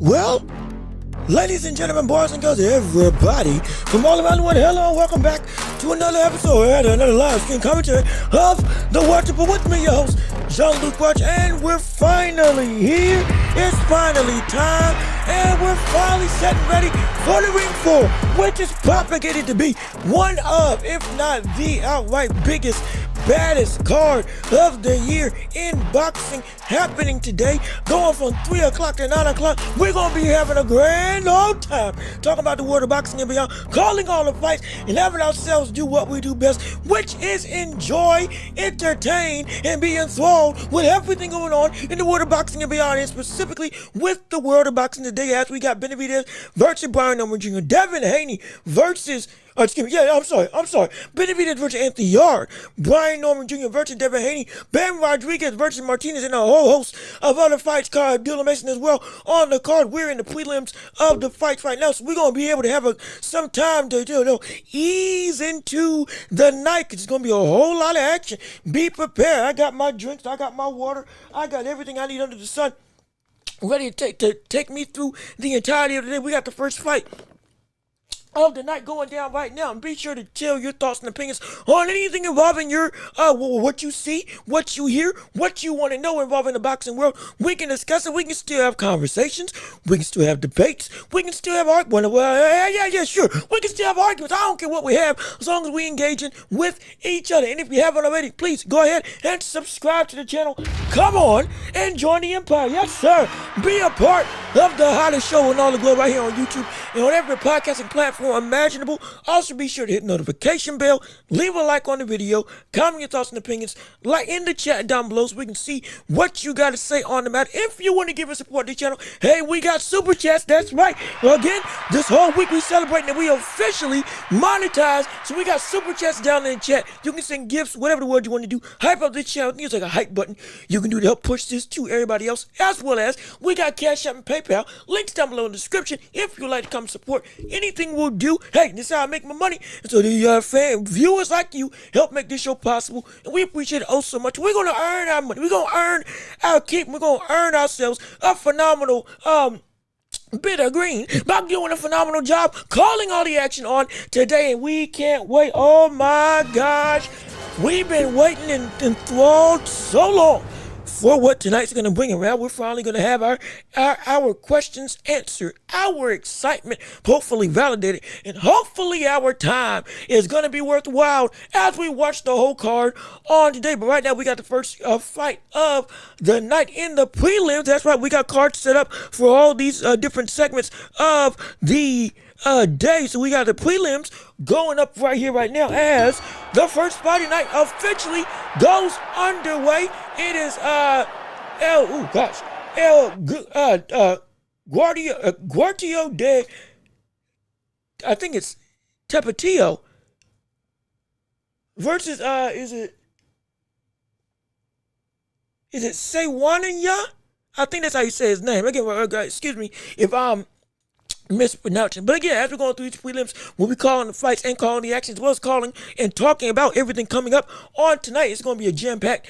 Well, ladies and gentlemen, boys and girls, everybody from all around the world, hello and welcome back to another episode, another live stream commentary of The Welch. With me, your host, Jean-Luc Welch, and we're finally here. It's finally time, and we're finally set and ready for the Ring 4, which is propagated to be one of, if not the outright biggest, baddest card of the year in boxing happening today, going from 3 o'clock to 9 o'clock. We're going to be having a grand old time talking about the world of boxing and beyond, calling all the fights and having ourselves do what we do best, which is enjoy, entertain, and be enthralled with everything going on in the world of boxing and beyond, and specifically with the world of boxing today, as we got Benavidez versus Brian Norman Jr., Devin Haney versus I'm sorry. Benavidez versus Anthony Yarde, Brian Norman Jr. versus Devin Haney, Ben Rodriguez versus Martinez, and a whole host of other fights. Dylan Mason as well on the card. We're in the prelims of the fights right now, so we're going to be able to have some time to ease into the night, because it's going to be a whole lot of action. Be prepared. I got my drinks, I got my water, I got everything I need under the sun ready to take me through the entirety of the day. We got the first fight of the night going down right now, and be sure to tell your thoughts and opinions on anything involving your what you see, what you hear, what you want to know involving the boxing world. We can discuss it. We can still have conversations. We can still have debates. We can still have arguments. Sure. We can still have arguments. I don't care what we have, as long as we engaging with each other. And if you haven't already, please go ahead and subscribe to the channel. Come on and join the empire. Yes, sir. Be a part of the hottest show in all the globe right here on YouTube and on every podcasting platform imaginable. Also, be sure to hit the notification bell, leave a like on the video, comment your thoughts and opinions, like in the chat down below so we can see what you got to say on the matter. If you want to give us support to the channel, hey, we got super chats. That's right. Well, again, this whole week we celebrating that we officially monetized, so we got super chats down in the chat. You can send gifts, whatever the word you want to do. Hype up this channel. I think it's like a hype button you can do to help push this to everybody else, as well as we got Cash App and PayPal links down below in the description if you'd like to come support anything we'll do. Hey, this is how I make my money, and so the viewers like you help make this show possible, and we appreciate it oh so much. We're gonna earn our money. We're gonna earn our keep. We're gonna earn ourselves a phenomenal bit of green by doing a phenomenal job calling all the action on today, and we can't wait. Oh my gosh, we've been waiting and enthralled so long for what tonight's going to bring around. We're finally going to have our questions answered, our excitement hopefully validated, and hopefully our time is going to be worthwhile as we watch the whole card on today. But right now we got the first fight of the night in the prelims. That's right, we got cards set up for all these different segments of the day. So we got the prelims going up right here right now as the first fight of the night officially goes underway. It is Guardio de, I think it's Tapatio versus is it Sewananya? I think that's how you say his name. Again, excuse me if I'm mispronouncing. But again, as we're going through these prelims, we'll be calling the fights and calling the actions, as well as calling and talking about everything coming up on tonight. It's going to be a jam-packed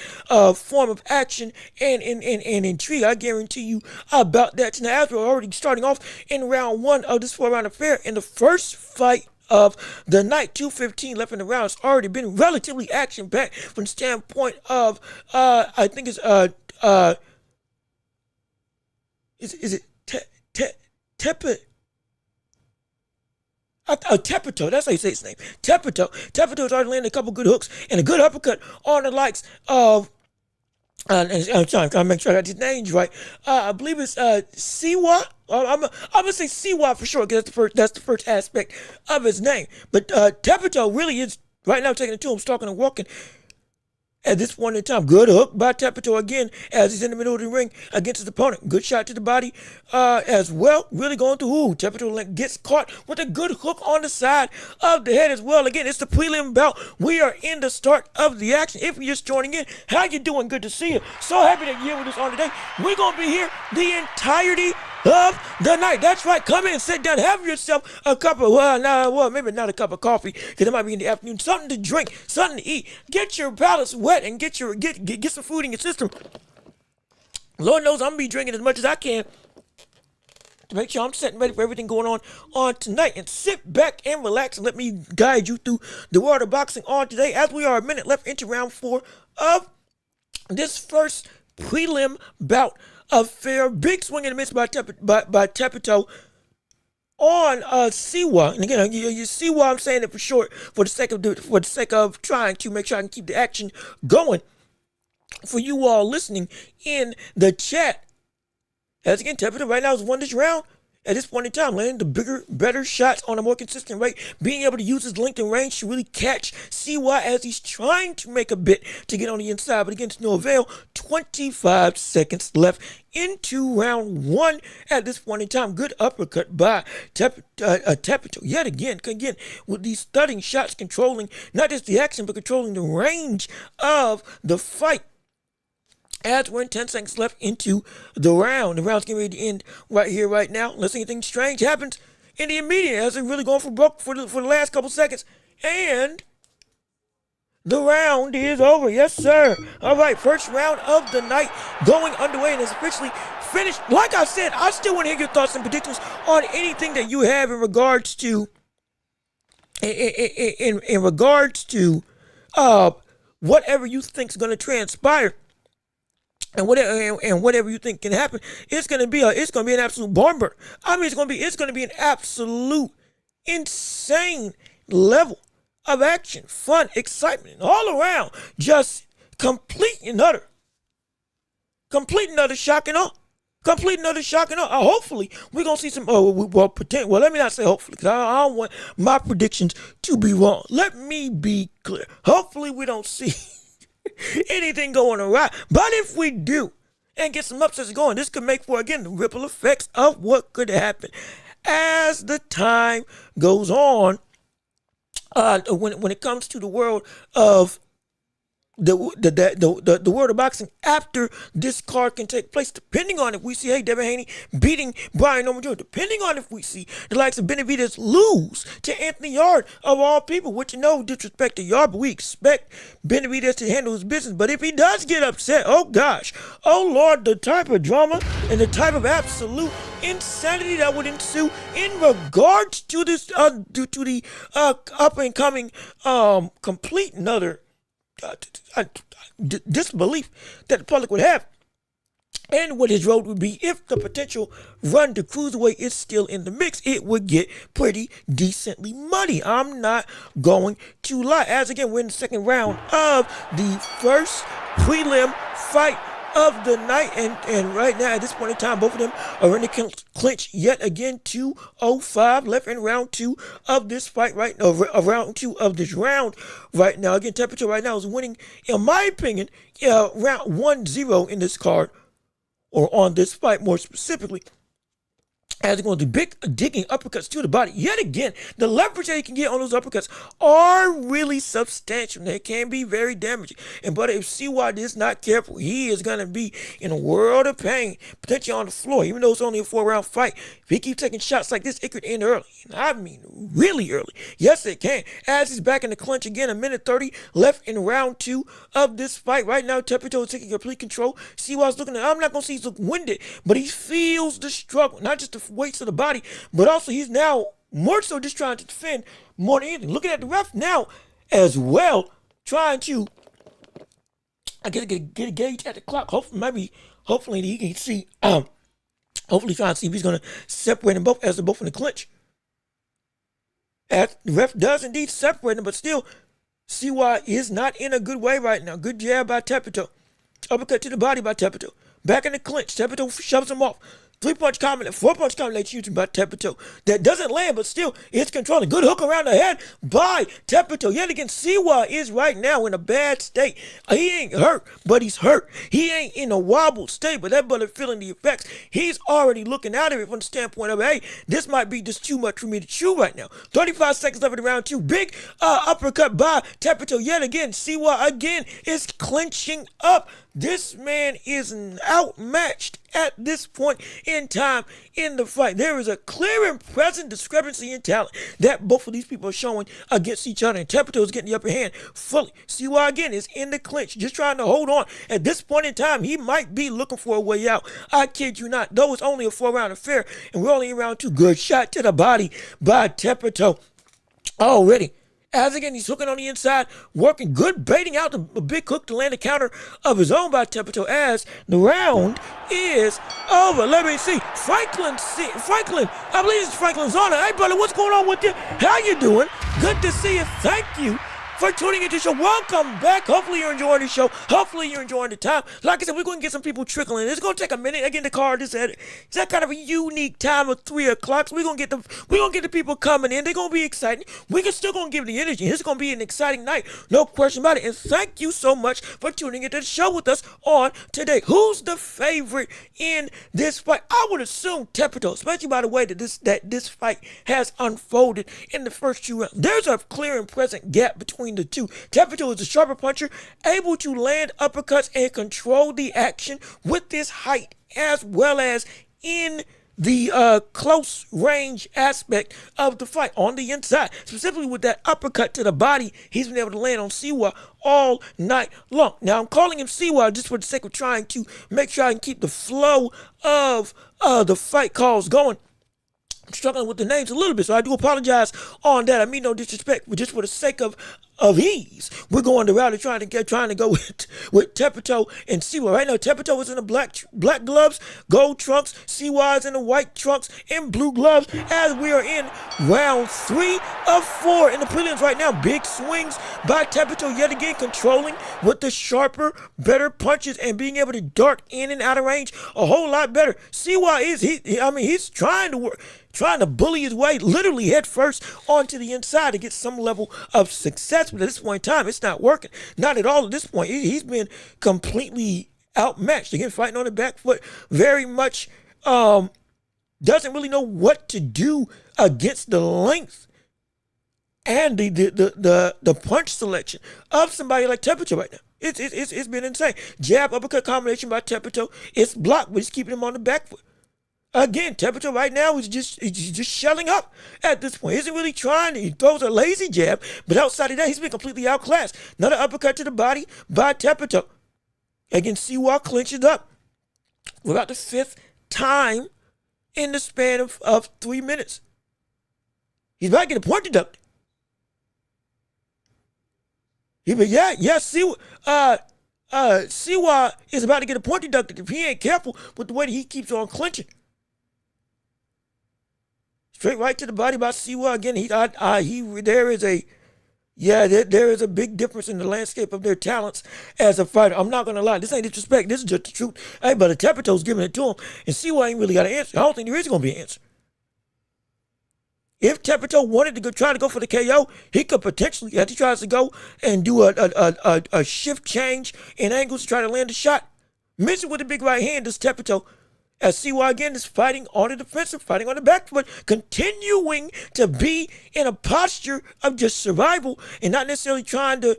form of action and intrigue. I guarantee you about that tonight, as we're already starting off in round one of this 4-round affair. In the first fight of the night, 2:15 left in the round. It's already been relatively action-packed from the standpoint of I think it's is it Tepito, that's how you say his name. Tepito's already landed a couple good hooks and a good uppercut on the likes of, I'm trying to make sure I got these names right. I believe it's Siwa. I'm gonna say Siwa for sure, because that's the first aspect of his name. But Tepito really is right now taking it to him, stalking and walking. At this point in time, good hook by Tepito again as he's in the middle of the ring against his opponent. Good shot to the body as well. Really going through. Tepito gets caught with a good hook on the side of the head as well. Again, it's the prelim bout. We are in the start of the action. If you're just joining in, how you doing? Good to see you. So happy that you're here with us on today. We're going to be here the entirety of the night. That's right. Come in, sit down, have yourself a cup of, maybe not a cup of coffee, because it might be in the afternoon. Something to drink, something to eat. Get your palates wet and get some food in your system. Lord knows I'm gonna be drinking as much as I can to make sure I'm set and ready for everything going on tonight. And sit back and relax and let me guide you through the world of boxing on today, as we are a minute left into round 4 of this first prelim bout of fair. Big swing and a miss by Tepito on Siwa. And again, you see why I'm saying it for short, for the sake of trying to make sure I can keep the action going for you all listening in the chat. As again, Tepito right now has won this round at this point in time, landing the bigger, better shots on a more consistent rate, being able to use his length and range to really catch CY as he's trying to make a bit to get on the inside, but again, to no avail. 25 seconds left into round 1 at this point in time. Good uppercut by Tepito yet again, with these thudding shots, controlling not just the action, but controlling the range of the fight. As we're in 10 seconds left into the round. The round's getting ready to end right here, right now. Unless anything strange happens in the immediate, as they're really going for broke for the last couple seconds. And the round is over. Yes, sir. All right, first round of the night going underway, and it's officially finished. Like I said, I still want to hear your thoughts and predictions on anything that you have in regards to in regards to whatever you think is going to transpire. And whatever you think can happen, it's gonna be an absolute barn burner. I mean, it's gonna be an absolute insane level of action, fun, excitement, all around. Just complete and utter shock and awe. Hopefully, we're gonna see some. Well, let me not say hopefully, because I don't want my predictions to be wrong. Let me be clear. Hopefully, we don't see anything going awry. But if we do and get some upsets going, this could make for, again, the ripple effects of what could happen as the time goes on when it comes to the world of the world of boxing after this card can take place, depending on if we see Devin Haney beating Brian O'Malley, depending on if we see the likes of Benavidez lose to Anthony Yarde, of all people, which, no disrespect to Yarde, but we expect Benavidez to handle his business. But if he does get upset, oh gosh, oh Lord, the type of drama and the type of absolute insanity that would ensue in regards to this to the up and coming complete another disbelief that the public would have, and what his road would be if the potential run to cruiserweight is still in the mix. It would get pretty decently muddy. I'm not going to lie. As again, we're in the second round of the first prelim fight of the night, and right now at this point in time, both of them are in the clinch yet again. 2:05 left in round 2 of this fight right now, round 2 of this round right now. Again, Temperature right now is winning, in my opinion, round 1-0 in this card, or on this fight more specifically, as they're going to do big digging uppercuts to the body. Yet again, the leverage that he can get on those uppercuts are really substantial. They can be very damaging. But if CY is not careful, he is going to be in a world of pain, potentially on the floor, even though it's only a 4-round fight. If he keeps taking shots like this, it could end early. And I mean, really early. Yes, it can. As he's back in the clinch again, a minute 30 left in round 2 of this fight. Right now, Tepito is taking complete control. CY's looking at, I'm not going to say he's looking winded, but he feels the struggle, not just the weights of the body, but also he's now more so just trying to defend more than anything. Looking at the ref now as well, trying to get a gauge at the clock. Hopefully he can see. Hopefully trying to see if he's going to separate them both as they're both in the clinch. As the ref does indeed separate them, but still, CY is not in a good way right now. Good jab by Tepito. Uppercut to the body by Tepito. Back in the clinch. Tepito shoves him off. 3-punch combination, 4-punch combination used by Tepito that doesn't land, but still it's controlling. Good hook around the head by Tepito. Yet again, Siwa is right now in a bad state. He ain't hurt, but he's hurt. He ain't in a wobbled state, but that brother feeling the effects. He's already looking out of it from the standpoint of, hey, this might be just too much for me to chew right now. 35 seconds left in round 2. Big uppercut by Tepito. Yet again, Siwa again is clinching up. This man is outmatched at this point in time in the fight. There is a clear and present discrepancy in talent that both of these people are showing against each other. And Tepito is getting the upper hand fully. Siwa again is in the clinch, just trying to hold on. At this point in time, he might be looking for a way out. I kid you not. Though it's only a 4-round affair, and we're only in round 2. Good shot to the body by Tepito already. As again, he's hooking on the inside, working good, baiting out the big hook to land a counter of his own by Tepito as the round is over. Let me see. Franklin, I believe it's Franklin's on it. Hey, brother, what's going on with you? How you doing? Good to see you. Thank you for tuning into the show. Welcome back. Hopefully you're enjoying the show. Hopefully you're enjoying the time. Like I said, we're going to get some people trickling. It's going to take a minute. Again, the card is at that kind of a unique time of 3 o'clock. So we're going to get the people coming in. They're going to be exciting. We're still going to give the energy. It's going to be an exciting night. No question about it. And thank you so much for tuning into the show with us on today. Who's the favorite in this fight? I would assume Tepito, especially by the way that this fight has unfolded in the first 2 rounds. There's a clear and present gap between the two. Tepito is a sharper puncher, able to land uppercuts and control the action with his height, as well as in the close range aspect of the fight on the inside. Specifically with that uppercut to the body, he's been able to land on Siwa all night long. Now I'm calling him Siwa just for the sake of trying to make sure I can keep the flow of the fight calls going. I'm struggling with the names a little bit, so I do apologize on that. I mean no disrespect, but just for the sake of ease, we're going the route of trying to go with Tepito and Siwa. Right now, Tepito is in the black gloves, gold trunks. Siwa is in the white trunks and blue gloves. As we are in round 3 of 4 in the prelims right now, big swings by Tepito yet again, controlling with the sharper, better punches and being able to dart in and out of range a whole lot better. Siwa he's trying to bully his way literally head first onto the inside to get some level of success. But at this point in time, it's not working. Not at all at this point. He's been completely outmatched. Again, fighting on the back foot. Very much doesn't really know what to do against the length and the punch selection of somebody like Tepito right now. It's been insane. Jab, uppercut combination by Tepito. It's blocked, but he's keeping him on the back foot. Again, Tepito right now is just shelling up at this point. He isn't really trying. He throws a lazy jab, but outside of that, he's been completely outclassed. Another uppercut to the body by Tepito. Again, Siwa clinches up. We're about the 5th time in the span of 3 minutes. He's about to get a point deducted. Siwa is about to get a point deducted if he ain't careful with the way that he keeps on clinching. Straight right to the body by Siwa. Again, there is a big difference in the landscape of their talents as a fighter. I'm not gonna lie, this ain't disrespect. This is just the truth. Hey, but Tepito's giving it to him, and Siwa ain't really got an answer. I don't think there is gonna be an answer. If Tepito wanted to try to go for the KO, he could potentially, as he tries to go and do a shift change in angles to try to land a shot. Miss it with a big right hand, does Tepito. As Siwa again is fighting on the defensive, fighting on the back foot, continuing to be in a posture of just survival and not necessarily trying to,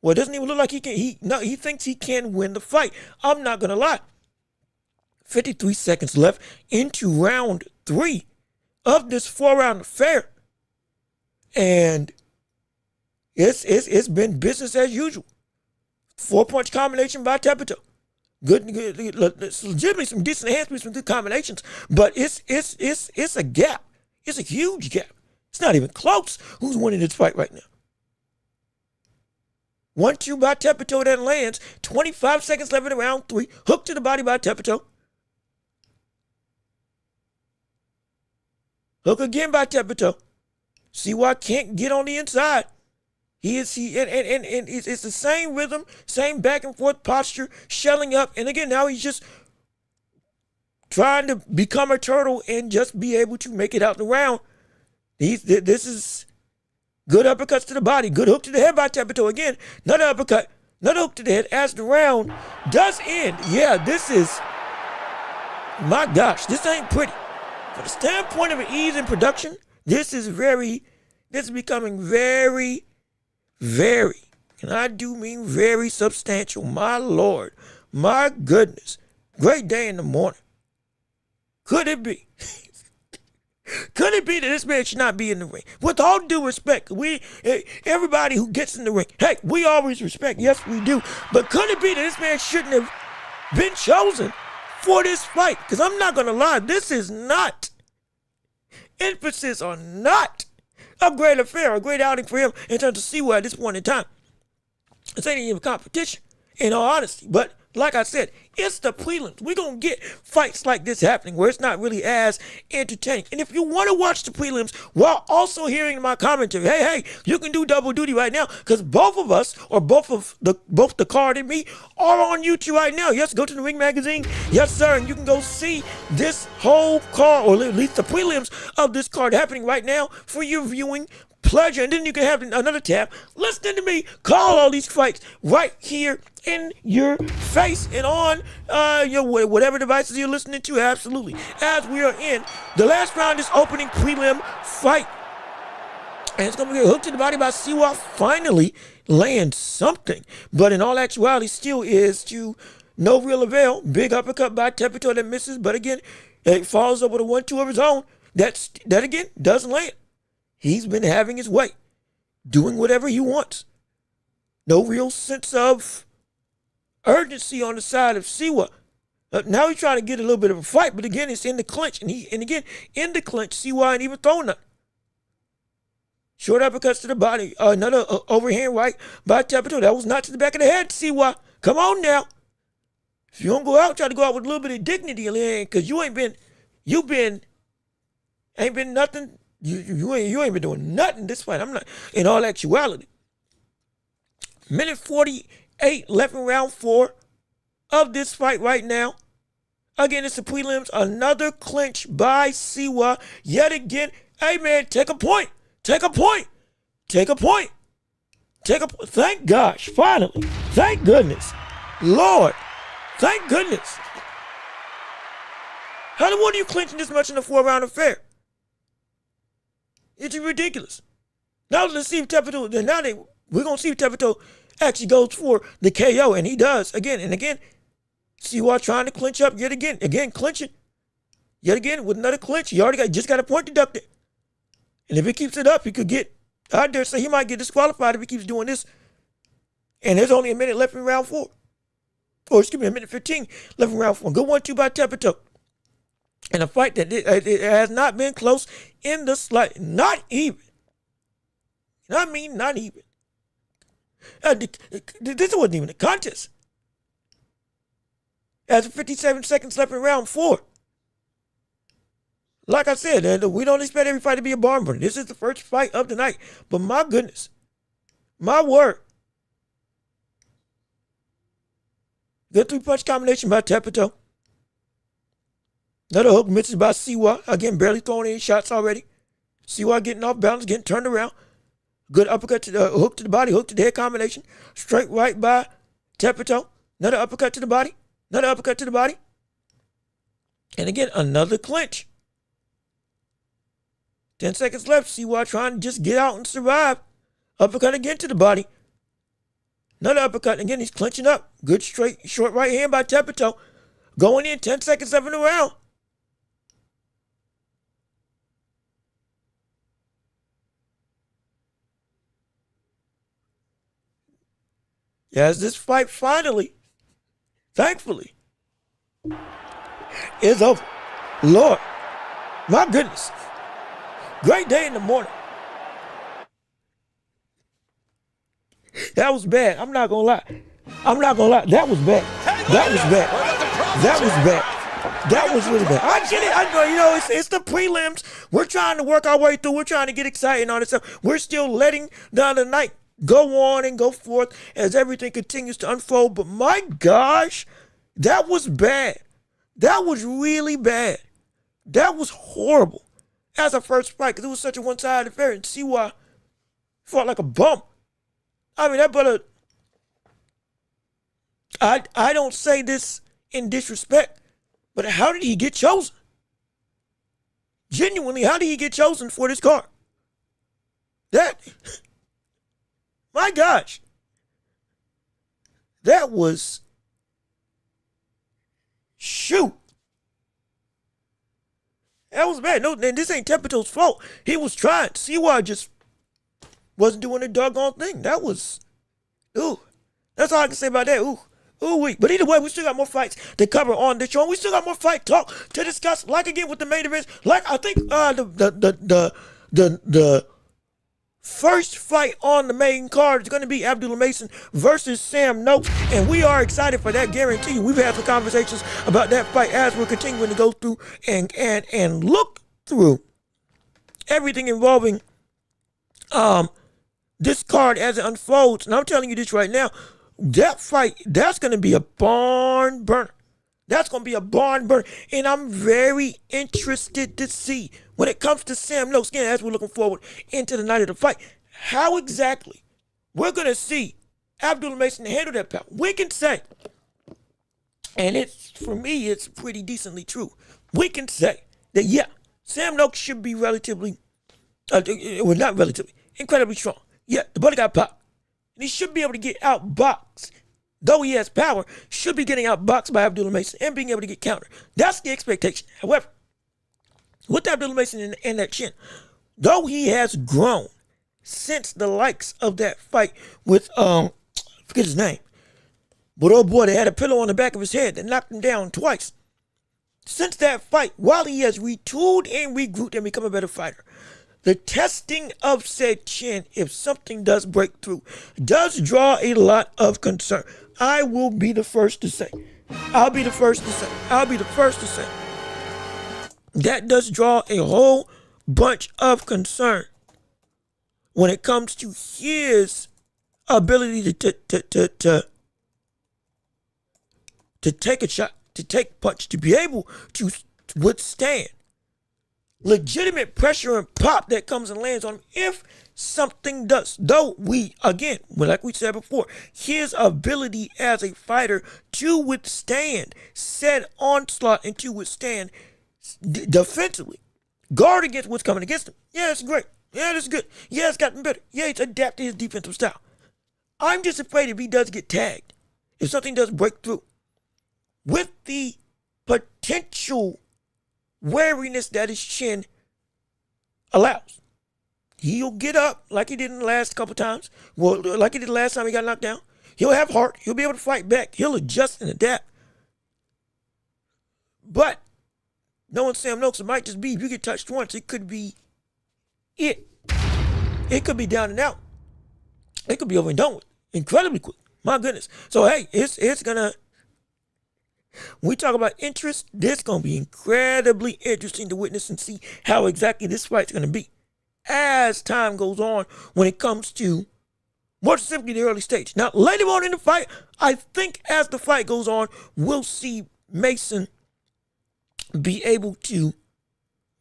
well, it doesn't even look like he can, he thinks he can win the fight. I'm not going to lie. 53 seconds left into round 3 of this 4-round affair. And it's been business as usual. 4-punch combination by Tepito. Good, legitimately some decent hands, some good combinations, but it's a gap. It's a huge gap. It's not even close. Who's winning this fight right now? 1-2 by Tepito that lands. 25 seconds left in round 3. Hook to the body by Tepito. Hook again by Tepito. Siwa can't get on the inside. It's the same rhythm, same back and forth posture, shelling up. And again, now he's just trying to become a turtle and just be able to make it out the round. This is good uppercuts to the body, good hook to the head by Tepito again. Another uppercut, another hook to the head as the round does end. Yeah, this is, my gosh, this ain't pretty. From the standpoint of an ease in production, this is becoming very, and I do mean very substantial. My Lord, my goodness. Great day in the morning. Could it be? Could it be that this man should not be in the ring? With all due respect, everybody who gets in the ring, hey, we always respect. Yes, we do. But could it be that this man shouldn't have been chosen for this fight? Because I'm not going to lie, this is not, emphasis on not, a great affair, a great outing for him in terms of Siwa at this point in time. This ain't even competition, in all honesty. But like I said, it's the prelims. We're going to get fights like this happening where it's not really as entertaining. And if you want to watch the prelims while also hearing my commentary, hey, you can do double duty right now because both of us, or both the card and me, are on YouTube right now. Yes, go to the Ring Magazine. Yes, sir. And you can go see this whole card, or at least the prelims of this card happening right now for your viewing pleasure. And then you can have another tab listening to me call all these fights right here in your face and on your whatever devices you're listening to. Absolutely. As we are in the last round, this opening prelim fight, and it's going to be hooked to the body by Siwa, finally laying something, but in all actuality still is to no real avail. Big uppercut by Tepito that misses, but again it follows up with a 1-2 of his own that again doesn't land. He's been having his way, doing whatever he wants. No real sense of urgency on the side of Siwa. Now he's trying to get a little bit of a fight, but again, it's in the clinch. And again, in the clinch, Siwa ain't even throwing nothing. Short uppercuts to the body. Another overhand right by Tepito. That was not to the back of the head, Siwa. Come on now. If you don't go out, try to go out with a little bit of dignity, because you ain't been nothing. You ain't been doing nothing this fight. I'm not, in all actuality. Minute 48 left in round 4 of this fight right now. Again, it's the prelims. Another clinch by Siwa. Yet again, hey man, take a point. Take a point. Take a point. Thank gosh, finally. Thank goodness. Lord, thank goodness. How the one are you clinching this much in a 4-round affair? It's ridiculous. Now let's see if Tepito, we're going to see if Tepito actually goes for the KO, and he does again and again. Siwa trying to clinch up yet again. Again, clinching. Yet again with another clinch. He already just got a point deducted. And if he keeps it up, he could get, I dare say he might get disqualified if he keeps doing this. And there's only a minute left in round 4. Or excuse me, a minute 15 left in round 4. Good 1-2 by Tepito. In a fight that it has not been close in the slight. Not even. I mean, not even. This wasn't even a contest. As 57 seconds left in round 4. Like I said, we don't expect every fight to be a barn burner. This is the first fight of the night. But my goodness. My word. Good 3-punch combination by Tepito. Another hook misses by Siwa. Again, barely throwing any shots already. Siwa getting off balance, getting turned around. Good uppercut to the hook to the body, hook to the head combination. Straight right by Tepito. Another uppercut to the body. Another uppercut to the body. And again, another clinch. 10 seconds left. Siwa trying to just get out and survive. Uppercut again to the body. Another uppercut. Again, he's clinching up. Good straight, short right hand by Tepito. Going in, 10 seconds left in the round. As this fight finally, thankfully, is over. Lord, my goodness. Great day in the morning. That was bad. I'm not going to lie. That was bad. That was really bad. I get it. I know, it's the prelims. We're trying to work our way through. We're trying to get excited and all this stuff. We're still letting the other night go on and go forth as everything continues to unfold. But my gosh, that was bad. That was really bad. That was horrible. As a first fight, because it was such a one-sided affair. And Siwa fought like a bump. I mean, that brother, I don't say this in disrespect, but how did he get chosen? Genuinely, how did he get chosen for this card? That, my gosh, that was, shoot. That was bad. No, and this ain't Tepito's fault. He was trying. Siwa just wasn't doing the doggone thing. That was, ooh. That's all I can say about that. Ooh. Ooh, wait. But either way, we still got more fights to cover on this show. And we still got more fight talk to discuss. Like again with the main events. Like I think the first fight on the main card is going to be Abdullah Mason versus Sam Noakes, and we are excited for that. Guarantee you. We've had some conversations about that fight as we're continuing to go through and look through everything involving this card as it unfolds. And I'm telling you this right now, that fight, that's going to be a barn burner. That's going to be a barn burner. And I'm very interested to see when it comes to Sam Noakes, again, as we're looking forward into the night of the fight, how exactly we're going to see Abdullah Mason handle that power. We can say, and it's, for me, it's pretty decently true. We can say that, yeah, Sam Noakes should be relatively, well, not relatively, incredibly strong. Yeah, the buddy got power. And he should be able to get outboxed. Though he has power, should be getting outboxed by Abdullah Mason and being able to get countered. That's the expectation. However, with Abdullah Mason and that chin, though he has grown since the likes of that fight with, I forget his name, but oh boy, they had a pillow on the back of his head that knocked him down twice. Since that fight, while he has retooled and regrouped and become a better fighter, the testing of said chin, if something does break through, does draw a lot of concern. I will be the first to say. I'll be the first to say. That does draw a whole bunch of concern when it comes to his ability to take a shot, to take a punch, to be able to withstand legitimate pressure and pop that comes and lands on him if something does. Though we, again, like we said before, his ability as a fighter to withstand said onslaught and to withstand defensively, guard against what's coming against him. Yeah, that's great. Yeah, that's good. Yeah, it's gotten better. Yeah, it's adapted his defensive style. I'm just afraid if he does get tagged, if something does break through, with the potential wariness that his chin allows, he'll get up like he did in the last couple times. Well, like he did the last time he got knocked down. He'll have heart. He'll be able to fight back. He'll adjust and adapt. But knowing Sam Noakes, it might just be, if you get touched once, it could be it. It could be down and out. It could be over and done with incredibly quick. My goodness. So, hey, it's going to, when we talk about interest, this is going to be incredibly interesting to witness and see how exactly this fight's going to be as time goes on when it comes to, more specifically, the early stage. Now, later on in the fight, I think as the fight goes on, we'll see Mason be able to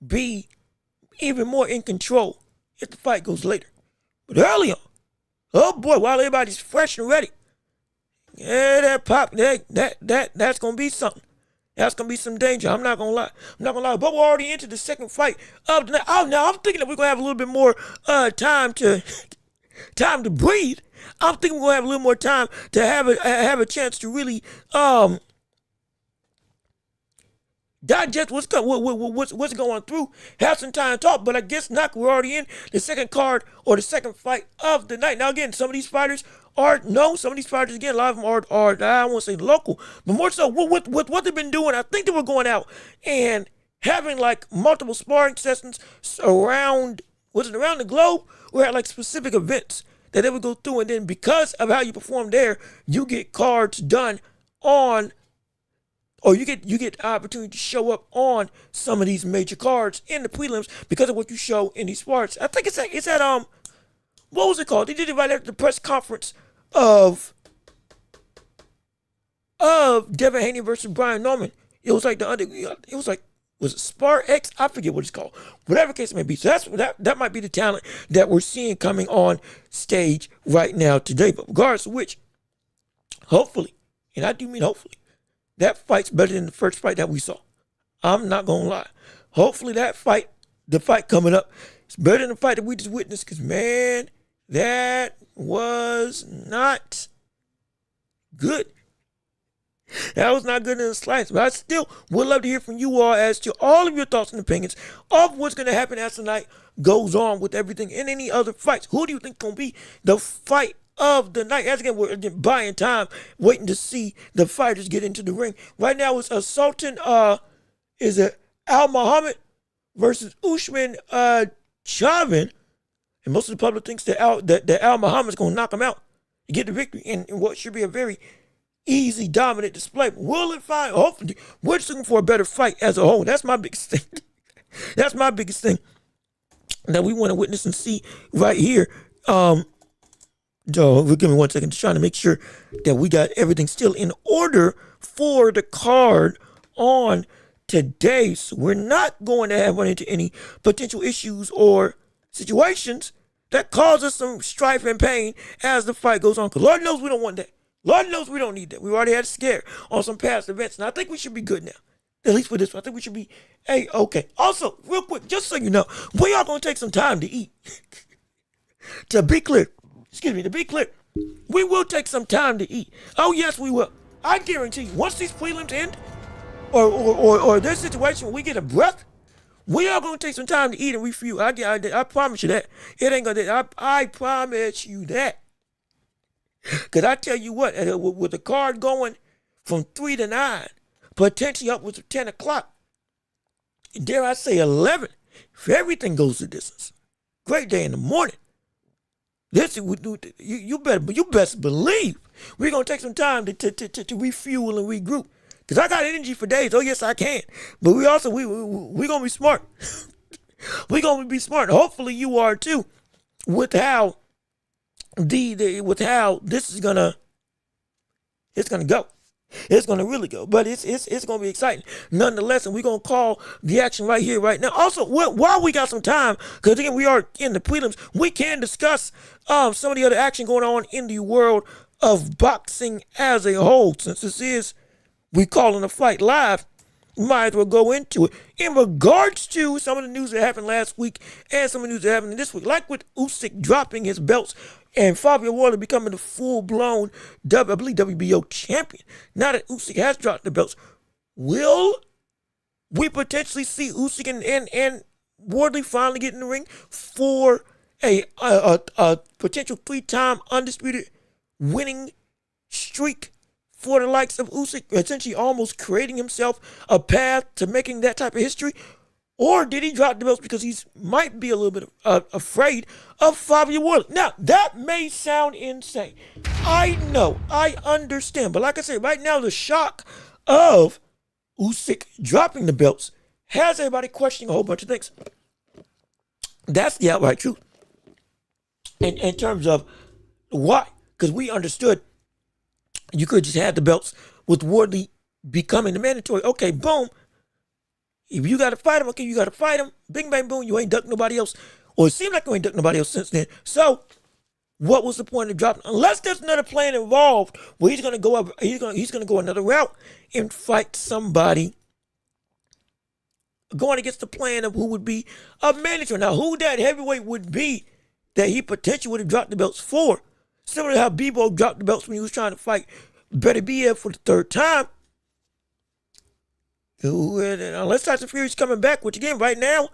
be even more in control if the fight goes later. But early on, oh boy, while everybody's fresh and ready, yeah, that pop, that's gonna be something. That's gonna be some danger. I'm not gonna lie. But we're already into the second fight of the night. Oh, now I'm thinking that we're gonna have a little bit more time to breathe. I'm thinking we're gonna have a little more time to have a chance to really digest what's going through, have some time to talk. But I guess not. We're already in the second card or the second fight of the night. Now again, some of these fighters some of these fighters, again, a lot of them are I don't want to say local, but more so with what they've been doing. I think they were going out and having like multiple sparring sessions around the globe, or at like specific events that they would go through, and then because of how you perform there, you get cards done on, or you get opportunity to show up on some of these major cards in the prelims because of what you show in these parts. I think it's at what was it called? They did it right after the press conference of Devin Haney versus Brian Norman. It was like was it Spar X? I forget what it's called. Whatever case it may be. So that might be the talent that we're seeing coming on stage right now today. But regardless of which, hopefully, and I do mean hopefully, that fight's better than the first fight that we saw. I'm not gonna lie. Hopefully the fight coming up, is better than the fight that we just witnessed, because man, that was not good. That was not good in the slightest. But I still would love to hear from you all as to all of your thoughts and opinions of what's going to happen as the night goes on with everything and any other fights. Who do you think is going to be the fight of the night? As again, we're buying time, waiting to see the fighters get into the ring. Right now, it's Sultan, is it Al Muhammad versus Usman Chavin. And most of the public thinks that Al Muhammad's going to knock him out and get the victory in what should be a very easy, dominant display. Will it find? Hopefully, we're just looking for a better fight as a whole. That's my biggest thing. That's my biggest thing that we want to witness and see right here. Joe, give me 1 second. Just trying to make sure that we got everything still in order for the card on today. So we're not going to run into any potential issues or situations that cause us some strife and pain as the fight goes on. Because Lord knows we don't want that. Lord knows we don't need that. We've already had a scare on some past events. And I think we should be good now. At least for this one. I think we should be okay. Also, real quick, just so you know, we are going to take some time to eat. To be clear. We will take some time to eat. Oh, yes, we will. I guarantee you, once these prelims end, or this situation where we get a breath, we are going to take some time to eat and refuel. I promise you that. It ain't going to, I promise you that. Because I tell you what, with the card going from 3 to 9, potentially upwards of 10 o'clock, dare I say 11, if everything goes the distance, great day in the morning. This you best believe we're going to take some time to refuel and regroup. Because I got energy for days. Oh, yes, I can. But we going to be smart. We're going to be smart. Hopefully you are too, with how with how this is gonna go. It's gonna really go, but it's gonna be exciting nonetheless. And we're gonna call the action right here, right now. Also, while we got some time, because again we are in the prelims, we can discuss some of the other action going on in the world of boxing as a whole. Since this is we calling a fight live, we might as well go into it. In regards to some of the news that happened last week and some of the news that happened this week, like with Usyk dropping his belts and Fabio Warley becoming the full-blown, WBO champion. Now that Usyk has dropped the belts, will we potentially see Usyk and Wardley finally get in the ring for a potential 3-time undisputed winning streak for the likes of Usyk, essentially almost creating himself a path to making that type of history? Or did he drop the belts because he might be a little bit afraid of Fabio Warley? Now, that may sound insane. I know, I understand. But like I said, right now, the shock of Usyk dropping the belts has everybody questioning a whole bunch of things. That's the outright truth. In terms of why. Because we understood you could just have the belts with Wardley becoming the mandatory. Okay, boom. If you got to fight him, okay, you got to fight him. Bing, bang, boom, you ain't ducked nobody else. Or it seemed like you ain't ducked nobody else since then. So, what was the point of dropping? Unless there's another plan involved where he's going to go up, he's going to go another route and fight somebody going against the plan of who would be a manager. Now, who that heavyweight would be that he potentially would have dropped the belts for. Similar to how Bebo dropped the belts when he was trying to fight Benavidez for the 3rd time. Unless Tyson Fury's coming back, which again, right now,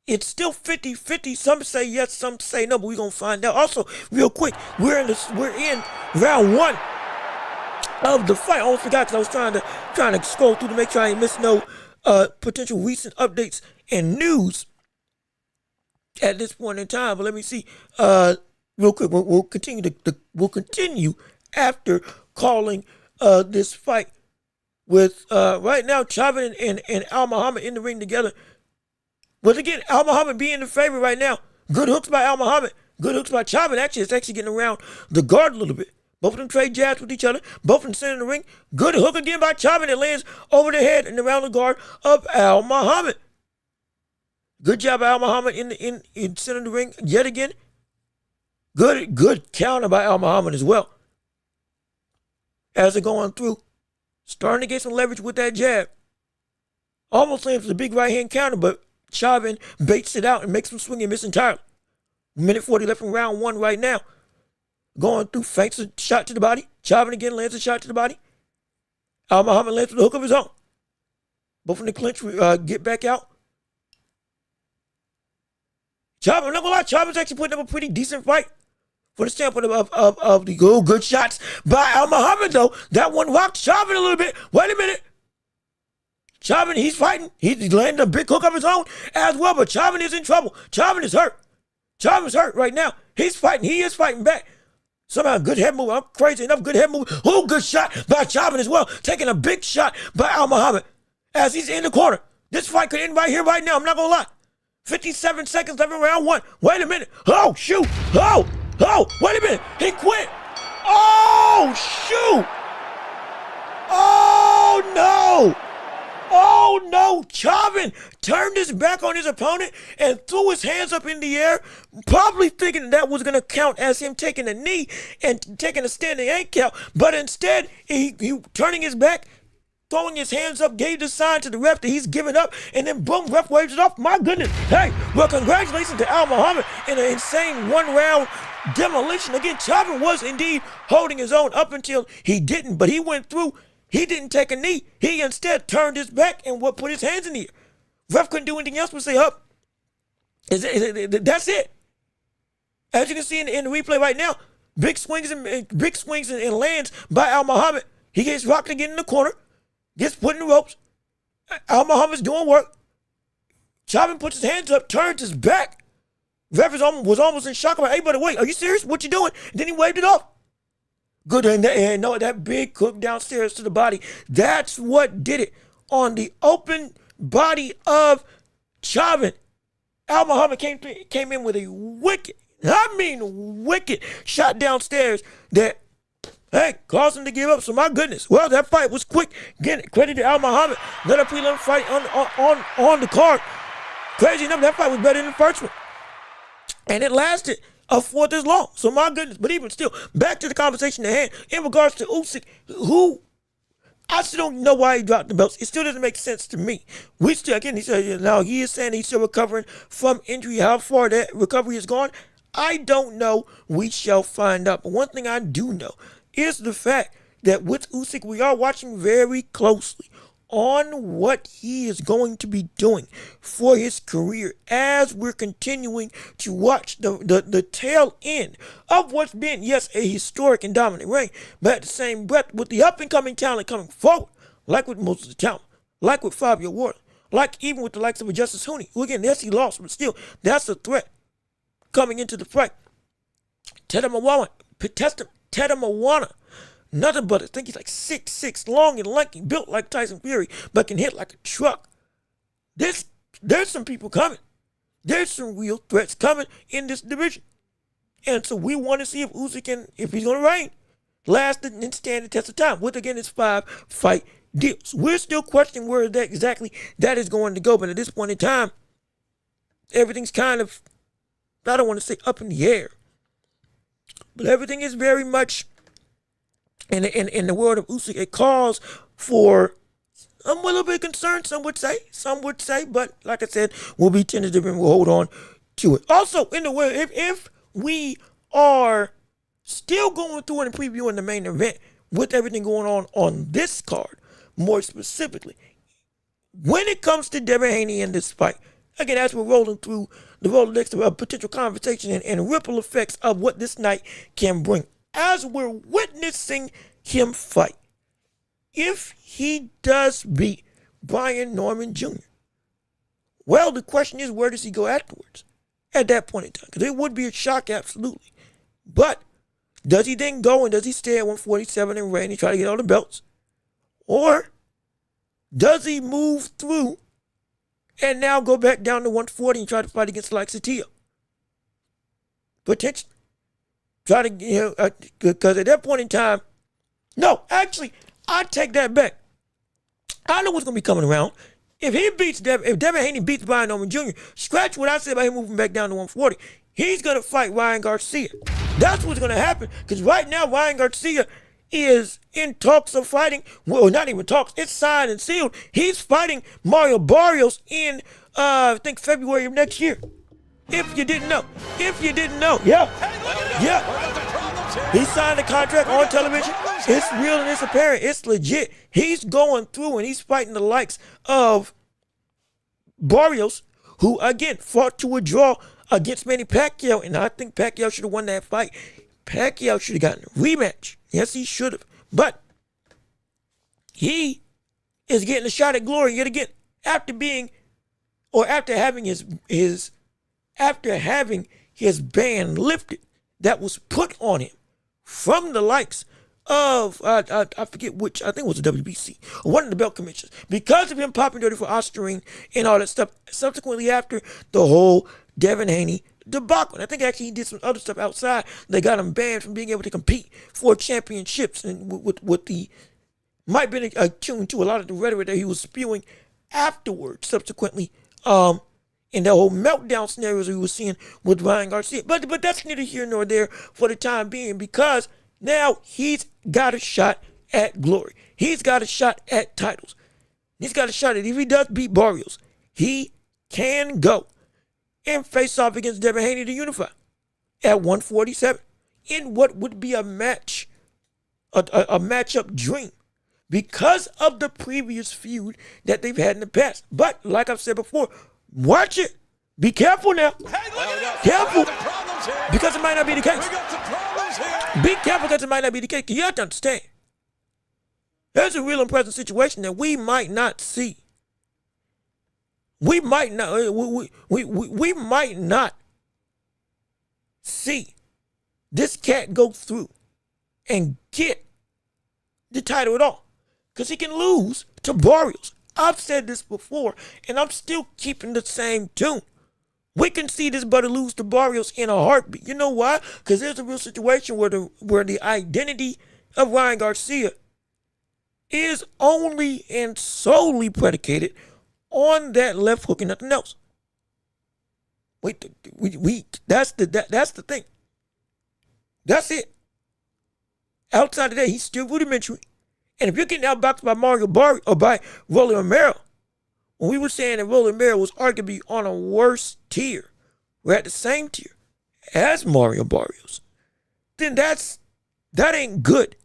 it's still 50-50. Some say yes, some say no, but we're going to find out. Also, real quick, we're in round 1 of the fight. I almost forgot because I was trying to scroll through to make sure I ain't missed no potential recent updates and news at this point in time. But let me see. Real quick, we'll continue after calling this fight with right now Chavin and Al Muhammad in the ring together. But again, Al Muhammad being the favorite right now. Good hooks by Al Muhammad. Good hooks by Chavin. Actually, it's actually getting around the guard a little bit. Both of them trade jabs with each other. Both of them center in the ring. Good hook again by Chavin that lands over the head and around the guard of Al Muhammad. Good job by Al Muhammad in center of the ring yet again. Good counter by Al Muhammad as well. As they're going through. Starting to get some leverage with that jab. Almost lands a big right hand counter, but Chavin baits it out and makes him swing and miss entirely. Minute 40 left in round 1 right now. Going through, feints a shot to the body. Chavin again lands a shot to the body. Al Muhammad lands with a hook of his own. Both in the clinch, get back out. Chopper, I'm not gonna lie, Chopper's actually putting up a pretty decent fight for the standpoint of the good shots by Al Muhammad, though. That one rocked Chopper a little bit. Wait a minute. Chopper, he's fighting. He's landing a big hook of his own as well, but Chopper is in trouble. Chopper is hurt. Chopper's hurt right now. He's fighting. He is fighting back. Somehow, good head move. I'm crazy enough. Good head move. Oh, good shot by Chopper as well. Taking a big shot by Al Muhammad as he's in the corner. This fight could end right here, right now. I'm not going to lie. 57 seconds left in round one. Wait a minute. Oh, shoot. Oh, wait a minute. He quit. Oh, shoot. Oh, no. Oh, no. Chavin turned his back on his opponent and threw his hands up in the air, probably thinking that was going to count as him taking a knee and taking a standing ain't count. But instead, he turning his back, throwing his hands up, gave the sign to the ref that he's giving up, and then boom, ref waves it off. My goodness. Hey, well, congratulations to Al Muhammad in an insane one-round demolition. Again, Chavin was indeed holding his own up until he didn't, but he went through. He didn't take a knee. He instead turned his back and put his hands in the air. Ref couldn't do anything else but say, up. That's it. As you can see in the replay right now, big swings and lands by Al Muhammad. He gets rocked again in the corner, gets put in the ropes. Al Muhammad's doing work. Chavin puts his hands up, turns his back. Ref was almost in shock about, hey, buddy, wait, are you serious? What you doing? And then he waved it off. Good, and no, that big hook downstairs to the body. That's what did it on the open body of Chavin. Al Muhammad came in with a wicked shot downstairs that, hey, caused him to give up. So my goodness, well, that fight was quick. Again, credit to Al Muhammad. Another prelim fight on the card. Crazy enough, that fight was better than the first one, and it lasted a fourth as long. So my goodness, but even still, back to the conversation at hand in regards to Usyk, who I still don't know why he dropped the belts. It still doesn't make sense to me. We still, again, he said, now he is saying he's still recovering from injury. How far that recovery has gone, I don't know. We shall find out. But one thing I do know is the fact that with Usyk, we are watching very closely on what he is going to be doing for his career as we're continuing to watch the tail end of what's been, yes, a historic and dominant reign, but at the same breath, with the up-and-coming talent coming forward, like with Moses Talent, like with Fabio Ward, like even with the likes of a Justice Hooney, who again, yes, he lost, but still, that's a threat coming into the fight. Teta Moana, nothing but I think he's like 6'6", long and lanky, built like Tyson Fury, but can hit like a truck. There's some people coming. There's some real threats coming in this division. And so we want to see if Usyk if he's going to reign, last and stand the test of time with, again, his 5-fight deals. We're still questioning where exactly that is going to go, but at this point in time, everything's kind of, I don't want to say up in the air, but everything is very much in the world of Usyk, a cause for a little bit of concern, some would say, but like I said, we'll be tentative and we'll hold on to it. Also, in the way, if we are still going through and previewing the main event with everything going on this card, more specifically, when it comes to Devin Haney in this fight, again, as we're rolling through the Rolodex of potential conversation and ripple effects of what this night can bring, as we're witnessing him fight, if he does beat Brian Norman Jr., well, the question is, where does he go afterwards at that point in time? Because it would be a shock, absolutely. But does he then go and does he stay at 147 and reign and try to get all the belts? Or does he move through and now go back down to 140 and try to fight against the likes of Tio? Potentially. Try to, because at that point in time, no, actually, I take that back. I know what's going to be coming around. If Devin Haney beats Brian Norman Jr., scratch what I said about him moving back down to 140. He's going to fight Ryan Garcia. That's what's going to happen, because right now, Ryan Garcia is in talks of fighting, well, not even talks, it's signed and sealed. He's fighting Mario Barrios in, I think, February of next year. If you didn't know. Yeah. Hey, look at him. Yeah. We're having problems here. He signed the contract on television. It's real and it's apparent. It's legit. He's going through and he's fighting the likes of Barrios, who again fought to a draw against Manny Pacquiao, and I think Pacquiao should have won that fight. Pacquiao should have gotten a rematch. Yes, he should have. But he is getting a shot at glory yet again after having his ban lifted that was put on him from the likes of I forget which, I think it was the WBC or one of the belt commissions, because of him popping dirty for Osterring and all that stuff. Subsequently, after the whole Devin Haney debacle, and I think actually he did some other stuff outside that got him banned from being able to compete for championships, and with the might have been attuned to a lot of the rhetoric that he was spewing afterwards. Subsequently, in the whole meltdown scenarios we were seeing with Ryan Garcia, but that's neither here nor there for the time being, because now he's got a shot at glory. He's got a shot at titles. He's got a shot at, if he does beat Barrios, he can go and face off against Devin Haney to unify at 147 in what would be a match, a matchup dream, because of the previous feud that they've had in the past. But like I've said before, watch it. Be careful now. Careful, because it might not be the case. Be careful, because it might not be the case. You have to understand, there's a real and present situation that we might not see. We might not. We might not see this cat go through and get the title at all, because he can lose to Barrios. I've said this before, and I'm still keeping the same tune. We can see this brother lose to Barrios in a heartbeat. You know why? Because there's a real situation where the identity of Ryan Garcia is only and solely predicated on that left hook and nothing else. That's the thing. That's it. Outside of that, he's still rudimentary. And if you're getting outboxed by Mario Barrio or by Rolly Romero, when we were saying that Rolly Romero was arguably on a worse tier, we're at the same tier as Mario Barrios, then that ain't good.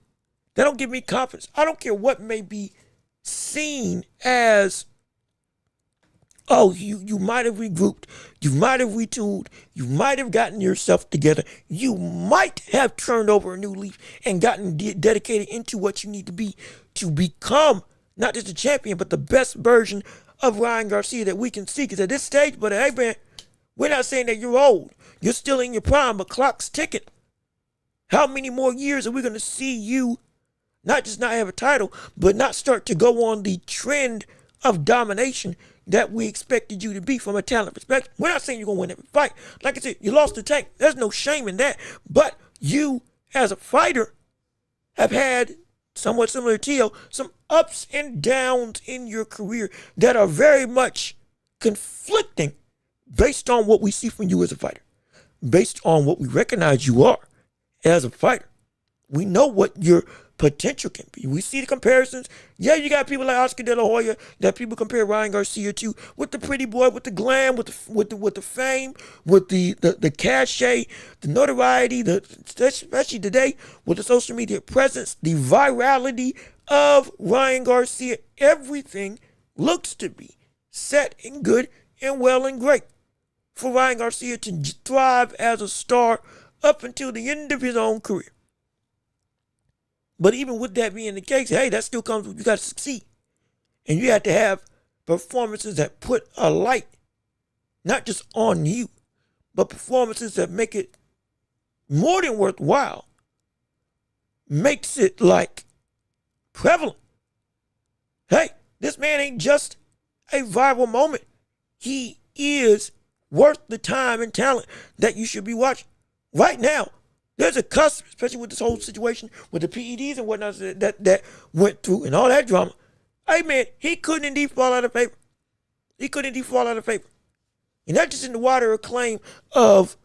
That don't give me confidence. I don't care what may be seen as, oh, you might have regrouped, you might have retooled, you might have gotten yourself together, you might have turned over a new leaf and gotten dedicated into what you need to be to become not just a champion, but the best version of Ryan Garcia that we can see. Because at this stage, but hey man, we're not saying that you're old. You're still in your prime, but clock's ticking. How many more years are we going to see you not just not have a title, but not start to go on the trend of domination that we expected you to be from a talent perspective? We're not saying you're going to win every fight. Like I said, you lost the Tank. There's no shame in that. But you, as a fighter, have had, somewhat similar to Tio, some ups and downs in your career that are very much conflicting based on what we see from you as a fighter, based on what we recognize you are as a fighter. We know what your potential can be. We see the comparisons. Yeah, you got people like Oscar De La Hoya that people compare Ryan Garcia to, with the pretty boy, with the glam, with the fame, with the cachet, the notoriety, especially today with the social media presence, the virality of Ryan Garcia. Everything looks to be set and good and well and great for Ryan Garcia to thrive as a star up until the end of his own career. But even with that being the case, hey, that still comes with, you got to succeed. And you have to have performances that put a light, not just on you, but performances that make it more than worthwhile, makes it like prevalent. Hey, this man ain't just a viral moment. He is worth the time and talent that you should be watching. Right now, there's a cusp, especially with this whole situation with the PEDs and whatnot that went through and all that drama. Hey man, he couldn't indeed fall out of favor. He couldn't indeed fall out of favor. And not just in the wider acclaim of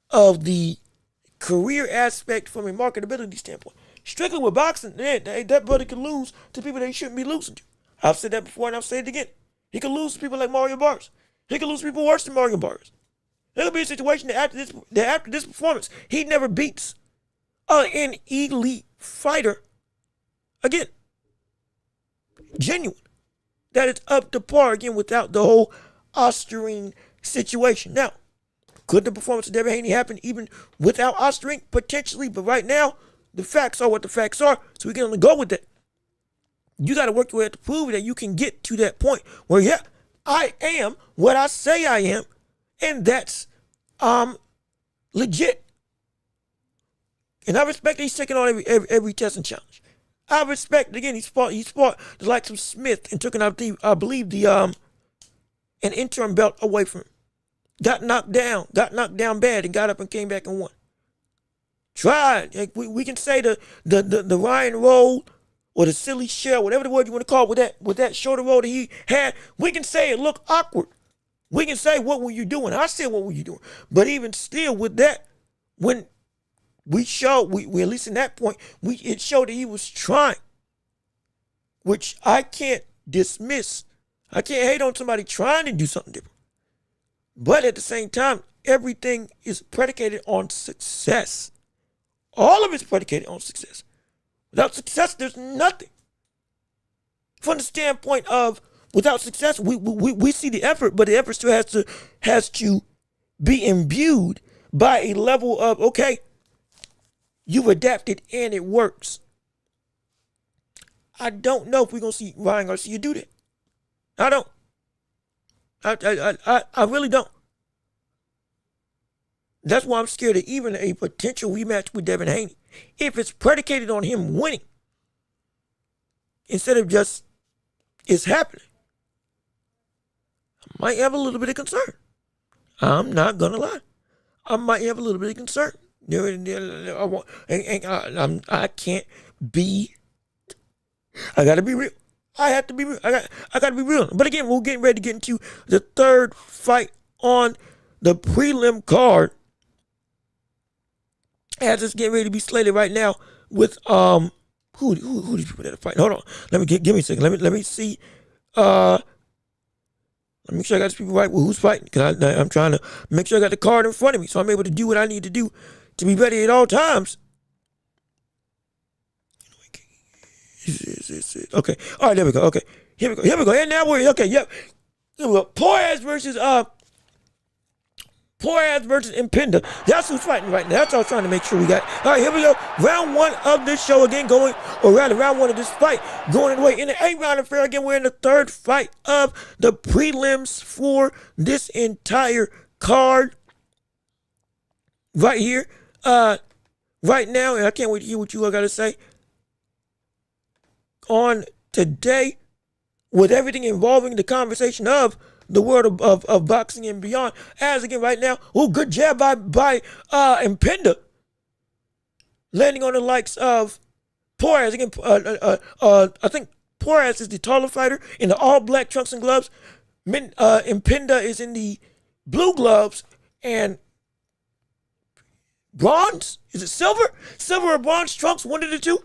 the career aspect from a marketability standpoint. Strictly with boxing, man, that brother could lose to people that he shouldn't be losing to. I've said that before and I'll say it again. He could lose to people like Mario Barrios. He could lose to people worse than Mario Barrios. There could be a situation that after this performance, he never beats an elite fighter. Again, genuine. That is up to par again without the whole Osterring situation. Now, could the performance of Devin Haney happen even without Osterring? Potentially, but right now, the facts are what the facts are, so we can only go with that. You got to work your way to prove that you can get to that point where, yeah, I am what I say I am, and that's legit. And I respect that he's taking on every test and challenge. I respect, again, he fought the likes of Smith and took out I believe an interim belt away from him. Got knocked down bad and got up and came back and won. Tried. Like we can say the Ryan roll or the silly shell, whatever the word you want to call it, with that shoulder roll that he had, we can say it looked awkward. We can say, what were you doing? I said, what were you doing? But even still with that, when we showed, we at least in that point, it showed that he was trying, which I can't dismiss. I can't hate on somebody trying to do something different. But at the same time, everything is predicated on success. All of it's predicated on success. Without success, there's nothing. From the standpoint of without success, we see the effort, but the effort still has to be imbued by a level of, okay, you've adapted and it works. I don't know if we're gonna see Ryan Garcia do that. I don't. I really don't. That's why I'm scared of even a potential rematch with Devin Haney. If it's predicated on him winning, instead of just it's happening, I might have a little bit of concern. I'm not gonna lie. I might have a little bit of concern. I can't be. I gotta be real. I have to be real. I gotta be real. But again, we're getting ready to get into the third fight on the prelim card, as it's getting ready to be slated right now with who these people that are fighting? Hold on. Give me a second. Let me see. Let me make sure I got these people right with who's fighting, because I'm trying to make sure I got the card in front of me so I'm able to do what I need to do to be ready at all times. Okay. All right, there we go. Okay. Here we go. And now we're okay. Yep. Here we go. Poirier versus Impinda. That's who's fighting right now. That's what I was trying to make sure we got. All right, here we go. Round one of this show again round one of this fight going away in the 8-round affair. Again, we're in the third fight of the prelims for this entire card right here. Right now, and I can't wait to hear what you all got to say on today, with everything involving the conversation of the world of boxing and beyond. As again right now, good jab by Impinda, landing on the likes of Poirier. Again, I think Poirier is the taller fighter in the all black trunks and gloves. Impinda is in the blue gloves and bronze. Is it silver? Silver or bronze trunks? One of the two.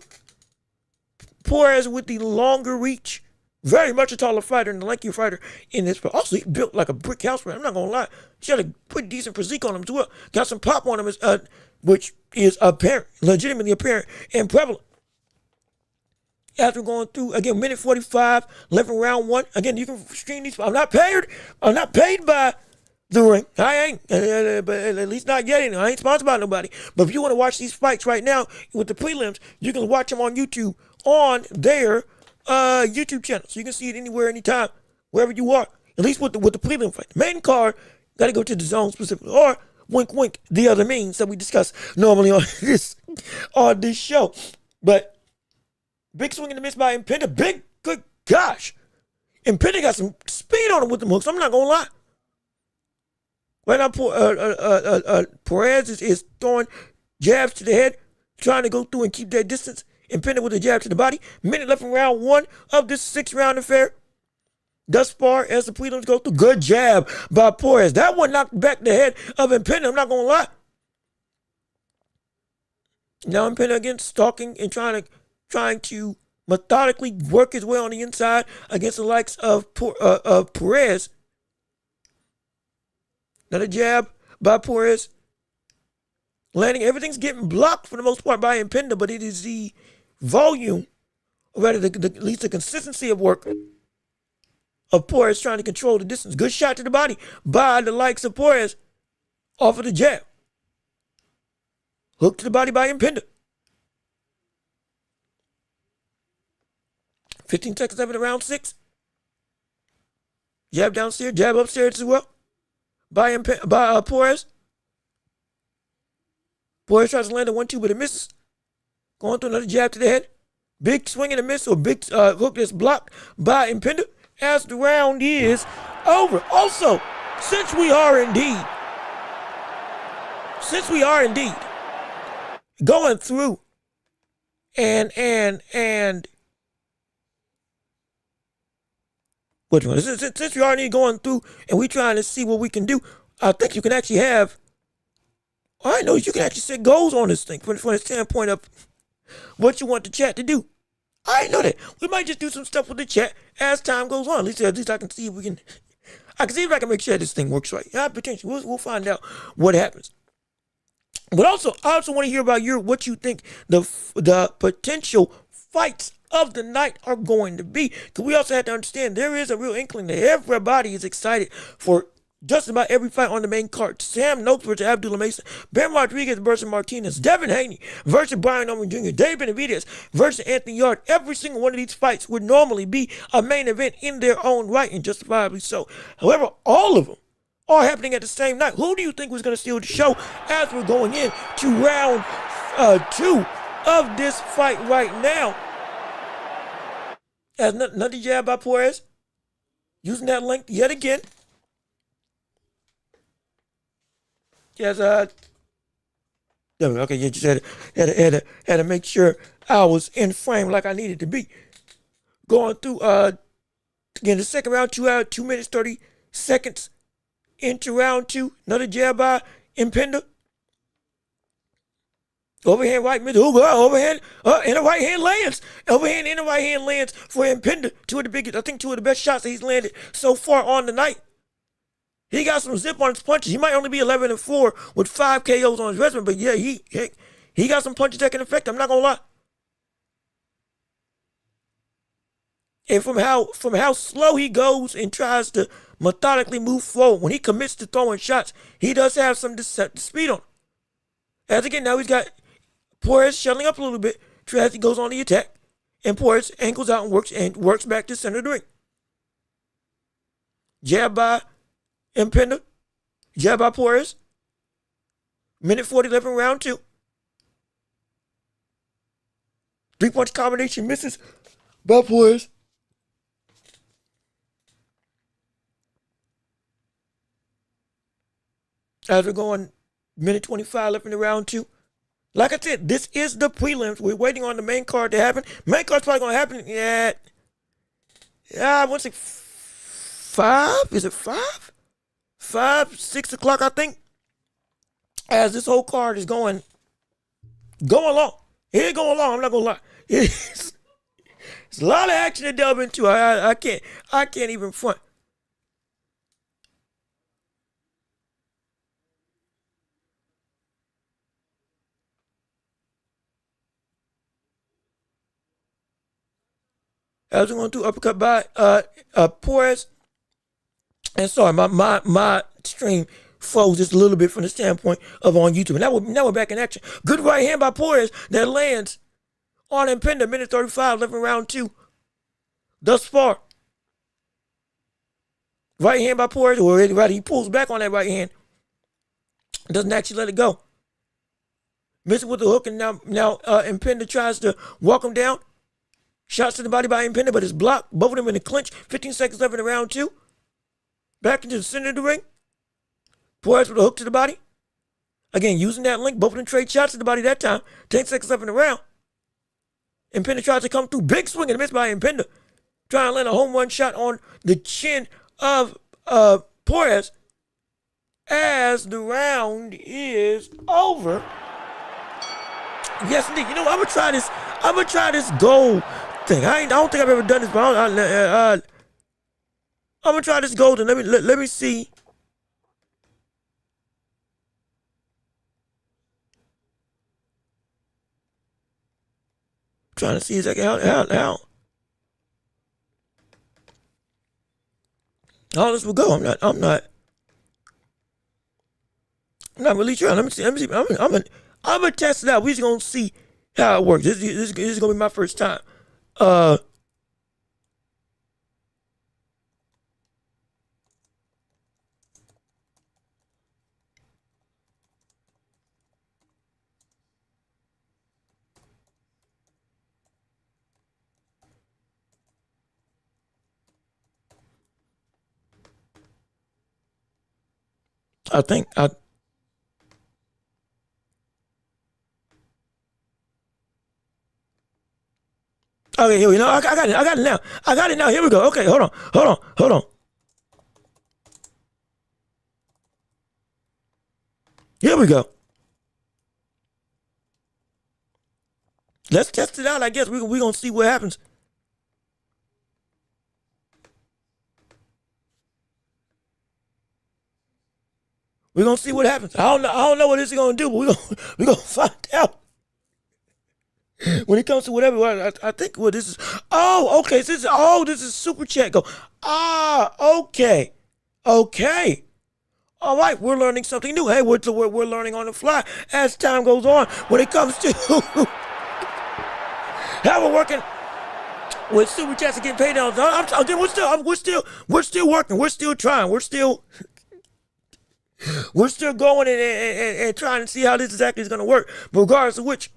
Poirier with the longer reach. Very much a taller fighter and a lankier fighter in this. But also, he built like a brick house. I'm not going to lie. He had a pretty decent physique on him as well. Got some pop on him, which is apparent, legitimately apparent and prevalent. After going through, again, minute 45, 11 round one. Again, you can stream these. I'm not paid by the ring. I ain't. But at least not yet. I ain't sponsored by nobody. But if you want to watch these fights right now with the prelims, you can watch them on YouTube on their YouTube channel, so you can see it anywhere, anytime, wherever you are. At least with the prelim fight, the main card got to go to the zone specifically, or wink, wink, the other means that we discuss normally on this show. But big swing and a miss by Impinda. Big, good gosh, Impinda got some speed on him with the hooks. I'm not gonna lie. Right now, Perez is throwing jabs to the head, trying to go through and keep that distance. Impinda with a jab to the body. Minute left in round one of this 6-round affair. Thus far, as the prelims go through, good jab by Poirier. That one knocked back the head of Impinda. I'm not going to lie. Now Impinda again stalking and trying to methodically work his way on the inside against the likes of Perez. Another jab by Perez. Landing, everything's getting blocked for the most part by Impenda, but it is the volume, or rather, at least the consistency of work of Porras trying to control the distance. Good shot to the body by the likes of Porras off of the jab. Hook to the body by Impenda. 15 seconds left in round 6. Jab downstairs, jab upstairs as well by Porras. Porras tries to land a 1-2, but it misses. Going through another jab to the head. Big swing and a miss, or big hook that's blocked by Impenda as the round is over. Also, since we are indeed going through and which one? Since we are indeed going through and we trying to see what we can do, I think you can actually have, I know you can actually set goals on this thing from the standpoint of what you want the chat to do. I know that. We might just do some stuff with the chat as time goes on. At least I can see if we can. I can see if I can make sure this thing works right. Yeah, potentially. We'll find out what happens. But also, I also want to hear about what you think the potential fights of the night are going to be. Because we also have to understand there is a real inkling that everybody is excited for just about every fight on the main card. Sam Noakes versus Abdullah Mason, Ben Rodriguez versus Martinez, Devin Haney versus Brian Norman Jr., Dave Benavidez versus Anthony Yarde. Every single one of these fights would normally be a main event in their own right, and justifiably so. However, all of them are happening at the same night. Who do you think was going to steal the show as we're going in to round 2 of this fight right now? As another jab by Porras, using that length yet again. Yes, okay, you just had to make sure I was in frame like I needed to be. Going through again the second round, 2 minutes 30 seconds into round 2. Another jab by Impenda. Overhand right mid, overhand in the right hand lands. Overhand in the right hand lands for Impenda. Two of the best shots that he's landed so far on the night. He got some zip on his punches. He might only be 11-4 with 5 KOs on his resume, but yeah, he got some punches that can affect him. I'm not gonna lie. And from how slow he goes and tries to methodically move forward, when he commits to throwing shots, he does have some speed on him. As again, now he's got Porras shuttling up a little bit as he goes on the attack, and Porras ankles out and works back to center of the ring. Jab by Impenda, jab by Porras. Minute 40 left in round 2. 3-punch combination misses by Porras. As we're going, minute 25 left in the round 2. Like I said, this is the prelims. We're waiting on the main card to happen. Main card's probably going to happen at, I want to say 5? Is it 5? 5, 6 o'clock, I think. As this whole card is going along. It's going along, I'm not going to lie. It's a lot of action to delve into. I can't even front. As we're going to do uppercut by Porras. And sorry, my stream froze just a little bit from the standpoint of on YouTube. And now we're back in action. Good right hand by Porras that lands on Impenda. Minute 35 left in round 2. Thus far. Right hand by Porras. Right, he pulls back on that right hand. Doesn't actually let it go. Misses with the hook, and now Impenda tries to walk him down. Shots to the body by Impenda, but it's blocked. Both of them in the clinch. 15 seconds left in the round 2. Back into the center of the ring. Porras with a hook to the body. Again, using that link. Both of them trade shots to the body that time. 10 seconds left in the round. Impenda tries to come through. Big swing and a miss by Impenda. Trying to land a home run shot on the chin of Porras. As the round is over. Yes, indeed. You know what? I'm gonna try this goal thing. I don't think I've ever done this, but I'm gonna try this goal thing. Let me see. trying to see exactly how this will go. I'm not really sure. Let me see. I'm gonna test it out. We're just gonna see how it works. This is gonna be my first time. I think okay, here we go. I got it. I got it now. I got it now. Here we go. Okay, hold on. Here we go. Let's test it out. I guess we're gonna see what happens. We're gonna see what happens. I don't know what this is gonna do, but we're gonna find out. When it comes to whatever, I think what this is. Oh, okay. This is super chat. Go. Okay. All right, we're learning something new. Hey, we're learning on the fly as time goes on when it comes to how we're working with super chats and getting paid down. Again, we're still working. We're still trying. We're still going and trying to see how this exactly is going to work. But regardless of which,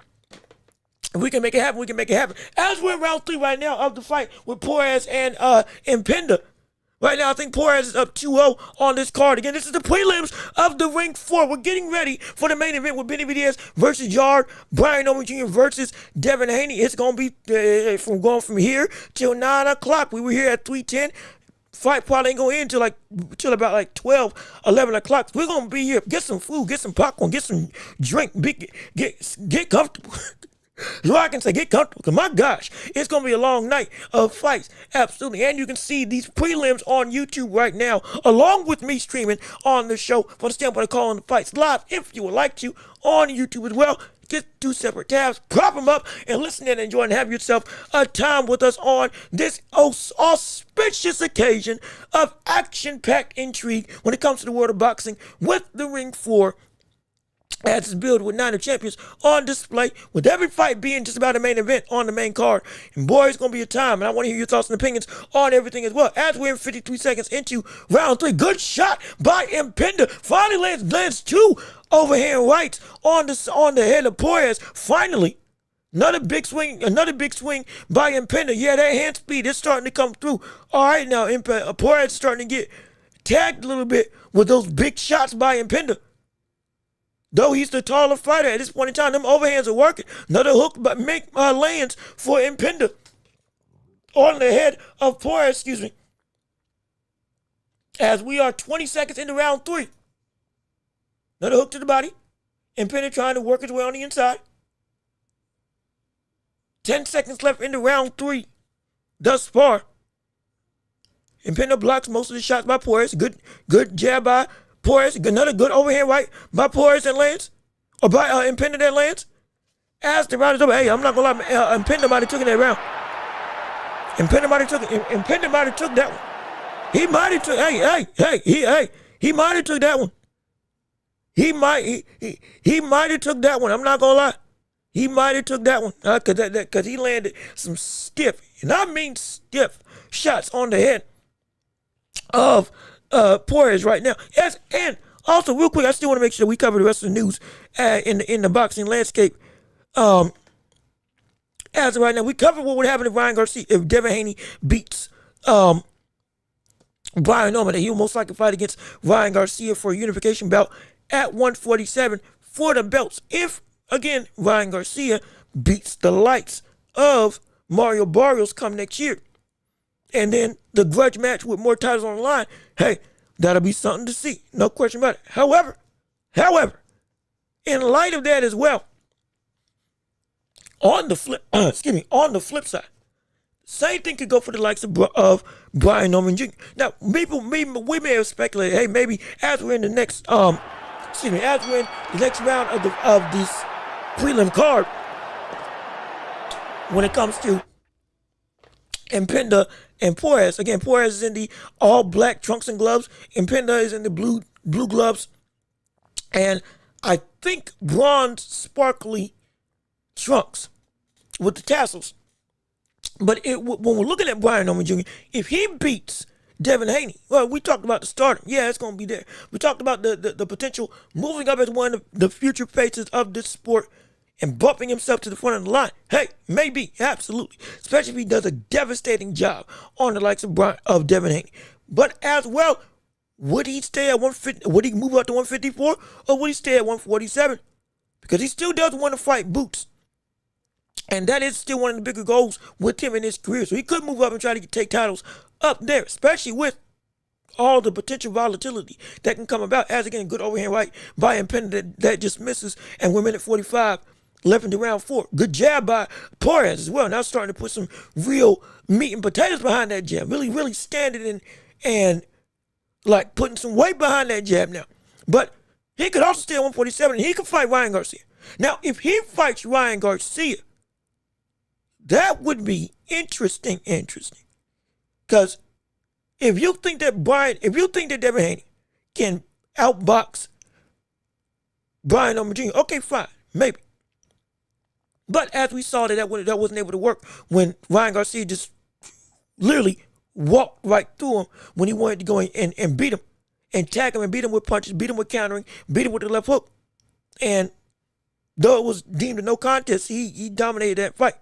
if we can make it happen, we can make it happen. As we're in round 3 right now of the fight with Porras and Impenda. Right now, I think Porras is up 2-0 on this card. Again, this is the prelims of the Ring 4. We're getting ready for the main event with Benavidez versus Yarde, Brian Norman Jr. versus Devin Haney. It's going to be from here till 9 o'clock. We were here at 3:10. Fight probably ain't going to end till about 12, 11 o'clock. We're going to be here. Get some food, get some popcorn, get some drink, get comfortable. So I can say get comfortable, because my gosh, it's going to be a long night of fights, absolutely. And you can see these prelims on YouTube right now, along with me streaming on the show for the standpoint of calling the fights live, if you would like to, on YouTube as well. Get 2 separate tabs, prop them up, and listen in and enjoy and have yourself a time with us on this auspicious occasion of action-packed intrigue when it comes to the world of boxing with the Ring 4. As it's built with 9 of champions on display, with every fight being just about a main event on the main card. And boy, it's going to be a time, and I want to hear your thoughts and opinions on everything as well. As we're in 53 seconds into round 3, good shot by Impenda. Finally lands 2 overhand rights on the head of Porras. Finally, another big swing by Impenda. Yeah, that hand speed is starting to come through. All right, now Porras is starting to get tagged a little bit with those big shots by Impenda. Though he's the taller fighter at this point in time, them overhands are working. Another hook but lands for Impenda on the head of Porras, as we are 20 seconds into round 3. Another hook to the body. Impenda trying to work his way on the inside. 10 seconds left into round 3 thus far. Impenda blocks most of the shots by Porras. Good jab by Porras, another good overhand right by Porras that lands, or by Impenda that lands. As the round is over, hey, I'm not gonna lie, Impenda might have taken that round. Impenda might have took that one. He might have took. He might have took that one. He might have took that one. I'm not gonna lie. He might have took that one because he landed some stiff, and I mean stiff, shots on the head of Porras right now. Yes, and also real quick, I still want to make sure we cover the rest of the news in the boxing landscape. As of right now, we covered what would happen if Ryan Garcia, if Devin Haney beats Brian Norman. That he will most likely fight against Ryan Garcia for a unification bout at 147 for the belts. If again Ryan Garcia beats the likes of Mario Barrios come next year. And then the grudge match with more titles on the line, hey, that'll be something to see. No question about it. However, in light of that as well, on the flip side, same thing could go for the likes of Brian Norman Jr. Now, we may have speculated, hey, maybe as we're in the next round of this prelim card, when it comes to Impenda and Porras. Again, Porras is in the all black trunks and gloves. Impenda is in the blue gloves. And I think bronze sparkly trunks with the tassels. But when we're looking at Brian Norman Jr., if he beats Devin Haney, well, we talked about the stardom. Yeah, it's going to be there. We talked about the potential moving up as one of the future faces of this sport and bumping himself to the front of the line. Hey, maybe, absolutely. Especially if he does a devastating job on the likes of Devin Haney. But as well, would he stay at 150? Would he move up to 154? Or would he stay at 147? Because he still does want to fight Boots. And that is still one of the bigger goals with him in his career. So he could move up and try to take titles up there, especially with all the potential volatility that can come about. As again, good overhand right by Impenda that just misses. And we're minute 45 left into round 4. Good jab by Porras as well. Now starting to put some real meat and potatoes behind that jab. Really standing in and like putting some weight behind that jab now. But he could also stay at 147 and he could fight Ryan Garcia. Now, if he fights Ryan Garcia, that would be interesting. Because if you think that Devin Haney can outbox Brian Norman Jr., okay, fine, maybe. But as we saw that wasn't able to work when Ryan Garcia just literally walked right through him when he wanted to go in and beat him and tag him and beat him with punches, beat him with countering, beat him with the left hook. And though it was deemed a no contest, he dominated that fight.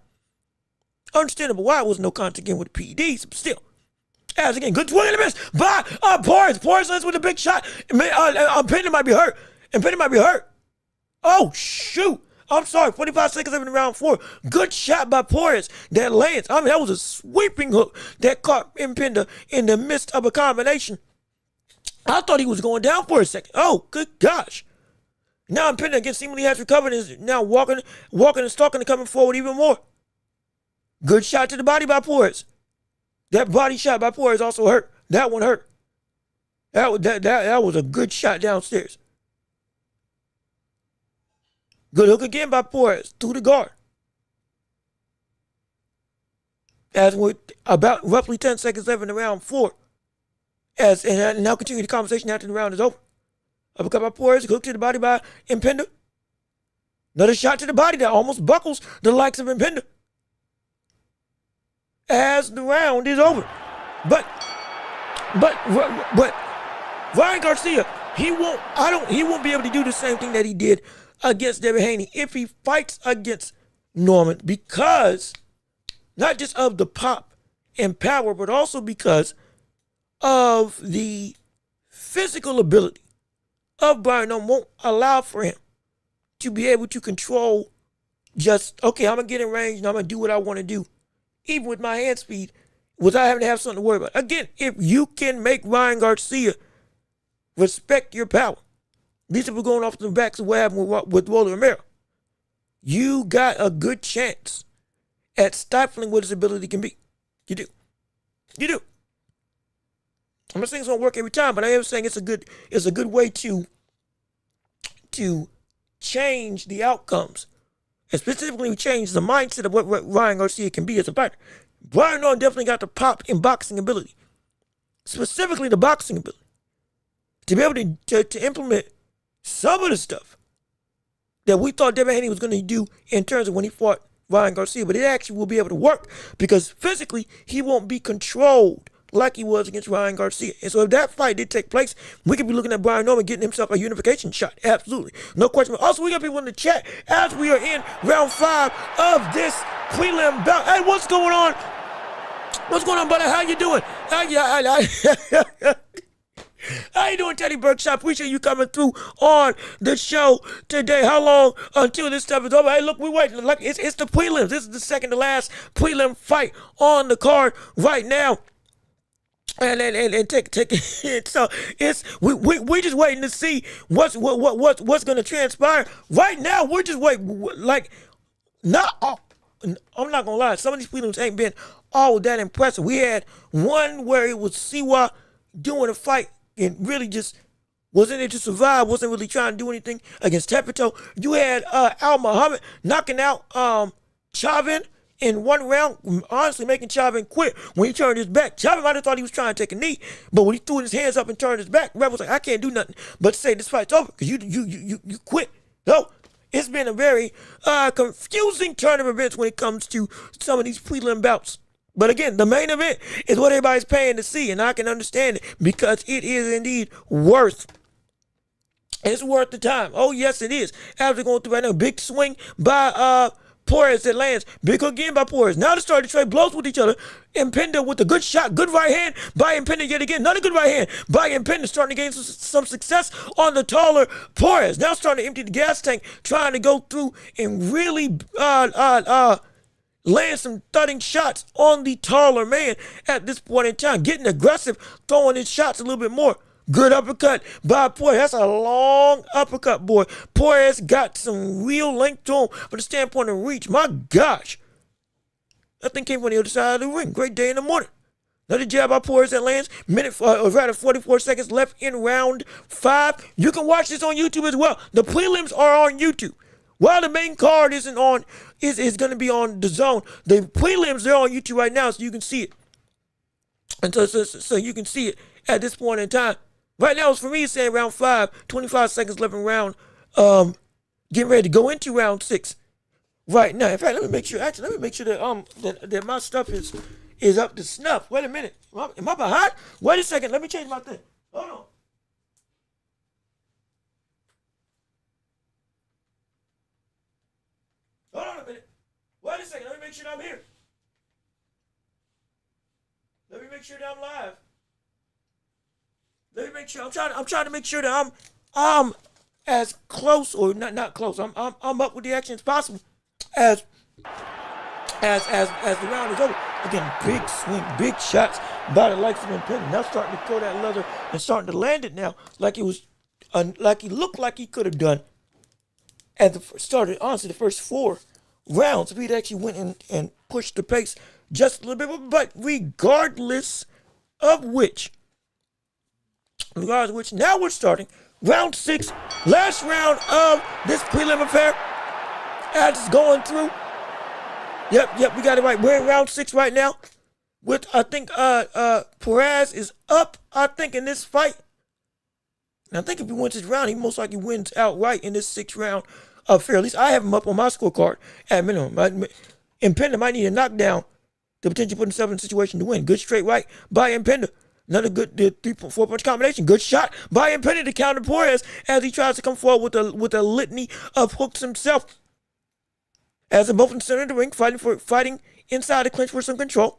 Understandable why it was no contest again with the PEDs, but still. As again, good swing and a miss by Porras. Porras lands with a big shot. Impenda might be hurt. Oh, shoot. I'm sorry, 45 seconds left in round 4. Good shot by Porras that lands. I mean, that was a sweeping hook that caught Impenda in the midst of a combination. I thought he was going down for a second. Oh, good gosh. Now Impenda again seemingly has recovered and is now walking and stalking and coming forward even more. Good shot to the body by Porras. That body shot by Porras also hurt. That one hurt. That was a good shot downstairs. Good hook again by Porras through the guard. As with about roughly 10 seconds left in the round 4. And now continue the conversation after the round is over. Uppercut by Porras, hook to the body by Impenda. Another shot to the body that almost buckles the likes of Impenda. As the round is over. But Ryan Garcia, he won't be able to do the same thing that he did against Devin Haney if he fights against Norman, because not just of the pop and power, but also because of the physical ability of Brian Norman won't allow for him to be able to control just, okay, I'm going to get in range and I'm going to do what I want to do, even with my hand speed, without having to have something to worry about. Again, if you can make Ryan Garcia respect your power, at least if we're going off the backs of what happened with Rolly Romero, you got a good chance at stifling what his ability can be. You do. I'm not saying it's gonna work every time, but I am saying it's a good way to change the outcomes, and specifically change the mindset of what Ryan Garcia can be as a fighter. Brian Norman definitely got the pop and boxing ability, specifically the boxing ability, to be able to implement some of the stuff that we thought Devin Haney was going to do in terms of when he fought Ryan Garcia, but it actually will be able to work because physically he won't be controlled like he was against Ryan Garcia. And so if that fight did take place, we could be looking at Brian Norman getting himself a unification shot. Absolutely. No question. Also, we got people in the chat as we are in round 5 of this prelim bout. Hey, what's going on? What's going on, buddy? How you doing? How you doing, Teddy Berkshire? Appreciate you coming through on the show today. How long until this stuff is over? Hey, look, we're waiting. Like it's the prelims. This is the second to last prelim fight on the card right now. And take it. So we're just waiting to see what's going to transpire. Right now, we're just waiting. Like, I'm not gonna lie. Some of these prelims ain't been all that impressive. We had one where it was Siwa doing a fight and really just was in it to survive, wasn't really trying to do anything against Tepito. You had Al Muhammad knocking out Chavin in one round, honestly making Chauvin quit when he turned his back. Chauvin might have thought he was trying to take a knee, but when he threw his hands up and turned his back, Rebel was like, I can't do nothing but say this fight's over because you quit. So it's been a very confusing turn of events when it comes to some of these prelim bouts. But again, the main event is what everybody's paying to see, and I can understand it because it is indeed worth. It's worth the time. Oh, yes, it is. As we're going through right now, big swing by Porras that lands. Big hook again by Porras. Now they start to trade blows with each other. Impenda with a good shot, good right hand by Impenda yet again. Another good right hand by Impenda, starting to gain some success on the taller Porras. Now starting to empty the gas tank, trying to go through and really land some thudding shots on the taller man at this point in time. Getting aggressive, throwing his shots a little bit more. Good uppercut by Porras. That's a long uppercut, boy. Porras got some real length to him from the standpoint of reach. My gosh. That thing came from the other side of the ring. Great day in the morning. Another jab by Porras that lands. Rather 44 seconds left in round 5. You can watch this on YouTube as well. The prelims are on YouTube. While the main card isn't on, is going to be on the zone. The prelims, they're on YouTube right now, so you can see it. And so you can see it at this point in time. Right now, for me, it's saying round 5, 25 seconds left in round, getting ready to go into round 6 right now. In fact, let me make sure that my stuff is up to snuff. Wait a minute. Am I behind? Wait a second. Let me change my thing. Hold on. Hold on a minute. Wait a second. Let me make sure that I'm here. Let me make sure that I'm live. Let me make sure. I'm trying to make sure that I'm as close, or not close. I'm up with the action as possible as the round is over. Again, big swing, big shots by the likes of Impenda. Now starting to throw that leather and starting to land it now like it was, like he looked like he could have done at the started. Honestly, the first 4 rounds, if he'd actually went and pushed the pace just a little bit. But regardless of which, now we're starting round 6, last round of this prelim affair. As it's going through. Yep, we got it right. We're in round 6 right now. With, I think, Porras is up, I think, in this fight. And I think if he wins this round, he most likely wins outright in this 6th round affair. At least I have him up on my scorecard at minimum. Impenda might need a knockdown to potentially put himself in a situation to win. Good straight right by Impenda. Another good 3-4 punch combination. Good shot by Impenda to counter Porras as he tries to come forward with a litany of hooks himself. As they're both in the center of the ring, fighting inside the clinch for some control.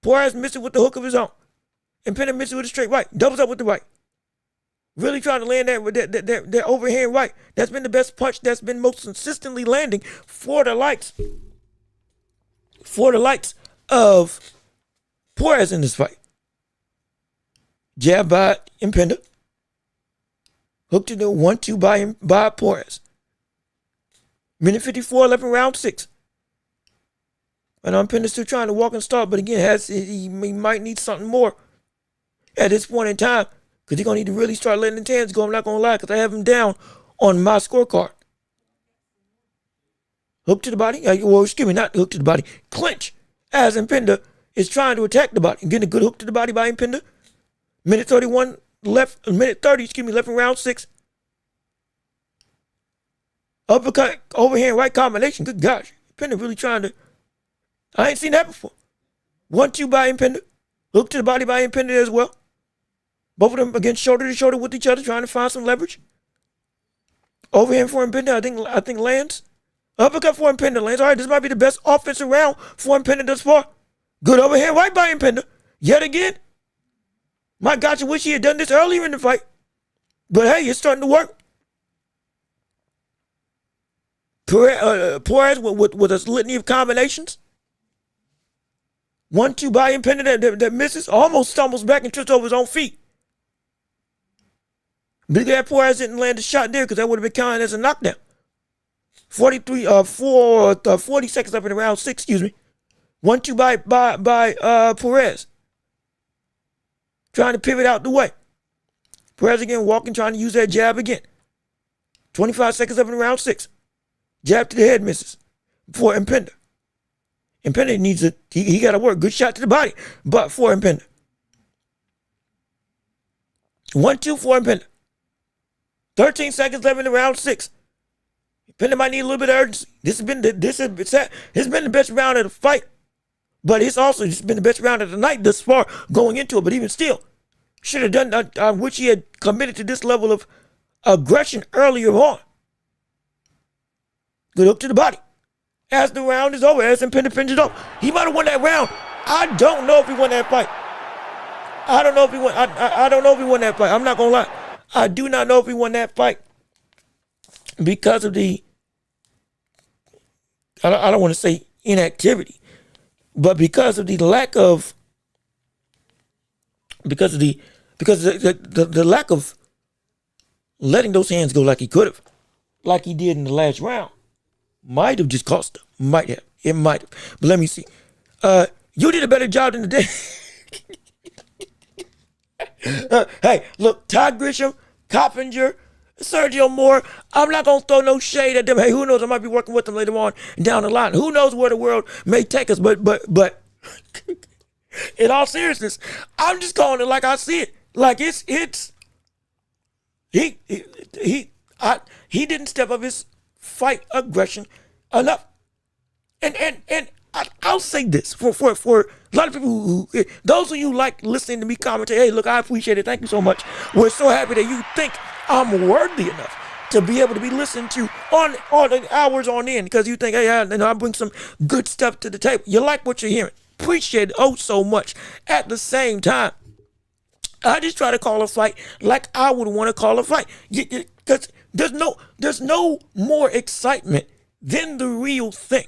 Porras missed it with the hook of his own. Impenda missed it with a straight right. Doubles up with the right. Really trying to land that overhand right. That's been the best punch that's been most consistently landing for the likes of Porras in this fight. Jab by Impenda. Hook to the 1-2 by Porras. Minute 54 left in round 6. And Impenda's still trying to walk and start, but again, he might need something more at this point in time, because he's going to need to really start letting the hands go. I'm not going to lie, because I have him down on my scorecard. Hook to the body. Not hook to the body. Clinch as Impenda is trying to attack the body and getting a good hook to the body by Impenda. Minute 30 left in round 6. Uppercut, overhand right combination. Good gosh. Impenda really trying to. I ain't seen that before. 1-2 by Impenda. Hook to the body by Impenda as well. Both of them again shoulder to shoulder with each other, trying to find some leverage. Overhand for Impenda, I think lands. Uppercut for Impenda lands. All right, this might be the best offensive round for Impenda thus far. Good overhand right by Impenda. Yet again. My gosh, I wish he had done this earlier in the fight. But hey, it's starting to work. Porras with a litany of combinations. 1-2 by Impenda that misses. Almost stumbles back and trips over his own feet. But glad Porras didn't land a shot there, because that would have been counted as a knockdown. 40 seconds left in round 6, 1-2 by Porras. Trying to pivot out the way. Porras again walking, trying to use that jab again. 25 seconds left in round 6. Jab to the head misses for Impenda. Impender needs to, he got to work. Good shot to the body, but for Impender. 1-2 for Impender. 13 seconds left in the round 6. Impender might need a little bit of urgency. This has been the best round of the fight, but it's also just been the best round of the night thus far going into it. But even still, should have done. I wish he had committed to this level of aggression earlier on. Good hook to the body. As the round is over, as Impender finishes off, he might have won that round. I don't know if he won that fight. I don't know if he won. I don't know if he won that fight. I'm not gonna lie. I do not know if he won that fight because of the. I don't want to say inactivity, but because of the lack of. Because of the lack of letting those hands go like he could have, like he did in the last round, might have just cost him. Might have. It might have. But let me see. You did a better job than the day. Hey, look, Todd Grisham, Coppinger, Sergio Moore. I'm not gonna throw no shade at them. Hey, who knows? I might be working with them later on down the line. Who knows where the world may take us? But in all seriousness, I'm just calling it like I see it. Like it's he didn't step up his fight aggression enough. And I'll say this for a lot of people who those of you like listening to me commentate, hey, look, I appreciate it. Thank you so much. We're so happy that you think I'm worthy enough to be able to be listened to on hours on end because you think, hey, I bring some good stuff to the table. You like what you're hearing. Appreciate it oh so much. At the same time, I just try to call a fight like I would want to call a fight. Because there's no more excitement than the real thing.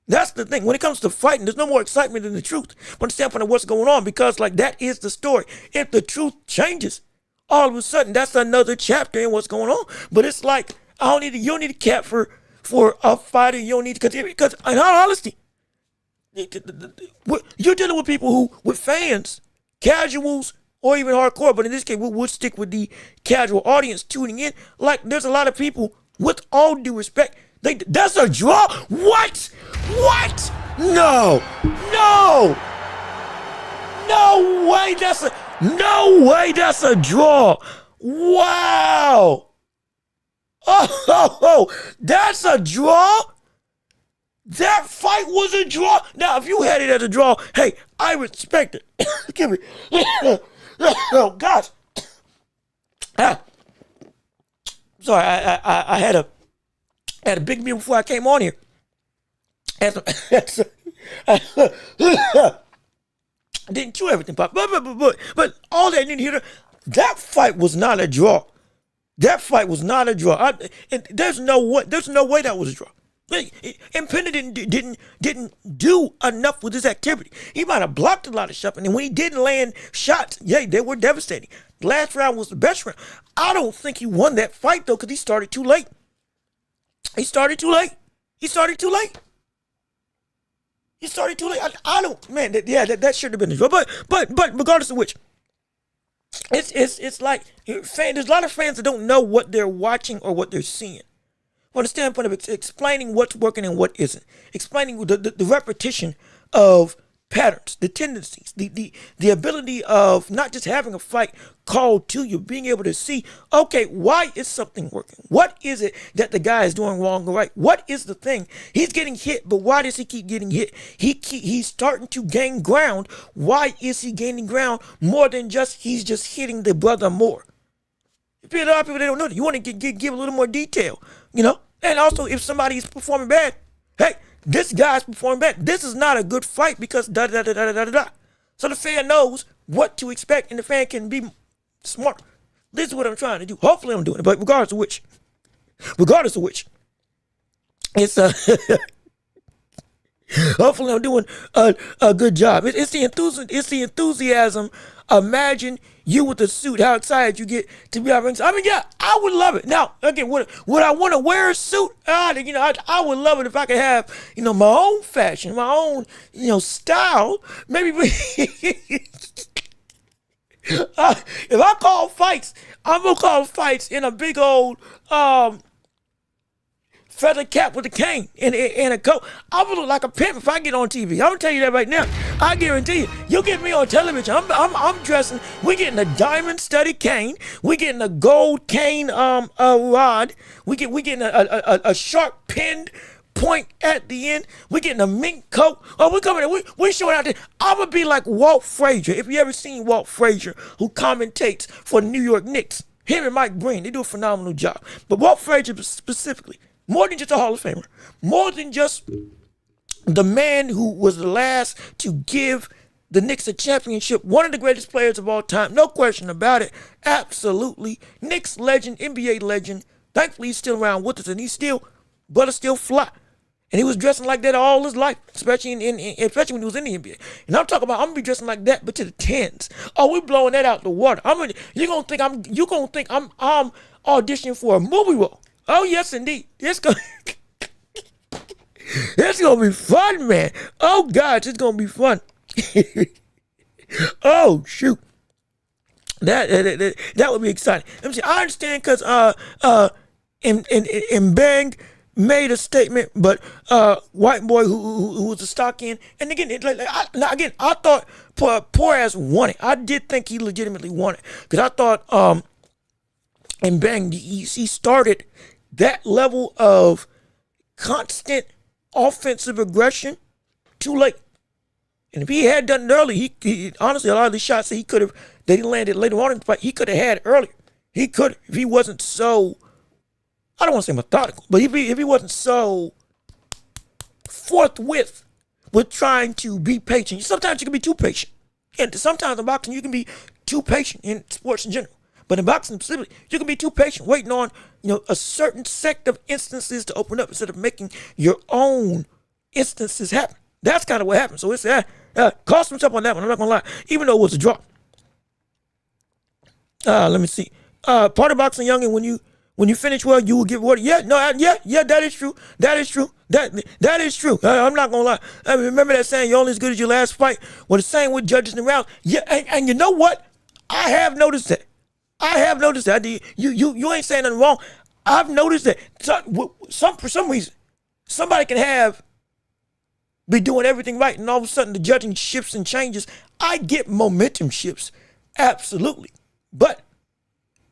That's the thing. When it comes to fighting, there's no more excitement than the truth from the standpoint of what's going on because, like, that is the story. If the truth changes, all of a sudden, that's another chapter in what's going on. But it's like, you don't need a cap for a fighter. You don't need to, because in all honesty, you're dealing with people with fans, casuals, or even hardcore. But in this case, we'll stick with the casual audience tuning in. Like, there's a lot of people, with all due respect, that's a draw? What? No way that's a draw. Wow. Oh, that's a draw? That fight was a draw? Now, if you had it as a draw, hey, I respect it. Give me. Oh, gosh. Sorry, I had a big meal before I came on here. Didn't chew everything, Pop. But all that didn't hear. That fight was not a draw. There's no way that was a draw. Impender didn't do enough with his activity. He might have blocked a lot of stuff, and when he didn't land shots, yeah, they were devastating. The last round was the best round. I don't think he won that fight though, because he started too late. I don't, man. That should have been a draw. But regardless of which, it's like there's a lot of fans that don't know what they're watching or what they're seeing. From the standpoint of explaining what's working and what isn't, explaining the repetition of patterns, the tendencies, the ability of not just having a fight called to you, being able to see, okay, why is something working? What is it that the guy is doing wrong or right? What is the thing? He's getting hit, but why does he keep getting hit? He's starting to gain ground. Why is he gaining ground more than he's just hitting the brother more? A lot of people, they don't know that. You want to give a little more detail, you know? And also, if somebody's performing bad, hey, this guy's performing bad. This is not a good fight because da-da-da-da-da-da-da. So the fan knows what to expect, and the fan can be smart. This is what I'm trying to do. Hopefully I'm doing it, but regardless of which, it's hopefully I'm doing a good job. It's the enthusiasm. Imagine you with a suit, how excited you get to be out ringside. I mean, yeah, I would love it. Now, again, would I want to wear a suit? I would love it if I could have, my own fashion, my own, style. Maybe if I call fights, I'm gonna call fights in a big old feather cap with a cane and a coat. I would look like a pimp if I get on TV. I'm gonna tell you that right now. I guarantee you get me on television. I'm dressing. We getting a diamond studded cane. We getting a gold cane rod. We getting a sharp pinned point at the end. We getting a mink coat. Oh, we coming in. We showing out there. I'm gonna be like Walt Frazier. If you ever seen Walt Frazier, who commentates for the New York Knicks, him and Mike Breen, they do a phenomenal job. But Walt Frazier specifically, more than just a Hall of Famer, more than just the man who was the last to give the Knicks a championship, one of the greatest players of all time, no question about it, absolutely. Knicks legend, NBA legend. Thankfully, he's still around with us, and he's still fly. And he was dressing like that all his life, especially especially when he was in the NBA. And I'm talking about I'm gonna be dressing like that, but to the tens. Oh, we blowing that out the water. You're gonna think I'm auditioning for a movie role. Oh yes, indeed. It's gonna be fun, man. Oh gosh, it's gonna be fun. Oh shoot, that would be exciting. Let me see. I understand because and Bang made a statement, but white boy who was a stock in, and again, I thought poor ass won it. I did think he legitimately won it because I thought and Bang he started that level of constant offensive aggression too late. And if he had done it early, he honestly, a lot of the shots that he landed later on in the fight, he could have had earlier. He could if he wasn't so, I don't want to say methodical, but if he wasn't so forthwith with trying to be patient. Sometimes you can be too patient. And sometimes in boxing you can be too patient, in sports in general. But in boxing specifically, you can be too patient, waiting on a certain sect of instances to open up instead of making your own instances happen. That's kind of what happened. So it's cost himself on that one. I'm not gonna lie, even though it was a draw. Let me see. Part of boxing, youngin, when you finish well, you will get rewarded. Yeah, that is true. That is true. That is true. I'm not gonna lie. I mean, remember that saying, "You're only as good as your last fight." Well, the same with judges in the round. Yeah, and you know what? I have noticed that. You ain't saying nothing wrong. I've noticed that for some reason, somebody can be doing everything right, and all of a sudden the judging shifts and changes. I get momentum shifts, absolutely. But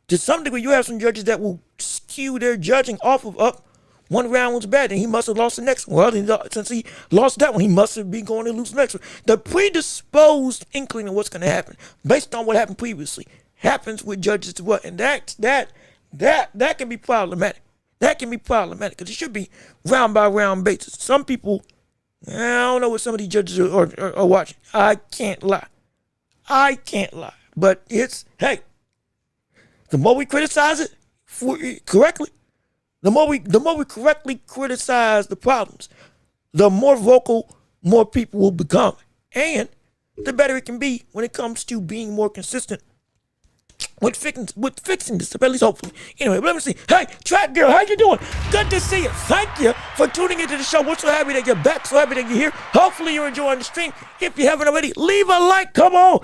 to some degree, you have some judges that will skew their judging off of up. One round was bad, and he must have lost the next one. Well, since he lost that one, he must have been going to lose the next one. The predisposed inkling of what's going to happen, based on what happened previously, happens with judges as well, and that can be problematic. That can be problematic because it should be round by round basis. Some people, I don't know what some of these judges are watching. I can't lie, but hey, the more we criticize it correctly, the more we correctly criticize the problems, the more vocal more people will become, and the better it can be when it comes to being more consistent with fixing this, at least hopefully. Anyway, let me see. Hey, Track Girl, how you doing? Good to see you. Thank you for tuning into the show. We're so happy that you're back, so happy that you're here. Hopefully you're enjoying the stream. If you haven't already, leave a like. Come on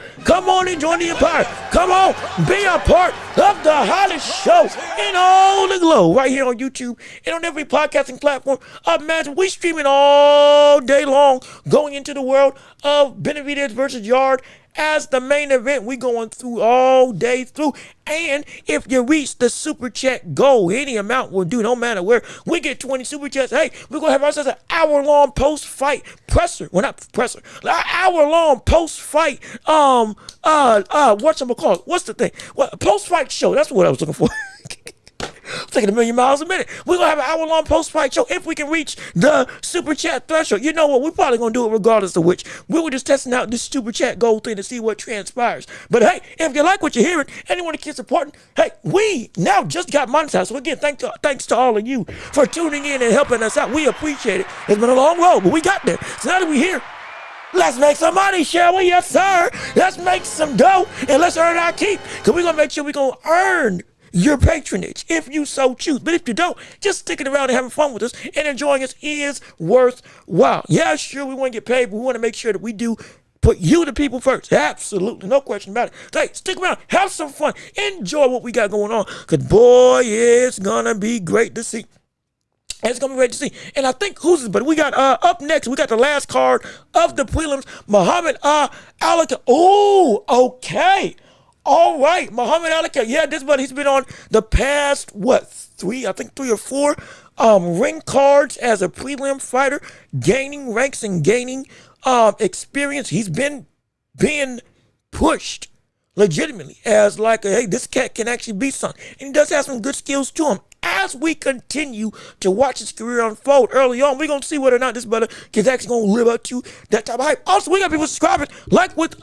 and join the empire. Come on, be a part of the hottest show in all the globe, right here on YouTube and on every podcasting platform. Imagine we streaming all day long, going into the world of Benavidez versus Yarde. As the main event, we going through all day through. And if you reach the super chat goal, any amount will do, no matter where. We get 20 super chats. Hey, we're going to have ourselves an hour-long post-fight presser. Well, not presser. An hour-long post-fight, whatchamacallit? What's the thing? Post-fight show. That's what I was looking for. I'm taking a million miles a minute. We're going to have an hour-long post-fight show if we can reach the super chat threshold. You know what? We're probably going to do it regardless of which. We were just testing out this super chat goal thing to see what transpires. But hey, if you like what you're hearing and you want to keep supporting, hey, we now just got monetized. So again, thanks to all of you for tuning in and helping us out. We appreciate it. It's been a long road, but we got there. So now that we're here, let's make some money, shall we? Yes, sir. Let's make some dough and let's earn our keep. Because we're going to make sure we're going to earn your patronage if you so choose. But if you don't, just sticking around and having fun with us and enjoying us is worthwhile. Yeah, sure, we want to get paid, but we want to make sure that we do put you the people first. Absolutely, no question about it. Hey, stick around, have some fun, enjoy what we got going on, because boy, it's gonna be great to see. And it's gonna be ready to see. And I think who's this? But we got up next. We got the last card of the prelims. Muhammad Alaka. Oh, okay. All right, Muhammad Alaka. Yeah, this buddy, he's been on the past three or four ring cards as a prelim fighter, gaining ranks and gaining experience. He's been being pushed legitimately as like, hey, this cat can actually be something. And he does have some good skills to him. As we continue to watch his career unfold early on, we're going to see whether or not this brother is actually going to live up to that type of hype. Also, we got people subscribing, like with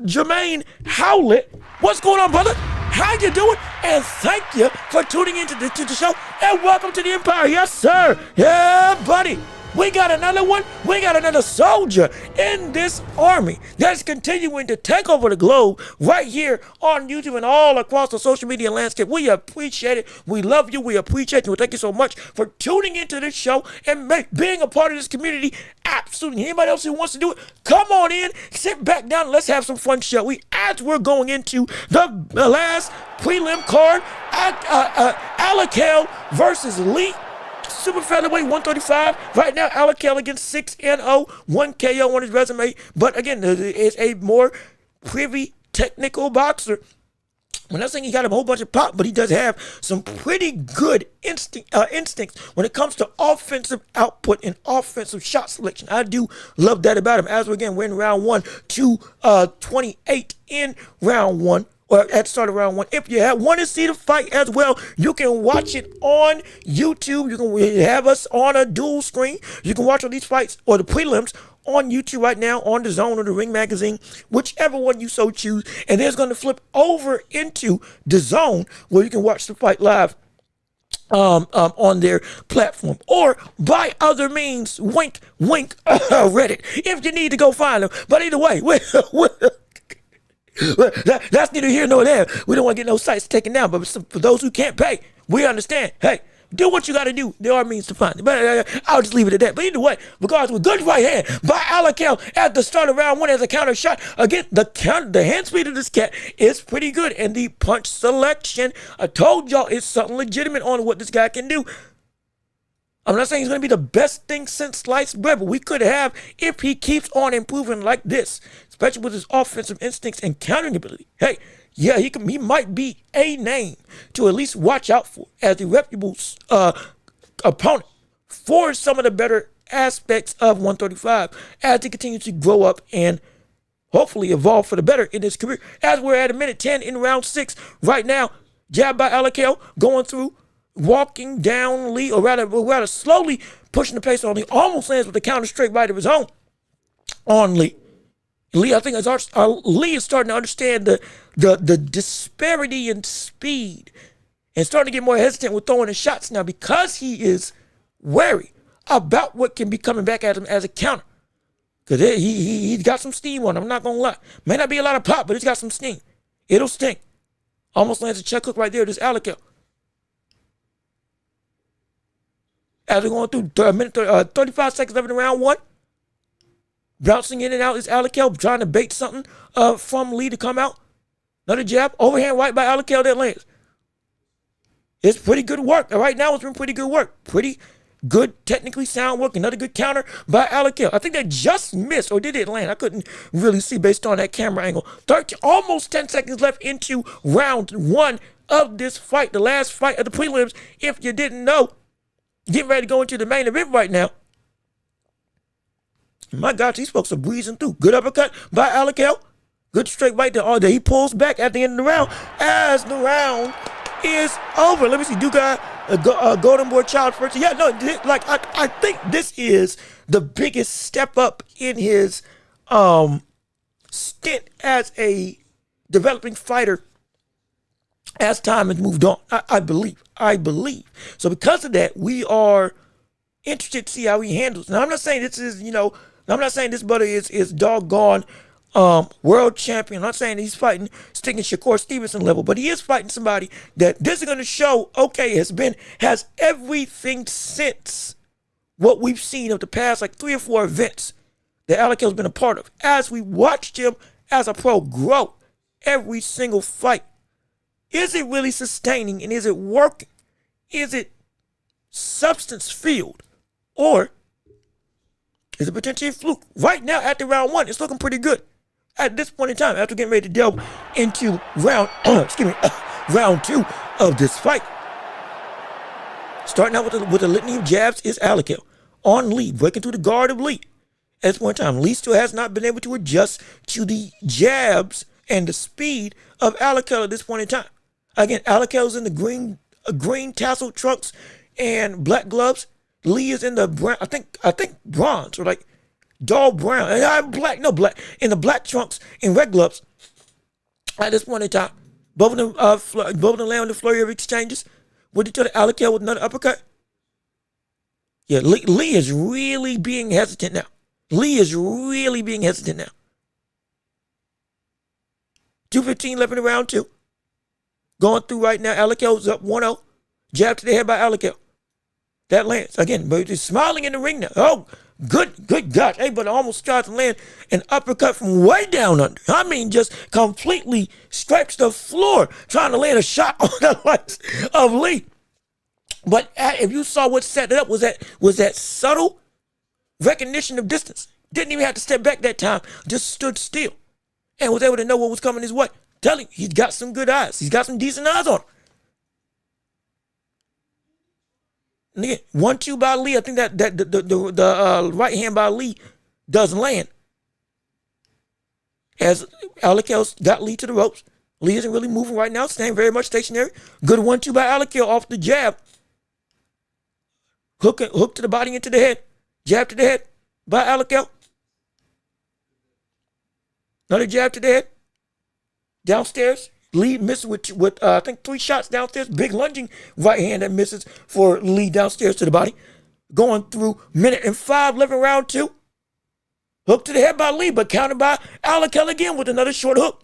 Jermaine Howlett. What's going on, brother? How you doing? And thank you for tuning into the show. And welcome to the Empire. Yes, sir. Yeah, buddy. We got another one. We got another soldier in this army that's continuing to take over the globe right here on YouTube and all across the social media landscape. We appreciate it. We love you. We appreciate you. Thank you so much for tuning into this show and being a part of this community. Absolutely. Anybody else who wants to do it, come on in, sit back down, and let's have some fun, shall we? As we're going into the last prelim card, Alakel versus Lee. Super featherweight 135. Right now, Alakel against 6-0, 1 KO on his resume. But again, is a more privy technical boxer. I'm not saying he got a whole bunch of pop, but he does have some pretty good instincts when it comes to offensive output and offensive shot selection. I do love that about him. As we're in round 1 to 28 in round 1. Or at the start of round 1. If you want to see the fight as well, you can watch it on YouTube. You can have us on a dual screen. You can watch all these fights or the prelims on YouTube right now, on the Zone or the Ring Magazine, whichever one you so choose. And then it's going to flip over into the Zone where you can watch the fight live on their platform, or by other means, wink, wink, Reddit, if you need to go find them. But either way, that's neither here nor there. We don't want to get no sites taken down, but for those who can't pay, we understand. Hey, do what you got to do. There are means to find it. But I'll just leave it at that. But either way, regardless, with good right hand by Alakel at the start of round 1 as a counter shot. Again, the hand speed of this cat is pretty good. And the punch selection, I told y'all, it's something legitimate on what this guy can do. I'm not saying he's going to be the best thing since sliced bread, but we could have if he keeps on improving like this, especially with his offensive instincts and countering ability. Hey, yeah, he might be a name to at least watch out for as a reputable opponent for some of the better aspects of 135 as he continues to grow up and hopefully evolve for the better in his career. As we're at a minute 10 in round 6 right now, jab by Alakel going through, walking down Lee, or rather slowly pushing the pace on Lee, almost lands with the counter straight right of his own on Lee. Lee, I think Lee is starting to understand the disparity in speed and starting to get more hesitant with throwing his shots now because he is wary about what can be coming back at him as a counter. Because he's got some steam on him, I'm not going to lie. May not be a lot of pop, but he's got some steam. It'll sting. Almost lands a check hook right there, this Alakel. As we're going through a minute, 35 seconds left in round 1. Bouncing in and out is Alakel, trying to bait something from Lee to come out. Another jab, overhand right by Alakel that lands. It's pretty good work. Right now it's been pretty good work. Pretty good, technically sound work. Another good counter by Alakel. I think that just missed, or did it land? I couldn't really see based on that camera angle. Almost 10 seconds left into round 1 of this fight, the last fight of the prelims. If you didn't know, getting ready to go into the main event right now. My gosh, these folks are breezing through. Good uppercut by Alakel. Good straight right there. He pulls back at the end of the round as the round is over. Let me see. Duga, Golden Boy Child first. Yeah, no, I think this is the biggest step up in his stint as a developing fighter as time has moved on. I believe. So because of that, we are interested to see how he handles. Now, I'm not saying this is, I'm not saying this brother is doggone world champion. I'm not saying he's fighting sticking Shakur Stevenson level, but he is fighting somebody that this is going to show, okay, has everything since what we've seen of the past, like 3 or 4 events that Alakel's been a part of. As we watched him as a pro grow every single fight. Is it really sustaining and is it working? Is it substance filled, or is it potentially a fluke? Right now, after round one, it's looking pretty good. At this point in time, after getting ready to delve into round, round two of this fight. Starting out with a litany of jabs is Alakel. On Lee, breaking through the guard of Lee. At this point in time, Lee still has not been able to adjust to the jabs and the speed of Alakel at this point in time. Again, Alakel's in the green tasseled trunks and black gloves. Lee is in the brown, I think bronze, or like dull brown. Black in the black trunks and red gloves. At this point in time, both of them land on the flurry of exchanges. What did you tell the Alakel with another uppercut? Yeah, Lee is really being hesitant now. 2:15 left in the round two. Going through right now, Alakel's up 1-0. Jab to the head by Alakel. That lands. Again, but he's smiling in the ring now. Oh, good gosh. Hey, but almost tries to land an uppercut from way down under. I mean, just completely scrapes the floor trying to land a shot on the likes of Lee. But if you saw what set it up, was that subtle recognition of distance. Didn't even have to step back that time. Just stood still and was able to know what was coming his way. Tell him he's got some good eyes. He's got some decent eyes on him. And again, 1-2 by Lee. I think that the right hand by Lee does land. As Alakel's got Lee to the ropes. Lee isn't really moving right now, staying very much stationary. Good 1-2 by Alakel off the jab. Hook to the body into the head. Jab to the head by Alakel. Another jab to the head. Downstairs. Lee misses with I think 3 shots downstairs. Big lunging right hand that misses for Lee downstairs to the body. Going through 1:05 left in round two. Hook to the head by Lee, but countered by Alakel again with another short hook.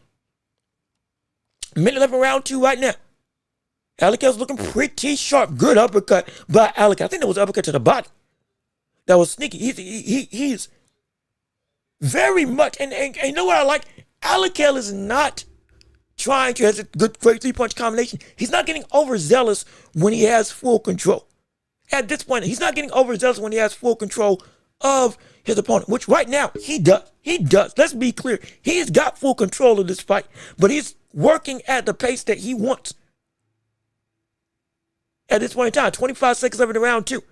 1:11 left in round two right now. Alakel's looking pretty sharp. Good uppercut by Alakel. I think that was an uppercut to the body. That was sneaky. He's very much, and you know what I like? Alakel is not trying to, has a great 3-punch combination. He's not getting overzealous when he has full control. At this point, he's not getting overzealous when he has full control of his opponent, which right now he does. Let's be clear. He's got full control of this fight, but he's working at the pace that he wants. At this point in time, 25 seconds left in round two.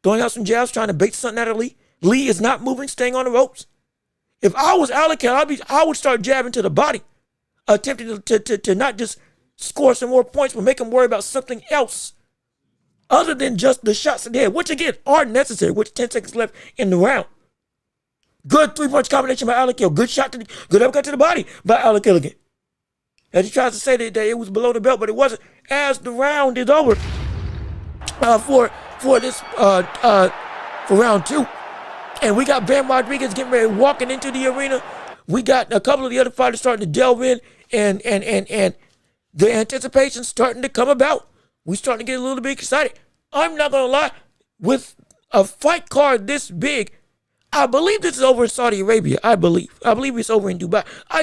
Throwing out some jabs, trying to bait something out of Lee. Lee is not moving, staying on the ropes. If I was Alakel, I would start jabbing to the body, attempting to not just score some more points, but make him worry about something else other than just the shots in the head, which again are necessary, with 10 seconds left in the round. Good 3-punch combination by Alakel. Good uppercut to the body by Alakel again. As he tries to say that it was below the belt, but it wasn't. As the round is over for round two, and we got Bam Rodriguez getting ready, walking into the arena. We got a couple of the other fighters starting to delve in, and the anticipation starting to come about. We starting to get a little bit excited. I'm not gonna lie, with a fight card this big, I believe this is over in Saudi Arabia. I believe it's over in Dubai. I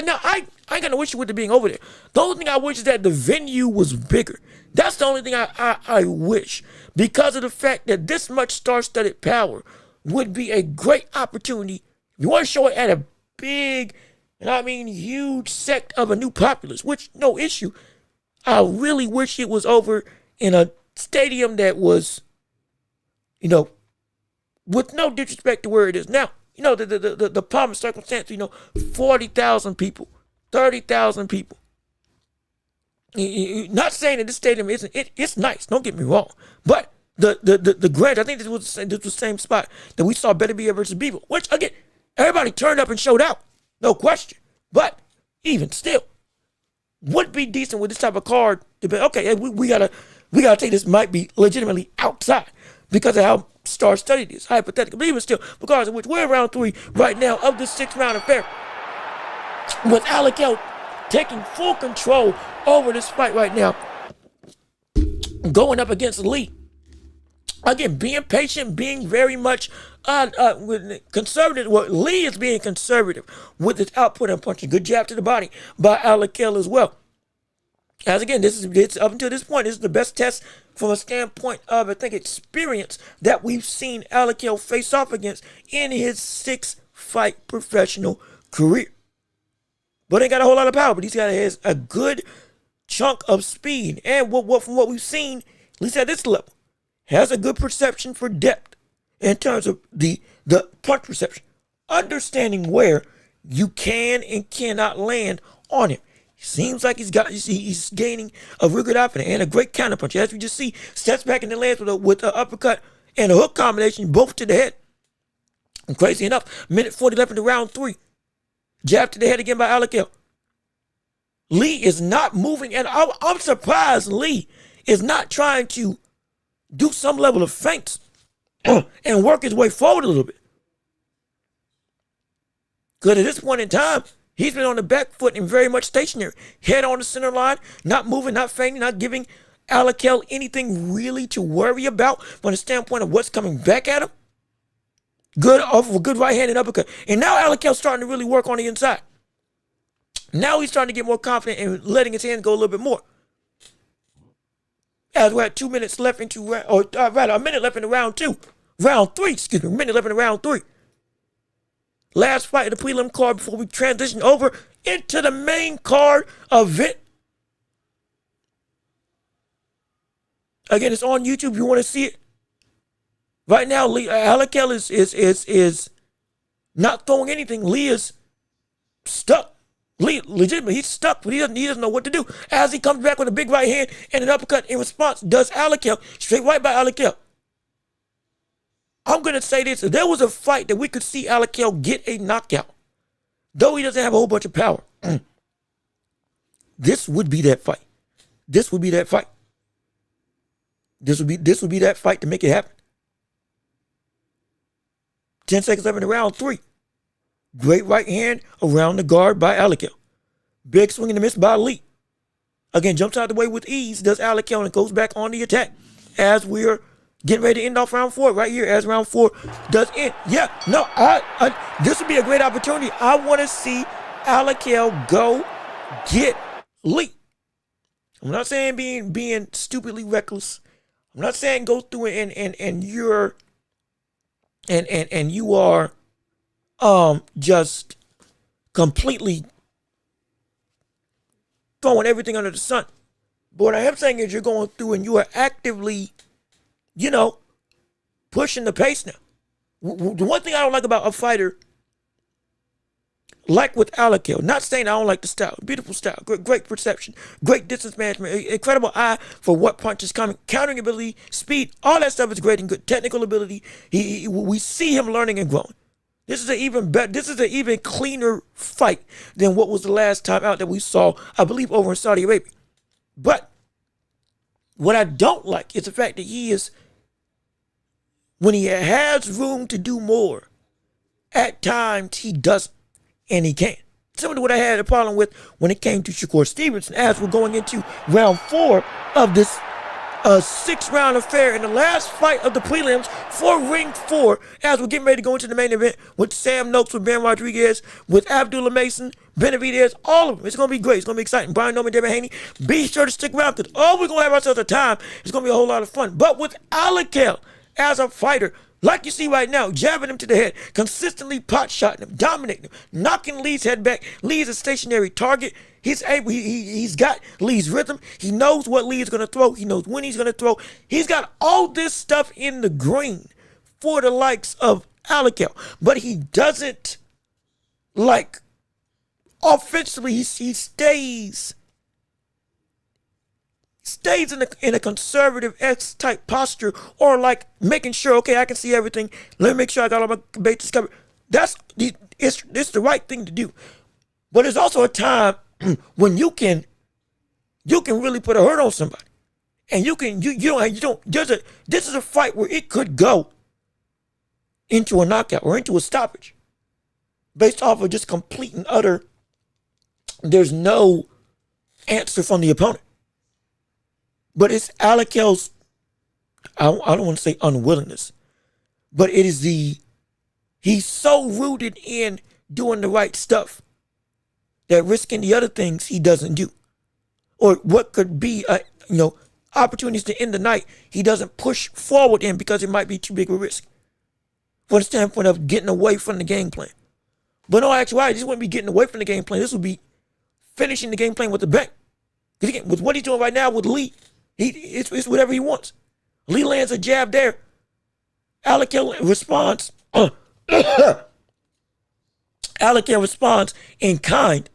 ain't got no issue with it being over there. The only thing I wish is that the venue was bigger. That's the only thing I wish, because of the fact that this much star-studded power would be a great opportunity. If you want to show it at a big, and I mean huge sect of a new populace, which no issue. I really wish it was over in a stadium that was, with no disrespect to where it is now. The pomp and circumstance, 40,000 people, 30,000 people. Not saying that this stadium isn't, it's nice, don't get me wrong. But the grand, I think this was the same spot that we saw Benavidez versus Beaver, which again, everybody turned up and showed out, no question. But even still, would be decent with this type of card to be, okay, we gotta take this might be legitimately outside because of how star-studded it is, hypothetical. But even still, because of which we're in round 3 right now of the 6th-round affair, with Alakel taking full control over this fight right now, going up against Lee. Again, being patient, being very much conservative. Well, Lee is being conservative with his output and punching. Good jab to the body by Alakel as well. As again, it's up until this point, this is the best test from a standpoint of, I think, experience that we've seen Alakel face off against in his 6-fight professional career. But ain't got a whole lot of power, but has a good chunk of speed. And from what we've seen, at least at this level, has a good perception for depth in terms of the punch perception. Understanding where you can and cannot land on him. Seems like he's gaining a real good outfit and a great counterpunch. As we just see, steps back in the lands with an uppercut and a hook combination, both to the head. And crazy enough, minute 40 left in the round 3. Jab to the head again by Alakel. Lee is not moving, and I'm surprised Lee is not trying to do some level of feints and work his way forward a little bit. Because at this point in time, he's been on the back foot and very much stationary. Head on the center line, not moving, not feinting, not giving Alakel anything really to worry about from the standpoint of what's coming back at him. Good off of a good right-handed uppercut. And now Alakel's starting to really work on the inside. Now he's starting to get more confident and letting his hands go a little bit more. As we're at 2 minutes left into, a minute left in the round 2. Round 3, excuse me, a minute left in the round 3. Last fight of the prelim card before we transition over into the main card event. Again, it's on YouTube if you want to see it. Right now, Alakel is not throwing anything. Lee is stuck. Lee, legitimately, he's stuck, but he doesn't know what to do. As he comes back with a big right hand and an uppercut in response, does Alakel, straight right by Alakel. I'm going to say this. If there was a fight that we could see Alakel get a knockout, though he doesn't have a whole bunch of power, this would be that fight. This would be that fight. This would be that fight to make it happen. 10 seconds left in the round 3. Great right hand around the guard by Alakel. Big swing and a miss by Lee. Again, jumps out the way with ease, does Alakel, and goes back on the attack as we're getting ready to end off round 4 right here as round 4 does end. Yeah, no, this would be a great opportunity. I want to see Alakel go get Lee. I'm not saying being stupidly reckless. I'm not saying go through it and you are just completely throwing everything under the sun. But what I am saying is you're going through and you are actively, pushing the pace now. The one thing I don't like about a fighter like with Alakel, not saying I don't like the style, beautiful style, great perception, great distance management, incredible eye for what punches coming, countering ability, speed, all that stuff is great and good. Technical ability, we see him learning and growing. This is an even cleaner fight than what was the last time out that we saw, I believe, over in Saudi Arabia. But what I don't like is the fact that he is, when he has room to do more, at times he doesn't, and he can't. Similar to what I had a problem with when it came to Shakur Stevenson, as we're going into round 4 of this 6-round affair in the last fight of the prelims for Ring 4, as we're getting ready to go into the main event with Sam Noakes, with Ben Rodriguez, with Abdullah Mason, Benavidez, all of them. It's going to be great. It's going to be exciting. Brian Norman, Devin Haney, be sure to stick around because we're going to have ourselves a time. It's going to be a whole lot of fun. But with Alakel as a fighter, like you see right now, jabbing him to the head, consistently pot-shotting him, dominating him, knocking Lee's head back. Lee is a stationary target. He's got Lee's rhythm. He knows what Lee is going to throw. He knows when he's going to throw. He's got all this stuff in the green for the likes of Alakel. But he doesn't, offensively, he stays in a conservative X-type posture, or making sure, okay, I can see everything. Let me make sure I got all my bases covered. It's the right thing to do. But there's also a time when you can really put a hurt on somebody, and this is a fight where it could go into a knockout or into a stoppage based off of just complete and utter. There's no answer from the opponent. But it's Alakel's, I don't want to say unwillingness, but it is he's so rooted in doing the right stuff that risking the other things he doesn't do. or what could be, opportunities to end the night, he doesn't push forward in because it might be too big of a risk for the standpoint of getting away from the game plan. But no, actuality, this wouldn't be getting away from the game plan. This would be finishing the game plan with the bang. Because again, with what he's doing right now with Lee, it's whatever he wants. Lee lands a jab there. Alakel responds. Alakel responds in kind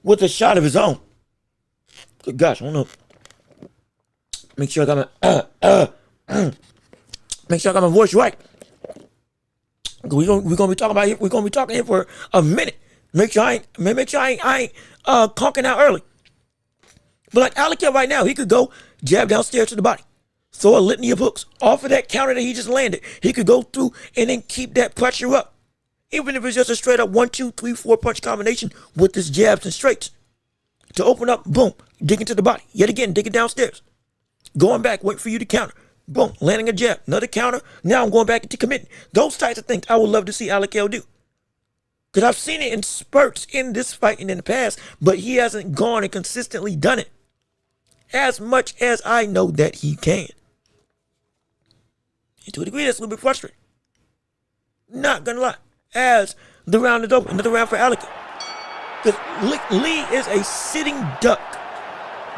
with a shot of his own. Good gosh, hold on. Make sure I got my voice right. We're gonna be talking about it. We're gonna be talking here for a minute. Make sure I ain't conking out early. But like Alakel right now, he could go jab downstairs to the body, throw a litany of hooks off of that counter that he just landed. He could go through and then keep that pressure up, even if it's just a straight up 1, 2, 3, 4 punch combination with his jabs and straights to open up. Boom, digging to the body. Yet again, digging downstairs, going back, waiting for you to counter. Boom, landing a jab, another counter. Now I'm going back into committing. Those types of things I would love to see Alakel do. Because I've seen it in spurts in this fight and in the past, but he hasn't gone and consistently done it as much as I know that he can. And to a degree, that's a little bit frustrating. Not gonna lie. As the round is over, another round for Alakel. Because Lee is a sitting duck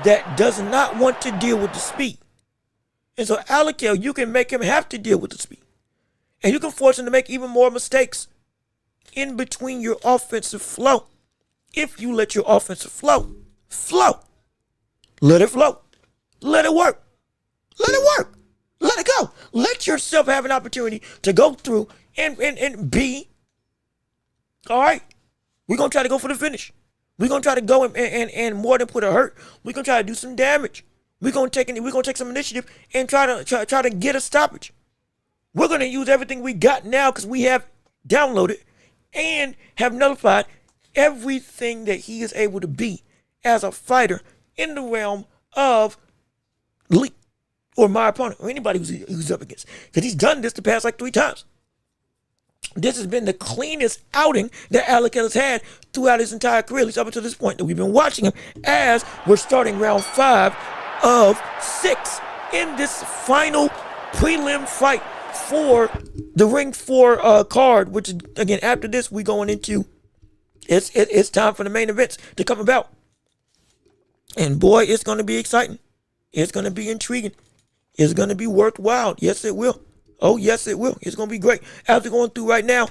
that does not want to deal with the speed. And so Alakel, you can make him have to deal with the speed. And you can force him to make even more mistakes in between your offensive flow. If you let your offensive flow. Let it flow. Let it work. Let it work. Let it go. Let yourself have an opportunity to go through and be. All right. We're going to try to go for the finish. We're going to try to go and more than put a hurt. We're going to try to do some damage. We're gonna take some initiative and try to get a stoppage. We're gonna use everything we got now because we have downloaded and have nullified everything that he is able to be as a fighter in the realm of Lee or my opponent or anybody who's up against. Because he's done this the past like 3 times. This has been the cleanest outing that Alakel has had throughout his entire career, at least up until this point that we've been watching him as we're starting round 5 of 6 in this final prelim fight for the Ring 4 card, which is, again, after this, we going into, it's time for the main events to come about. And boy, it's going to be exciting. It's going to be intriguing. It's going to be worthwhile. Yes, it will. Oh, yes, it will. It's going to be great. As we're going through right now,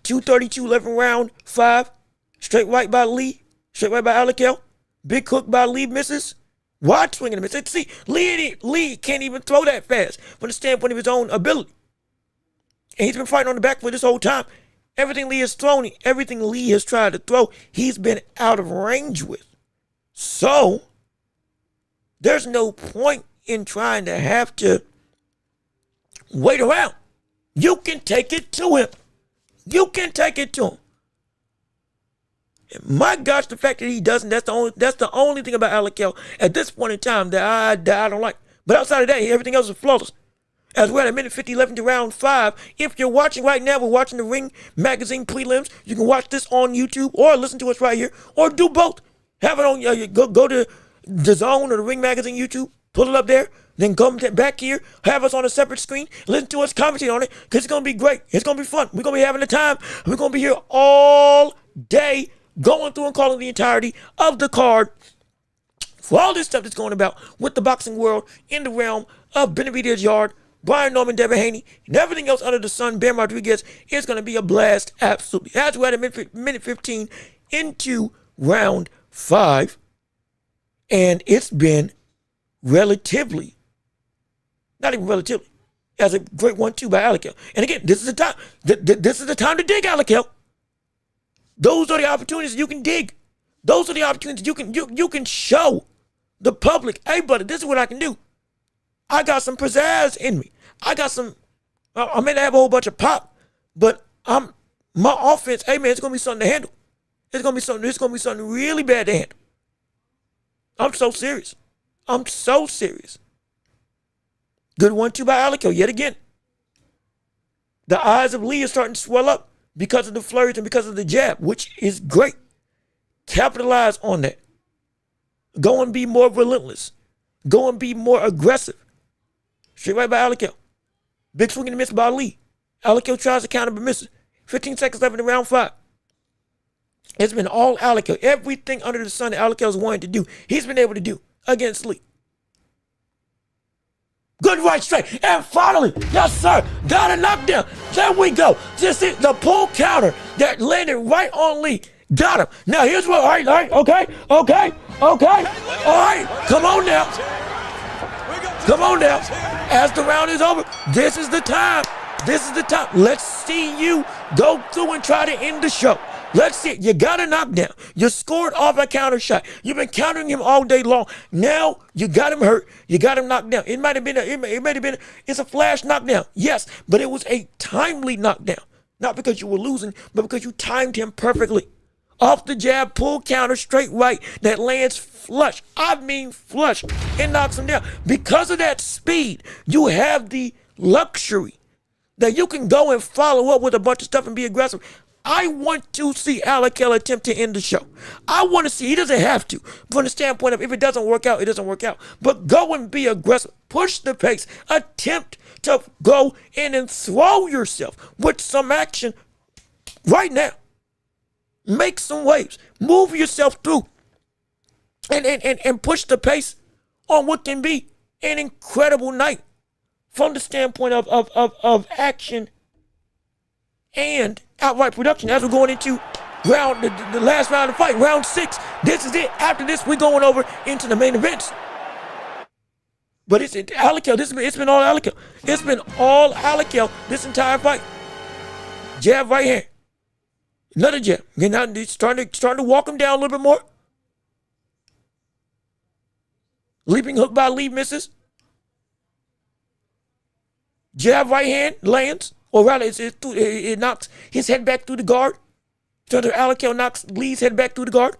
232, 11 round 5, straight right by Lee, straight right by Alakel, big hook by Lee misses. Wide swing and a miss. See, Lee can't even throw that fast from the standpoint of his own ability. And he's been fighting on the back foot this whole time. Everything Lee has thrown, everything Lee has tried to throw, he's been out of range with. So, there's no point in trying to have to wait around. You can take it to him. You can take it to him. And my gosh, the fact that he doesn't, that's the only thing about Alakel at this point in time that I don't like. But outside of that, everything else is flawless. As we're at a minute 50 left into round 5. If you're watching right now, we're watching the Ring Magazine prelims. You can watch this on YouTube or listen to us right here or do both. Have it on, go to the Zone or the Ring Magazine YouTube, pull it up there, then come back here, have us on a separate screen, listen to us commentate on it, because it's going to be great. It's going to be fun. We're going to be having a time. We're going to be here all day going through and calling the entirety of the card for all this stuff that's going about with the boxing world in the realm of Benavidez, Yarde, Brian Norman, Devin Haney, and everything else under the sun. Ben Rodriguez is going to be a blast, absolutely. As we're at a minute 15 into round 5, and it's been relatively, not even relatively, as a great 1-2 by Alakel. And again, this is the time. This is the time to dig, Alakel. Those are the opportunities you can dig. Those are the opportunities you can show the public, hey, brother, this is what I can do. I got some pizzazz in me. I may not have a whole bunch of pop, but my offense, hey man, it's gonna be something to handle. It's gonna be something really bad to handle. I'm so serious. Good 1-2 by Alakel yet again. The eyes of Lee are starting to swell up because of the flurries and because of the jab, which is great. Capitalize on that. Go and be more relentless. Go and be more aggressive. Straight right by Alakel. Big swing and a miss by Lee. Alakel tries to counter but misses. 15 seconds left in the round 5. It's been all Alakel. Everything under the sun that Alakel's wanted to do, he's been able to do against Lee. Good right straight. And finally, yes, sir, got a knockdown. There we go. Just hit the pull counter that landed right on Lee. Got him. Now, here's what. All right. Okay. All right. Come on now. As the round is over, this is the time. Let's see you go through and try to end the show. Let's see it. You got a knockdown. You scored off a counter shot. You've been countering him all day long. Now you got him hurt. You got him knocked down. It might have been it's a flash knockdown. Yes, but it was a timely knockdown. Not because you were losing, but because you timed him perfectly. Off the jab, pull counter, straight right that lands flush. I mean flush. And knocks him down. Because of that speed, you have the luxury that you can go and follow up with a bunch of stuff and be aggressive. I want to see Alakel attempt to end the show. I want to see, he doesn't have to, from the standpoint of if it doesn't work out, it doesn't work out. But go and be aggressive. Push the pace. Attempt to go in and throw yourself with some action right now. Make some waves. Move yourself through. And push the pace on what can be an incredible night from the standpoint of action and outright production as we're going into the last round of the fight, round 6. This is it. After this, we're going over into the main events. But it's Alakel. It's been all Alakel. It's been all Alakel this entire fight. Jab right hand. Another jab. Getting out, starting to walk him down a little bit more. Leaping hook by Lee misses. Jab right hand lands. Or rather, it knocks his head back through the guard. So Alakel knocks Lee's head back through the guard.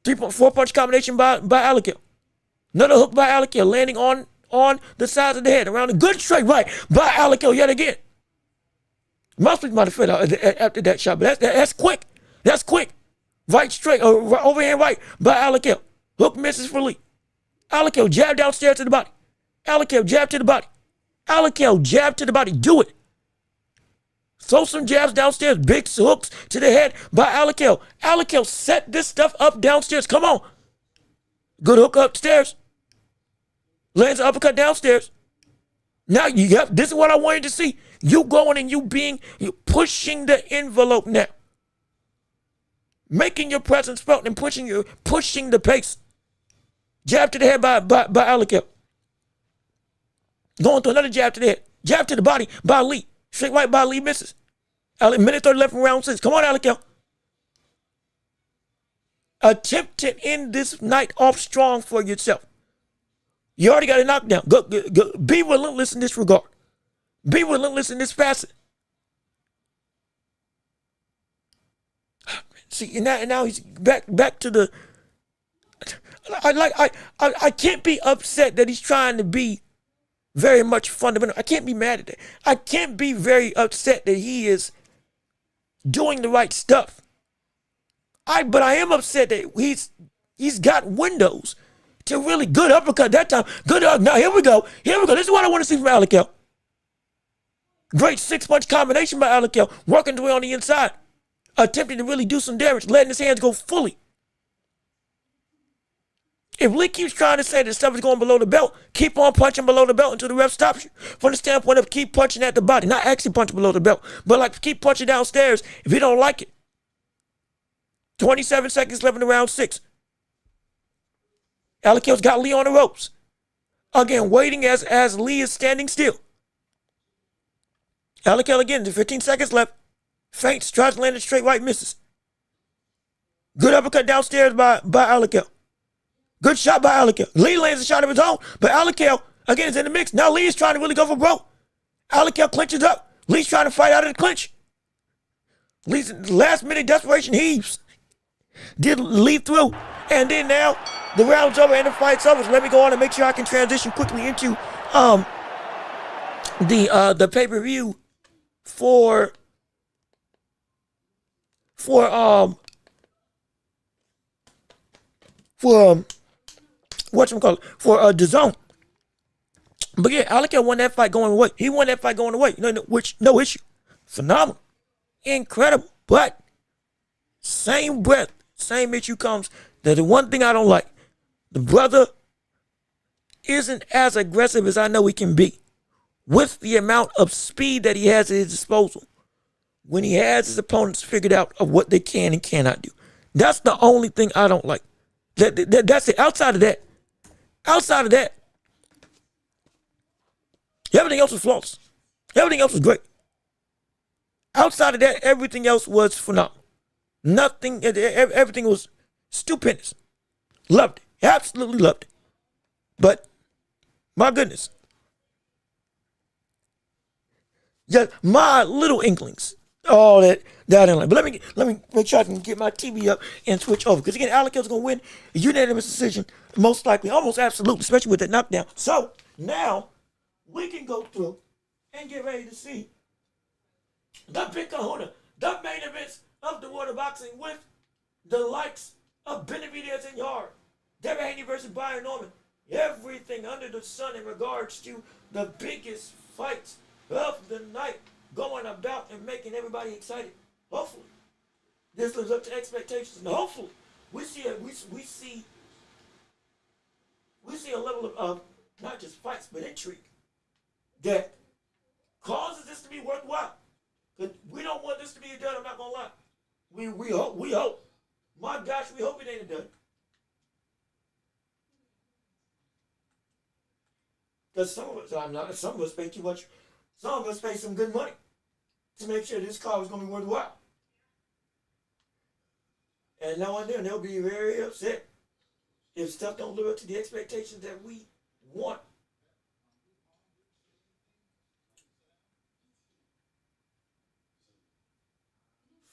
4 punch combination by Alakel. Another hook by Alakel landing on the sides of the head. Around a good straight right by Alakel yet again. Mouthpiece might have fed out after that shot, but that's quick. That's quick. Right straight, overhand right by Alakel. Hook misses for Lee. Alakel jab downstairs to the body. Alakel jab to the body. Alakel jab to the body. Do it. Throw some jabs downstairs. Big hooks to the head by Alakel. Alakel set this stuff up downstairs. Come on. Good hook upstairs. Lands an uppercut downstairs. Now this is what I wanted to see. You going and you pushing the envelope now. Making your presence felt and pushing the pace. Jab to the head by Alakel. Going to another jab to the head. Jab to the body by Lee. Straight right by Lee misses. Minute 30 left in round 6. Come on, Alakel. Attempt to end this night off strong for yourself. You already got a knockdown. Go. Be relentless in this regard. Be relentless in this facet. See, and now he's back to the. I can't be upset that he's trying to be very much fundamental. I can't be mad at that. I can't be very upset that he is doing the right stuff. But I am upset that he's got windows to really good uppercut that time. Good now here we go. This is what I want to see from Alakel. Great 6-punch combination by Alakel, working his way on the inside, attempting to really do some damage, letting his hands go fully. If Lee keeps trying to say that stuff is going below the belt, keep on punching below the belt until the ref stops you. From the standpoint of keep punching at the body, not actually punching below the belt, but like keep punching downstairs if you don't like it. 27 seconds left in the round 6. Alakel's got Lee on the ropes. Again, waiting as Lee is standing still. Alakel again, 15 seconds left. Feints, tries to land it straight right, misses. Good uppercut downstairs by Alakel. Good shot by Alakel. Lee lands a shot of his own, but Alakel, again, is in the mix. Now Lee is trying to really go for broke. Alakel clinches up. Lee's trying to fight out of the clinch. Lee's last-minute desperation heaves. Did lead through. And then now the round's over and the fight's over. So let me go on and make sure I can transition quickly into the pay-per-view for for for DAZN. But yeah, Alec won that fight going away. He won that fight going away. Which no issue. Phenomenal. Incredible. But same breath, same issue comes that the one thing I don't like, the brother isn't as aggressive as I know he can be with the amount of speed that he has at his disposal when he has his opponents figured out of what they can and cannot do. That's the only thing I don't like. That's it. Outside of that, everything else was flawless. Everything else was great. Outside of that, everything else was phenomenal. Nothing, everything was stupendous. Loved it. Absolutely loved it. But, my goodness. Just my little inklings. All that I didn't like. But let me make sure I can get my TV up and switch over. Because again, Alec Hill's going to win a unanimous decision. Most likely, almost absolutely, especially with that knockdown. So, now, we can go through and get ready to see the big kahuna, the main events of the water boxing with the likes of Benavidez and Yarde, Devin Haney versus Brian Norman. Everything under the sun in regards to the biggest fights of the night going about and making everybody excited. Hopefully, this lives up to expectations, and hopefully, we see a level of not just fights but intrigue that causes this to be worthwhile. We don't want this to be a dud, I'm not gonna lie. We hope. My gosh, we hope it ain't a dud. Because some of us pay too much. Some of us pay some good money to make sure this card is gonna be worthwhile. And now and then they'll be very upset if stuff don't live up to the expectations that we want.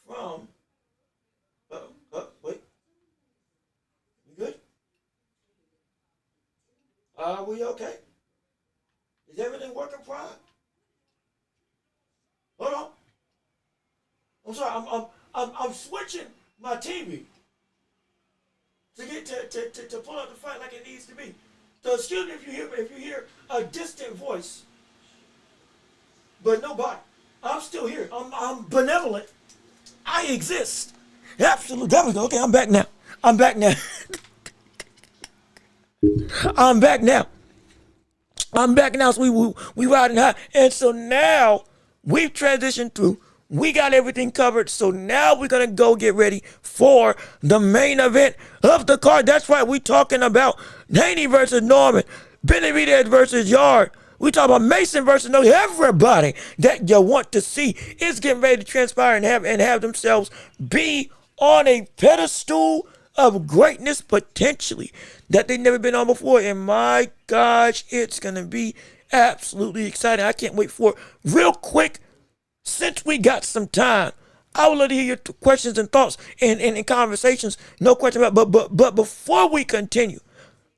From, wait, you good? Are we okay? Is everything working fine? Hold on. I'm sorry, I'm switching my TV to get to pull out the fight like it needs to be. So excuse me if you hear a distant voice, but nobody. I'm still here. I'm benevolent. I exist. Absolutely. There we go. Okay, I'm back now. I'm back now. So we riding high. And so now we've transitioned through. We got everything covered. So now we're going to go get ready for the main event of the card. That's right. We're talking about Haney versus Norman, Benavidez versus Yarde. We talk about Mason versus no. Everybody that you want to see is getting ready to transpire and have themselves be on a pedestal of greatness potentially that they've never been on before. And my gosh, it's gonna be absolutely exciting. I can't wait for it. Real quick, since we got some time, I would love to hear your questions and thoughts and conversations. No question about it. But before we continue,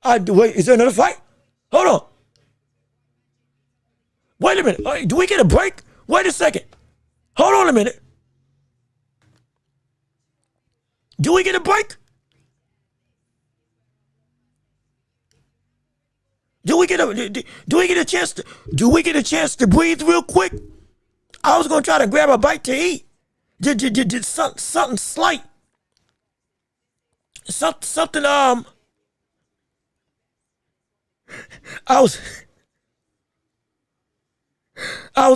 wait, is there another fight? Hold on. Wait a minute. Do we get a break? Wait a second. Hold on a minute. Do we get a break? Do we get a chance to breathe real quick? I was gonna try to grab a bite to eat. Just something slight. Something I was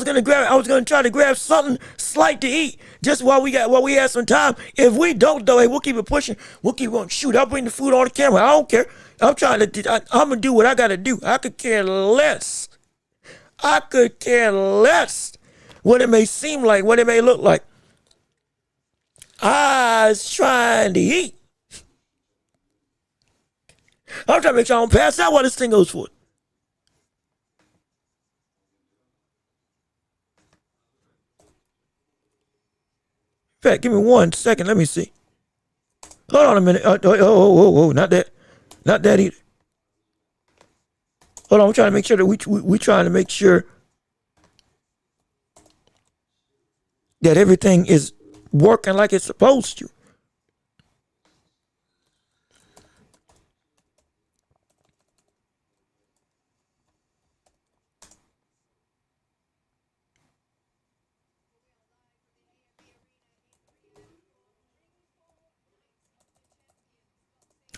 gonna try to grab something slight to eat just while we had some time. If we don't though, hey, we'll keep it pushing. We'll keep on shoot. I'll bring the food on the camera. I don't care. I'm gonna do what I gotta do. I could care less. What it may seem like, what it may look like. I was trying to eat. I'm trying to make sure I don't pass out while this thing goes forward. In fact, give me 1 second. Let me see. Hold on a minute. Not that either. Hold on. I'm trying to make sure that we trying to make sure that everything is working like it's supposed to.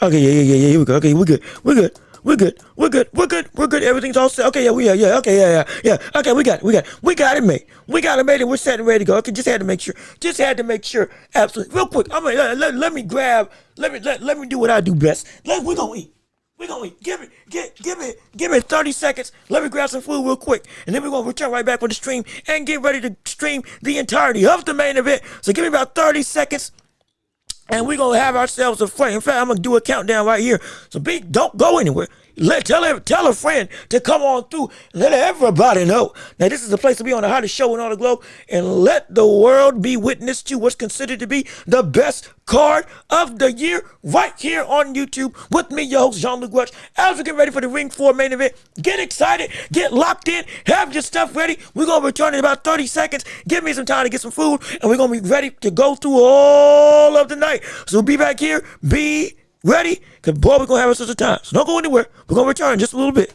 Okay, yeah. Here we go. Okay, we're good. We're good. We're good. We're good. We're good. We're good. Everything's all set. Okay, yeah. Okay, yeah. Okay, we got it. We got it made. We got it made, and we're set and ready to go. Okay, just had to make sure. Just had to make sure. Absolutely. Real quick. I'm gonna let me grab. Let me do what I do best. We're gonna eat. We're gonna eat. Give me 30 seconds. Let me grab some food real quick. And then we're gonna return right back with the stream and get ready to stream the entirety of the main event. So give me about 30 seconds. And we're gonna have ourselves a fight. In fact, I'm gonna do a countdown right here. So don't go anywhere. Tell a friend to come on through. Let everybody know. Now this is the place to be on the hottest show in all the globe, and let the world be witness to what's considered to be the best card of the year right here on YouTube with me, your host Jean-Luc Welch. As we get ready for the Ring 4 main event, get excited, get locked in, have your stuff ready. We're gonna return in about 30 seconds. Give me some time to get some food, and we're gonna be ready to go through all of the night. So we'll be back here. Be ready, because boy, we're going to have ourselves a time. So don't go anywhere. We're going to return in just a little bit.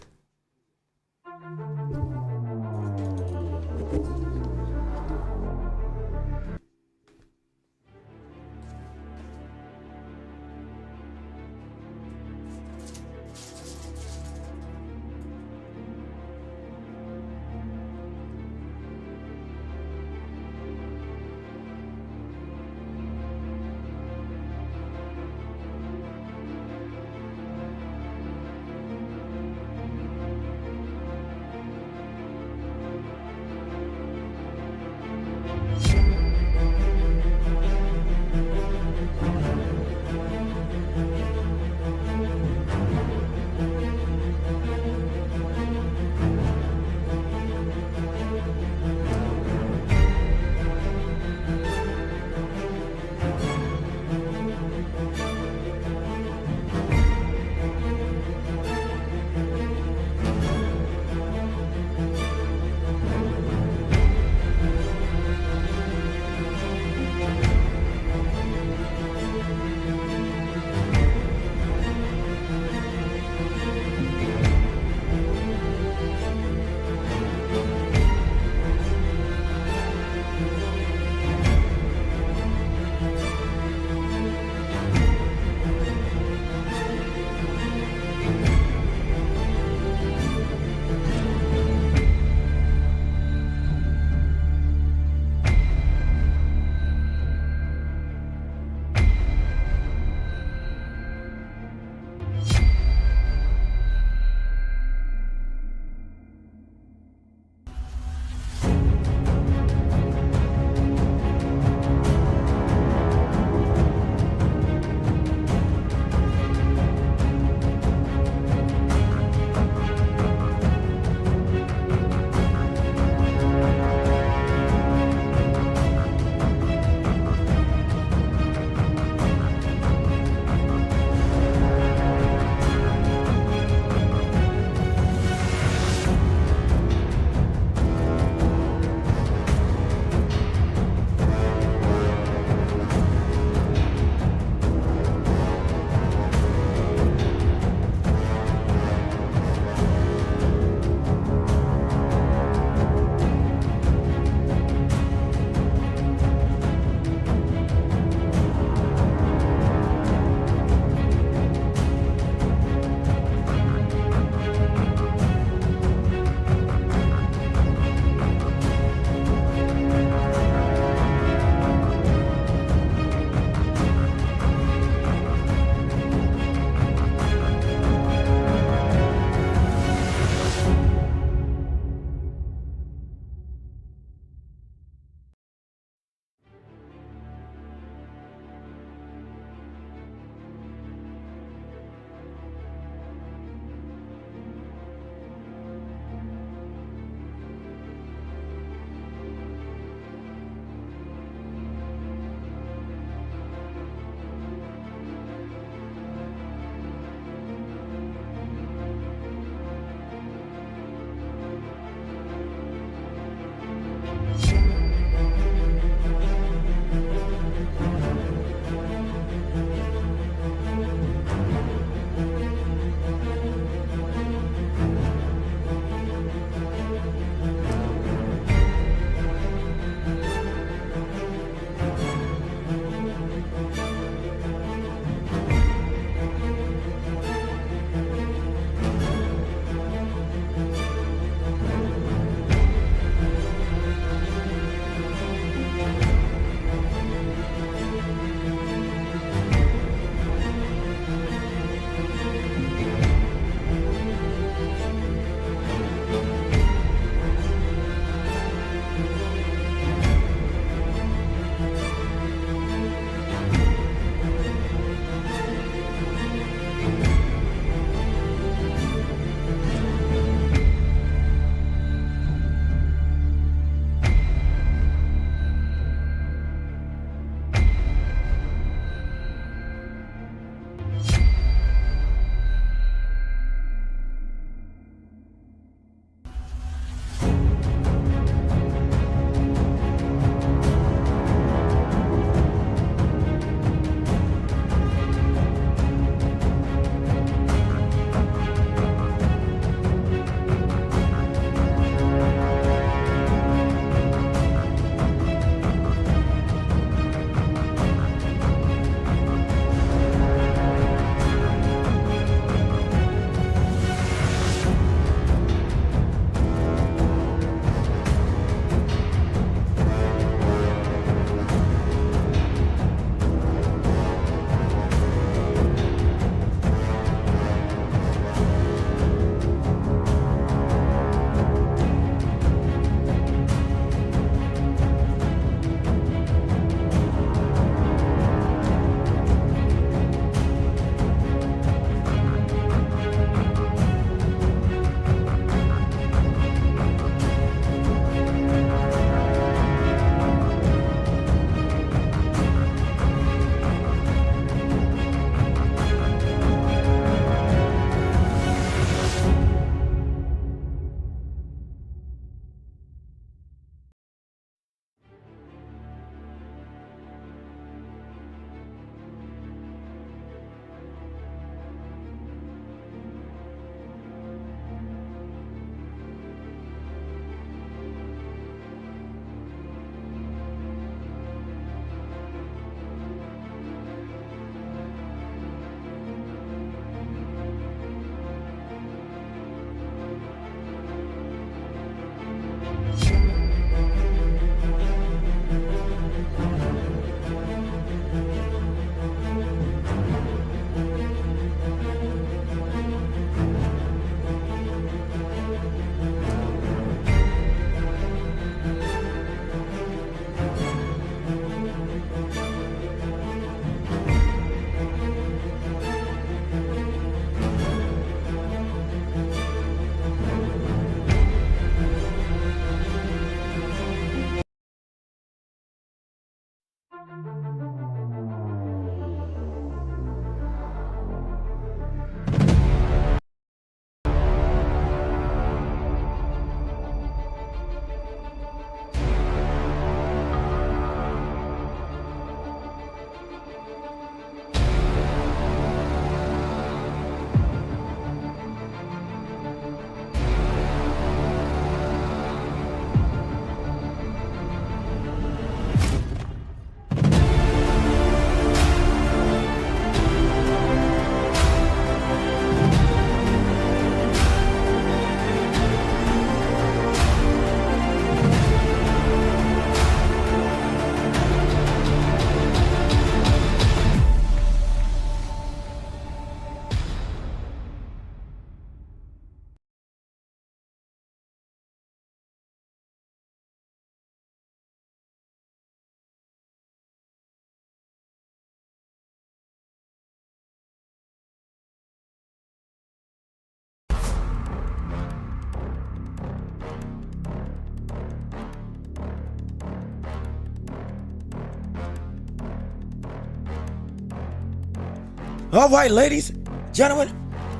All right, ladies, gentlemen,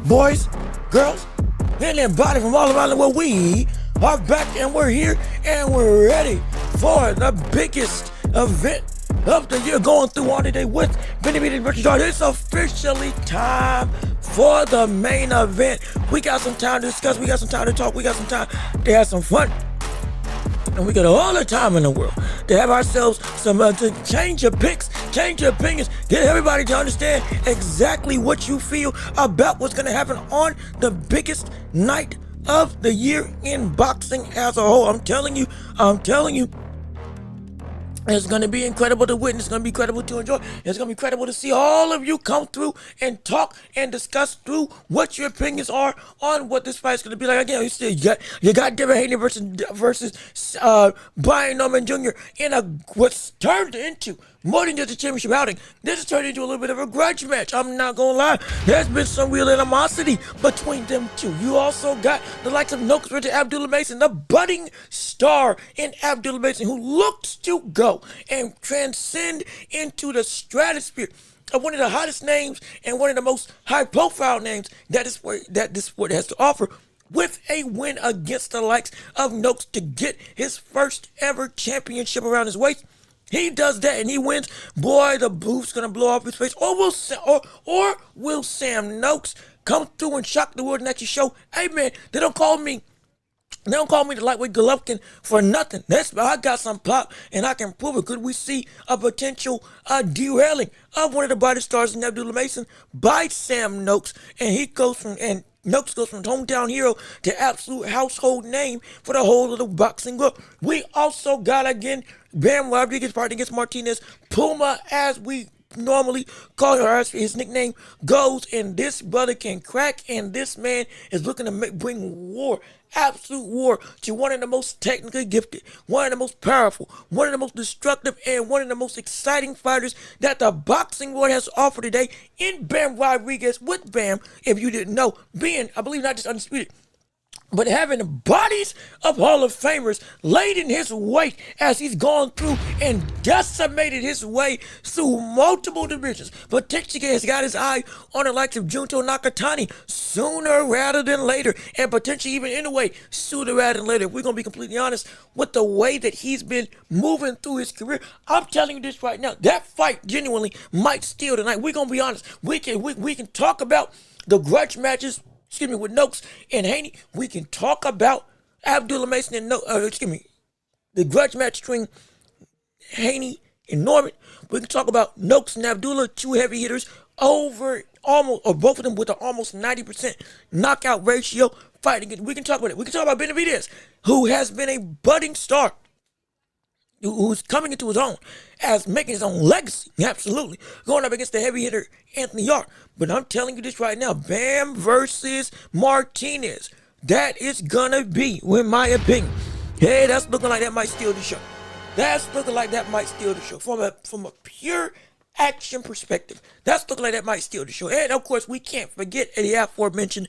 boys, girls, and everybody from all around the world, we are back and we're here and we're ready for the biggest event of the year going through on today with Benavidez versus Yarde. It's officially time for the main event. We got some time to discuss, we got some time to talk, we got some time to have some fun. And we got all the time in the world to have ourselves some to change your picks, change your opinions, get everybody to understand exactly what you feel about what's going to happen on the biggest night of the year in boxing as a whole. I'm telling you, it's going to be incredible to witness. It's going to be incredible to enjoy. It's going to be incredible to see all of you come through and talk and discuss through what your opinions are on what this fight is going to be like. Again, you got Benavidez versus Brian Norman Jr. in what's turned into more than just a championship outing. This has turned into a little bit of a grudge match. I'm not going to lie. There's been some real animosity between them two. You also got the likes of Noakes versus Abdullah Mason, the budding star in Abdullah Mason, who looks to go and transcend into the stratosphere of one of the hottest names and one of the most high-profile names that this sport has to offer, with a win against the likes of Noakes to get his first ever championship around his waist. He does that and he wins. Boy, the boot's gonna blow off his face. Or will Sam Noakes come through and shock the world and actually show, hey man, they don't call me the lightweight Golovkin for nothing. I got some pop and I can prove it. Could we see a potential derailing of one of the brightest stars in Abdullah Mason by Sam Noakes? And Noakes goes from hometown hero to absolute household name for the whole of the boxing world. We also got, again, Bam Rodriguez fighting against Martinez. Puma, as we normally call her, as his nickname goes, and this brother can crack, and this man is looking to bring war, absolute war, to one of the most technically gifted, one of the most powerful, one of the most destructive, and one of the most exciting fighters that the boxing world has offered today in Bam Rodriguez, with Bam, if you didn't know, being, I believe, not just undisputed, but having the bodies of Hall of Famers laid in his wake as he's gone through and decimated his way through multiple divisions. Potentially has got his eye on the likes of Junto Nakatani sooner rather than later, and potentially even in a way sooner rather than later. If we're going to be completely honest with the way that he's been moving through his career, I'm telling you this right now, that fight genuinely might steal tonight. We're going to be honest. We can talk about the grudge matches, with Noakes and Haney. We can talk about Abdullah Mason and the grudge match between Haney and Norman. We can talk about Noakes and Abdullah, two heavy hitters, over almost, or both of them with an almost 90% knockout ratio fighting. We can talk about it. We can talk about Benavidez, who has been a budding star, who's coming into his own, as making his own legacy, absolutely, going up against the heavy hitter Anthony Yarde. But I'm telling you this right now, Bam versus Martinez, that is gonna be, in my opinion, hey, that's looking like that might steal the show. That's looking like that might steal the show from a pure action perspective. That's looking like that might steal the show. And of course, we can't forget the aforementioned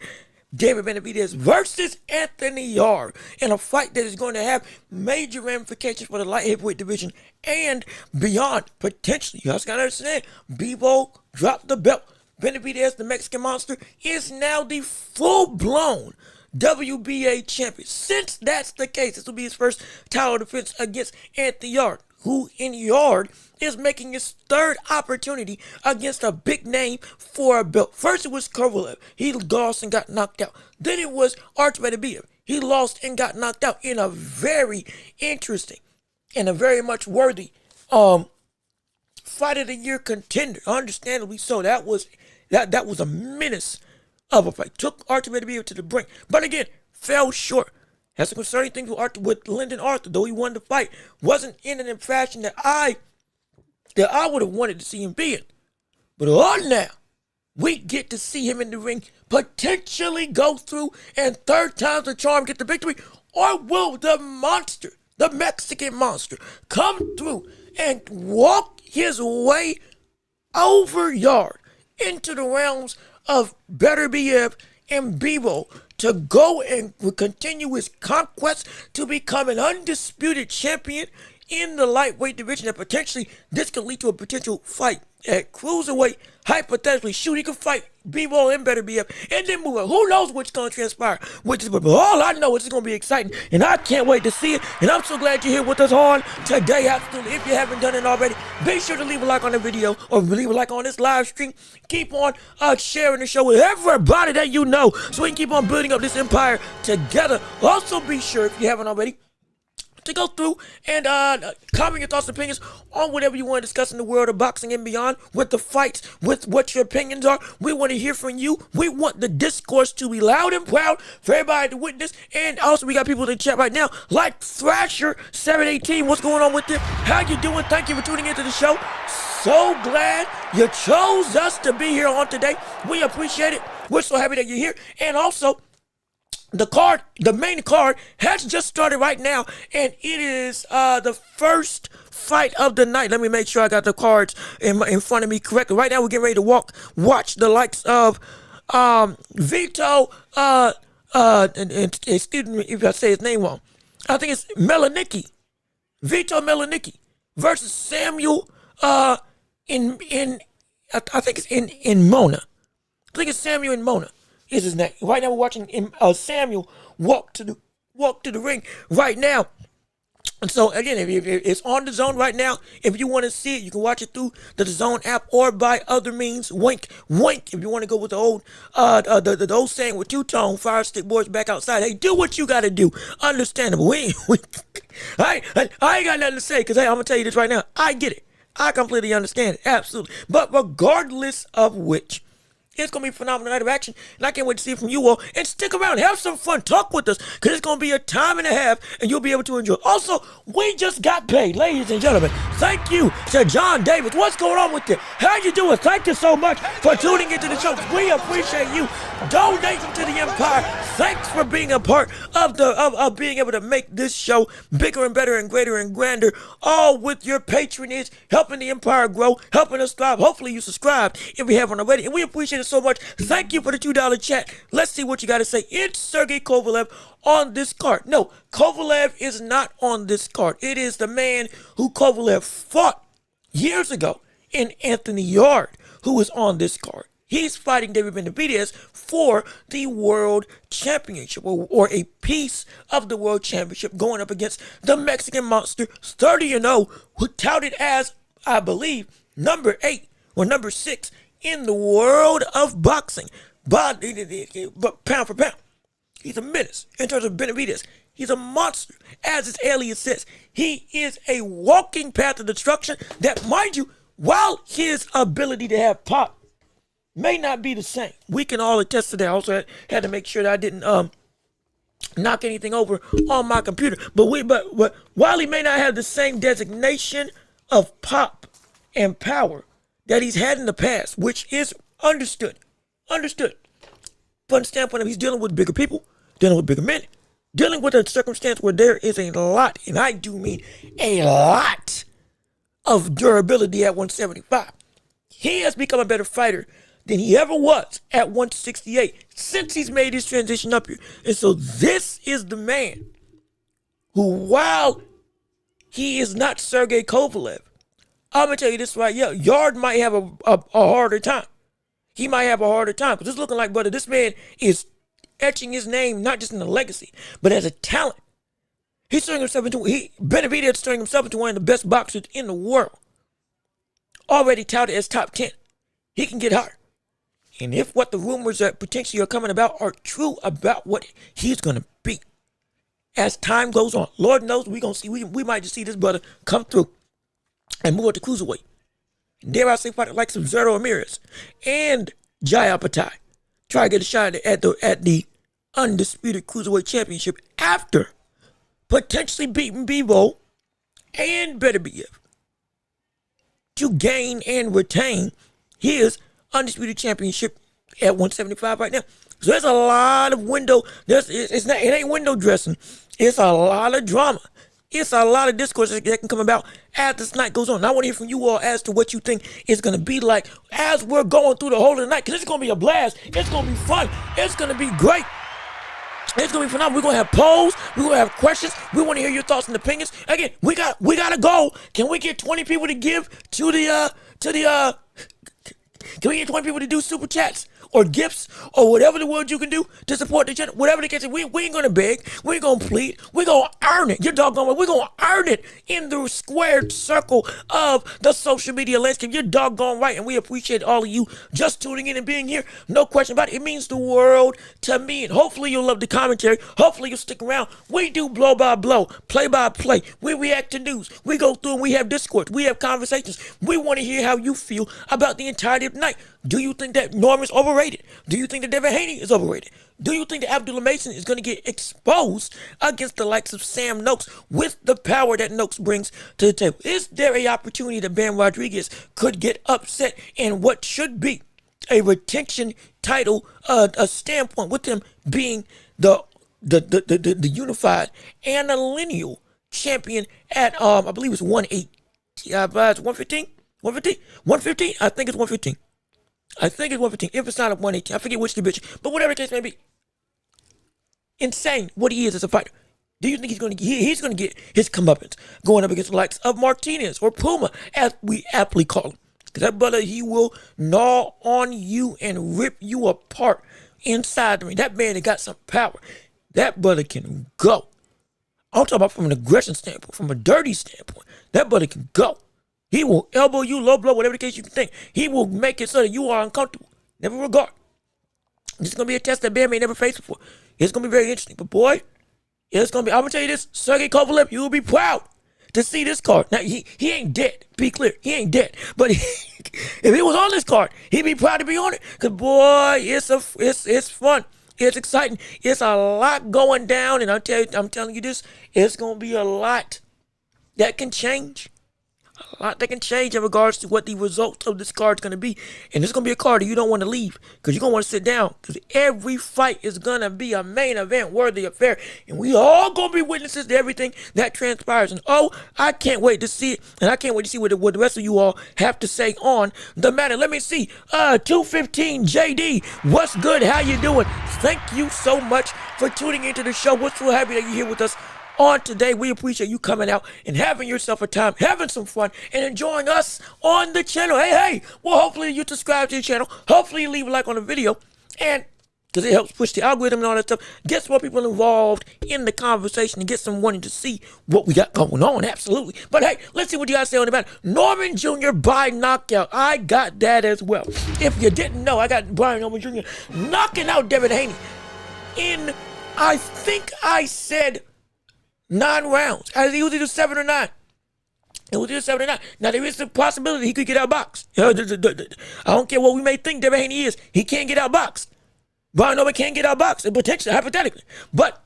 David Benavidez versus Anthony Yarde in a fight that is going to have major ramifications for the light heavyweight division and beyond. Potentially, you guys got to understand, Bebo dropped the belt. Benavidez, the Mexican monster, is now the full-blown WBA champion. Since that's the case, this will be his first title defense against Anthony Yarde, who in Yarde is making his third opportunity against a big name for a belt. First it was Kovalev. He lost and got knocked out. Then it was Benavidez. He lost and got knocked out in a very interesting and a very much worthy fight of the year contender. Understandably so. That was a menace of a fight. Took Benavidez to the brink. But again, fell short. Had some concerning things with Lyndon Arthur, though he won the fight. Wasn't in an fashion that I would have wanted to see him be in. But now, we get to see him in the ring potentially go through and third time's the charm get the victory. Or will the monster, the Mexican monster, come through and walk his way over Yarde into the realms of Beterbiev and Bebo to go and continue his conquest to become an undisputed champion in the lightweight division, and potentially this could lead to a potential fight at cruiserweight, hypothetically, shoot, he could fight B-Ball and Better BF, and then move on. Who knows what's going to transpire? But all I know is it's going to be exciting, and I can't wait to see it, and I'm so glad you're here with us on today. Absolutely. If you haven't done it already, be sure to leave a like on the video, or leave a like on this live stream. Keep on sharing the show with everybody that you know, so we can keep on building up this empire together. Also, be sure, if you haven't already, to go through and comment your thoughts and opinions on whatever you want to discuss in the world of boxing and beyond, with the fights, with what your opinions are. We want to hear from you. We want the discourse to be loud and proud for everybody to witness. And also, we got people in the chat right now, like Thrasher718. What's going on with it? How you doing? Thank you for tuning into the show. So glad you chose us to be here on today. We appreciate it. We're so happy that you're here. And also, the main card has just started right now, and it is the first fight of the night. Let me make sure I got the cards in front of me correctly. Right now, we're getting ready to watch the likes of Vito, excuse me if I say his name wrong. I think it's Vito Melanicki versus Samuel I think it's in Mona. I think it's Samuel in Mona is his name. Right now we're watching Samuel walk to the ring right now. And so again, if it's on the Zone right now, if you want to see it, you can watch it through the Zone app or by other means. Wink, wink. If you want to go with the old the old saying with two-tone, fire stick boys back outside. Hey, do what you got to do. Understandable. I ain't got nothing to say, because hey, I'm gonna tell you this right now. I get it. I completely understand it. Absolutely. But regardless of which, it's going to be a phenomenal night of action, and I can't wait to see it from you all. And stick around, have some fun, talk with us, because it's going to be a time and a half, and you'll be able to enjoy. Also, we just got paid, ladies and gentlemen. Thank you to John Davis. What's going on with you? How you doing? Thank you so much for tuning into the show. We appreciate you. Donation to the Empire. Thanks for being a part of being able to make this show bigger and better and greater and grander, all with your patronage, helping the Empire grow, helping us thrive. Hopefully you subscribe if you haven't already, and we appreciate it so much. Thank you for the $2 chat. Let's see what you got to say. It's Sergey Kovalev on this card. No, Kovalev is not on this card. It is the man who Kovalev fought years ago in Anthony Yarde, who is on this card. He's fighting David Benavidez for the World Championship, or a piece of the World Championship, going up against the Mexican Monster, 30-0, who touted as, I believe, number 8 or number 6 in the world of boxing. But pound for pound, he's a menace. In terms of Benavidez, he's a monster. As his alias says, he is a walking path of destruction that, mind you, while his ability to have pop may not be the same, we can all attest to that. I also had to make sure that I didn't knock anything over on my computer. But while he may not have the same designation of pop and power that he's had in the past, which is understood. From the standpoint of he's dealing with bigger people, dealing with bigger men, dealing with a circumstance where there is a lot, and I do mean a lot, of durability at 175. He has become a better fighter than he ever was at 168 since he's made his transition up here. And so this is the man who, while he is not Sergey Kovalev, I'm going to tell you this right here, Yarde might have a harder time. He might have a harder time, because it's looking like, brother, this man is etching his name not just in the legacy, but as a talent. He's turning himself into, Benavidez is turning himself into one of the best boxers in the world. Already touted as top 10. He can get higher. And if what the rumors that potentially are coming about are true about what he's going to be, as time goes on, Lord knows we're going to see, we might just see this brother come through and move up to cruiserweight. Dare I say, fight like some Zerto Ramirez and Jai Apatai. Try to get a shot at the undisputed cruiserweight championship after potentially beating Bebo and Benavidez to gain and retain his undisputed championship at 175 right now. So there's a lot of window. It ain't window dressing. It's a lot of drama. It's a lot of discourse that can come about as this night goes on. And I want to hear from you all as to what you think it's going to be like as we're going through the whole of the night, because it's going to be a blast. It's going to be fun. It's going to be great. It's going to be phenomenal. We're going to have polls. We're going to have questions. We want to hear your thoughts and opinions. Again, we got a goal. Can we get 20 people to give to the Can we get 20 people to do super chats or gifts or whatever the word you can do to support the channel? Whatever the case, we ain't gonna beg. We ain't gonna plead. We gonna earn it. You're doggone right. We gonna earn it in the squared circle of the social media landscape. You're doggone right, and we appreciate all of you just tuning in and being here. No question about it. It means the world to me, and hopefully you'll love the commentary. Hopefully you'll stick around. We do blow by blow, play by play. We react to news. We go through and we have discourse. We have conversations. We want to hear how you feel about the entirety of the night. Do you think that Norm is overrated? Do you think that Devin Haney is overrated? Do you think that Abdullah Mason is going to get exposed against the likes of Sam Noakes with the power that Noakes brings to the table? Is there an opportunity that Bam Rodriguez could get upset in what should be a retention title, a standpoint with him being the unified and a lineal champion at I believe it's 180. 115? 115? 115? I think it's 115. If it's not a 118, I forget which division. But whatever the case may be. Insane what he is as a fighter. Do you think he's gonna get his comeuppance going up against the likes of Martinez or Puma, as we aptly call him? Because that brother, he will gnaw on you and rip you apart inside the ring. That man has got some power. That brother can go. I'm talking about from an aggression standpoint, from a dirty standpoint. That brother can go. He will elbow you, low blow, whatever the case you can think. He will make it so that you are uncomfortable. Never regard. This is going to be a test that Bam may never faced before. It's going to be very interesting. But boy, it's going to be, I'm going to tell you this, Sergey Kovalev, you will be proud to see this card. Now, he ain't dead. Be clear. He ain't dead. But if he was on this card, he'd be proud to be on it. Because boy, it's fun. It's exciting. It's a lot going down. And I'm telling you this, it's going to be a lot that can change. A lot that can change in regards to what the results of this card is going to be. And it's going to be a card that you don't want to leave because you're going to want to sit down because every fight is going to be a main event worthy affair. And we all going to be witnesses to everything that transpires. And oh, I can't wait to see it. And I can't wait to see what the rest of you all have to say on the matter. Let me see. 215 JD, what's good? How you doing? Thank you so much for tuning into the show. We're so happy that you're here with us on today. We appreciate you coming out and having yourself a time, having some fun, and enjoying us on the channel. Hey, well, hopefully you subscribe to the channel. Hopefully you leave a like on the video, and because it helps push the algorithm and all that stuff, gets more people involved in the conversation and get some wanting to see what we got going on. Absolutely. But hey, let's see what you guys say on the matter. Norman Jr. by knockout. I got that as well. If you didn't know, I got Brian Norman Jr. knocking out Devin Haney in, I think I said 9 rounds. As he was either 7 or 9. It was either 7 or 9. Now, there is the possibility he could get outboxed. I don't care what we may think Devin Haney is. He can't get outboxed. Brian Norman can't get outboxed, potentially, hypothetically. But,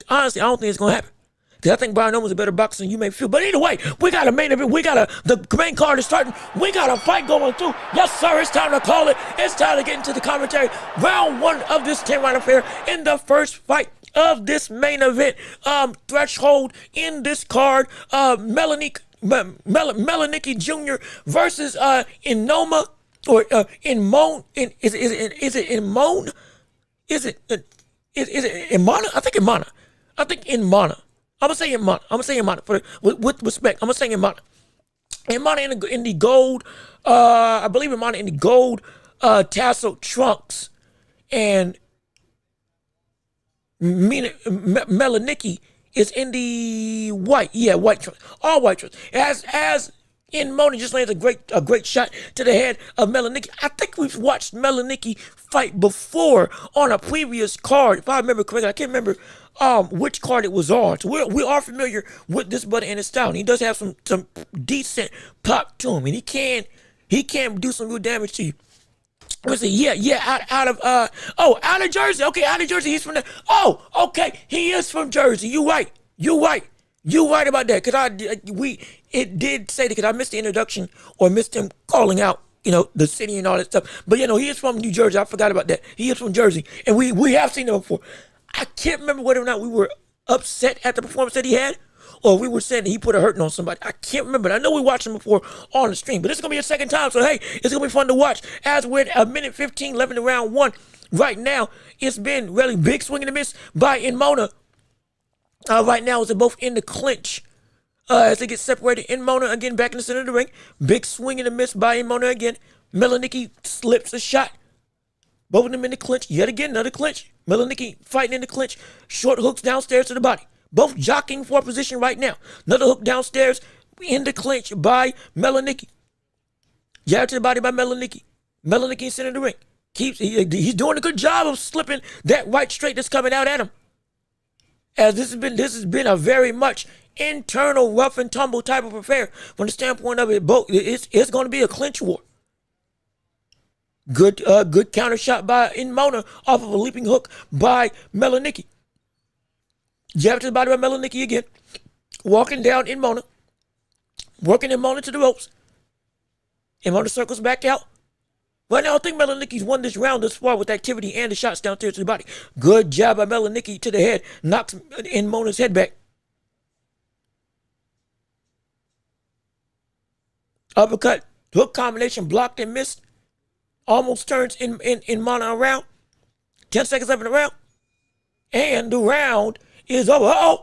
honestly, I don't think it's going to happen. Because I think Brian Norman's a better boxer than you may feel. But either way, we got a main event. We got the main card is starting. We got a fight going through. Yes, sir, it's time to call it. It's time to get into the commentary. Round 1 of this 10-round affair in the first fight of this main event threshold in this card. Melaniki Jr. versus Inoma or Imone. Is it Imone? Is it Imana? I think Imana. I'm gonna say Imana. With respect, I'm gonna say Imana. Imana in the gold. I believe Imana in the gold tassel trunks, and Melaniki is in the white. Yeah, white trunks. All white trunks. As in Mona just lands a great shot to the head of Melaniki. I think we've watched Melaniki fight before on a previous card, if I remember correctly. I can't remember which card it was on. So we are familiar with this brother and his style. And he does have some decent pop to him, and he can do some real damage to you. Let's see, out of Jersey. Okay, out of Jersey. He's from there. Oh, okay, he is from Jersey. You right about that. Because it did say that, because I missed the introduction or missed him calling out, the city and all that stuff. But he is from New Jersey. I forgot about that. He is from Jersey, and we have seen him before. I can't remember whether or not we were upset at the performance that he had, or we were saying that he put a hurting on somebody. I can't remember. I know we watched him before on the stream, but this is going to be a second time. So, hey, it's going to be fun to watch. As we're at 1:15 left in the round 1 right now, it's been really big swing and a miss by Inmona. Right now, as they're both in the clinch. As they get separated, Inmona again back in the center of the ring. Big swing and a miss by Inmona again. Melanicki slips a shot. Both of them in the clinch. Yet again, another clinch. Melanicki fighting in the clinch. Short hooks downstairs to the body. Both jockeying for a position right now. Another hook downstairs in the clinch by Melanicki. Jab to the body by Melanicki. Melanicki in center of the ring. He's doing a good job of slipping that right straight that's coming out at him. As this has been a very much internal rough and tumble type of affair from the standpoint of it. Both it's going to be a clinch war. Good counter shot by Mona off of a leaping hook by Melanicki. Jab to the body by Melanicki again. Walking down Mona. Working Mona to the ropes. Mona circles back out. Right now, I think Melanicki's won this round thus far with activity and the shots downstairs to the body. Good jab by Melanicki to the head. Knocks Mona's head back. Uppercut. Hook combination blocked and missed. Almost turns Mona around. 10 seconds left in the round. And the round is over. A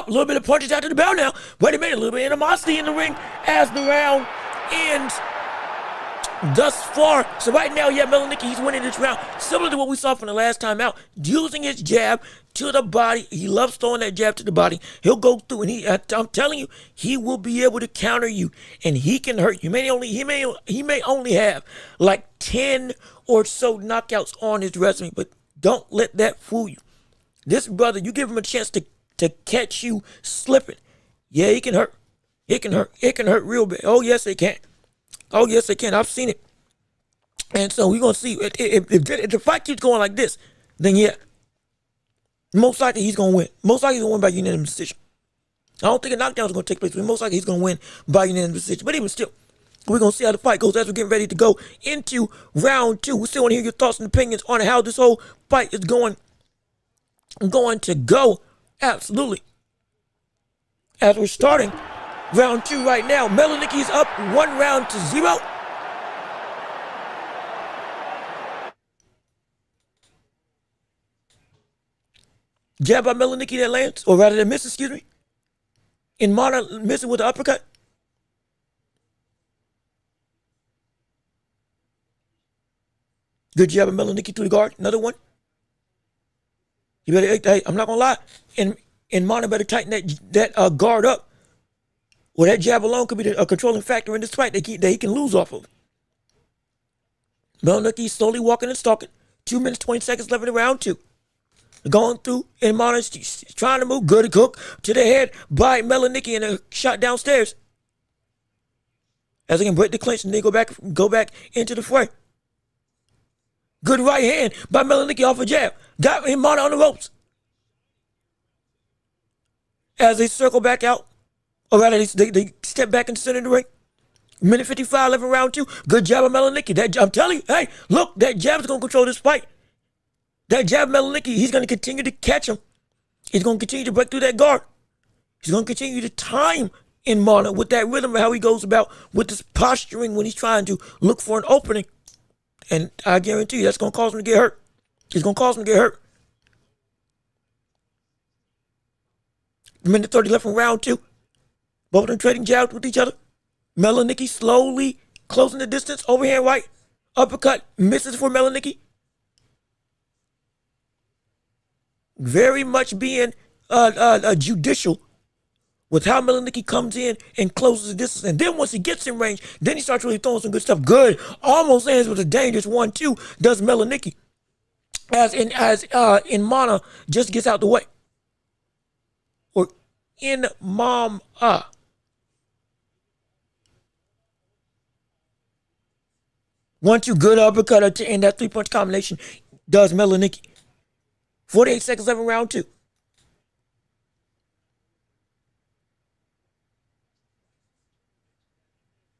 little bit of punches out to the bell now. Wait a minute, a little bit of animosity in the ring as the round ends thus far. So right now, Melanicki, he's winning this round. Similar to what we saw from the last time out. Using his jab to the body. He loves throwing that jab to the body. He'll go through and I'm telling you, he will be able to counter you. And he can hurt you. He may only have like 10 or so knockouts on his resume. But don't let that fool you. This brother, you give him a chance to catch you slipping. Yeah, he can hurt. It can hurt. It can hurt real bad. Oh, yes, it can. Oh, yes, it can. I've seen it. And so we're going to see. If the fight keeps going like this, then yeah, most likely he's going to win. Most likely he's going to win by unanimous decision. I don't think a knockdown is going to take place, but most likely he's going to win by unanimous decision. But even still, we're going to see how the fight goes as we're getting ready to go into round 2. We still want to hear your thoughts and opinions on how this whole fight is going to go. Absolutely. As we're starting round 2 right now, Melanicki's up 1-0. Jab by Melanicki that lands, or rather that misses, excuse me. Mona missing with the uppercut. Good jab by Melanicki through the guard. Another one. You better, hey, I'm not going to lie. And Mona better tighten that guard up. Well, that jab alone could be a controlling factor in this fight that he can lose off of. Melanicki slowly walking and stalking. 2 minutes, 20 seconds left in round 2. Going through, and Mona's trying to move. Good hook to the head by Melanicki and a shot downstairs. As they can break the clinch and then go back into the fray. Good right hand by Melanicki off a jab. Got Mona on the ropes. As they circle back out. Or rather, they step back into the center of the ring. Minute 55 left in round 2. Good jab by Melanicki. I'm telling you, hey, look, that jab is going to control this fight. That jab Melanicki, he's going to continue to catch him. He's going to continue to break through that guard. He's going to continue to time Mona with that rhythm of how he goes about with this posturing when he's trying to look for an opening. And I guarantee you that's going to cause him to get hurt. It's going to cause him to get hurt. Minute 30 left in round 2. Both of them trading jabs with each other. Melanicki slowly closing the distance. Overhand right. Uppercut. Misses for Melanicki. Very much being judicial with how Melanicki comes in and closes the distance. And then once he gets in range, then he starts really throwing some good stuff. Good. Almost ends with a dangerous 1-2. Does Melanicki. As Mona just gets out the way. Or Mom. 1-2, good uppercut to end that 3-punch combination. Does Melanicki. 48 seconds left in round 2.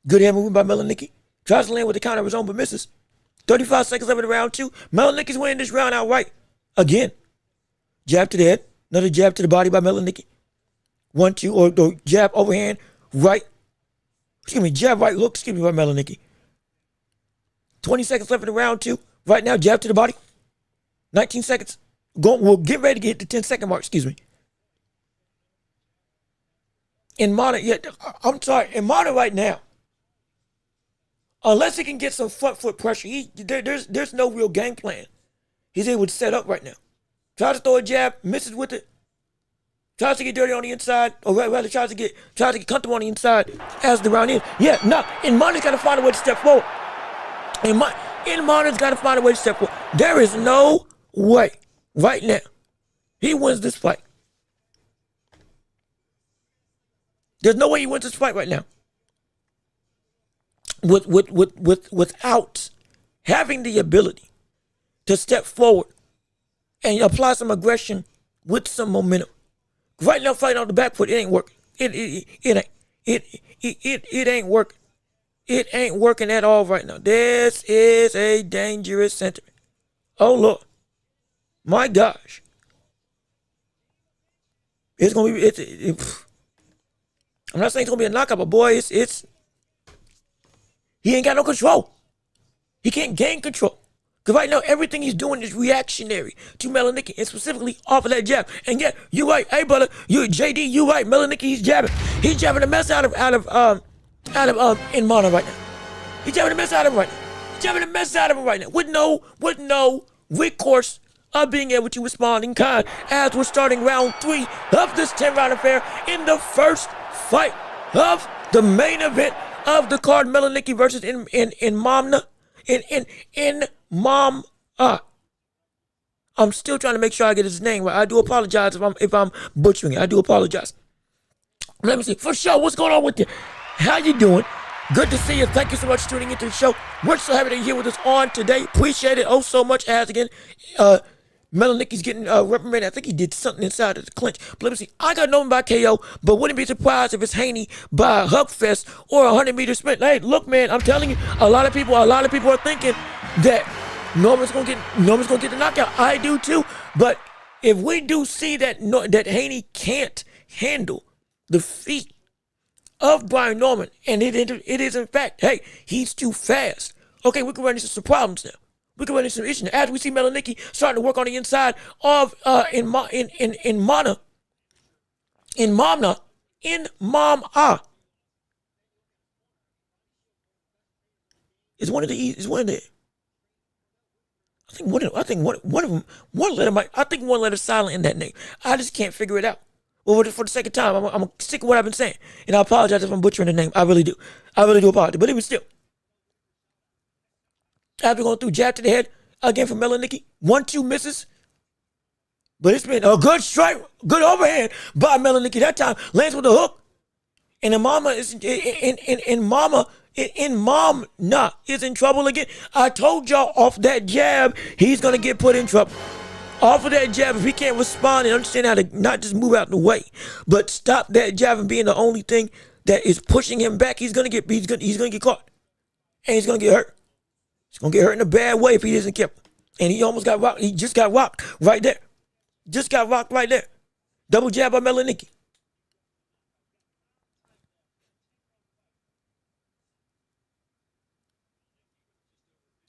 Good hand movement by Melanicki. Tries to land with the counter of his own, but misses. 35 seconds left in round 2. Melanicki's winning this round outright. Again. Jab to the head. Another jab to the body by Melanicki. 1-2, or jab overhand right. Jab right hook, by Melanicki. 20 seconds left in round 2. Right now, jab to the body. 19 seconds. We'll get ready to get the 10-second mark, Mona, I'm sorry, Mona right now. Unless he can get some front foot pressure, there's no real game plan he's able to set up right now. Tries to throw a jab, misses with it. Tries to get dirty on the inside, or rather tries to get comfortable on the inside as the round ends. Yeah, no, Inmana's got to find a way to step forward. Inmana's got to find a way to step forward. There is no way right now he wins this fight. There's no way he wins this fight right now. Without having the ability to step forward and apply some aggression with some momentum. Right now, fighting on the back foot, it ain't working. It ain't working. It ain't working at all right now. This is a dangerous sentiment. Oh Lord, my gosh, it's gonna be. I'm not saying it's gonna be a knockout, but boy, it's. He ain't got no control. He can't gain control. Because right now, everything he's doing is reactionary to Melanicki, and specifically off of that jab. And yeah, you right. Hey, brother, JD, you right. Melanicki, he's jabbing. He's jabbing the mess out of Inmana right now. He's jabbing the mess out of him right now. He's jabbing the mess out of him right now. With no recourse of being able to respond in kind, as we're starting round 3 of this 10-round affair in the first fight of the main event of the card, Melanicki versus Inmana. I'm still trying to make sure I get his name right. I do apologize if I'm butchering it. I do apologize. Let me see. For sure, what's going on with you? How you doing? Good to see you. Thank you so much for tuning into the show. We're so happy to be here with us on today. Appreciate it so much. As again, Melanicki's getting reprimanded. I think he did something inside of the clinch. But let me see. I got Norman by KO, but wouldn't be surprised if it's Haney by a hug fest or a 100-meter sprint. Hey, look, man, I'm telling you, a lot of people are thinking that Norman's gonna get the knockout. I do too. But if we do see that Haney can't handle the feat of Brian Norman, and it is in fact, hey, he's too fast. Okay, we can run into some problems now. We can run into some issues. As we see Melanicki starting to work on the inside of Inmana is one of the. I think one of them, one letter silent in that name. I just can't figure it out. Well, for the sake of time, I'm gonna stick with what I've been saying, and I apologize if I'm butchering the name. I really do apologize. But even still, after going through jab to the head again from Melanicki, 1-2 misses. But it's been a good strike, good overhand by Melanicki. That time lands with a hook, and Inmana is in trouble again. I told y'all off that jab, he's gonna get put in trouble. Off of that jab, if he can't respond and understand how to not just move out the way, but stop that jab and being the only thing that is pushing him back, he's gonna get caught, and he's gonna get hurt. He's gonna get hurt in a bad way if he isn't careful. And he almost got rocked. He just got rocked right there. Double jab by Melanicki.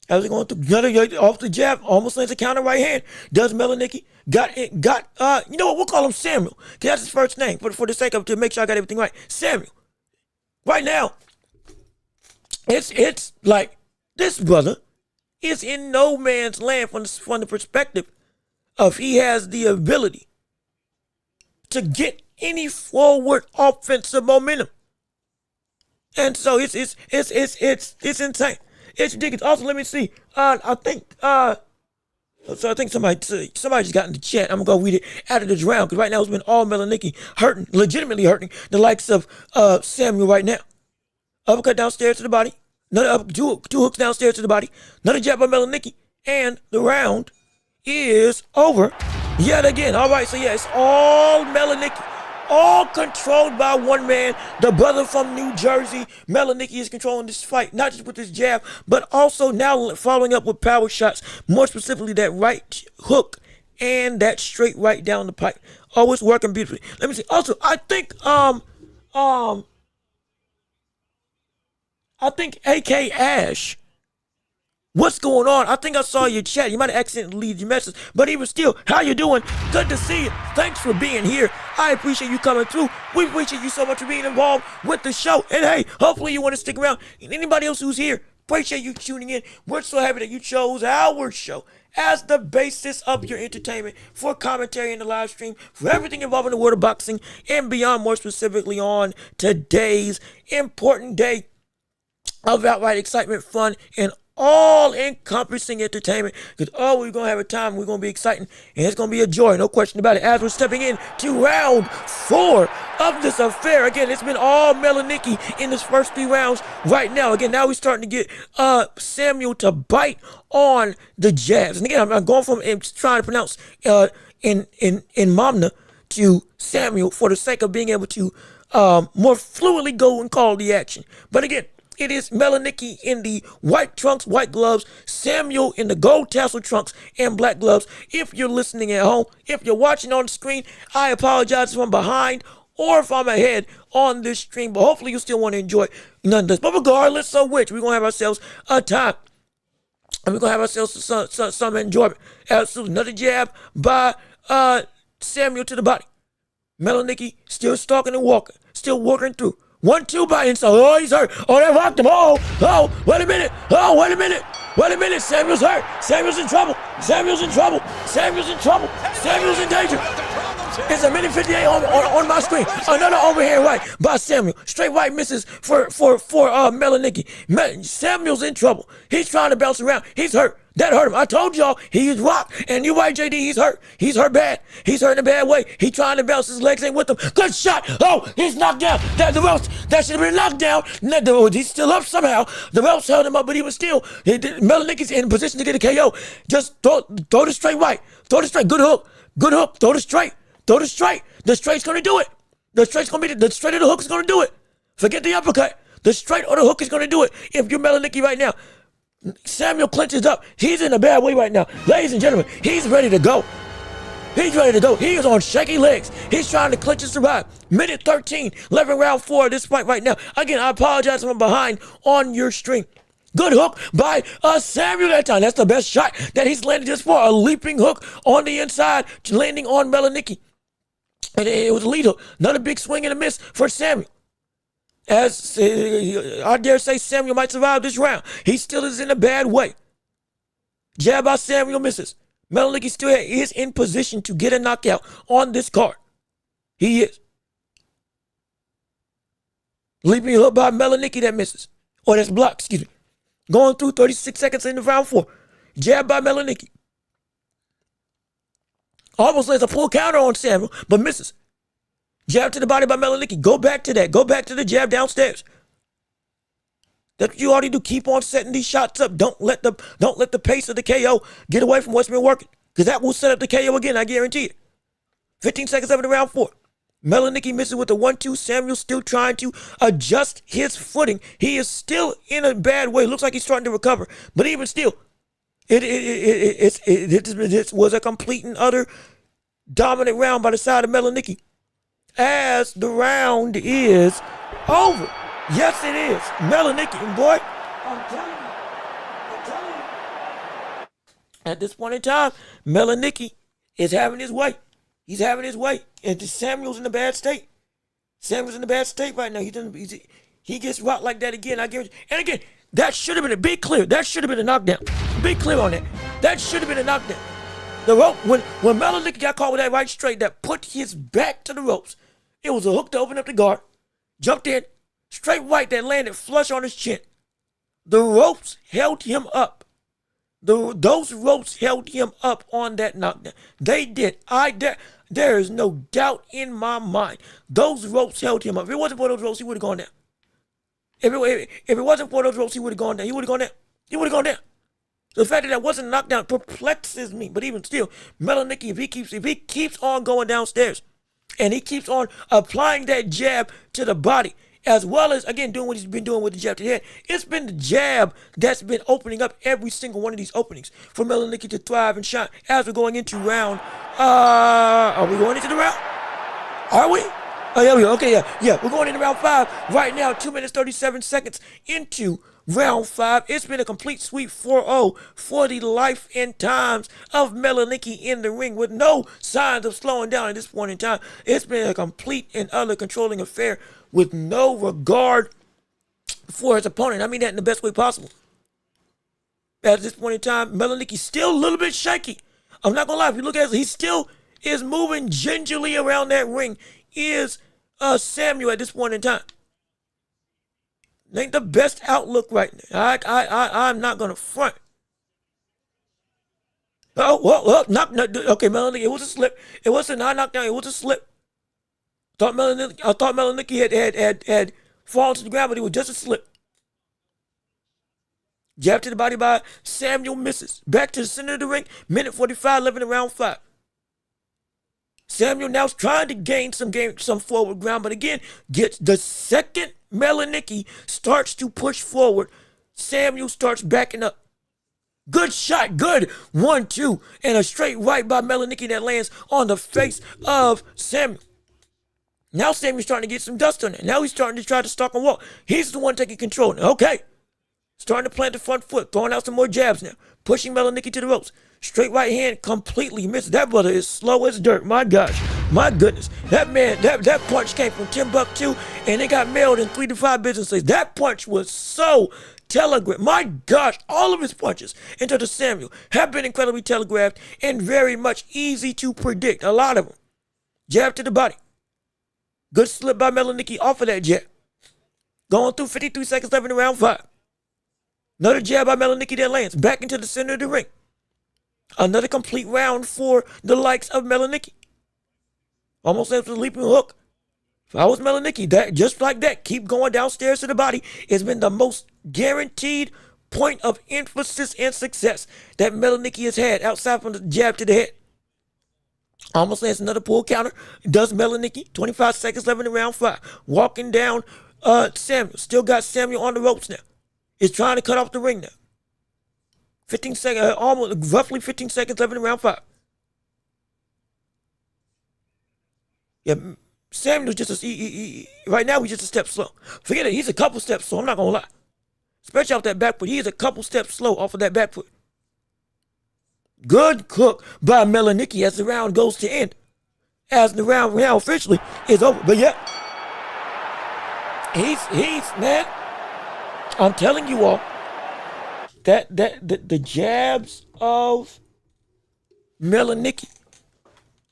As he going through another off the jab, almost lands a counter right hand. Does Melanicki got you know what, we'll call him Samuel, because that's his first name for the sake of, to make sure I got everything right. Samuel. Right now, it's like this brother is in no man's land from the perspective of he has the ability to get any forward offensive momentum. And so it's insane. It's ridiculous. Also, let me see. I think somebody just got in the chat. I'm gonna go read it out of this round, because right now it's been all Melanicki legitimately hurting the likes of Samuel right now. Uppercut downstairs to the body. Another two hooks downstairs to the body. Another jab by Melanicki, and the round is over yet again. All right, so yeah, it's all Melanicki. All controlled by one man, the brother from New Jersey. Melanicki is controlling this fight, not just with his jab, but also now following up with power shots, more specifically that right hook and that straight right down the pipe. Always working beautifully. Let me see. Also, I think AK Ash, what's going on? I think I saw your chat. You might have accidentally leave your message, but even still, how you doing? Good to see you. Thanks for being here. I appreciate you coming through. We appreciate you so much for being involved with the show. And hey, hopefully you want to stick around. And anybody else who's here, Appreciate you tuning in. We're so happy that you chose our show as the basis of your entertainment for commentary in the live stream, for everything involving the world of boxing and beyond, more specifically on today's important day of outright excitement, fun, and all-encompassing entertainment. Because we're going to have a time, we're going to be exciting, and it's going to be a joy, no question about it, as we're stepping in to round 4 of this affair. Again, it's been all Melanicki in this first 3 rounds right now. Again, now we're starting to get Samuel to bite on the jabs. And again, I'm going from trying to pronounce in Mamna to Samuel for the sake of being able to more fluidly go and call the action. But again, it is Melanicki in the white trunks, white gloves, Samuel in the gold tassel trunks and black gloves. If you're listening at home, if you're watching on the screen, I apologize if I'm behind or if I'm ahead on this stream, but hopefully you still want to enjoy nonetheless. But regardless of which, we're going to have ourselves a time. And we're going to have ourselves some enjoyment. Absolutely. Another jab by Samuel to the body. Melanicki still stalking and walking, still working through. 1-2 by inside. Oh, he's hurt. Oh, they rocked him. Oh, wait a minute. Oh, wait a minute. Wait a minute. Samuel's hurt. Samuel's in trouble. Samuel's in trouble. Samuel's in trouble. Samuel's in danger. It's a minute 58 on my screen. Another overhand right by Samuel. Straight right misses for Melanicki. Samuel's in trouble. He's trying to bounce around. He's hurt. That hurt him. I told y'all he's rocked. And you're right, JD. He's hurt. He's hurt bad. He's hurt in a bad way. He's trying to bounce. His legs ain't with him. Good shot. Oh, he's knocked down. That should have been knocked down. He's still up somehow. The ropes held him up, but he was still. Melanicki's in position to get a KO. Just throw the straight right. Throw the straight. Good hook. Good hook. Throw the straight. Throw the straight. The straight's going to do it. The straight's going to be the straight or the hook is going to do it. Forget the uppercut. The straight or the hook is going to do it. If you're Melanicki right now. Samuel clenches up. He's in a bad way right now. Ladies and gentlemen, he's ready to go. He's ready to go. He is on shaky legs. He's trying to clinch and survive. Minute 13, 11 round 4 of this fight right now. Again, I apologize if I'm behind on your stream. Good hook by Samuel that time. That's the best shot that he's landed just for. A leaping hook on the inside, landing on Melanicki. And it was a lead hook. Another big swing and a miss for Samuel. As I dare say, Samuel might survive this round. He still is in a bad way. Jab by Samuel misses. Melanicki still is in position to get a knockout on this card. He is. Leaping hook by Melanicki that misses. Or that's blocked, excuse me. Going through 36 seconds into round 4. Jab by Melanicki. Almost lands a full counter on Samuel, but misses. Jab to the body by Melanicki. Go back to that. Go back to the jab downstairs. That's what you already do. Keep on setting these shots up. Don't let the pace of the KO get away from what's been working. Because that will set up the KO again, I guarantee it. 15 seconds left in round 4. Melanicki misses with the 1-2. Samuel still trying to adjust his footing. He is still in a bad way. Looks like he's starting to recover. But even still, it was a complete and utter dominant round by the side of Melanicki. As the round is over. Yes, it is. Melanicki, boy, I'm telling you. At this point in time, Melanicki is having his way. He's having his way. And Samuel's in a bad state. Samuel's in a bad state right now. He gets rocked like that again, I guarantee. And again, that should have been be clear. That should have been a knockdown. Be clear on that. That should have been a knockdown. The rope, when Melanicki got caught with that right straight that put his back to the ropes, it was a hook to open up the guard. Jumped in, straight right that landed flush on his chin. The ropes held him up. Those ropes held him up on that knockdown. They did. There is no doubt in my mind. Those ropes held him up. If it wasn't for those ropes, he would have gone down. If it wasn't for those ropes, he would have gone down. He would have gone down. He would have gone down. The fact that wasn't a knockdown perplexes me. But even still, Melanicki, if he keeps on going downstairs, and he keeps on applying that jab to the body, as well as, again, doing what he's been doing with the jab to the head. It's been the jab that's been opening up every single one of these openings for Melanicki to thrive and shine. As we're going into round, are we going into the round? Are we? Oh, yeah, we are. Okay, yeah. We're going into round 5 right now. 2 minutes, 37 seconds into round 5. It's been a complete sweep 4-0 for the life and times of Melanicki in the ring with no signs of slowing down at this point in time. It's been a complete and utter controlling affair with no regard for his opponent. I mean that in the best way possible. At this point in time, Melanicki's still a little bit shaky. I'm not gonna lie, if you look at it, he still is moving gingerly around that ring. Is Samuel at this point in time. Ain't the best outlook right now. I'm not gonna front. Oh, well, okay, Melanicki, it was a slip. It wasn't a knockdown, it was a slip. I thought Melanicki had fallen to the ground, but it was just a slip. Jab to the body by Samuel, misses. Back to the center of the ring, minute 45, 11 in round 5. Samuel now's trying to gain some forward ground, but again, gets the second Melanicki starts to push forward, Samuel starts backing up. Good shot, good 1-2, and a straight right by Melanicki that lands on the face of Samuel. Now Samuel's starting to get some dust on it. Now he's starting to try to stalk and walk. He's the one taking control now. Okay. Starting to plant the front foot, throwing out some more jabs now. Pushing Melanicki to the ropes. Straight right hand completely missed. That brother is slow as dirt. My gosh. My goodness. That man, that punch came from Timbuktu and it got mailed in 3 to 5 business days. That punch was so telegraphed. My gosh. All of his punches into the Samuel have been incredibly telegraphed and very much easy to predict. A lot of them. Jab to the body. Good slip by Melanicki off of that jab. Going through 53 seconds left in round 5. Another jab by Melanicki that lands. Back into the center of the ring. Another complete round for the likes of Melanicki. Almost left with a leaping hook. If I was Melanicki, that just like that, keep going downstairs to the body. It's been the most guaranteed point of emphasis and success that Melanicki has had outside from the jab to the head. Almost lands another pull counter. Does Melanicki. 25 seconds left in round 5. Walking down Samuel. Still got Samuel on the ropes now. Is trying to cut off the ring now. 15 seconds, almost roughly 15 seconds left in round 5. Yeah, Samuel's just right now he's just a step slow. Forget it, he's a couple steps slow. I'm not gonna lie. Especially off that back foot, he is a couple steps slow off of that back foot. Good cook by Melanicki as the round goes to end. As the round now officially is over. But yeah, he's man. I'm telling you all that the jabs of Melanicki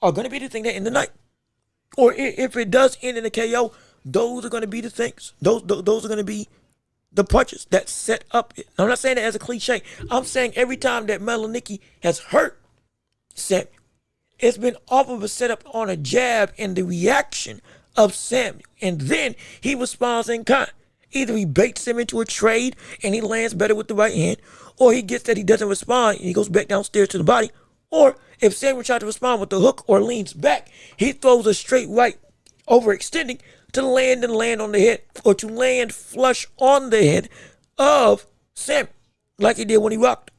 are going to be the thing that end the night. Or if it does end in a KO, those are going to be the things. Those are going to be the punches that set up it. I'm not saying that as a cliche. I'm saying every time that Melanicki has hurt Samuel, it's been off of a setup on a jab and the reaction of Samuel. And then he responds in kind. Either he baits him into a trade and he lands better with the right hand, or he gets that he doesn't respond and he goes back downstairs to the body. Or if Samuel tries to respond with the hook or leans back, he throws a straight right, overextending to land on the head, or to land flush on the head of Samuel, like he did when he rocked.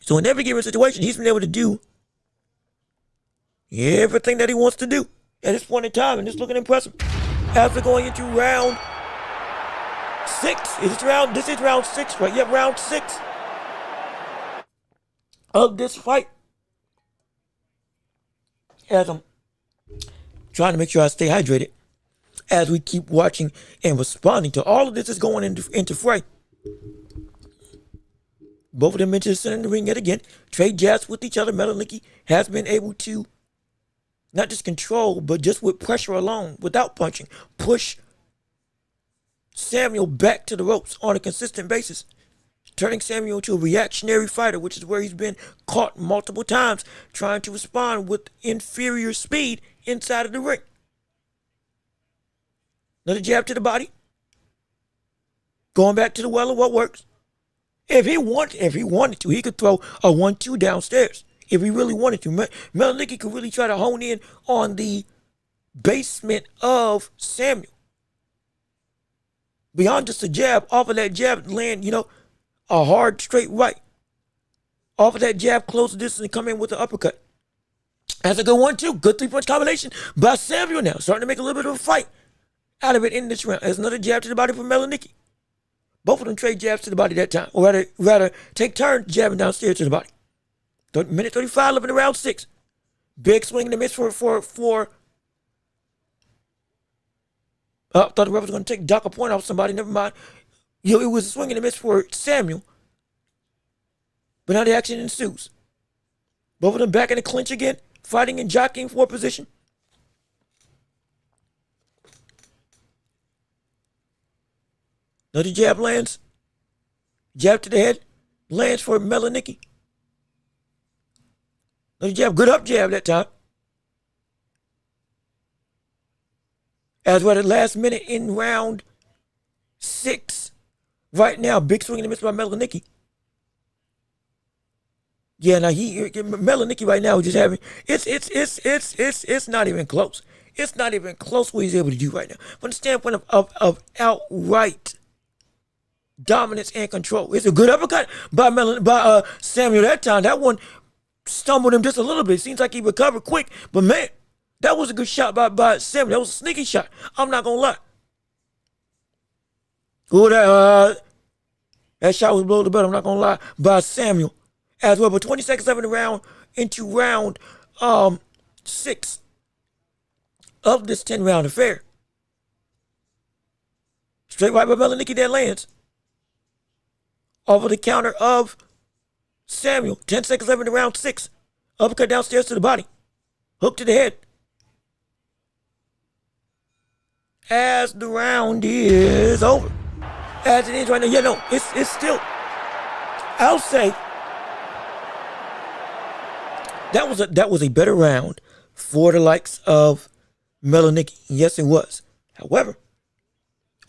So in every given situation, he's been able to do everything that he wants to do at this point in time, and it's looking impressive. After going into round 6. This is round 6, right? Yeah, round 6 of this fight. As I'm trying to make sure I stay hydrated as we keep watching and responding to all of this is going into fray. Both of them into the center of the ring yet again. Trade jabs with each other. Melanicki has been able to not just control, but just with pressure alone, without punching, push Samuel back to the ropes on a consistent basis, turning Samuel into a reactionary fighter, which is where he's been caught multiple times trying to respond with inferior speed inside of the ring. Another jab to the body. Going back to the well of what works. If he wanted to, he could throw a 1-2 downstairs. If he really wanted to. Melanicki could really try to hone in on the basement of Samuel. Beyond just a jab, off of that jab, land, a hard straight right. Off of that jab, close the distance and come in with the uppercut. That's a good 1-2. Good 3-punch combination by Samuel now. Starting to make a little bit of a fight out of it in this round. There's another jab to the body from Melanicki. Both of them trade jabs to the body that time. Or rather take turns jabbing downstairs to the body. Minute 35 left in round 6. Big swing in the miss for thought the ref was going to dock a point off somebody. Never mind. It was a swing and a miss for Samuel. But now the action ensues. Both of them back in the clinch again, fighting and jockeying for position. Another jab lands. Jab to the head. Lands for Melanicki. Another jab. Good up jab that time. As we're at the last minute in round 6. Right now, big swing and a miss by Melanicki. Yeah, now Melanicki right now is just having it's not even close. It's not even close what he's able to do right now. From the standpoint of outright dominance and control. It's a good uppercut by Samuel that time. That one stumbled him just a little bit. Seems like he recovered quick, but man, that was a good shot by Samuel. That was a sneaky shot. I'm not gonna lie. Ooh, that shot was below the belt. I'm not gonna lie, by Samuel as well. But 20 seconds left in the round into round 6 of this 10-round affair. Straight right by Melanicki that lands. Over the counter of Samuel. 10 seconds left in the round 6. Uppercut downstairs to the body. Hook to the head. As the round is over. As it is right now. Yeah, no, it's still. I'll say that was a better round for the likes of Melanicki. Yes, it was. However,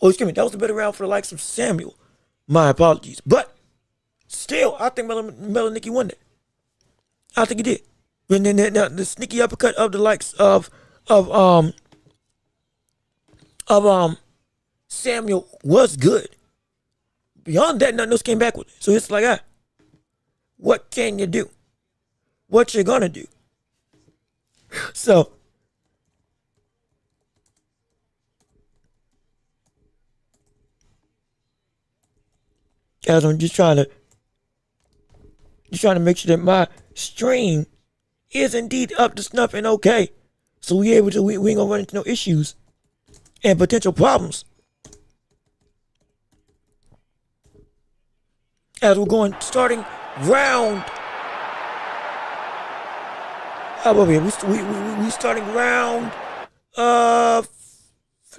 that was a better round for the likes of Samuel. My apologies. But still, I think Melanicki won that. I think he did. And then the sneaky uppercut of the likes of Samuel was good. Beyond that, nothing else came back with it. So it's like, what can you do? What you gonna do? So guys, I'm just trying to make sure that my stream is indeed up to snuff and okay. So we ain't gonna run into no issues and potential problems. As we're starting round. We starting round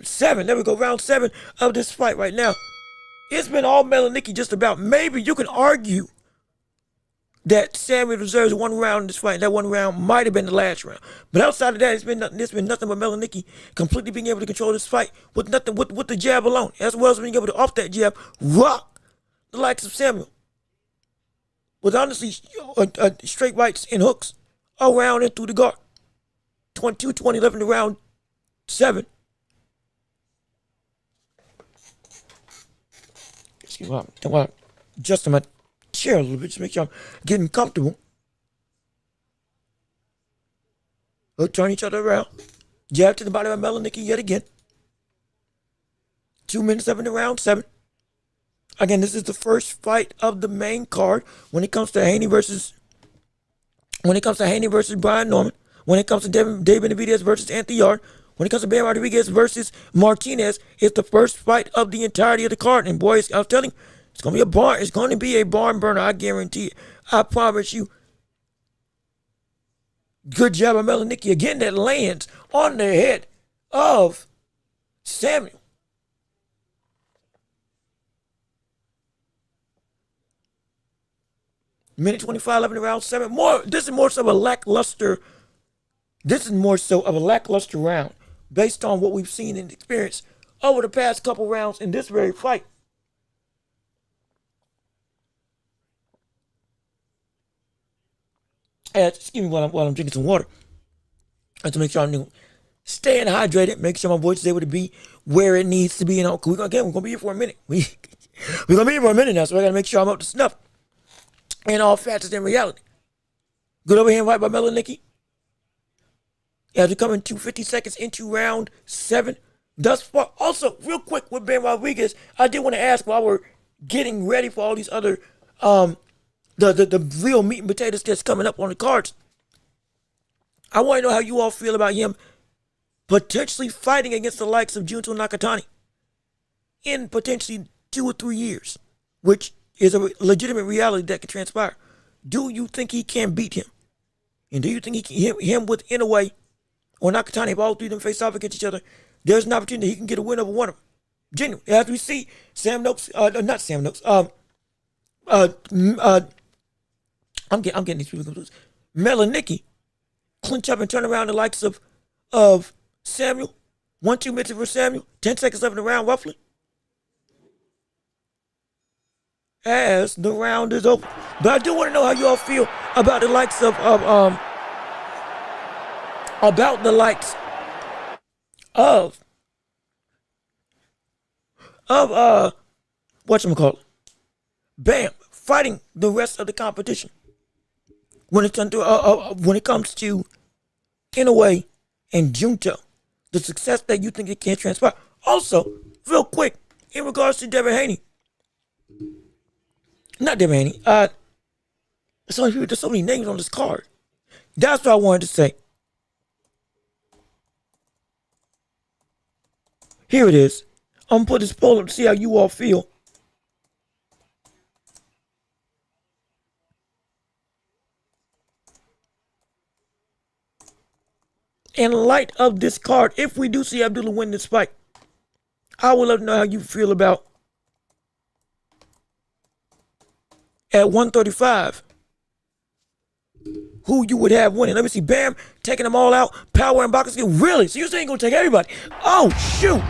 7. There we go, round 7 of this fight right now. It's been all Melanicki just about. Maybe you can argue that Samuel deserves one round in this fight. That one round might have been the last round. But outside of that, it's been nothing but Melanicki completely being able to control this fight with the jab alone, as well as being able to off that jab rock the likes of Samuel. With honestly straight rights and hooks around and through the guard. 22-20 left in the round 7. Excuse me, I want to adjust my chair a little bit to make sure I'm getting comfortable. We'll turn each other around. Jab to the body of Melanicki yet again. 2 minutes left in the round 7. Again, this is the first fight of the main card when it comes to Haney versus Brian Norman, when it comes to Dave Benavidez versus Anthony Yarde, when it comes to Benavidez versus Martinez, it's the first fight of the entirety of the card. And boys, I was telling you, it's going to be a barn burner, I guarantee it. I promise you. Good job of Melanicki again that lands on the head of Samuel. Minute 25 left in round 7. This is more so of a lackluster round based on what we've seen and experienced over the past couple rounds in this very fight. Excuse me while I'm drinking some water. I have to make sure I'm staying hydrated, make sure my voice is able to be where it needs to be. We're gonna be here for a minute. We're gonna be here for a minute now, so I gotta make sure I'm up to snuff. And all factors in reality. Good overhand right by Melanicki. As we come into 50 seconds into round 7. Thus far, also, real quick with Benavidez, I did want to ask while we're getting ready for all these other, the real meat and potatoes that's coming up on the cards. I want to know how you all feel about him potentially fighting against the likes of Junto Nakatani in potentially 2 or 3 years, which is a legitimate reality that could transpire. Do you think he can beat him? And do you think he can him with Inoue or Nakatani, if all three of them face off against each other, there's an opportunity he can get a win over one of them? Genuine. As we see, not Sam Noakes, I'm getting these people confused. Melanicki clinch up and turn around the likes of Samuel. 1-2 minutes for Samuel. 10 seconds left in the round, roughly. As the round is over. But I do want to know how you all feel about the likes of whatchamacallit, Bam, fighting the rest of the competition. When it comes to Inoue and Junto, the success that you think it can transpire. Also, real quick, in regards to Devin Haney. Not Devin Haney. There's so many names on this card. That's what I wanted to say. Here it is. I'm gonna put this poll up to see how you all feel. In light of this card, if we do see Abdullah win this fight, I would love to know how you feel about at 135 who you would have winning. Let me see. Bam taking them all out. Power and boxing skill. Really? So you saying gonna take everybody? Oh shoot!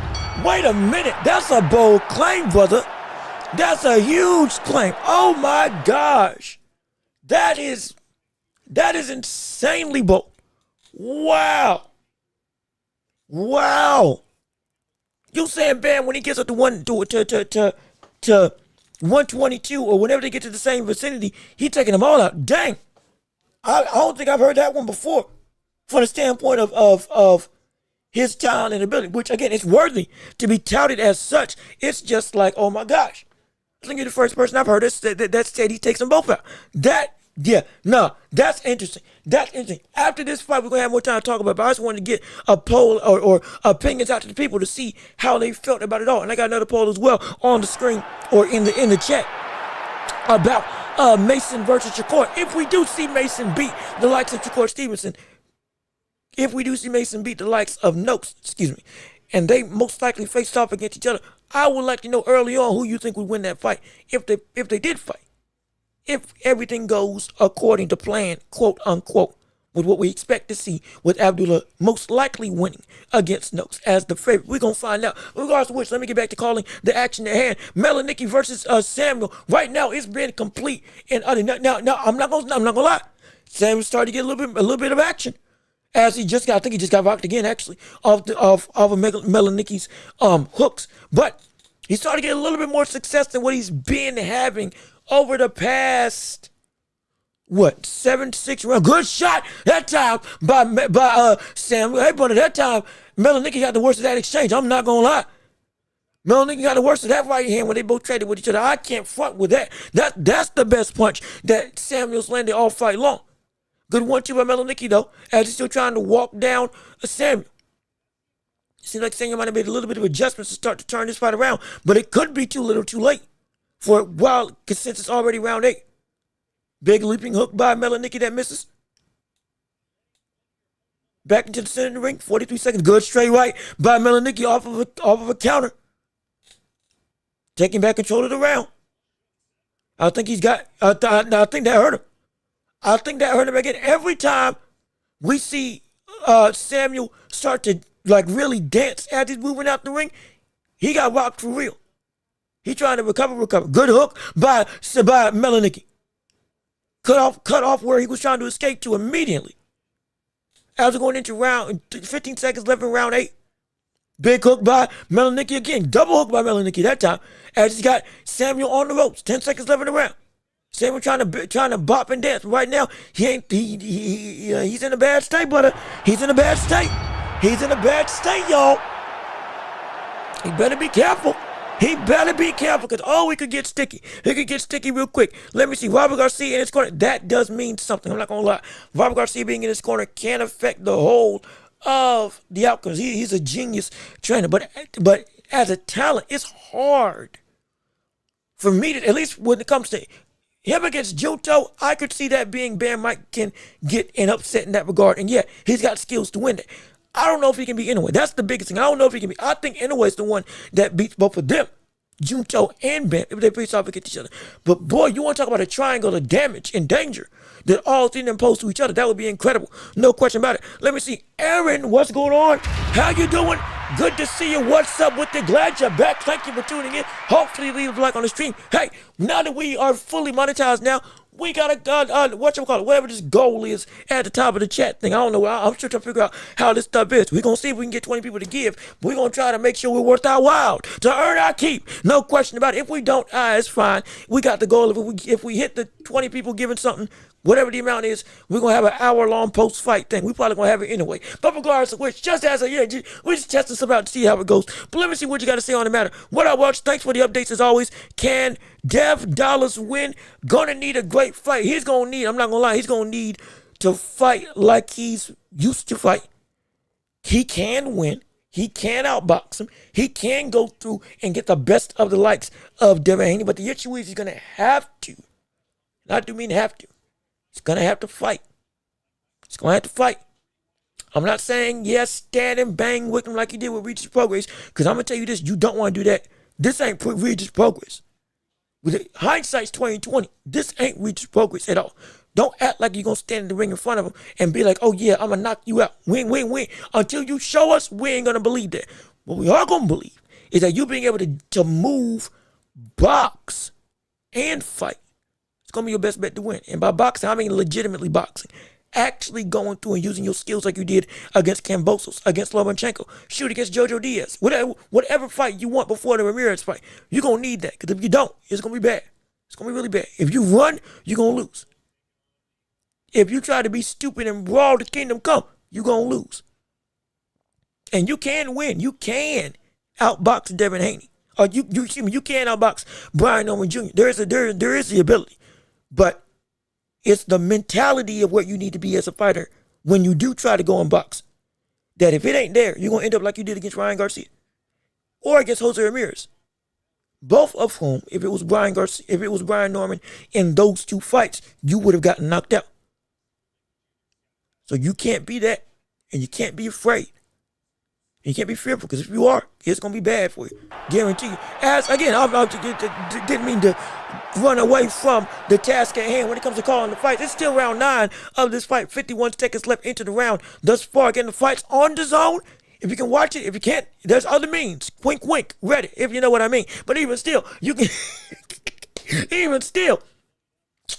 Wait a minute. That's a bold claim, brother. That's a huge claim. Oh my gosh. That is insanely bold. Wow. You saying Bam when he gets up to 122 or whenever they get to the same vicinity, he taking them all out. Dang. I don't think I've heard that one before from the standpoint of his talent and ability, which again, it's worthy to be touted as such. It's just like, oh my gosh. I think you're the first person I've heard that said he takes them both out. That's interesting. That's interesting. After this fight, we're going to have more time to talk about it, but I just wanted to get a poll or opinions out to the people to see how they felt about it all. And I got another poll as well on the screen or in the chat about Mason versus Shakur. If we do see Mason beat the likes of Shakur Stevenson, if we do see Mason beat the likes of Noakes, and they most likely faced off against each other, I would like to know early on who you think would win that fight if they did fight. If everything goes according to plan, quote unquote, with what we expect to see, with Abdullah most likely winning against Noakes as the favorite. We're going to find out. Regardless of which, let me get back to calling the action at hand. Melanicki versus Samuel. Right now, it's been complete and utter. Now, I'm not gonna lie. Samuel started to get a little bit of action. As I think he just got rocked again, actually, off of Melanicki's hooks. But he started to get a little bit more success than what he's been having over the past 7-6 rounds. Good shot that time by Sam. Hey, brother, that time Melanicki got the worst of that exchange. I'm not gonna lie. Melanicki got the worst of that right hand when they both traded with each other. I can't front with that. That's the best punch that Samuel's landed all fight long. Good 1-2 by Melanicki though, as he's still trying to walk down Samuel. Seems like Samuel might have made a little bit of adjustments to start to turn this fight around, but it could be too little too late for a wild consensus already round 8. Big leaping hook by Melanicki that misses. Back into the center of the ring, 43 seconds. Good straight right by Melanicki off of a counter. Taking back control of the round. I think he's got, I think that hurt him. I think that hurt him again. Every time we see Samuel start to really dance as he's moving out the ring, he got rocked for real. He trying to recover. Good hook by Melanicki. Cut off where he was trying to escape to immediately. As we're going into 15 seconds left in round 8. Big hook by Melanicki again. Double hook by Melanicki that time. As he's got Samuel on the ropes. 10 seconds left in the round. Samuel trying to bop and dance. Right now, he's in a bad state, brother. He's in a bad state. He's in a bad state, y'all. He better be careful. He better be careful because he could get sticky. He could get sticky real quick. Let me see. Robert Garcia in his corner. That does mean something. I'm not going to lie. Robert Garcia being in his corner can affect the whole of the outcomes. He's a genius trainer. But as a talent, it's hard for me to, at least when it comes to Him against Junto, I could see that being Bam Mike can get an upset in that regard. And yeah, he's got skills to win that. I don't know if he can be Inoue. That's the biggest thing. I don't know if he can be. I think Inoue is the one that beats both of them, Junto and Bam, if they face off against each other. But boy, you want to talk about a triangle of damage and danger that all three of them pose to each other. That would be incredible. No question about it. Let me see. Aaron, what's going on? How you doing? Good to see you. What's up with you? Glad you're back. Thank you for tuning in. Hopefully leave a like on the stream. Hey, now that we are fully monetized now, we got a, whatever this goal is at the top of the chat thing. I don't know. I'm still trying to figure out how this stuff is. We're going to see if we can get 20 people to give. We're going to try to make sure we're worth our while to earn our keep. No question about it. If we don't, it's fine. We got the goal. If we hit the 20 people giving something, whatever the amount is, we're going to have an hour-long post-fight thing. We probably going to have it anyway. But regardless of which, just as we're just testing something out to see how it goes. But let me see what you got to say on the matter. What up, Welch? Thanks for the updates as always. Can Dev Dollars win? Gonna need a great fight. He's going to need, I'm not going to lie, he's going to need to fight like he's used to fight. He can win. He can outbox him. He can go through and get the best of the likes of Devin Haney. But the issue is he's going to have to. And I do mean have to. He's going to have to fight. He's going to have to fight. I'm not saying, yes, stand and bang with him like he did with Regis Progress, because I'm going to tell you this, you don't want to do that. This ain't Regis Progress. With hindsight's 2020, this ain't Regis Progress at all. Don't act like you're going to stand in the ring in front of him and be like, oh, yeah, I'm going to knock you out. Win, win, win. Until you show us, we ain't going to believe that. What we are going to believe is that you being able to move, box, and fight. Gonna be your best bet to win. And by boxing, I mean legitimately boxing. Actually going through and using your skills like you did against Kambosos, against Lomachenko, shoot against Jojo Diaz. Whatever fight you want before the Ramirez fight, you're gonna need that. Because if you don't, it's gonna be bad. It's gonna be really bad. If you run, you're gonna lose. If you try to be stupid and brawl the kingdom come, you're gonna lose. And you can win. You can outbox Devin Haney. Or you can outbox Brian Norman Jr. There is the ability. But it's the mentality of what you need to be as a fighter when you do try to go and box. That if it ain't there, you're going to end up like you did against Ryan Garcia. Or against Jose Ramirez. Both of whom, if it was Brian Norman in those two fights, you would have gotten knocked out. So you can't be that. And you can't be afraid. You can't be fearful, because if you are, it's going to be bad for you. Guarantee you. As, again, I didn't mean to run away from the task at hand when it comes to calling the fights. It's still round 9 of this fight. 51 seconds left into the round. Thus far, getting the fights on the zone. If you can watch it, if you can't, there's other means. Wink, wink, Reddit, if you know what I mean. But even still, you can,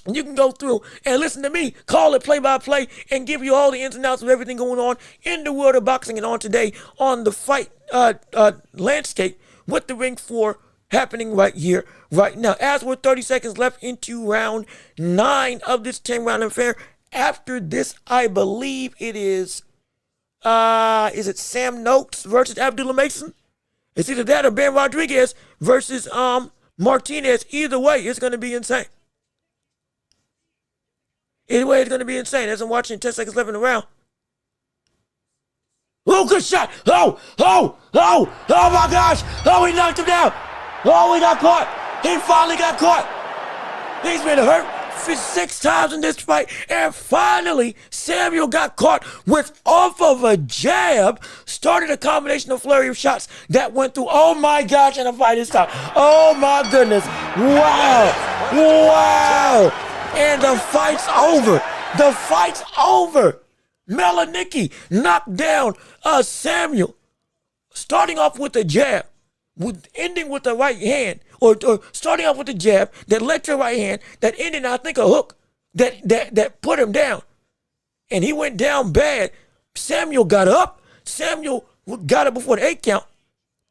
you can go through and listen to me, call it play-by-play, and give you all the ins and outs of everything going on in the world of boxing and on today on the fight landscape with the Ring 4 happening right here, right now. As we're 30 seconds left into round 9 of this 10-round affair. After this, I believe it is it Sam Noakes versus Abdullah Mason? It's either that or Ben Rodriguez versus Martinez. Either way, it's going to be insane. Either way, it's going to be insane. As I'm watching 10 seconds left in the round. Oh, good shot. Oh my gosh. Oh, he knocked him down. Oh, he got caught. He finally got caught. He's been hurt 6 times in this fight. And finally, Samuel got caught with off of a jab. Started a combination of flurry of shots that went through. Oh my gosh, and the fight is stopped. Oh my goodness. Wow. And the fight's over. The fight's over. Melanicki knocked down Samuel. Starting off with a jab. Ending with the right hand. Or starting off with a jab that led to a right hand. That ended, I think, a hook. That put him down. And he went down bad. Samuel got up. Samuel got up before the 8 count.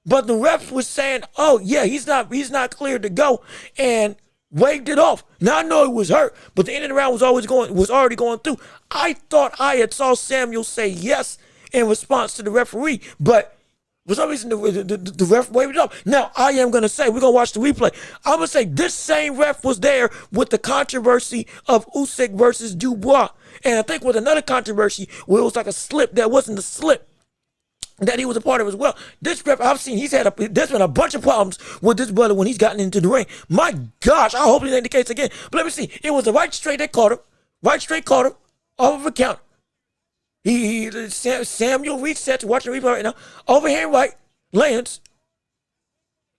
But the ref was saying, oh yeah, he's not cleared to go. And waved it off. Now I know he was hurt, but the end of the round was already going through. I thought I had saw Samuel say yes in response to the referee, but for some reason the ref waved it off. Now I am gonna say, we're gonna watch the replay. I'm gonna say this same ref was there with the controversy of Usyk versus Dubois, and I think with another controversy where it was like a slip that wasn't a slip. that he was a part of as well. This ref I've seen, there's been a bunch of problems with this brother when he's gotten into the ring. My gosh, I hope it ain't the case again. But let me see. It was a right straight that caught him. Right straight caught him off of a counter. Samuel resets, watching the replay right now. Overhand right, lands,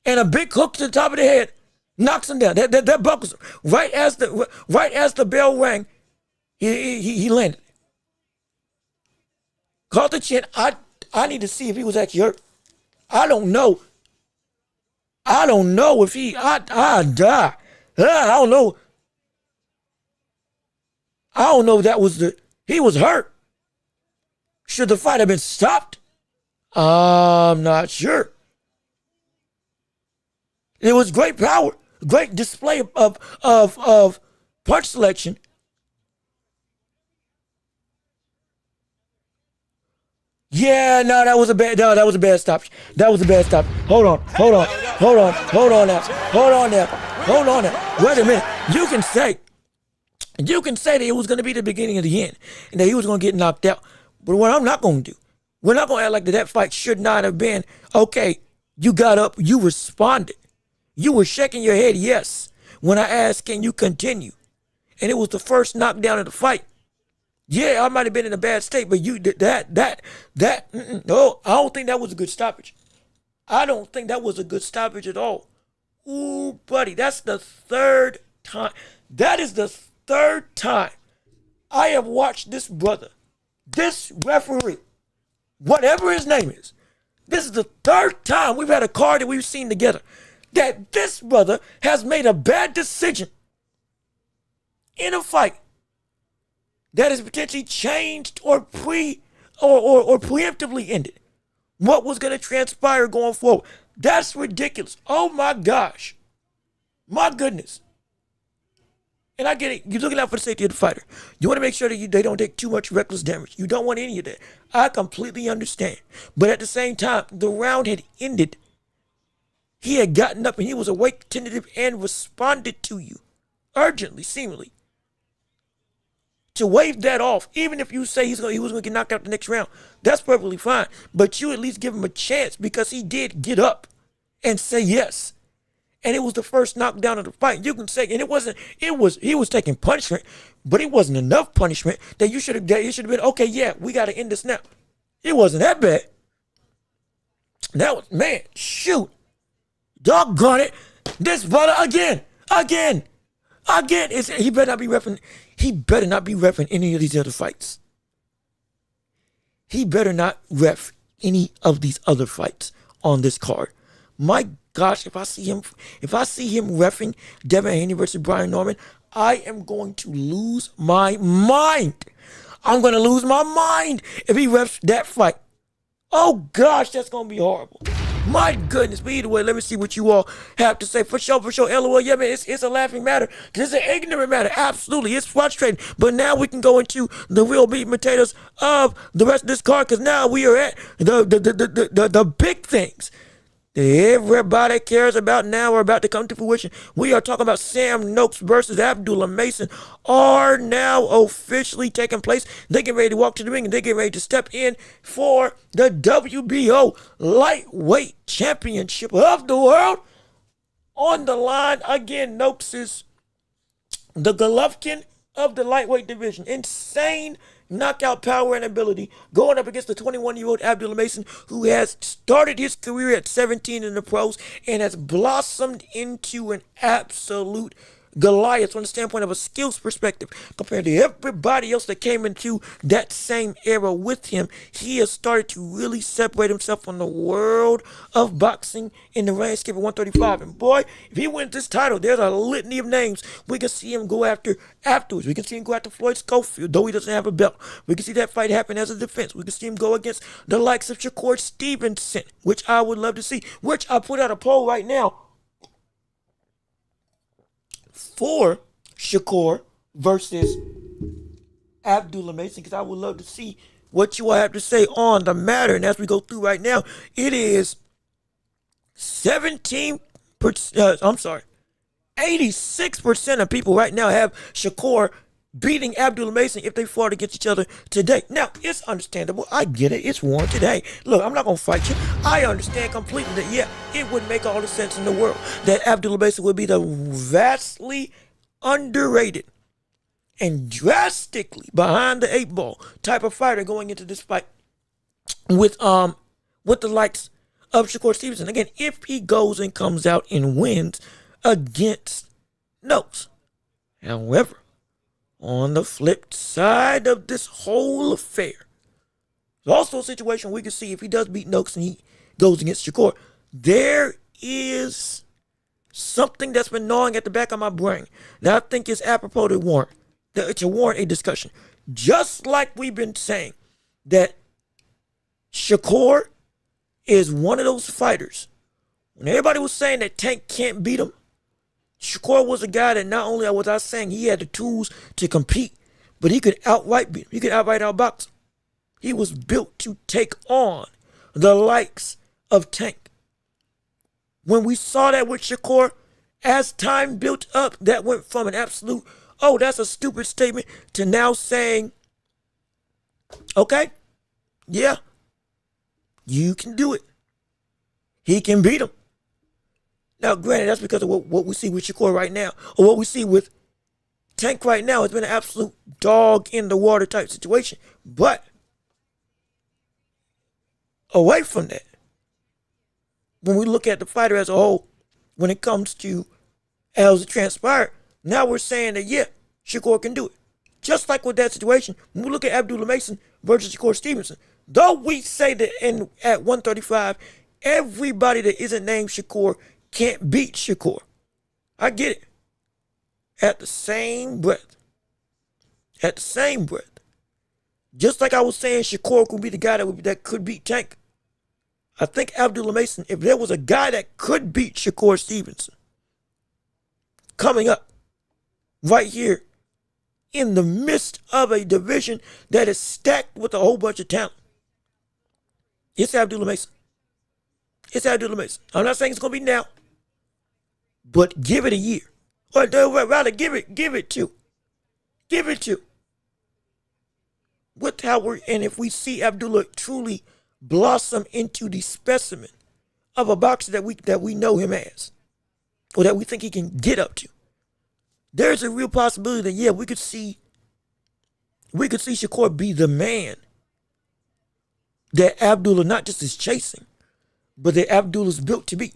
and a big hook to the top of the head knocks him down. That buckles him. Right as the bell rang, he landed. Caught the chin. I need to see if he was actually hurt. I don't know. I don't know if he. I don't know. I don't know if that was he was hurt. Should the fight have been stopped? I'm not sure. It was great power, great display of punch selection. Yeah, no, that was a bad stop. That was a bad stop. Hold on now. Wait a minute. You can say that it was going to be the beginning of the end and that he was going to get knocked out. But what I'm not going to do, we're not going to act like that fight should not have been, okay, you got up, you responded. You were shaking your head, yes, when I asked, can you continue? And it was the first knockdown of the fight. Yeah, I might have been in a bad state, but no, I don't think that was a good stoppage. I don't think that was a good stoppage at all. Ooh, buddy, that's the third time. That is the third time I have watched this brother, this referee, whatever his name is. This is the third time we've had a card that we've seen together that this brother has made a bad decision in a fight that has potentially changed or preemptively ended what was going to transpire going forward. That's ridiculous. Oh my gosh. My goodness. And I get it. You're looking out for the safety of the fighter. You want to make sure that they don't take too much reckless damage. You don't want any of that. I completely understand. But at the same time, the round had ended. He had gotten up and he was awake, tentative, and responded to you. Urgently, seemingly. To wave that off, even if you say he was going to get knocked out the next round, that's perfectly fine. But you at least give him a chance because he did get up and say yes. And it was the first knockdown of the fight. You can say, and he was taking punishment, but it wasn't enough punishment that you should have been, okay, yeah, we got to end this now. It wasn't that bad. That was, man, shoot. Doggone it. This brother again. He better not be reffing. He better not be reffing any of these other fights. He better not ref any of these other fights on this card. My gosh, if I see him reffing Devin Haney versus Brian Norman, I am going to lose my mind. I'm going to lose my mind if he refs that fight. Oh gosh, that's going to be horrible. My goodness, but either way, let me see what you all have to say. For sure, LOL, yeah, man, it's a laughing matter. It's an ignorant matter, absolutely. It's frustrating, but now we can go into the real meat and potatoes of the rest of this card, because now we are at the big things that everybody cares about now are about to come to fruition. We are talking about Sam Noakes versus Abdullah Mason are now officially taking place. They get ready to walk to the ring and they get ready to step in for the WBO Lightweight Championship of the world. On the line, again, Noakes is the Golovkin of the lightweight division. Insane knockout power and ability going up against the 21-year-old Abdullah Mason, who has started his career at 17 in the pros and has blossomed into an absolute Goliath from the standpoint of a skills perspective compared to everybody else that came into that same era with him. He has started to really separate himself from the world of boxing in the landscape of 135. And boy, if he wins this title, there's a litany of names we can see him go after afterwards. We can see him go after Floyd Schofield, though he doesn't have a belt. We can see that fight happen as a defense. We can see him go against the likes of Shakur Stevenson, which I would love to see, which I put out a poll right now for Shakur versus Abdullah Mason, because I would love to see what you all have to say on the matter. And as we go through right now, it is 86% of people right now have Shakur beating Abdullah Mason if they fought against each other today. Now, it's understandable. I get it. It's warranted. Hey, look, I'm not going to fight you. I understand completely that, yeah, it would make all the sense in the world that Abdullah Mason would be the vastly underrated and drastically behind the eight ball type of fighter going into this fight with the likes of Shakur Stevenson. Again, if he goes and comes out and wins against Noakes. However, on the flip side of this whole affair, there's also a situation we can see if he does beat Noakes and he goes against Shakur. There is something that's been gnawing at the back of my brain that I think is apropos to warrant a discussion. Just like we've been saying that Shakur is one of those fighters. When everybody was saying that Tank can't beat him, Shakur was a guy that not only was I saying he had the tools to compete, but he could outright beat him. He could outright outbox him. He was built to take on the likes of Tank. When we saw that with Shakur, as time built up, that went from an absolute, oh, that's a stupid statement, to now saying, okay, yeah, you can do it. He can beat him. Now, granted, that's because of what we see with Shakur right now, or what we see with Tank right now. It's been an absolute dog in the water type situation. But away from that, when we look at the fighter as a whole, when it comes to as it transpired, now we're saying that, yeah, Shakur can do it. Just like with that situation, when we look at Abdullah Mason versus Shakur Stevenson, though we say that at 135, everybody that isn't named Shakur can't beat Shakur. I get it. At the same breath, just like I was saying Shakur could be the guy that could beat Tank, I think Abdullah Mason, if there was a guy that could beat Shakur Stevenson coming up right here in the midst of a division that is stacked with a whole bunch of talent, it's Abdullah Mason. It's Abdullah Mason. I'm not saying it's going to be now, but give it a year. Or rather, give it two. With how and if we see Abdullah truly blossom into the specimen of a boxer that we know him as, or that we think he can get up to, there's a real possibility that, yeah, we could see Shakur be the man that Abdullah not just is chasing, but that Abdullah's built to be.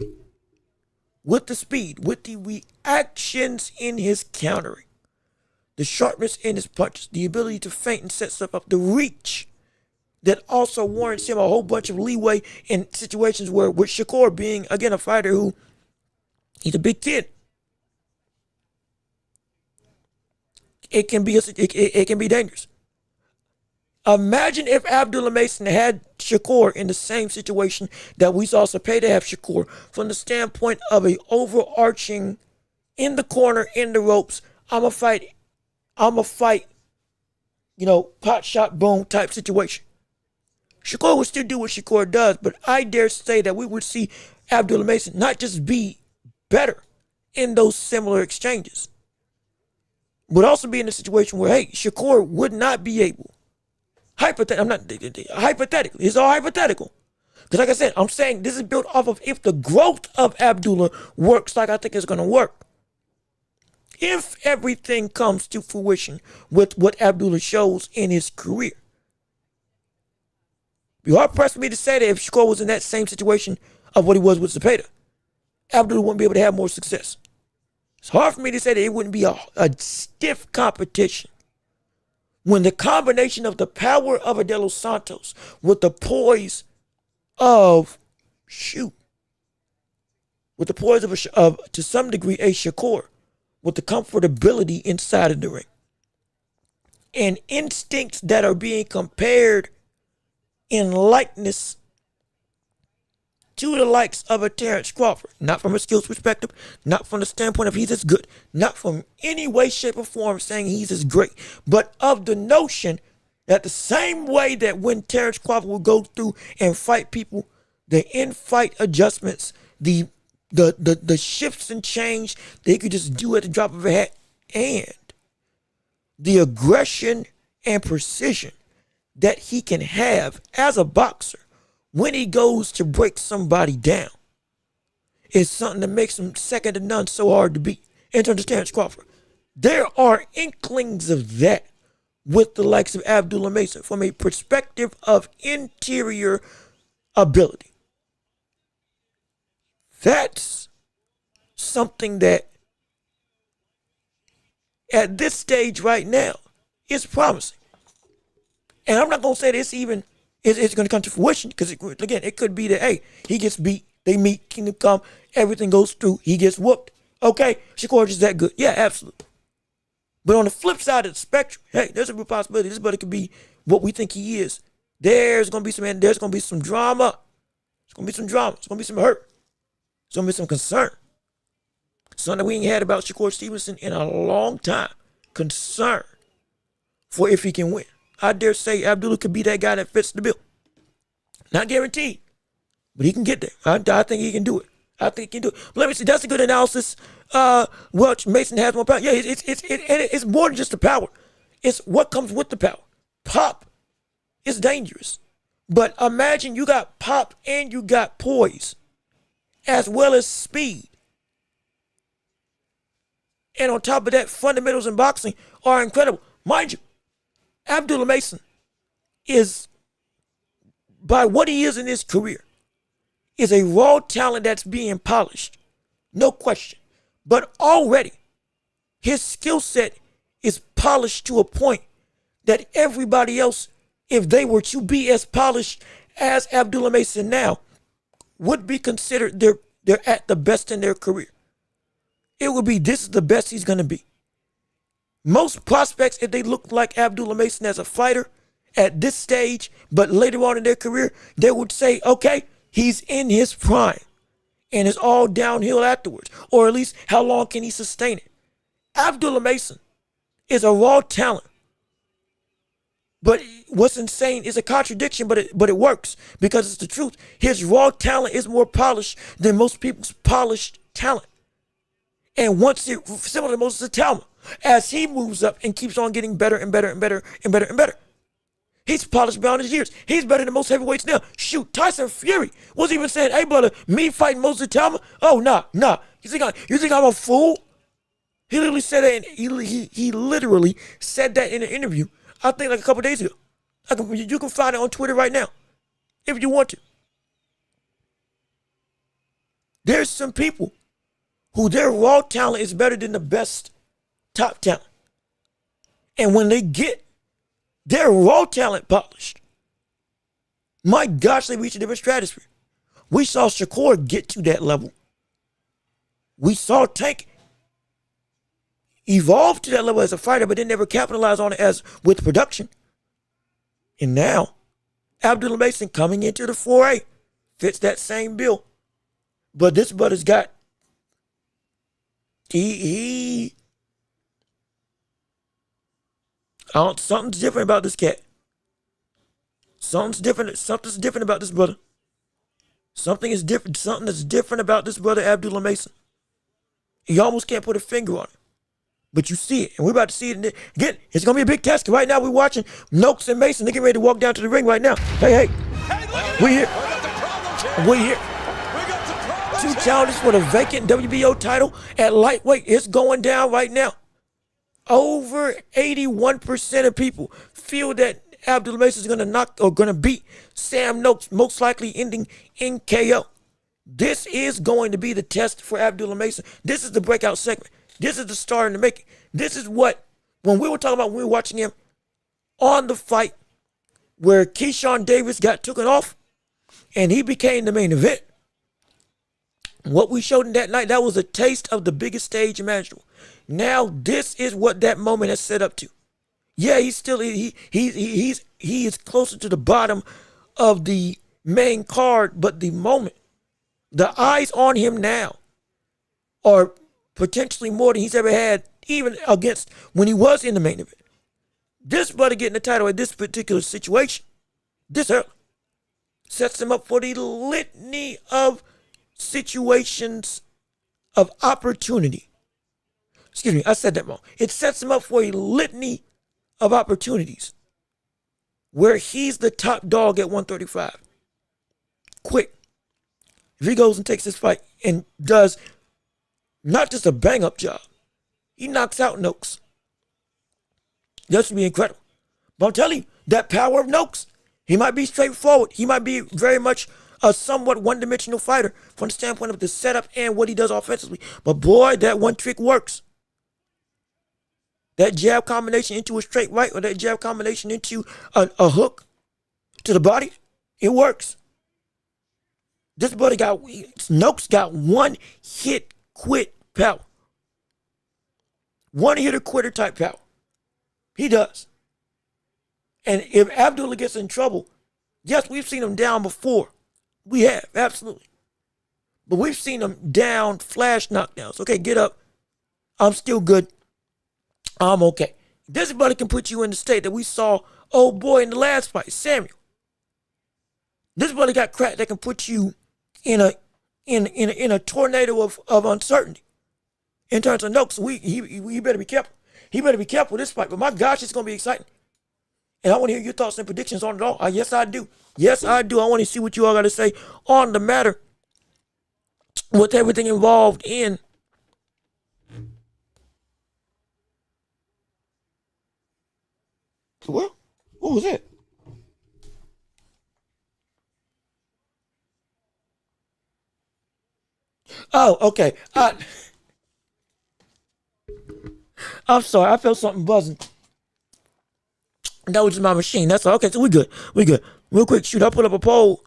With the speed, with the reactions in his countering, the sharpness in his punches, the ability to feint and set stuff up, the reach that also warrants him a whole bunch of leeway in situations where, with Shakur being, again, a fighter who, he's a big kid. It can be dangerous. Imagine if Abdullah Mason had Shakur in the same situation that we saw Cepeda have Shakur, from the standpoint of a overarching, in the corner, in the ropes, I'm a fight, pot shot, boom type situation. Shakur would still do what Shakur does, but I dare say that we would see Abdullah Mason not just be better in those similar exchanges, but also be in a situation where, hey, Shakur would not be able, hypothetically, it's all hypothetical. Because like I said, I'm saying this is built off of if the growth of Abdullah works like I think it's going to work. If everything comes to fruition with what Abdullah shows in his career. Be hard pressed for me to say that if Shakur was in that same situation of what he was with Cepeda, Abdullah wouldn't be able to have more success. It's hard for me to say that it wouldn't be a stiff competition when the combination of the power of a De Los Santos with the poise of to some degree a Shakur, with the comfortability inside of the ring, and instincts that are being compared in likeness to the likes of a Terrence Crawford, not from a skills perspective, not from the standpoint of he's as good, not from any way, shape, or form saying he's as great, but of the notion that the same way that when Terrence Crawford will go through and fight people, the in-fight adjustments, the shifts and change, they could just do at the drop of a hat, and the aggression and precision that he can have as a boxer when he goes to break somebody down is something that makes him second to none, so hard to beat. And to understand, Crawford, there are inklings of that with the likes of Abdullah Mason from a perspective of interior ability. That's something that at this stage right now is promising. And I'm not going to say this even it's going to come to fruition, because again, it could be that, hey, he gets beat, they meet, Kingdom Come, everything goes through, he gets whooped. Okay, Shakur is that good. Yeah, absolutely. But on the flip side of the spectrum, hey, there's a real possibility this brother could be what we think he is. There's going to be some drama. There's going to be some drama. There's going to be some hurt. There's going to be some concern. Something that we ain't had about Shakur Stevenson in a long time. Concern for if he can win. I dare say Abdullah could be that guy that fits the bill. Not guaranteed, but he can get there. I think he can do it. But let me see. That's a good analysis. Welch, Mason has more power. Yeah, it's more than just the power. It's what comes with the power. Pop is dangerous. But imagine you got pop and you got poise as well as speed. And on top of that, fundamentals in boxing are incredible. Mind you, Abdullah Mason is, by what he is in his career, is a raw talent that's being polished. No question. But already, his skill set is polished to a point that everybody else, if they were to be as polished as Abdullah Mason now, would be considered they're at the best in their career. It would be, this is the best he's going to be. Most prospects, if they look like Abdullah Mason as a fighter at this stage, but later on in their career, they would say, okay, he's in his prime and it's all downhill afterwards. Or at least, how long can he sustain it? Abdullah Mason is a raw talent. But what's insane is a contradiction, but it works because it's the truth. His raw talent is more polished than most people's polished talent. And once it, similar to Moses Talma, as he moves up and keeps on getting better and better and better and better and better, he's polished beyond his years. He's better than most heavyweights now. Shoot, Tyson Fury was even saying, hey, brother, me fighting Moses Talma? Oh, nah. You think I'm a fool? He literally said that, he literally said that in an interview, I think like a couple days ago. You can find it on Twitter right now, if you want to. There's some people who their raw talent is better than the best top talent. And when they get their raw talent polished, my gosh, they reach a different stratosphere. We saw Shakur get to that level. We saw Tank evolve to that level as a fighter, but then never capitalize on it as with production. And now, Abdullah Mason coming into the 4A fits that same bill. But this brother's got, something's different about this cat. Something's different about this brother. Something is different. Something that's different about this brother, Abdullah Mason. You almost can't put a finger on it. But you see it, and we're about to see it. Again, it's going to be a big test. Right now, we're watching Noakes and Mason. They're getting ready to walk down to the ring right now. Hey, we're here. We're here. Two challenges for the vacant WBO title at lightweight. It's going down right now. Over 81% of people feel that Abdullah Mason is going to knock or going to beat Sam Noakes, most likely ending in KO. This is going to be the test for Abdullah Mason. This is the breakout segment. This is the star in the making. This is what, when we were watching him on the fight where Keyshawn Davis got taken off and he became the main event. What we showed him that night, that was a taste of the biggest stage imaginable. Now this is what that moment has set up to. Yeah, he's still, he is closer to the bottom of the main card, but the moment, the eyes on him now are potentially more than he's ever had, even against when he was in the main event. This brother getting the title at this particular situation, this early, sets him up for the litany of situations of opportunity. Excuse me, I said that wrong. It sets him up for a litany of opportunities where he's the top dog at 135. Quick. If he goes and takes this fight and does not just a bang-up job, he knocks out Noakes. That would be incredible. But I'm telling you, that power of Noakes, he might be straightforward. He might be very much a somewhat one-dimensional fighter from the standpoint of the setup and what he does offensively. But boy, that one trick works. That jab combination into a straight right or that jab combination into a hook to the body, it works. This buddy Noakes got one hit quit power. One hitter quitter type power. He does. And if Abdullah gets in trouble, yes, we've seen him down before. We have, absolutely. But we've seen him down, flash knockdowns. Okay, get up. I'm still good. I'm okay. This buddy can put you in the state that we saw, oh boy, in the last fight, Samuel. This buddy got cracked that can put you in a tornado of uncertainty. In terms of Noakes, he better be careful. He better be careful with this fight. But my gosh, it's going to be exciting. And I want to hear your thoughts and predictions on it all. Yes, I do. Yes, I do. I want to see what you all got to say on the matter with everything involved in what was it? Oh, okay. I'm sorry. I felt something buzzing. That was just my machine. That's all. Okay, so we good. We good. Real quick, shoot, I'll put up a poll.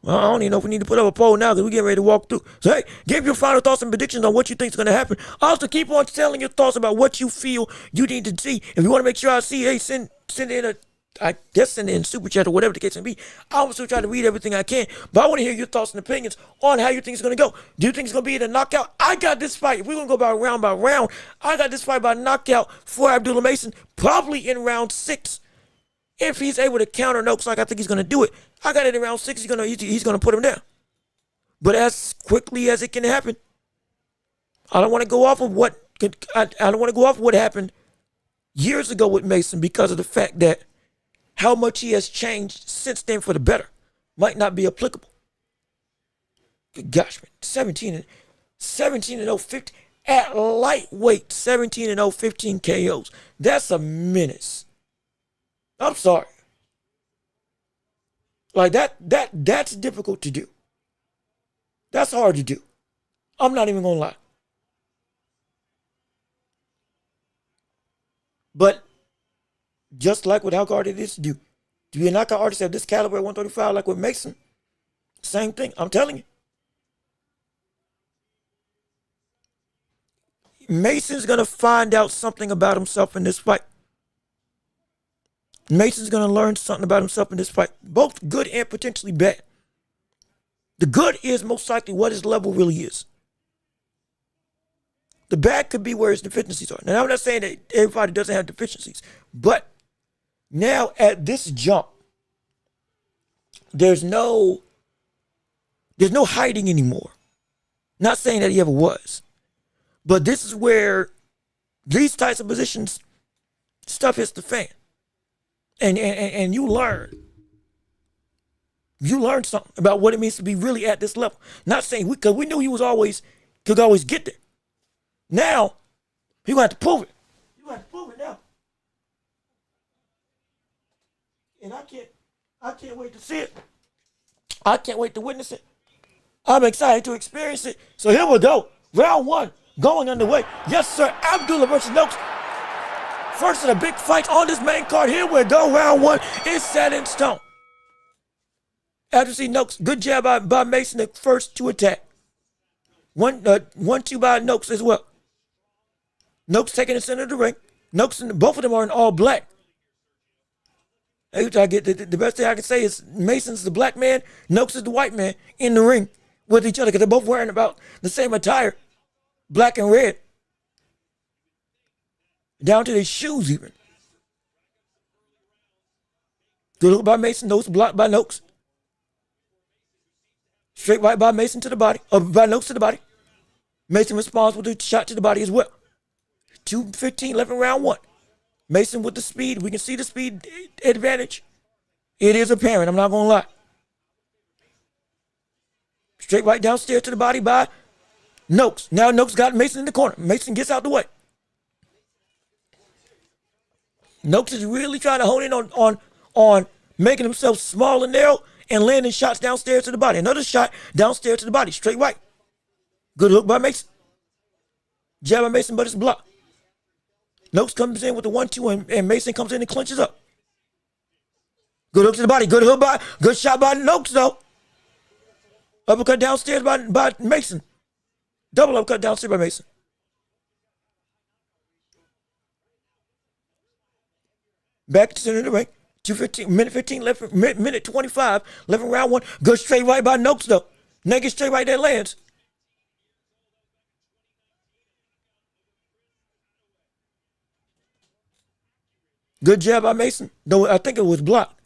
Well, I don't even know if we need to put up a poll now because we're getting ready to walk through. So, hey, give your final thoughts and predictions on what you think is going to happen. Also, keep on telling your thoughts about what you feel you need to see. If you want to make sure I see, hey, send in super chat or whatever the case may be. I'll still try to read everything I can, but I want to hear your thoughts and opinions on how you think it's going to go. Do you think it's going to be in a knockout? I got this fight. If we're going to go by round, I got this fight by knockout for Abdullah Mason, probably in round 6. If he's able to counter Noakes like I think he's going to do it, I got it in round 6. He's going to put him down. But as quickly as it can happen, I don't want to go off of what happened years ago with Mason because of the fact that how much he has changed since then for the better might not be applicable. Good gosh, man. 17 and 0, 15 at lightweight, 17 and 0, 15 KOs. That's a menace. I'm sorry. Like that's difficult to do. That's hard to do. I'm not even gonna lie. But just like with how hard it is to be a knockout artist at this caliber at 135, like with Mason, same thing. I'm telling you. Mason's gonna find out something about himself in this fight. Mason's going to learn something about himself in this fight, both good and potentially bad. The good is most likely what his level really is. The bad could be where his deficiencies are. Now, I'm not saying that everybody doesn't have deficiencies, but now at this jump, there's no hiding anymore. Not saying that he ever was, but this is where these types of positions, stuff hits the fan. And you learn something about what it means to be really at this level. Not saying because we knew he could always get there. Now, he gonna have to prove it. You gonna have to prove it now. And I can't wait to see it. I can't wait to witness it. I'm excited to experience it. So here we go. Round 1 going underway. Yes, sir. Abdullah versus Noakes. First of the big fights on this main card. Here we go. Round 1 is set in stone. After see Noakes, good jab by Mason, the first to attack. 1-2 by Noakes as well. Noakes taking the center of the ring. Noakes, both of them are in all black. I get the best thing I can say is Mason's the black man, Noakes is the white man in the ring with each other because they're both wearing about the same attire, black and red. Down to their shoes even. Good look by Mason, nose blocked by Noakes. Straight right by Mason to the body, or by Noakes to the body. Mason responds with a shot to the body as well. 2:15 left in round 1. Mason with the speed. We can see the speed advantage. It is apparent. I'm not going to lie. Straight right downstairs to the body by Noakes. Now Noakes got Mason in the corner. Mason gets out the way. Noakes is really trying to hone in on making himself small and narrow and landing shots downstairs to the body. Another shot downstairs to the body. Straight right. Good hook by Mason. Jab by Mason, but it's blocked. Noakes comes in with the 1-2, and Mason comes in and clinches up. Good hook to the body. Good hook by, good shot by Noakes, though. Uppercut downstairs by Mason. Double uppercut downstairs by Mason. Back to the center of the ring. 2:15, minute 15 left, minute 25 left in round one. Good straight right by Noakes, though. Naked straight right that lands. Good jab by Mason, though I think it was blocked.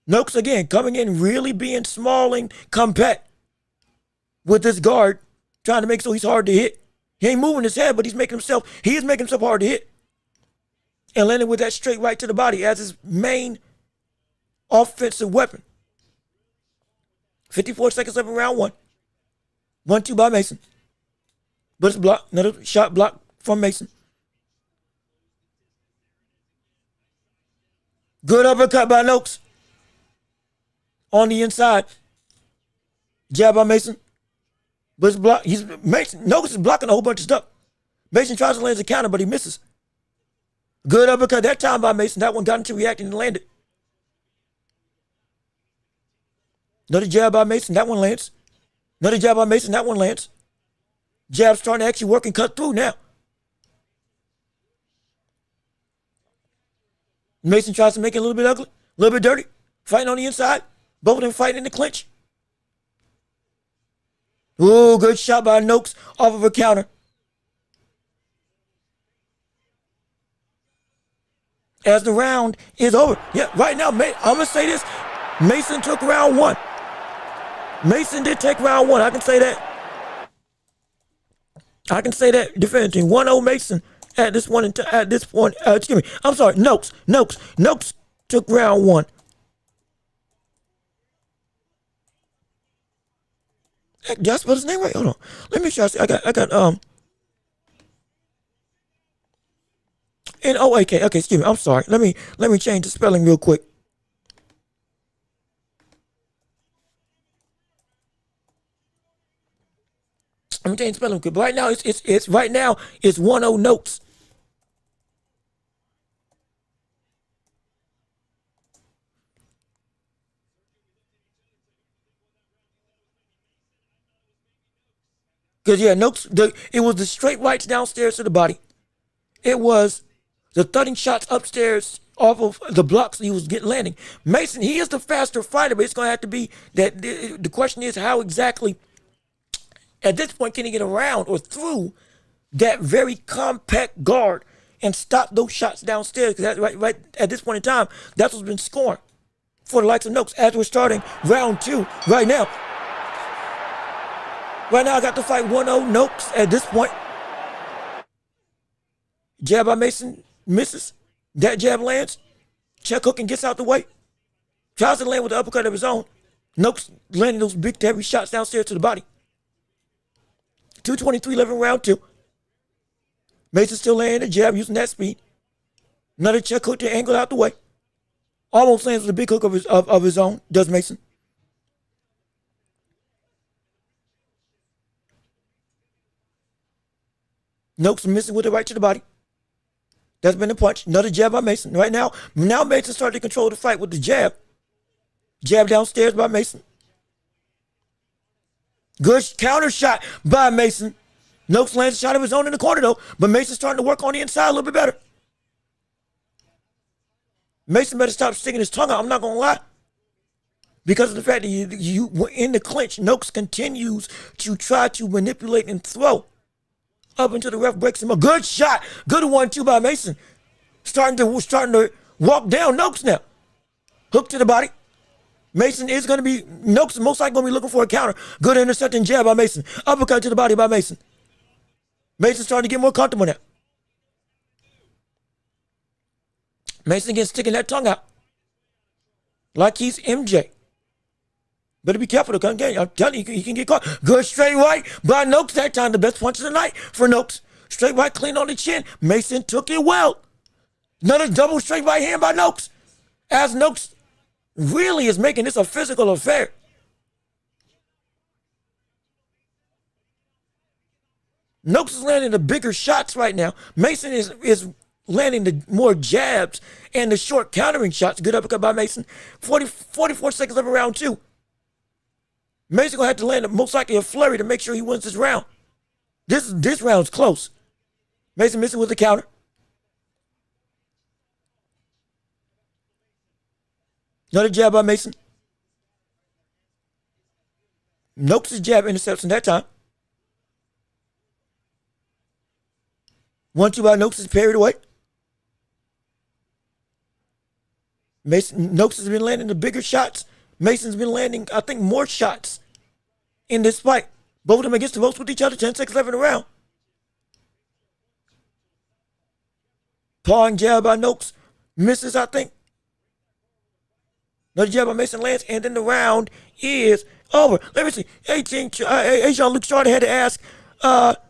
Noakes again coming in, really being small and compact with this guard, trying to make so he's hard to hit. He ain't moving his head, but he is making himself hard to hit. And landing with that straight right to the body as his main offensive weapon. 54 seconds left in round one. 1-2 by Mason. But it's blocked. Another shot blocked from Mason. Good uppercut by Noakes. On the inside. Jab by Mason. But it's blocked. Noakes is blocking a whole bunch of stuff. Mason tries to land a counter, but he misses. Good uppercut that time by Mason. That one got into reacting and landed. Another jab by Mason. That one lands. Another jab by Mason. That one lands. Jab starting to actually work and cut through now. Mason tries to make it a little bit ugly, a little bit dirty. Fighting on the inside. Both of them fighting in the clinch. Ooh, good shot by Noakes off of a counter. As the round is over. Yeah, right now, I'm going to say this. Mason took round one. Mason did take round one. I can say that. I can say that definitively. 1-0 Mason at this point. Excuse me. I'm sorry. Noakes took round one. Did I spell his name right? Hold on. Let me try. I got okay, excuse me. I'm sorry. Let me change the spelling real quick. Let me change the spelling quick. But right now it's 1-0 Noakes. Because yeah, Noakes. It was the straight rights downstairs to the body. It was the thudding shots upstairs off of the blocks he was landing. Mason, he is the faster fighter, but it's going to have to be that. The question is how exactly, at this point, can he get around or through that very compact guard and stop those shots downstairs? Because right at this point in time, that's what's been scoring for the likes of Noakes as we're starting round two right now. Right now, I got to fight 1-0 Noakes at this point. Jab by Mason misses. That jab lands. Check hook and gets out the way. Tries to land with the uppercut of his own. Noakes landing those big heavy shots downstairs to the body. 2:23 left in round two. Mason still landing the jab using that speed. Another check hook to angle out the way. Almost lands with a big hook of his own. Does Mason. Noakes missing with the right to the body. That's been a punch. Another jab by Mason. Right now Mason started to control the fight with the jab. Jab downstairs by Mason. Good counter shot by Mason. Noakes lands a shot of his own in the corner though, but Mason's starting to work on the inside a little bit better. Mason better stop sticking his tongue out. I'm not going to lie. Because of the fact that you were in the clinch, Noakes continues to try to manipulate and throw. Up until the ref breaks him. A good shot. Good 1-2 by Mason. Starting to walk down Noakes now. Hook to the body. Mason is going to be, Noakes is most likely going to be looking for a counter. Good intercepting jab by Mason. Uppercut to the body by Mason. Mason's starting to get more comfortable now. Mason again sticking that tongue out like he's MJ. Better be careful, though. I'm telling you, he can get caught. Good straight right by Noakes that time. The best punch of the night for Noakes. Straight right, clean on the chin. Mason took it well. Another double straight right hand by Noakes. As Noakes really is making this a physical affair. Noakes is landing the bigger shots right now. Mason is landing the more jabs and the short countering shots. Good uppercut by Mason. 44 seconds left in round 2. Mason gonna have to land most likely a flurry to make sure he wins this round. This round's close. Mason missing with the counter. Another jab by Mason. Noakes' jab interception that time. 1-2 by Noakes is parried away. Noakes has been landing the bigger shots. Mason's been landing, I think, more shots in this fight. Both of them against the ropes with each other. 10 seconds left in the round. Pawing jab by Noakes. Misses, I think. Another jab by Mason lands, and then the round is over. Let me see. Jean-Luc Yarde had to ask at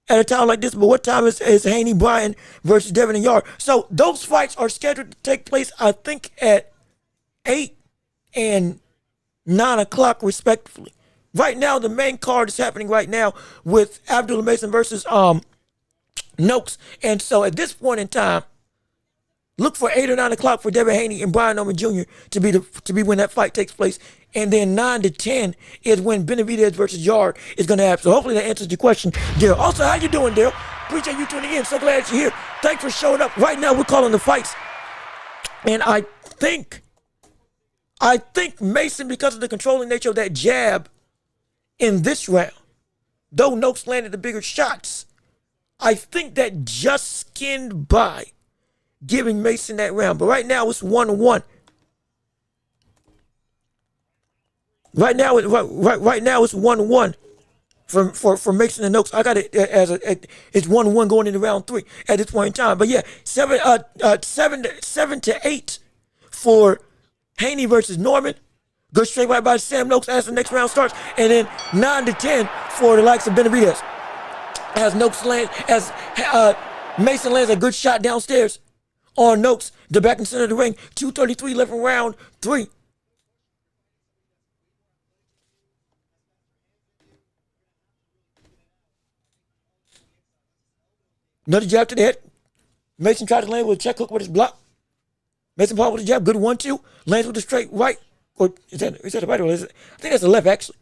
a time like this, but what time is Haney Bryan versus Devin and Yarde? So those fights are scheduled to take place, I think, at 8 and 9 o'clock respectively. Right now, the main card is happening right now with Abdullah Mason versus Noakes. And so at this point in time, look for 8 or 9 o'clock for Devin Haney and Brian Norman Jr. to be when that fight takes place. And then 9 to 10 is when Benavidez versus Yarde is going to happen. So hopefully that answers your question, Daryl. Also, how you doing, Daryl? Appreciate you tuning in. So glad you're here. Thanks for showing up. Right now, we're calling the fights. And I think Mason, because of the controlling nature of that jab in this round, though Noakes landed the bigger shots, I think that just skinned by giving Mason that round. But right now it's 1-1. Right now it's 1-1 for Mason and Noakes. I got it as it's 1-1 going into round 3 at this point in time. But yeah, 7 to 8 for Haney versus Norman. Good straight right by Sam Noakes as the next round starts, and then 9 to 10 for the likes of Benavidez. As Mason lands a good shot downstairs on Noakes, the back and center of the ring. 2:33 left in round 3. Another jab to the head. Mason tried to land with a check hook with his block. Mason Paul with a jab, good 1-2. Lands with a straight right. Or is that the right or is it? I think that's the left actually.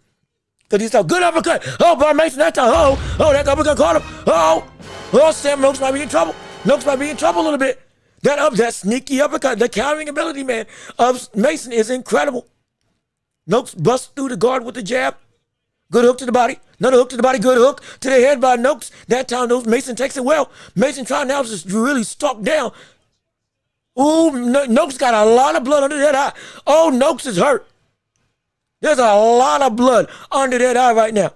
Because he's a good uppercut. Oh, by Mason that time. Oh, that uppercut caught him. Oh, Sam Noakes might be in trouble. Noakes might be in trouble a little bit. That sneaky uppercut, the countering ability, man, of Mason is incredible. Noakes busts through the guard with the jab. Good hook to the body. Another hook to the body. Good hook to the head by Noakes. That time, Mason takes it well. Mason trying now to just really stalk down. Ooh, Noakes got a lot of blood under that eye. Oh, Noakes is hurt. There's a lot of blood under that eye right now.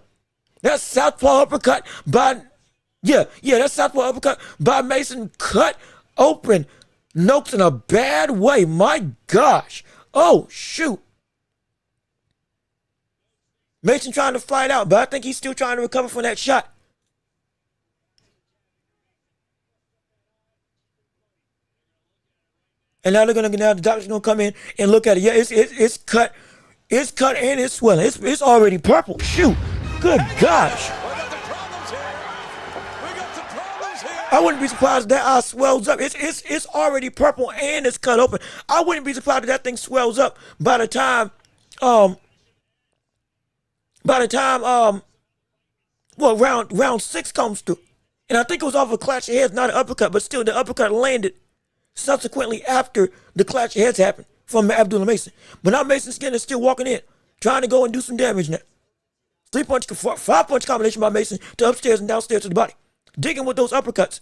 That southpaw uppercut by, that southpaw uppercut by Mason cut open Noakes in a bad way. My gosh. Oh, shoot. Mason trying to fight out, but I think he's still trying to recover from that shot. And now the doctor's gonna come in and look at it. Yeah, it's cut. It's cut and it's swelling. It's already purple. Shoot. Good gosh. I wouldn't be surprised if that eye swells up. It's already purple and it's cut open. I wouldn't be surprised if that thing swells up by the time round 6 comes through. And I think it was off a clash of heads, not an uppercut, but still the uppercut landed subsequently after the clash of heads happened from Abdullah Mason. But now Mason's skin is still walking in, trying to go and do some damage now. 5-punch combination by Mason to upstairs and downstairs to the body. Digging with those uppercuts.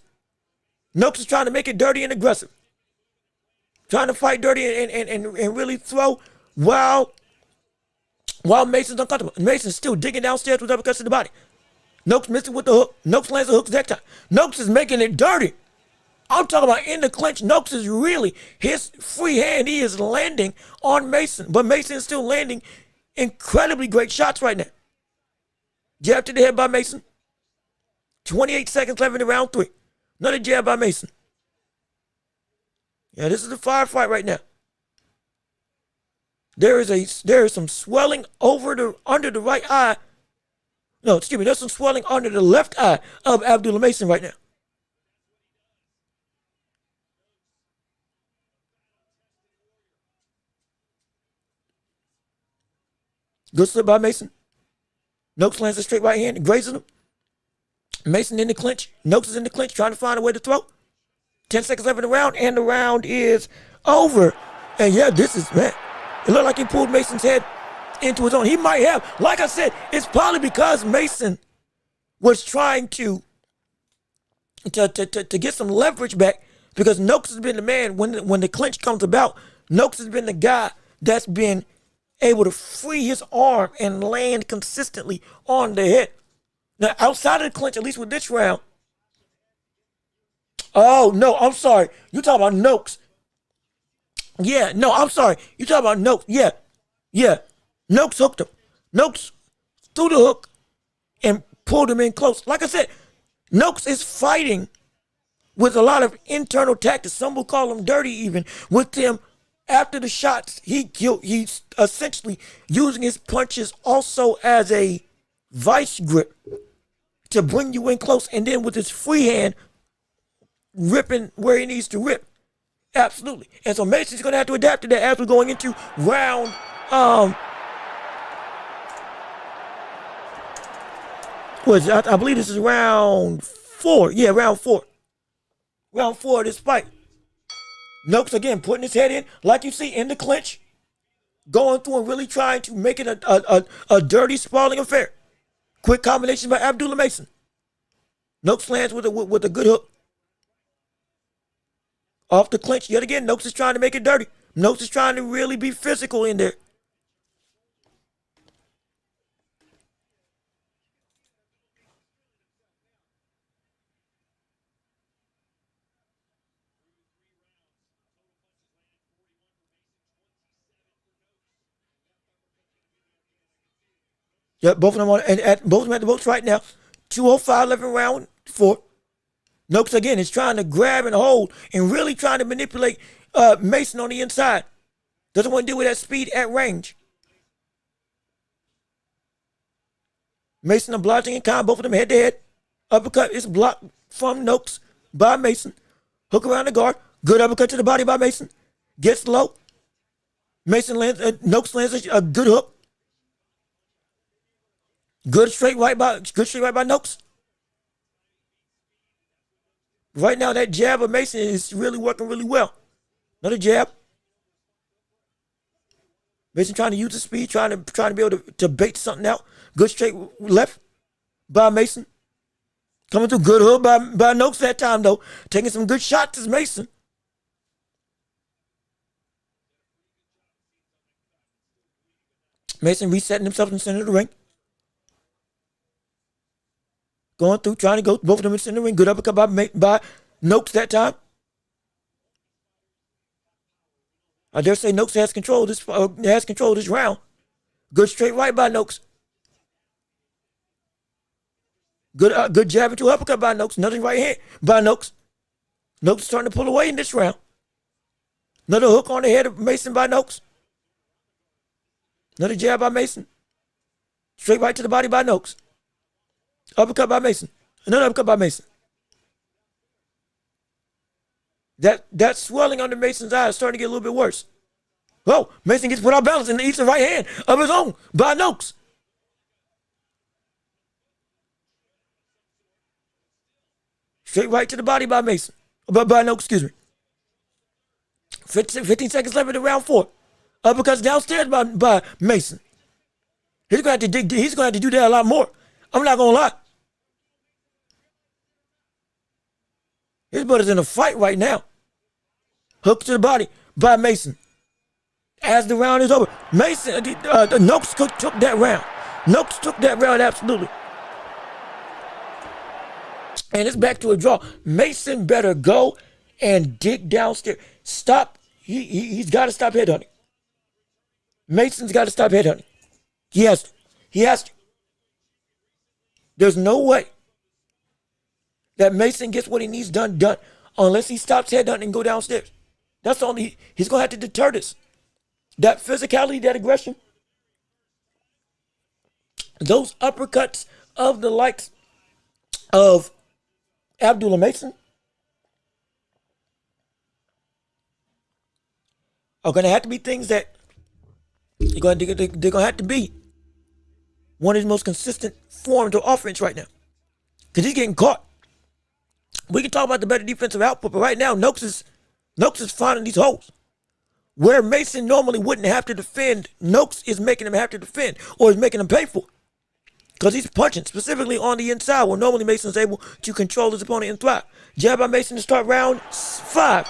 Noakes is trying to make it dirty and aggressive. Trying to fight dirty and really throw while Mason's uncomfortable. Mason's still digging downstairs with uppercuts to the body. Noakes missing with the hook. Noakes lands the hooks that time. Noakes is making it dirty. I'm talking about in the clinch. Noakes is really, his free hand, he is landing on Mason. But Mason is still landing incredibly great shots right now. Jab to the head by Mason. 28 seconds left in the round 3. Another jab by Mason. Yeah, this is a firefight right now. There is some swelling under the right eye. No, excuse me, there's some swelling under the left eye of Abdullah Mason right now. Good slip by Mason. Noakes lands a straight right hand, grazing him. Mason in the clinch. Noakes is in the clinch, trying to find a way to throw. 10 seconds left in the round, and the round is over. And yeah, this is, man, it looked like he pulled Mason's head into his own. He might have. Like I said, it's probably because Mason was trying to get some leverage back, because Noakes has been the man when the clinch comes about. Noakes has been the guy that's been able to free his arm and land consistently on the head. Now, outside of the clinch, at least with this round. Oh, no, I'm sorry. You talking about Noakes. Yeah, no, I'm sorry. You talking about Noakes. Yeah. Noakes hooked him. Noakes threw the hook and pulled him in close. Like I said, Noakes is fighting with a lot of internal tactics. Some will call him dirty even. With him, after the shots, he's essentially using his punches also as a vice grip to bring you in close, and then with his free hand, ripping where he needs to rip. Absolutely. And so Mason's going to have to adapt to that as we're going into round, I believe this is round 4. Yeah, round 4. Round 4 of this fight. Noakes again putting his head in, like you see in the clinch, going through and really trying to make it a dirty, sprawling affair. Quick combination by Abdullah Mason. Noakes lands with a good hook. Off the clinch. Yet again, Noakes is trying to make it dirty. Noakes is trying to really be physical in there. Yep, both of them both of them at the ropes right now. 2:05 left in round 4. Noakes again is trying to grab and hold and really trying to manipulate Mason on the inside. Doesn't want to deal with that speed at range. Mason obliging in kind, both of them head to head. Uppercut is blocked from Noakes by Mason. Hook around the guard. Good uppercut to the body by Mason. Gets low. Noakes lands a good hook. Good straight right by Noakes. Right now, that jab of Mason is really working really well. Another jab. Mason trying to use his speed, trying to be able to bait something out. Good straight left by Mason. Coming through, good hook by Noakes that time though. Taking some good shots is Mason. Mason resetting himself in the center of the ring. Going through, trying to go, both of them in the center of the ring. Good uppercut by Noakes that time. I dare say Noakes has control of this round. Good straight right by Noakes. Good jab into uppercut by Noakes. Another right hand by Noakes. Noakes is starting to pull away in this round. Another hook on the head of Mason by Noakes. Another jab by Mason. Straight right to the body by Noakes. Uppercut by Mason. Another uppercut by Mason. That swelling under Mason's eye is starting to get a little bit worse. Oh, Mason gets put out balance and eats the right hand of his own by Noakes. Straight right to the body by Mason. By Noakes, excuse me. 15 seconds left in the round 4. Uppercuts downstairs by Mason. He's going to have to do that a lot more. I'm not going to lie. His brother's in a fight right now. Hook to the body by Mason. As the round is over, Noakes took that round. Noakes took that round, absolutely. And it's back to a draw. Mason better go and dig downstairs. Stop. He's got to stop headhunting. Mason's got to stop headhunting. He has to. He has to. There's no way that Mason gets what he needs done unless he stops headhunting and go downstairs. That's the only, he's going to have to deter this. That physicality, that aggression, those uppercuts of the likes of Abdullah Mason are going to have to be things that they're going to have to be one of his most consistent forms of offense right now. Because he's getting caught. We can talk about the better defensive output, but right now, Noakes is finding these holes. Where Mason normally wouldn't have to defend, Noakes is making him have to defend, or is making him pay for it. Because he's punching, specifically on the inside, where normally Mason's able to control his opponent and thrive. Jab by Mason to start round 5.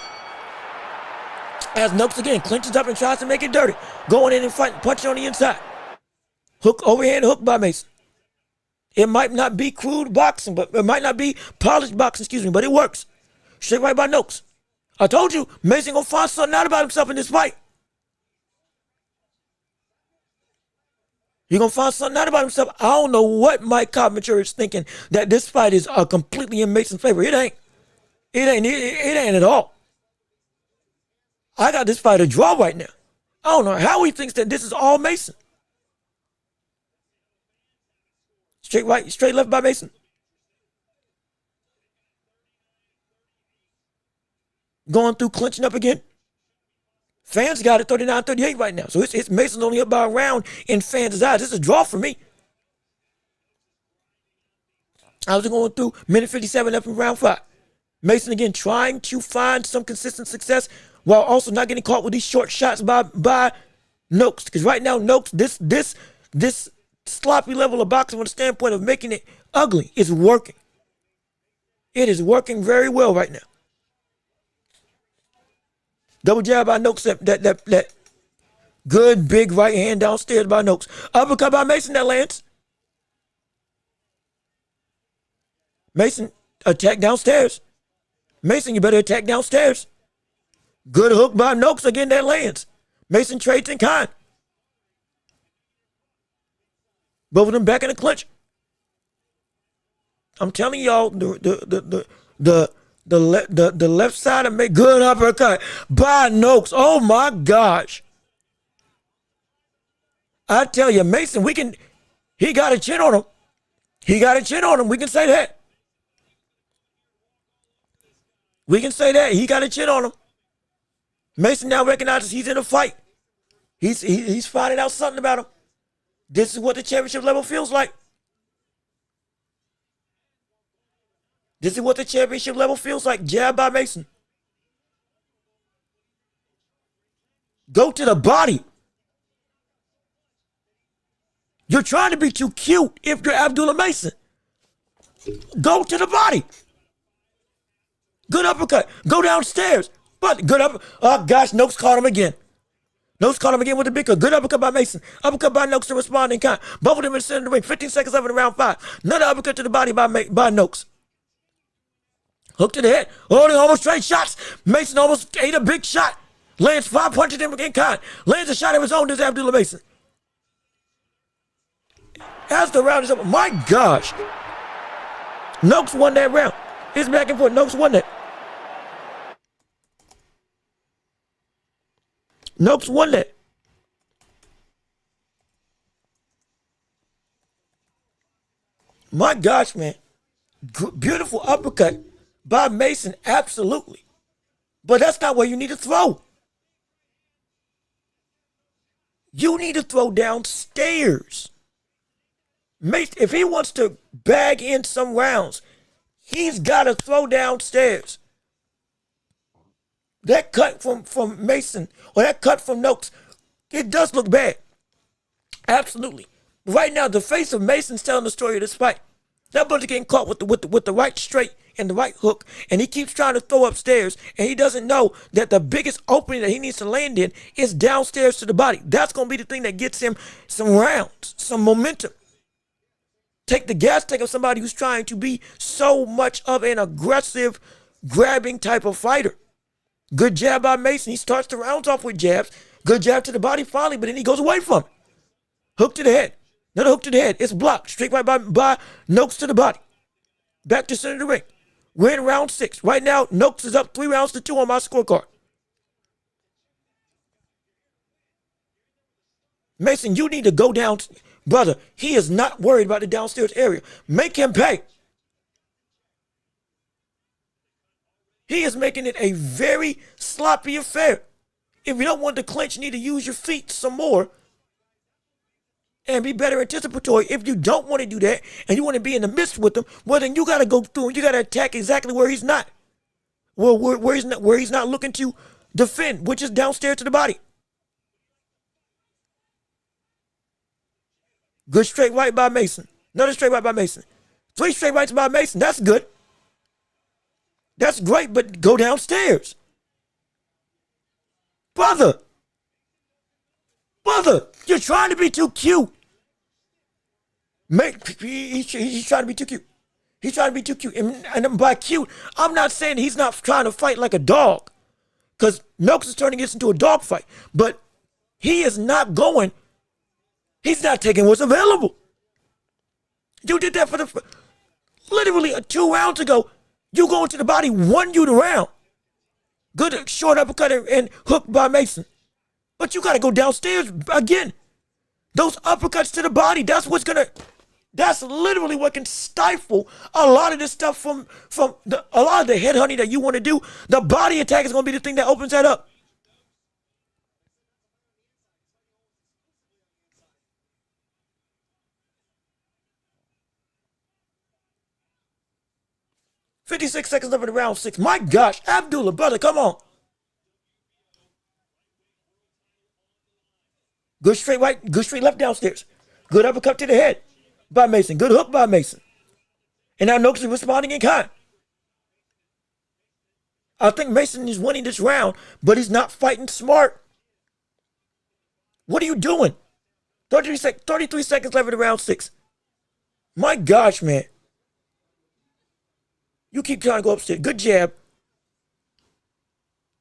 As Noakes again clinches up and tries to make it dirty. Going in and fighting, punching on the inside. Hook, overhand hook by Mason. It might not be crude boxing, but it might not be polished boxing, but it works. Straight right by Noakes. I told you, Mason gonna find something out about himself in this fight. He's gonna find something out about himself. I don't know what Mike Coventry is thinking that this fight is completely in Mason's favor. It ain't. It ain't at all. I got this fight a draw right now. I don't know how he thinks that this is all Mason. Straight right, straight left by Mason. Going through, clinching up again. Fans got it 39-38 right now. So it's Mason's only up by a round in fans' eyes. This is a draw for me. I was going through minute 57 left in round 5. Mason again trying to find some consistent success while also not getting caught with these short shots by Noakes. Because right now, Noakes, this sloppy level of boxing from the standpoint of making it ugly is working. It is working very well right now. Double jab by Noakes. That good big right hand downstairs by Noakes. Uppercut by Mason that lands. Mason, attack downstairs. Mason, you better attack downstairs. Good hook by Noakes again that lands. Mason trades in kind. Both of them back in the clinch. I'm telling y'all, the left side of me, good uppercut by Noakes. Oh my gosh. I tell you, Mason, he got a chin on him. He got a chin on him. We can say that. We can say that. He got a chin on him. Mason now recognizes he's in a fight. He's finding out something about him. This is what the championship level feels like. This is what the championship level feels like. Jab by Mason. Go to the body. You're trying to be too cute if you're Abdullah Mason. Go to the body. Good uppercut. Go downstairs. But good up. Oh gosh, Noakes caught him again. Noakes caught him again with the big cut. Good uppercut by Mason. Uppercut by Noakes to respond in kind. Both of them in the center of the ring. 15 seconds left in round 5. Another uppercut to the body by Noakes. Hook to the head. Oh, they almost trade shots. Mason almost ate a big shot. Lands 5 punches in kind. Lands a shot of his own to Abdullah Mason. As the round is up, my gosh. Noakes won that round. It's back and forth. Noakes won that. Noakes won that. My gosh, man. Beautiful uppercut by Mason, absolutely. But that's not where you need to throw. You need to throw downstairs. Mason, if he wants to bag in some rounds, he's got to throw downstairs. That cut from Mason, or that cut from Noakes, it does look bad. Absolutely. Right now, the face of Mason's telling the story of this fight. That brother getting caught with the right straight and the right hook, and he keeps trying to throw upstairs, and he doesn't know that the biggest opening that he needs to land in is downstairs to the body. That's going to be the thing that gets him some rounds, some momentum. Take the gas tank of somebody who's trying to be so much of an aggressive grabbing type of fighter. Good jab by Mason. He starts the rounds off with jabs. Good jab to the body finally, but then he goes away from it. Hook to the head. Another hook to the head. It's blocked. Straight right by Noakes to the body. Back to center of the ring. We're in round 6. Right now, Noakes is up 3-2 on my scorecard. Mason, you need to go down. Brother, he is not worried about the downstairs area. Make him pay. He is making it a very sloppy affair. If you don't want to clinch, you need to use your feet some more and be better anticipatory. If you don't want to do that and you want to be in the midst with him, well, then you got to go through and you got to attack exactly where he's not. Well, where he's not looking to defend, which is downstairs to the body. Good straight right by Mason. Another straight right by Mason. 3 straight rights by Mason. That's good. That's great, but go downstairs. Brother, you're trying to be too cute. He's trying to be too cute. He's trying to be too cute. And by cute, I'm not saying he's not trying to fight like a dog, because Noakes is turning this into a dog fight. But he is not going. He's not taking what's available. You did that for literally 2 rounds ago. You going to the body, won you the round. Good short uppercut and hook by Mason. But you got to go downstairs again. Those uppercuts to the body, that's literally what can stifle a lot of this stuff from a lot of the head hunting that you want to do. The body attack is going to be the thing that opens that up. $56 seconds left in round 6. My gosh, Abdullah, brother, come on. Good straight right, good straight left downstairs. Good uppercut to the head by Mason. Good hook by Mason. And now Noakes is responding in kind. I think Mason is winning this round, but he's not fighting smart. What are you doing? 33 seconds left in round 6. My gosh, man. You keep trying to go upstairs. Good jab.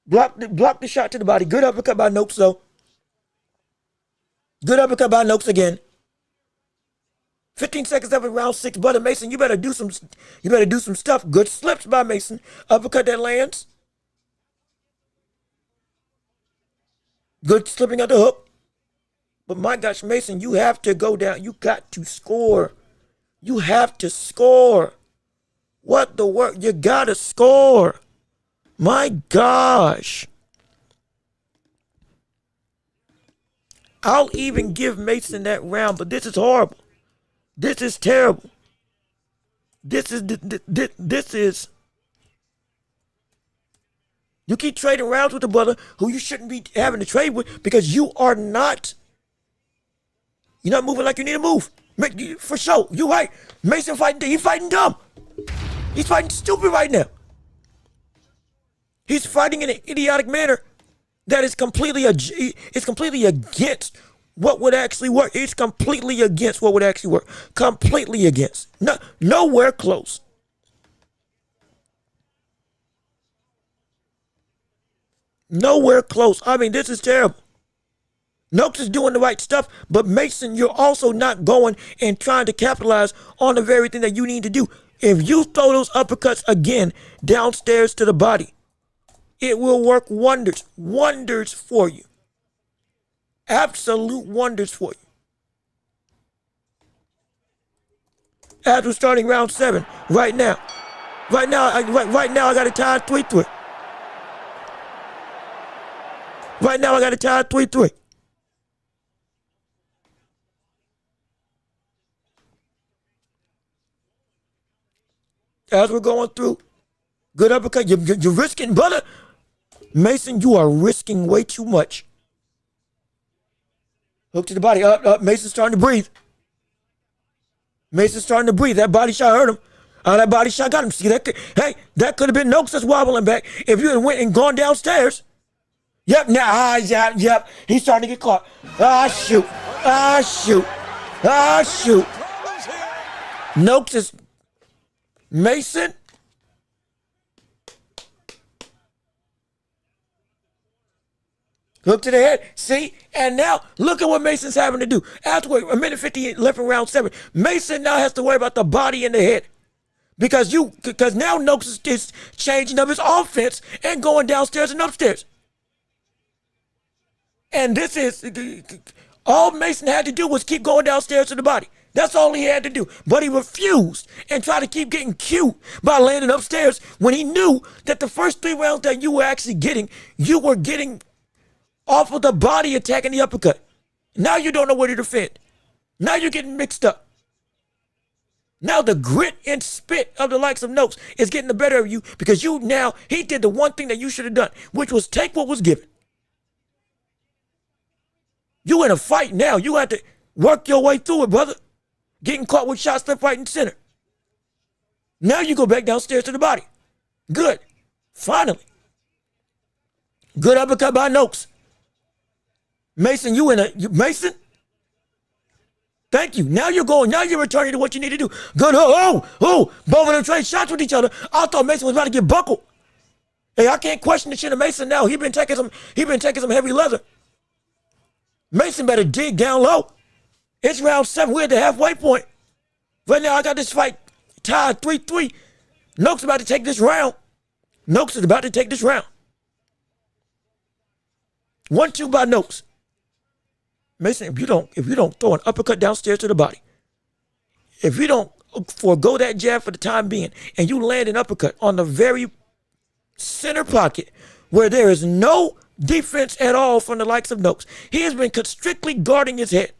Block the shot to the body. Good uppercut by Noakes, though. Good uppercut by Noakes again. 15 seconds left in round 6. Brother Mason, you better do some stuff. Good slips by Mason. Uppercut that lands. Good slipping at the hook. But my gosh, Mason, you have to go down. You got to score. You have to score. What the work? You gotta score. My gosh. I'll even give Mason that round, but this is horrible. This is terrible. This is. You keep trading rounds with a brother who you shouldn't be having to trade with because you're not moving like you need to move. For sure. You right. Mason fighting. He's fighting dumb. He's fighting stupid right now. He's fighting in an idiotic manner that is completely against what would actually work. It's completely against what would actually work. Completely against. No, nowhere close. Nowhere close. I mean, this is terrible. Noakes is doing the right stuff, but Mason, you're also not going and trying to capitalize on the very thing that you need to do. If you throw those uppercuts again downstairs to the body, it will work wonders. Wonders for you. Absolute wonders for you. As we're starting round 7, right now. Right now, I got a tie 3-3. Right now, I got a tie 3-3. As we're going through, good uppercut. You're risking, brother. Mason, you are risking way too much. Hook to the body. Mason's starting to breathe. Mason's starting to breathe. That body shot hurt him. That body shot got him. See that? That could have been Noakes that's wobbling back if you had went and gone downstairs. Yep. Now, yep. He's starting to get caught. Shoot. Noakes is. Mason, Hook to the head. See? And now look at what Mason's having to do. After a minute 58 left in round 7, Mason now has to worry about the body and the head. Because now Noakes is changing up his offense and going downstairs and upstairs. And this is all Mason had to do was keep going downstairs to the body. That's all he had to do. But he refused and tried to keep getting cute by landing upstairs when he knew that the first 3 rounds that you were actually getting, you were getting off of the body attacking the uppercut. Now you don't know where to defend. Now you're getting mixed up. Now the grit and spit of the likes of Noakes is getting the better of you because he did the one thing that you should have done, which was take what was given. You in a fight now. You have to work your way through it, brother. Getting caught with shots left, right, and center. Now you go back downstairs to the body. Good. Finally. Good uppercut by Noakes. Mason, Mason? Thank you. Now you're returning to what you need to do. Good. Both of them trade shots with each other. I thought Mason was about to get buckled. Hey, I can't question the shit of Mason now. He been taking some heavy leather. Mason better dig down low. It's round 7. We're at the halfway point. Right now, I got this fight tied 3-3. Noakes about to take this round. Noakes is about to take this round. 1-2 by Noakes. Mason, if you don't throw an uppercut downstairs to the body, if you don't forego that jab for the time being, and you land an uppercut on the very center pocket where there is no defense at all from the likes of Noakes, he has been strictly guarding his head.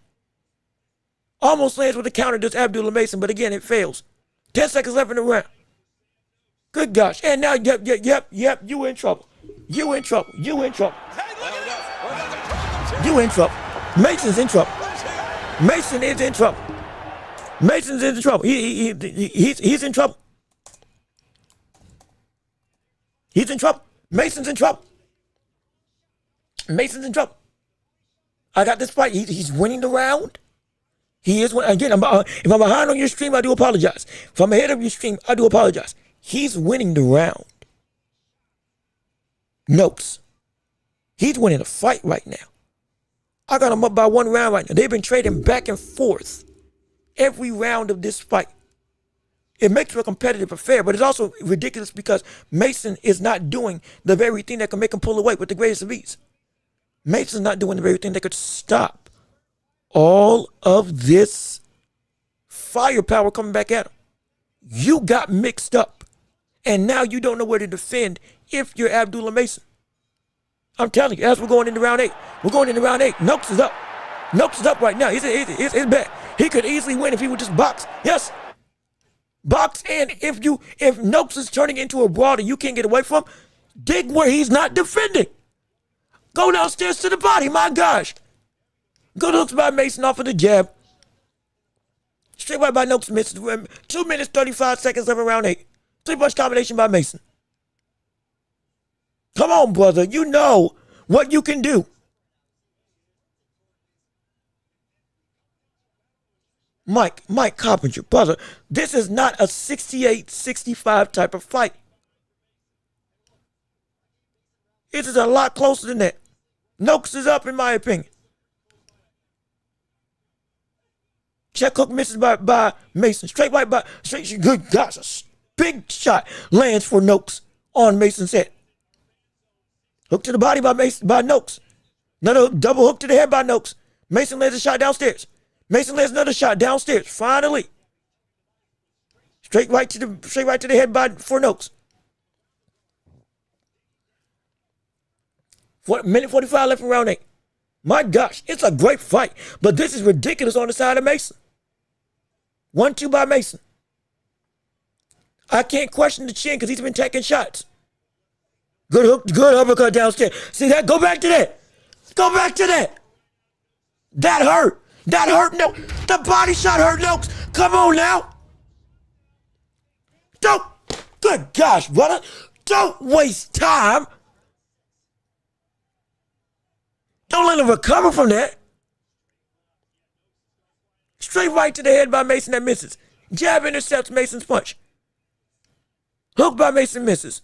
Almost lands with a counter to Abdullah Mason, but again, it fails. 10 seconds left in the round. Good gosh. And now, yep, you in trouble. You in trouble. You in trouble. You in trouble. Mason's in trouble. Mason is in trouble. Mason's in trouble. He's in trouble. He's in trouble. Mason's in trouble. Mason's in trouble. I got this fight. He's winning the round. He is winning. Again, if I'm behind on your stream, I do apologize. If I'm ahead of your stream, I do apologize. He's winning the round. Noakes. He's winning the fight right now. I got him up by 1 round right now. They've been trading back and forth every round of this fight. It makes for a competitive affair, but it's also ridiculous because Mason is not doing the very thing that can make him pull away with the greatest of ease. Mason's not doing the very thing that could stop all of this firepower coming back at him. You got mixed up, and now you don't know where to defend if you're Abdullah Mason. I'm telling you, as we're going into round 8. We're going into round 8. Noakes is up. Noakes is up right now. He's back. He could easily win if he would just box. Yes. Box, and if Noakes is turning into a brawl that you can't get away from, dig where he's not defending. Go downstairs to the body, my gosh. Good hooks by Mason off of the jab. Straight right by Noakes misses. 2 minutes, 35 seconds left in round 8. 3-punch combination by Mason. Come on, brother. You know what you can do. Mike Carpenter, brother, this is not a 68-65 type of fight. This is a lot closer than that. Noakes is up, in my opinion. Check hook misses by Mason. Straight good gosh, a big shot lands for Noakes on Mason's head. Hook to the body by Noakes. Another double hook to the head by Noakes. Mason lands a shot downstairs. Mason lands another shot downstairs. Finally. Straight right to the head for Noakes. Minute 45 left in round 8. My gosh, it's a great fight. But this is ridiculous on the side of Mason. 1-2 by Mason. I can't question the chin because he's been taking shots. Good hook, good uppercut downstairs. See that? Go back to that. Go back to that. That hurt. That hurt. No, the body shot hurt Noakes. Come on now. Don't. Good gosh, brother. Don't waste time. Don't let him recover from that. Straight right to the head by Mason that misses. Jab intercepts Mason's punch. Hook by Mason misses.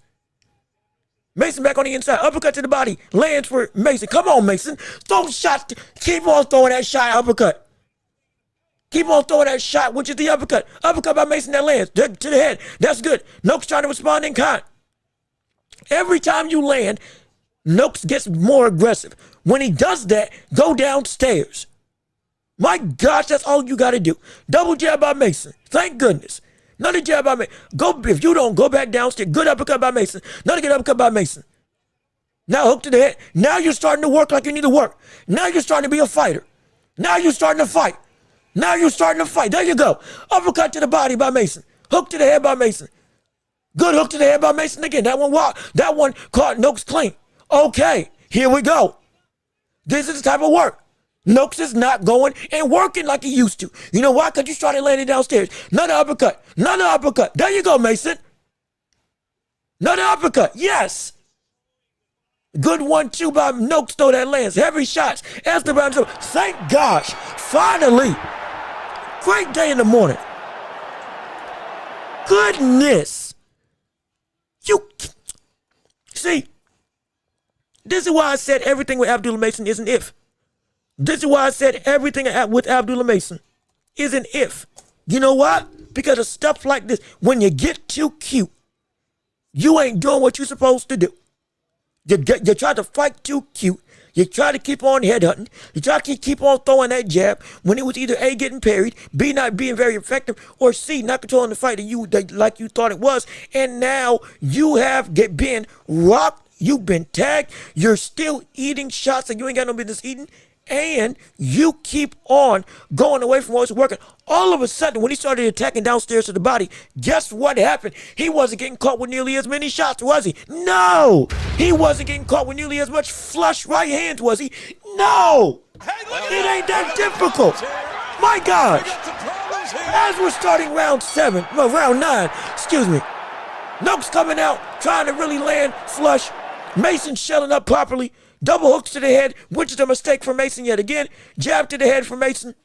Mason back on the inside. Uppercut to the body. Lands for Mason. Come on, Mason. Throw shots. Keep on throwing that shot. Uppercut. Keep on throwing that shot, which is the uppercut. Uppercut by Mason that lands to the head. That's good. Noakes trying to respond in kind. Every time you land, Noakes gets more aggressive. When he does that, go downstairs. My gosh, that's all you got to do. Double jab by Mason. Thank goodness. Another jab by Mason. If you don't, go back downstairs. Good uppercut by Mason. Another good uppercut by Mason. Now hook to the head. Now you're starting to work like you need to work. Now you're starting to be a fighter. Now you're starting to fight. Now you're starting to fight. There you go. Uppercut to the body by Mason. Hook to the head by Mason. Good hook to the head by Mason again. That one caught Noakes clean. Okay, here we go. This is the type of work. Noakes is not going and working like he used to. You know why? Because you started landing downstairs. Another uppercut. Another uppercut. There you go, Mason. Another uppercut. Yes. Good 1-2 by Noakes, though, that lands. Heavy shots. Esteban, thank gosh. Finally. Great day in the morning. Goodness. You see, this is why I said everything with Abdullah Mason is an if. This is why I said everything with Abdullah Mason is an if. You know why? Because of stuff like this. When you get too cute, you ain't doing what you're supposed to do. You try to fight too cute. You try to keep on headhunting. You try to keep on throwing that jab when it was either A, getting parried, B, not being very effective, or C, not controlling the fight like you thought it was. And now you have been rocked. You've been tagged. You're still eating shots that you ain't got no business eating. And you keep on going away from what's working. All of a sudden, when he started attacking downstairs to the body, guess what happened? He wasn't getting caught with nearly as many shots, was he? No! He wasn't getting caught with nearly as much flush right hands, was he? No! It ain't that difficult. My gosh. As we're starting round 9, excuse me. Noakes coming out, trying to really land flush. Mason shelling up properly. Double hooks to the head, which is a mistake for Mason yet again. Jab to the head for Mason.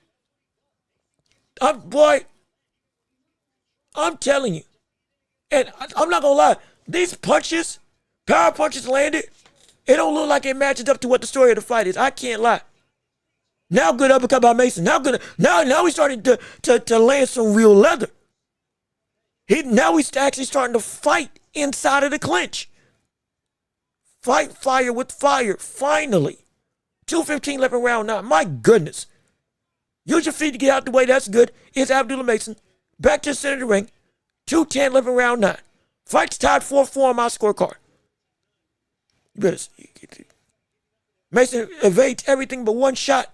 Boy, I'm telling you. And I'm not going to lie. These punches, power punches landed, it don't look like it matches up to what the story of the fight is. I can't lie. Now good uppercut by Mason. Now he's starting to land some real leather. Now he's actually starting to fight inside of the clinch. Fight fire with fire, finally. 2:15 left in round 9. My goodness. Use your feet to get out the way. That's good. It's Abdullah Mason. Back to the center of the ring. 2:10 left in round 9. Fight's tied 4-4 on my scorecard. You better see. Mason evades everything but one shot.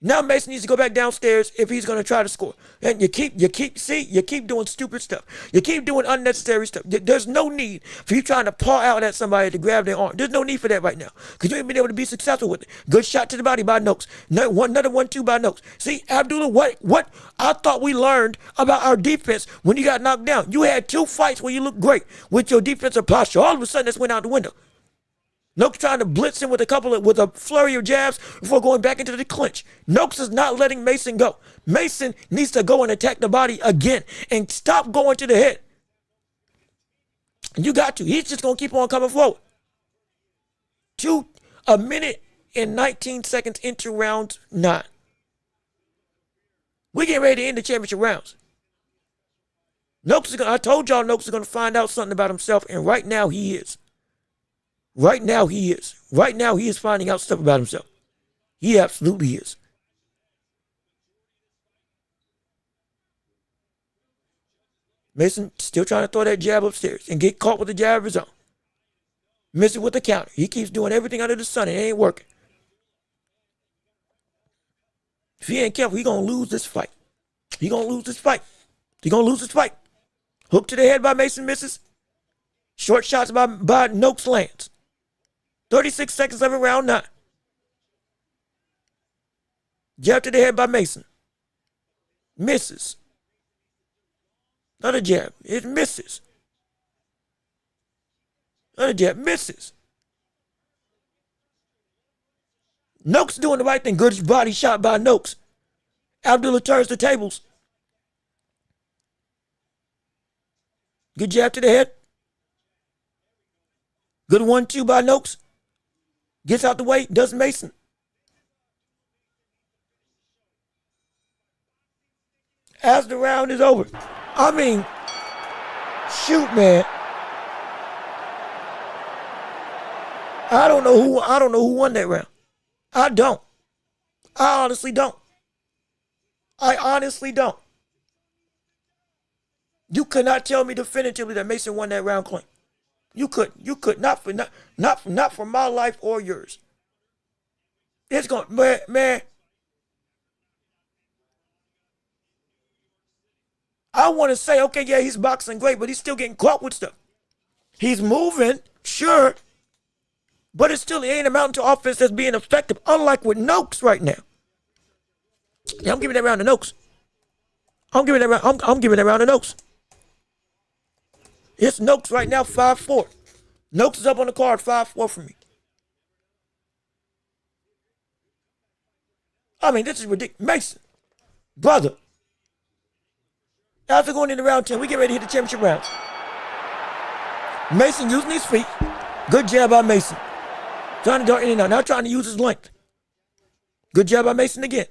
Now Mason needs to go back downstairs if he's going to try to score. And you keep doing stupid stuff. You keep doing unnecessary stuff. There's no need for you trying to paw out at somebody to grab their arm. There's no need for that right now because you ain't been able to be successful with it. Good shot to the body by Noakes. Another 1-2 by Noakes. See, Abdullah, what I thought we learned about our defense when you got knocked down. You had 2 fights where you looked great with your defensive posture. All of a sudden, this went out the window. Noakes trying to blitz him with a flurry of jabs before going back into the clinch. Noakes is not letting Mason go. Mason needs to go and attack the body again and stop going to the head. You got to. He's just going to keep on coming forward. 1 minute and 19 seconds into round 9. We getting ready to end the championship rounds. I told y'all Noakes is going to find out something about himself, and right now he is. Right now he is. Right now he is finding out stuff about himself. He absolutely is. Mason still trying to throw that jab upstairs and get caught with the jab of his own. Miss it with the counter. He keeps doing everything under the sun and it ain't working. If he ain't careful, he gonna lose this fight. He gonna lose this fight. Hook to the head by Mason, misses. Short shots by Noakes lands. 36 seconds left in round 9. Jab to the head by Mason. Misses. Another jab. It misses. Another jab. Misses. Noakes doing the right thing. Good body shot by Noakes. Abdullah turns the tables. Good jab to the head. Good 1-2 by Noakes. Gets out the way, does Mason. As the round is over. I mean, shoot, man. I don't know who won that round. I don't. I honestly don't. I honestly don't. You could not tell me definitively that Mason won that round clean. You could not for my life or yours. It's going, man. I want to say, okay, yeah, he's boxing great, but he's still getting caught with stuff. He's moving, sure, but it ain't amounting to offense that's being effective, unlike with Noakes right now. Yeah, I'm giving that round to Noakes. I'm giving that round to Noakes. It's Noakes right now, 5-4. Noakes is up on the card, 5-4 for me. I mean, this is ridiculous. Mason, brother. After going into round 10, we get ready to hit the championship rounds. Mason using his feet. Good jab by Mason. Trying to dart in and out. Now trying to use his length. Good jab by Mason again.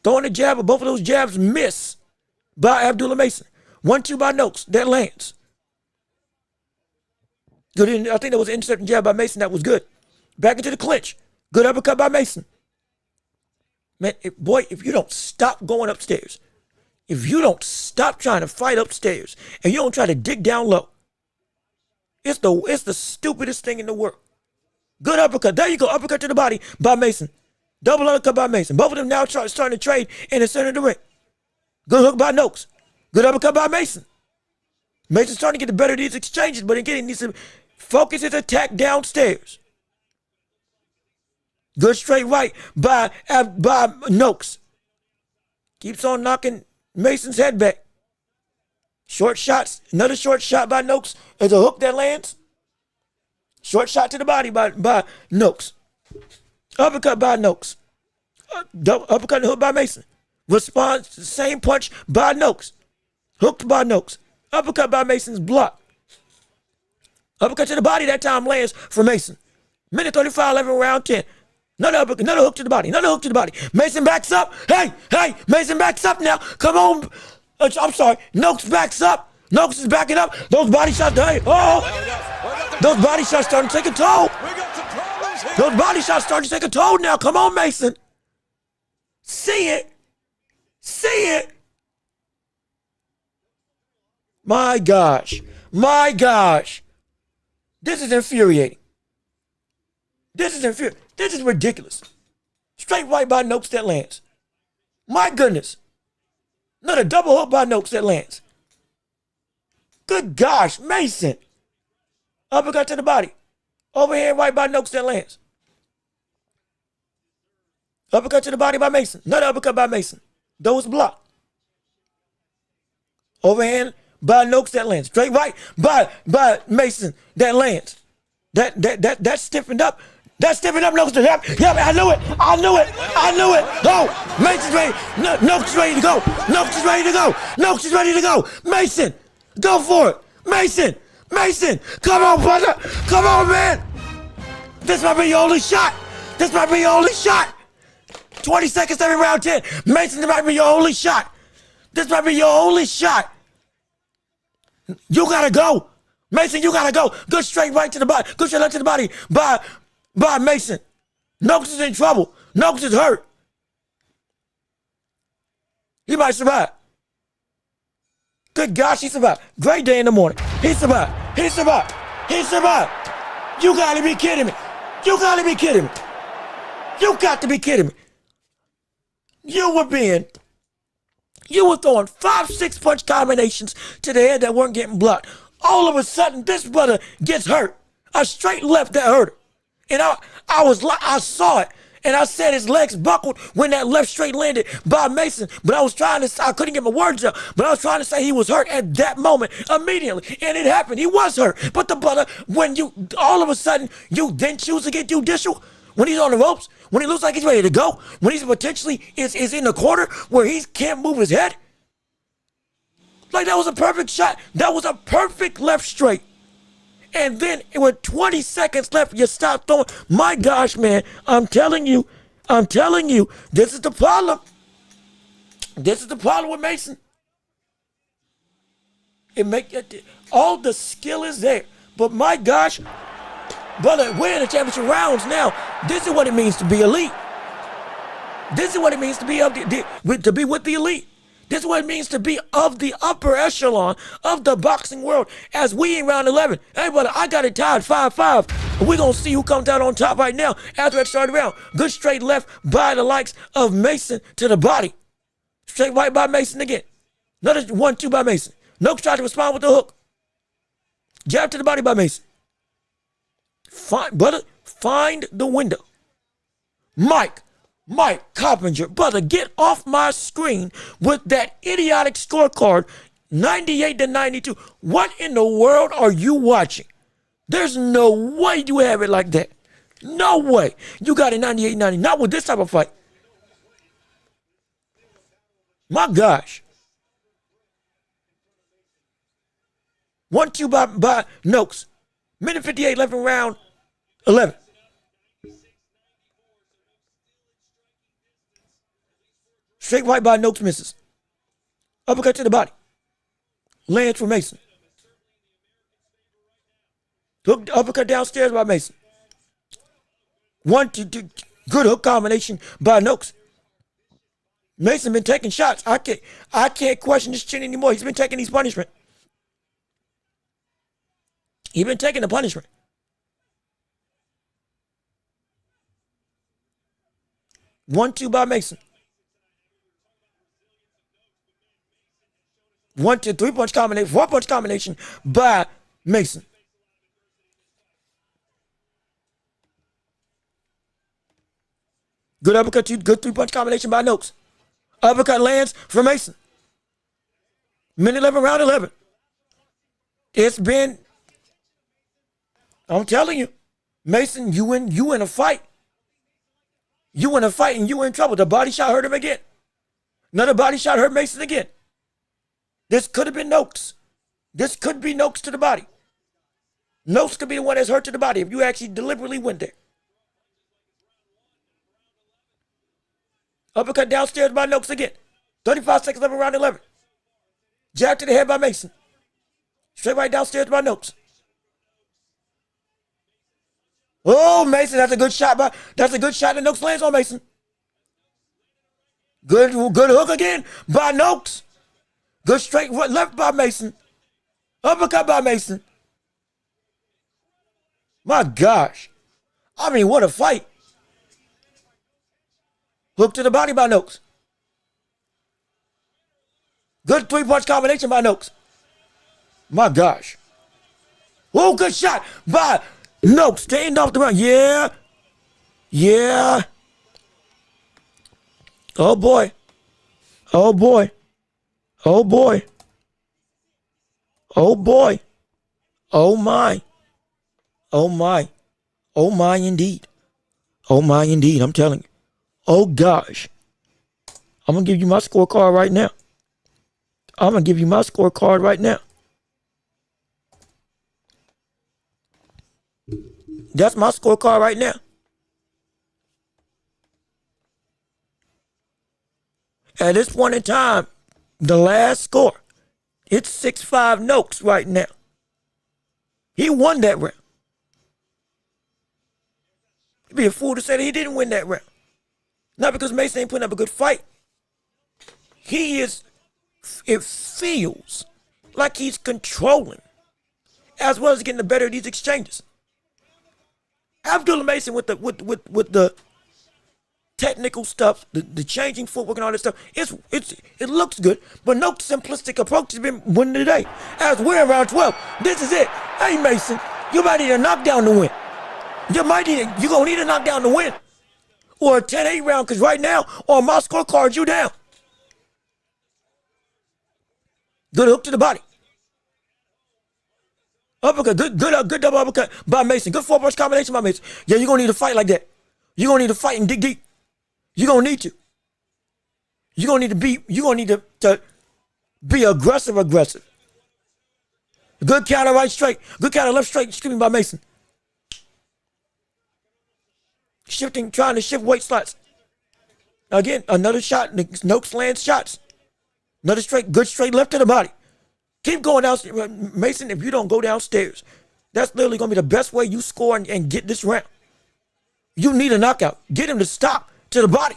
Throwing the jab, but both of those jabs miss by Abdullah Mason. 1-2 by Noakes. That lands. Good. I think that was an intercepting jab by Mason. That was good. Back into the clinch. Good uppercut by Mason. Man, if you don't stop going upstairs, if you don't stop trying to fight upstairs, and you don't try to dig down low, it's the stupidest thing in the world. Good uppercut. There you go. Uppercut to the body by Mason. Double uppercut by Mason. Both of them now starting to trade in the center of the ring. Good hook by Noakes. Good uppercut by Mason. Mason's starting to get the better of these exchanges, but again, he needs to focus his attack downstairs. Good straight right by Noakes. Keeps on knocking Mason's head back. Short shots. Another short shot by Noakes. There's a hook that lands. Short shot to the body by Noakes. Uppercut by Noakes. Uppercut and hook by Mason. Response, same punch by Noakes. Hooked by Noakes. Uppercut by Mason's block. Uppercut to the body that time lands for Mason. Minute 35, 11, round 10. Another hook to the body. Another hook to the body. Mason backs up. Hey, Mason backs up now. Come on. I'm sorry. Noakes backs up. Noakes is backing up. Those body shots. Those body shots starting to take a toll. Those body shots starting to take a toll now. Come on, Mason. See it. My gosh. This is infuriating. This is ridiculous. Straight right by Noakes that lands. My goodness. Another double hook by Noakes that lands. Good gosh, Mason. Uppercut to the body. Overhand right by Noakes that lands. Uppercut to the body by Mason. Another uppercut by Mason. Those blocked. Overhand by Noakes that lands. Straight right by Mason that lands. That stiffened up. That stiffened up Noakes. Yep, I knew it. Go. Mason's ready. Noakes is ready to go. Noakes is ready to go. Mason, go for it. Mason, come on, brother. Come on, man. This might be your only shot. 20 seconds every round 10. Mason, this might be your only shot. You gotta go. Mason, you gotta go. Good straight right to the body. Good straight left to the body by Mason. Noakes is in trouble. Noakes is hurt. He might survive. Good gosh, he survived. Great day in the morning. He survived. You gotta be kidding me. You got to be kidding me. You were throwing 5-6 punch combinations to the head that weren't getting blocked. All of a sudden, this brother gets hurt. A straight left that hurt him. And I saw it. And I said his legs buckled when that left straight landed by Mason. But I couldn't get my words out. But I was trying to say he was hurt at that moment immediately. And it happened. He was hurt. But the brother, when all of a sudden, you then choose to get judicial, when he's on the ropes, when he looks like he's ready to go, when he's potentially is in the corner where he can't move his head. Like that was a perfect shot. That was a perfect left straight. And then with 20 seconds left, you stop throwing. My gosh, man, I'm telling you, this is the problem. This is the problem with Mason. All the skill is there. But my gosh, brother, we're in the championship rounds now. This is what it means to be elite. This is what it means to be to be with the elite. This is what it means to be of the upper echelon of the boxing world as we in round 11. Hey, brother, I got it tied 5-5. We're going to see who comes out on top right now after that started round. Good straight left by the likes of Mason to the body. Straight right by Mason again. Another 1-2 by Mason. Noakes tried to respond with the hook. Jab to the body by Mason. Brother, find the window. Mike Coppinger, brother, get off my screen with that idiotic scorecard, 98-92. What in the world are you watching? There's no way you have it like that. No way. You got it 98-90. Not with this type of fight. My gosh. 1-2 by Noakes. Minute 58 left in round 11. Straight right by Noakes misses. Uppercut to the body. Lands for Mason. Hook uppercut downstairs by Mason. 1-2. Good hook combination by Noakes. Mason been taking shots. I can't question this chin anymore. He's been taking these punishment. He's been taking the punishment. One, 2 by Mason. 1-2 3-punch combination, 4-punch combination by Mason. Good uppercut, good 3-punch combination by Noakes. Uppercut lands for Mason. Minute 11, round 11. It's been, I'm telling you, Mason, you in a fight. You in a fight and you in trouble. The body shot hurt him again. Another body shot hurt Mason again. This could have been Noakes. This could be Noakes to the body. Noakes could be the one that's hurt to the body if you actually deliberately went there. Uppercut downstairs by Noakes again. 35 seconds left in round 11. Jab to the head by Mason. Straight right downstairs by Noakes. Oh, Mason, that's a good shot that Noakes lands on Mason. Good hook again by Noakes. Good straight left by Mason. Uppercut by Mason. My gosh. I mean, what a fight. Hook to the body by Noakes. Good 3-punch combination by Noakes. My gosh. Oh, good shot by Noakes to end off the round. Yeah. Yeah. Oh, boy. Oh, boy. Oh, boy. Oh, boy. Oh, my. Oh, my. Oh, my, indeed. Oh, my, indeed. I'm telling you. Oh, gosh. I'm going to give you my scorecard right now. I'm going to give you my scorecard right now. That's my scorecard right now. At this point in time, the last score, it's 6-5 Noakes right now. He won that round. He'd be a fool to say that he didn't win that round. Not because Mason ain't putting up a good fight. It feels like he's controlling as well as getting the better of these exchanges. Abdullah Mason with the technical stuff, the changing footwork and all this stuff, it looks good, but no simplistic approach has been winning today. As we're in round 12, this is it. Hey Mason, you might need a knockdown to win. You're gonna need a knockdown to win. Or a 10-8 round, because right now, on my scorecard, you down. Good hook to the body. Uppercut, good double uppercut by Mason. Good 4-punch combination by Mason. Yeah, you're gonna need to fight like that. You're gonna need to fight and dig deep. You're gonna need to. You're gonna need to be aggressive. Good counter right straight. Good counter left straight. Stripping by Mason. Shifting, trying to shift weight slots. Again, another shot. Noakes lands shots. Another straight, good straight left to the body. Keep going downstairs. Mason, if you don't go downstairs, that's literally going to be the best way you score and get this round. You need a knockout. Get him to stop to the body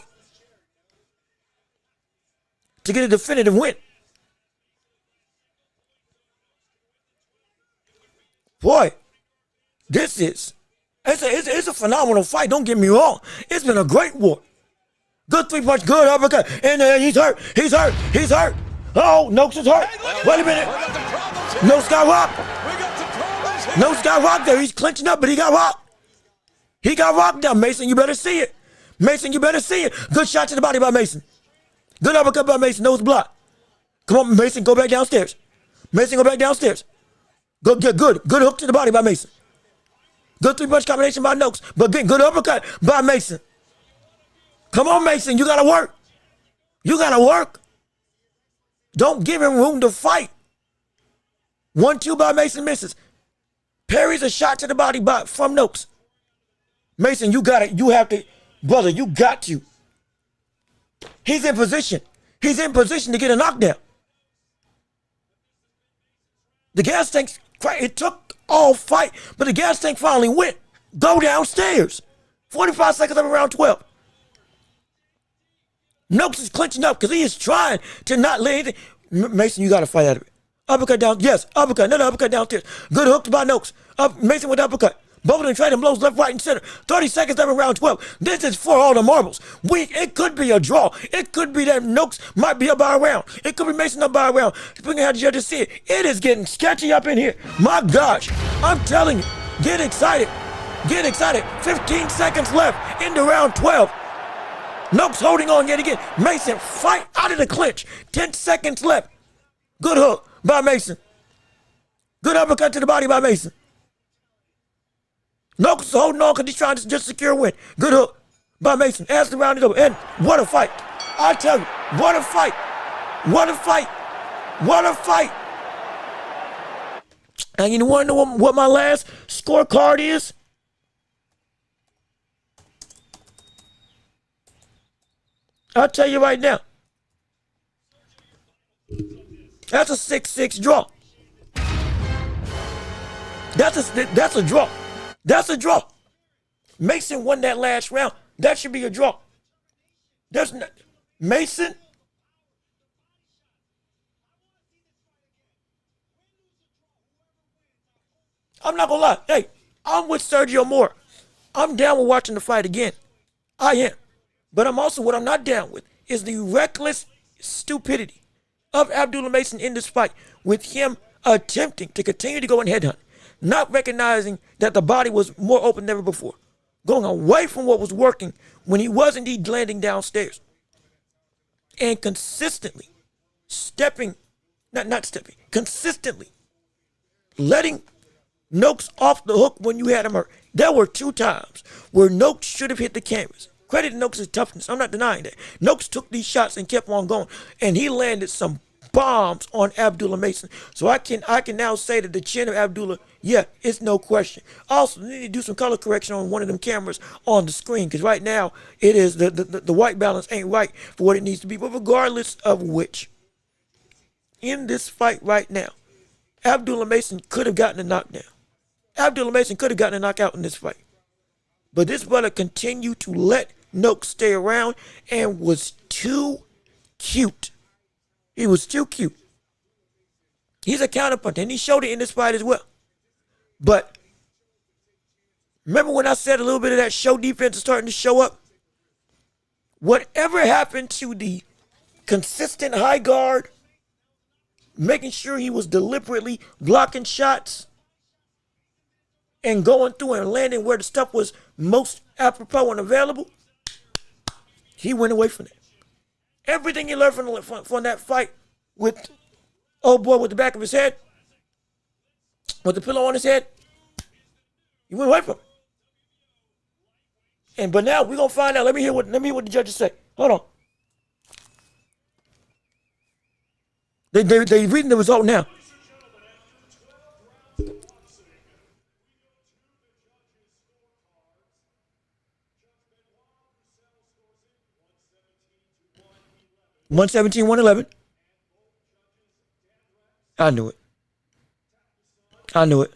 to get a definitive win. Boy, it's a phenomenal fight. Don't get me wrong. It's been a great war. Good 3-punch, good uppercut. And he's hurt. He's hurt. He's hurt. Oh, Noakes is hurt. Wait a minute. Noakes got rocked. Noakes got rocked there. He's clinching up, but he got rocked. He got rocked down. Mason, you better see it. Mason, you better see it. Good shot to the body by Mason. Good uppercut by Mason. Nose block. Come on, Mason, go back downstairs. Mason, go back downstairs. Good hook to the body by Mason. Good 3-punch combination by Noakes. But good uppercut by Mason. Come on, Mason, you gotta work. You gotta work. Don't give him room to fight. 1-2 by Mason misses. Parries a shot to the body from Noakes. Mason, you got it. You have to, brother, you got to. He's in position. He's in position to get a knockdown. The gas tank, it took all fight, but the gas tank finally went. Go downstairs. 45 seconds of round 12. Noakes is clinching up because he is trying to not let anything. Mason, you got to fight out of it. Uppercut down. Yes, uppercut. Another uppercut downstairs. Good hook by Noakes. Mason with the uppercut. Both of them trading blows left, right, and center. 30 seconds left in round 12. This is for all the marbles. It could be a draw. It could be that Noakes might be up by a round. It could be Mason up by a round. Depending on how the judges see it. It is getting sketchy up in here. My gosh. I'm telling you. Get excited. Get excited. 15 seconds left into round 12. Noakes holding on yet again. Mason fight out of the clinch. 10 seconds left. Good hook by Mason. Good uppercut to the body by Mason. Noakes is holding on because he's trying to just secure a win. Good hook by Mason. As the round is over. And what a fight. I tell you, what a fight. What a fight. What a fight. And you want to know what my last scorecard is? I'll tell you right now. That's a 6-6 draw. That's a draw. That's a draw. Mason won that last round. That should be a draw. There's not, Mason. I'm not gonna lie. Hey, I'm with Sergio Moore. I'm down with watching the fight again. I am. But what I'm not down with is the reckless stupidity of Abdullah Mason in this fight, with him attempting to continue to go and headhunt, not recognizing that the body was more open than ever before, going away from what was working when he was indeed landing downstairs, and consistently consistently letting Noakes off the hook when you had him hurt. There were 2 times where Noakes should have hit the canvas. Credit to Noakes' toughness. I'm not denying that. Noakes took these shots and kept on going, and he landed some bombs on Abdullah Mason. So I can now say that the chin of Abdullah, yeah, it's no question. Also, they need to do some color correction on one of them cameras on the screen, because right now it is the white balance ain't right for what it needs to be. But regardless of which, in this fight right now, Abdullah Mason could have gotten a knockdown. Abdullah Mason could have gotten a knockout in this fight. But this brother continued to let Noakes stay around and was too cute. He was too cute. He's a counterpuncher, and he showed it in this fight as well. But remember when I said a little bit of that show defense is starting to show up? Whatever happened to the consistent high guard, making sure he was deliberately blocking shots and going through and landing where the stuff was most apropos and available, he went away from it. Everything he learned from that fight with old boy with the back of his head, with the pillow on his head, he went away from it. But now we're gonna find out. Let me hear what the judges say. Hold on. They reading the result now. 117, 111. I knew it. I knew it.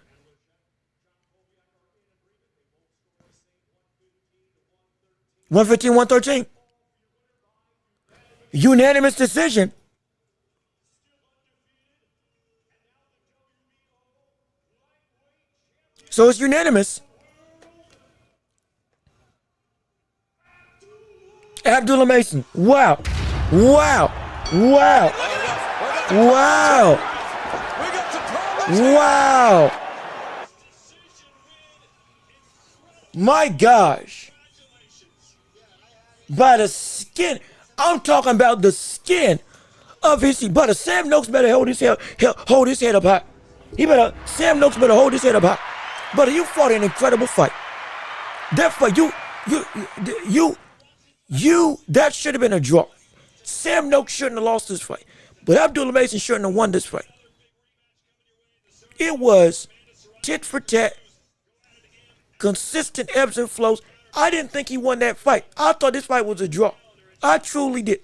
One 113. Unanimous decision. So it's unanimous. Abdullah Mason. Wow. Wow. Wow. Wow. Wow. My gosh. By the skin. I'm talking about the skin of his seat. But Sam Noakes better hold his head up high. Sam Noakes better hold his head up high. But you fought an incredible fight. That fight, that should have been a draw. Sam Noakes shouldn't have lost this fight. But Abdullah Mason shouldn't have won this fight. It was tit for tat, consistent ebbs and flows. I didn't think he won that fight. I thought this fight was a draw. I truly did.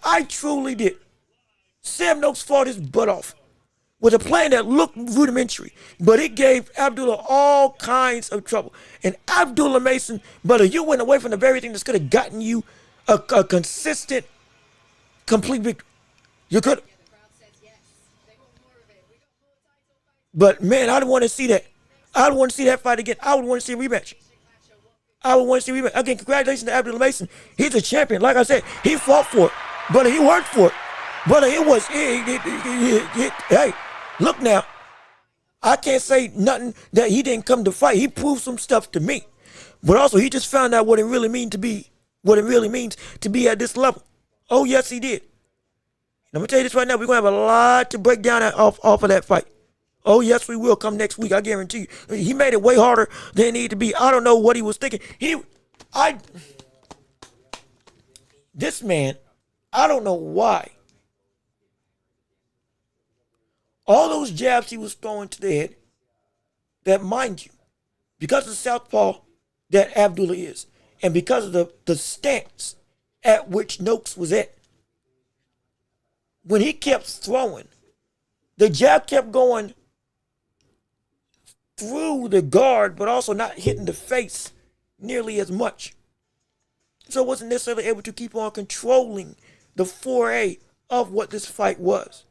Sam Noakes fought his butt off with a plan that looked rudimentary, but it gave Abdullah all kinds of trouble. And Abdullah Mason, brother, you went away from the very thing that's could have gotten you a consistent, complete victory. You could. But man, I don't want to see that. I don't want to see that fight again. I would want to see a rematch. Again, congratulations to Abdullah Mason. He's a champion. Like I said, he fought for it. Brother, he worked for it. Brother, hey, look now. I can't say nothing that he didn't come to fight. He proved some stuff to me. But also, he just found out what it really means to be at this level. Oh, yes, he did. I'm going to tell you this right now. We're going to have a lot to break down off of that fight. Oh, yes, we will come next week. I guarantee you. He made it way harder than it needed to be. I don't know what he was thinking. This man, I don't know why. All those jabs he was throwing to the head, that mind you, because of the southpaw that Abdullah is, and because of the stance at which Noakes was at, when he kept throwing, the jab kept going through the guard, but also not hitting the face nearly as much. So it wasn't necessarily able to keep on controlling the foray of what this fight was.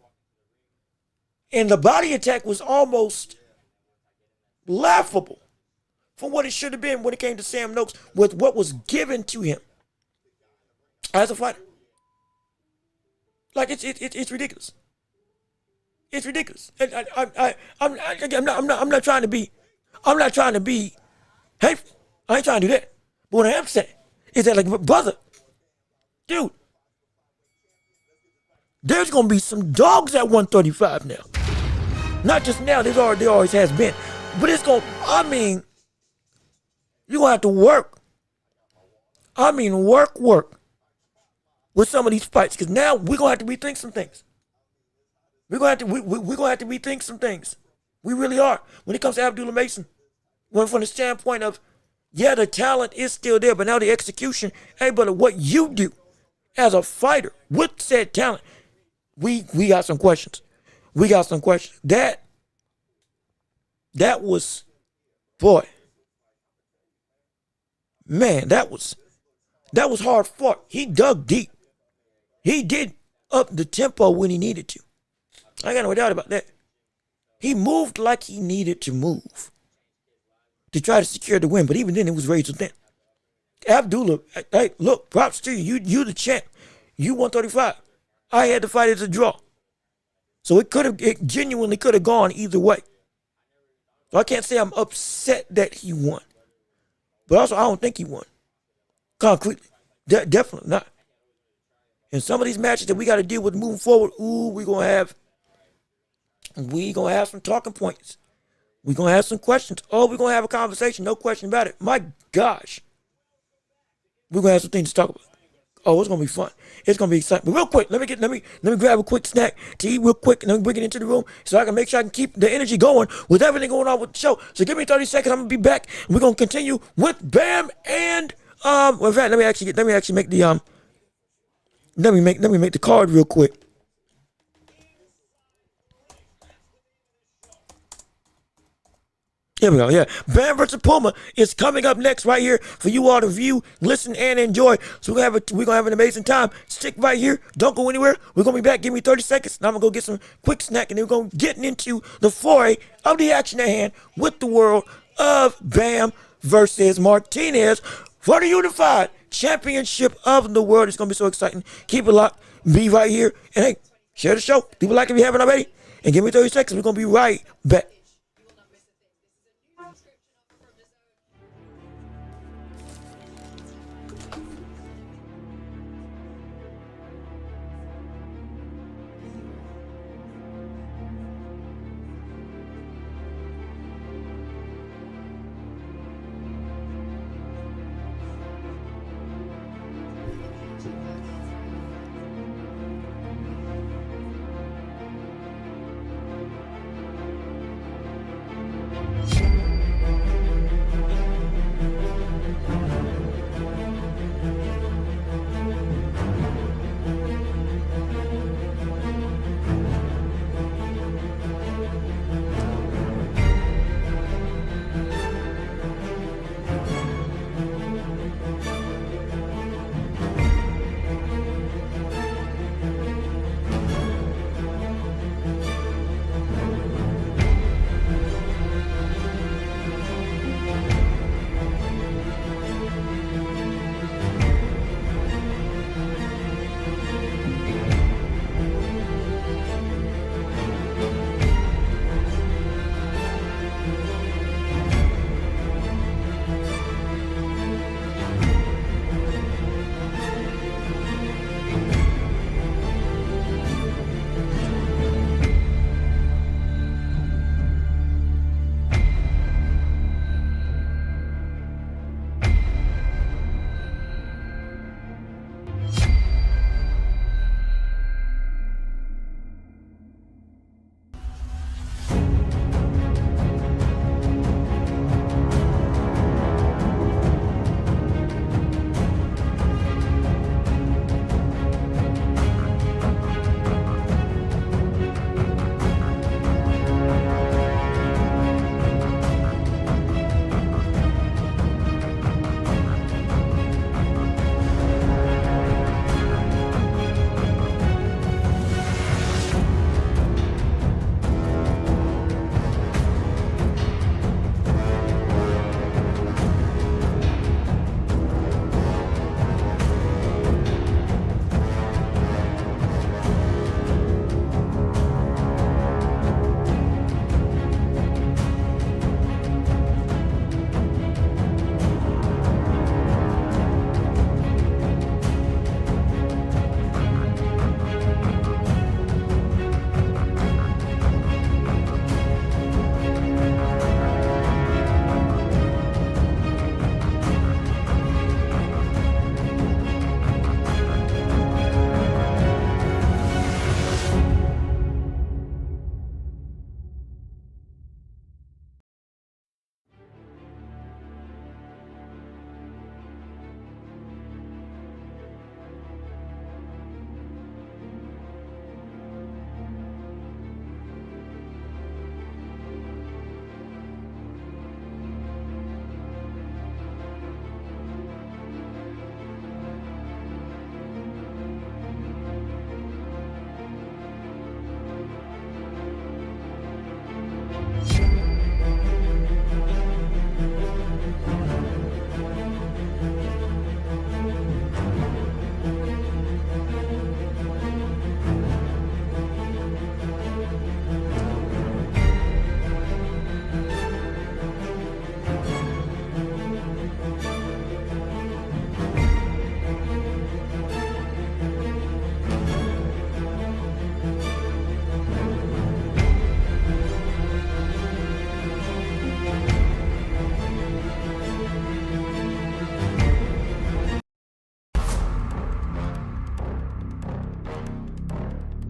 And the body attack was almost laughable from what it should have been when it came to Sam Noakes with what was given to him as a fighter. Like it's ridiculous. It's ridiculous. And I'm not trying to be hateful. I ain't trying to do that. But what I am saying is that, like, brother, dude, there's gonna be some dogs at 135 now. Not just now, there always has been. But it's gonna, you're gonna have to work. Work with some of these fights. Because now we're gonna have to rethink some things. We're gonna have to rethink some things. We really are. When it comes to Abdullah Mason, from the standpoint of, yeah, the talent is still there, but now the execution, hey, brother, what you do as a fighter with said talent, we got some questions. That was, boy, man, that was hard fought. He dug deep. He did up the tempo when he needed to. I got no doubt about that. He moved like he needed to move to try to secure the win, but even then it was razor thin. Abdullah, hey, look, props to you. You the champ. You 135. I had to fight as a draw. So it genuinely could have gone either way. So I can't say I'm upset that he won. But also I don't think he won. Concretely. Definitely not. And some of these matches that we got to deal with moving forward, we're going to have some talking points. We're going to have some questions. Oh, we're going to have a conversation. No question about it. My gosh. We're going to have some things to talk about. Oh, it's going to be fun. It's going to be exciting. But real quick, let me grab a quick snack to eat real quick, and then bring it into the room so I can make sure I can keep the energy going with everything going on with the show. So give me 30 seconds. I'm going to be back. And we're going to continue with Bam and, in fact, let me actually make the, Let me make the card real quick. Here we go. Yeah, Bam versus Puma is coming up next right here for you all to view, listen, and enjoy. So we're gonna have an amazing time. Stick right here. Don't go anywhere. We're gonna be back. Give me 30 seconds. And I'm gonna go get some quick snack, and then we're gonna get into the foray of the action at hand with the world of Bam versus Martinez for the unified championship of the world. It's gonna be so exciting. Keep it locked. Be right here, and hey, share the show. Leave a like if you haven't already, and give me 30 seconds. We're gonna be right back.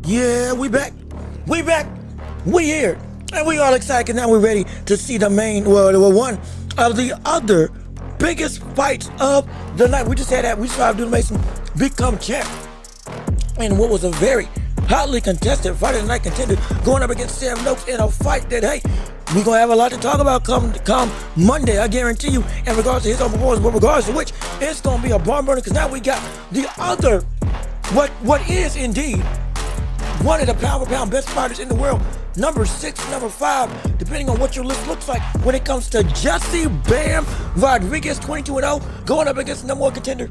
Yeah, we back. We back. We here. And we all excited. Now we're ready to see the main, one of the other biggest fights of the night. We just had that. We just tried to do the Mason become champ. and what was a very hotly contested fight of the night contender going up against Sam Noakes in a fight that, hey, we're going to have a lot to talk about come Monday, I guarantee you, in regards to his own performance, but regardless of which, it's going to be a barn burner, because now we got the other, what is indeed one of the pound-for-pound best fighters in the world, number 6, number 5, depending on what your list looks like, when it comes to Jesse Bam Rodriguez, 22-0, going up against the number 1 contender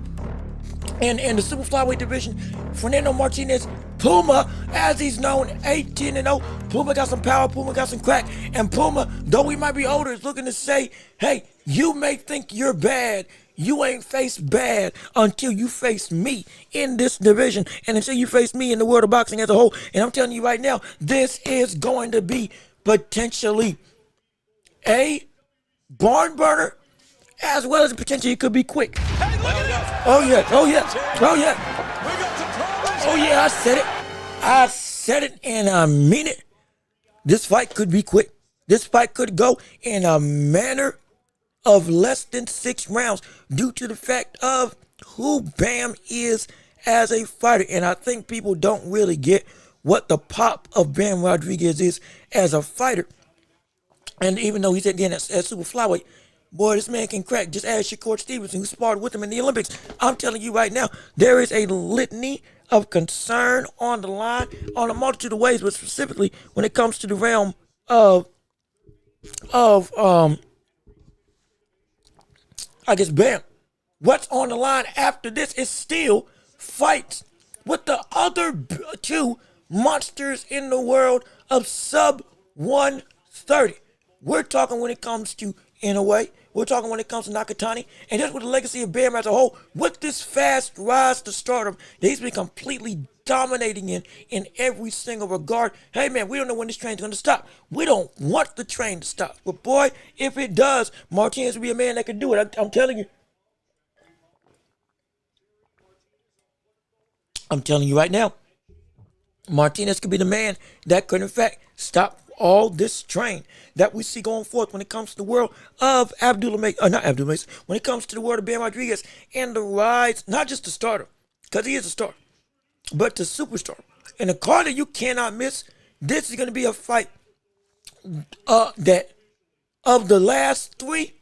in the super flyweight division, Fernando Martinez, Puma, as he's known, 18-0. Puma got some power, Puma got some crack, and Puma, though he might be older, is looking to say, hey, you may think you're bad, you ain't faced bad until you face me in this division, and until you face me in the world of boxing as a whole. And I'm telling you right now, this is going to be potentially a barn burner, as well as potentially it could be quick. Oh yeah, oh yeah, oh yeah. Oh yeah, I said it and I mean it. This fight could be quick. This fight could go in a manner of less than 6 rounds due to the fact of who Bam is as a fighter. And I think people don't really get what the pop of Bam Rodriguez is as a fighter. And even though he's at the end at super flyweight, boy, this man can crack. Just ask Shakur Stevenson, who sparred with him in the Olympics. I'm telling you right now, there is a litany of concern on the line on a multitude of ways, but specifically when it comes to the realm of I guess Bam. What's on the line after this is still fights with the other 2 monsters in the world of sub 130. We're talking when it comes to Inoue. We're talking when it comes to Nakatani. And just with the legacy of Bam as a whole, with this fast rise to stardom that he's been completely dominating in every single regard. Hey man, we don't know when this train's going to stop. We don't want the train to stop. But boy, if it does, Martinez will be a man that can do it. I'm telling you. I'm telling you right now. Martinez could be the man that could in fact stop all this train that we see going forth when it comes to the world of when it comes to the world of Bam Rodriguez and the rise, not just to stardom, because he is a star, but to superstar. And a card that you cannot miss. This is going to be a fight that of the last 3.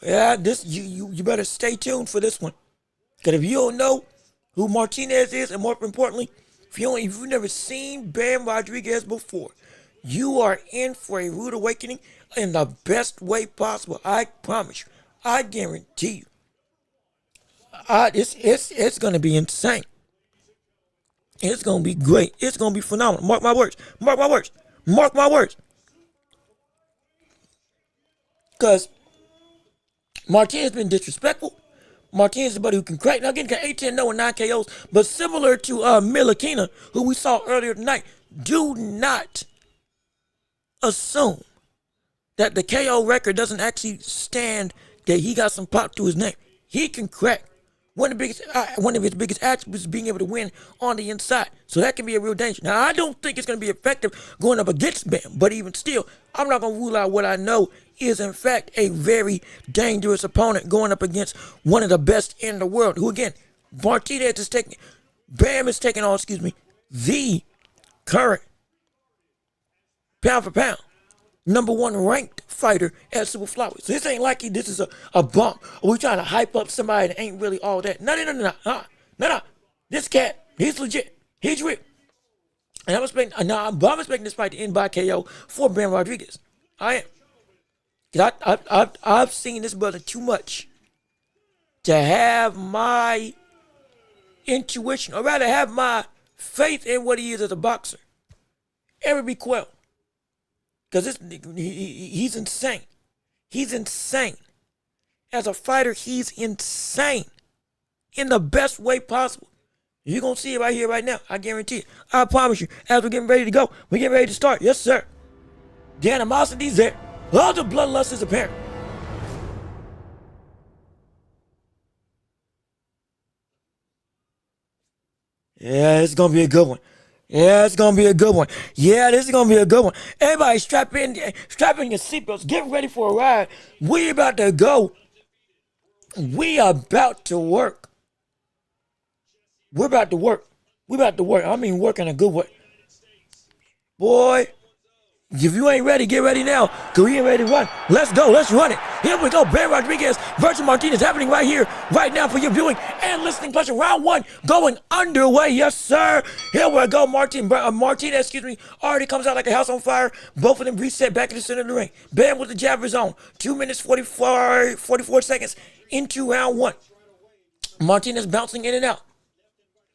Yeah, this you better stay tuned for this one, because if you don't know who Martinez is, and more importantly, if you've never seen Bam Rodriguez before, you are in for a rude awakening in the best way possible. I promise you. I guarantee you. It's going to be insane. It's going to be great. It's going to be phenomenal. Mark my words. Mark my words. Mark my words. Because Martinez has been disrespectful. Martinez is somebody who can crack. Now again, got 18-0 and 9 KOs. But similar to Milakina, who we saw earlier tonight, do not assume that the KO record doesn't actually stand, that he got some pop to his name. He can crack. One of his biggest attributes is being able to win on the inside. So that can be a real danger. Now, I don't think it's going to be effective going up against Bam. But even still, I'm not going to rule out what I know is, in fact, a very dangerous opponent going up against one of the best in the world. Who, again, Martinez is taking, Bam is taking on, the current pound for pound number 1 ranked fighter at super flyweight. So this ain't like this is a bump, or we trying to hype up somebody that ain't really all that. No. This cat, he's legit. He's real. And I'm expecting this fight to end by KO for Bam Rodriguez. I am. Because I've seen this brother too much to have my intuition, or rather have my faith in what he is as a boxer ever be quelled. Because he's insane. He's insane. As a fighter, he's insane. In the best way possible. You're going to see it right here, right now. I guarantee it. I promise you. As we're getting ready to go, we're getting ready to start. Yes, sir. The animosity's there. All the bloodlust is apparent. Yeah, it's going to be a good one. Yeah, it's going to be a good one. Yeah, this is going to be a good one. Everybody strap in your seatbelts. Get ready for a ride. We about to go. We about to work. We're about to work. We about to work. I mean, work in a good way. Boy, if you ain't ready, get ready now, because we ain't ready to run. Let's go. Let's run it. Here we go. Ben Rodriguez versus Martinez happening right here, right now for your viewing and listening pleasure. Round one going underway. Yes, sir. Here we go. Martinez, already comes out like a house on fire. Both of them reset back in the center of the ring. Ben with the jab of his own. 2 minutes, 44 seconds into round one. Martinez bouncing in and out.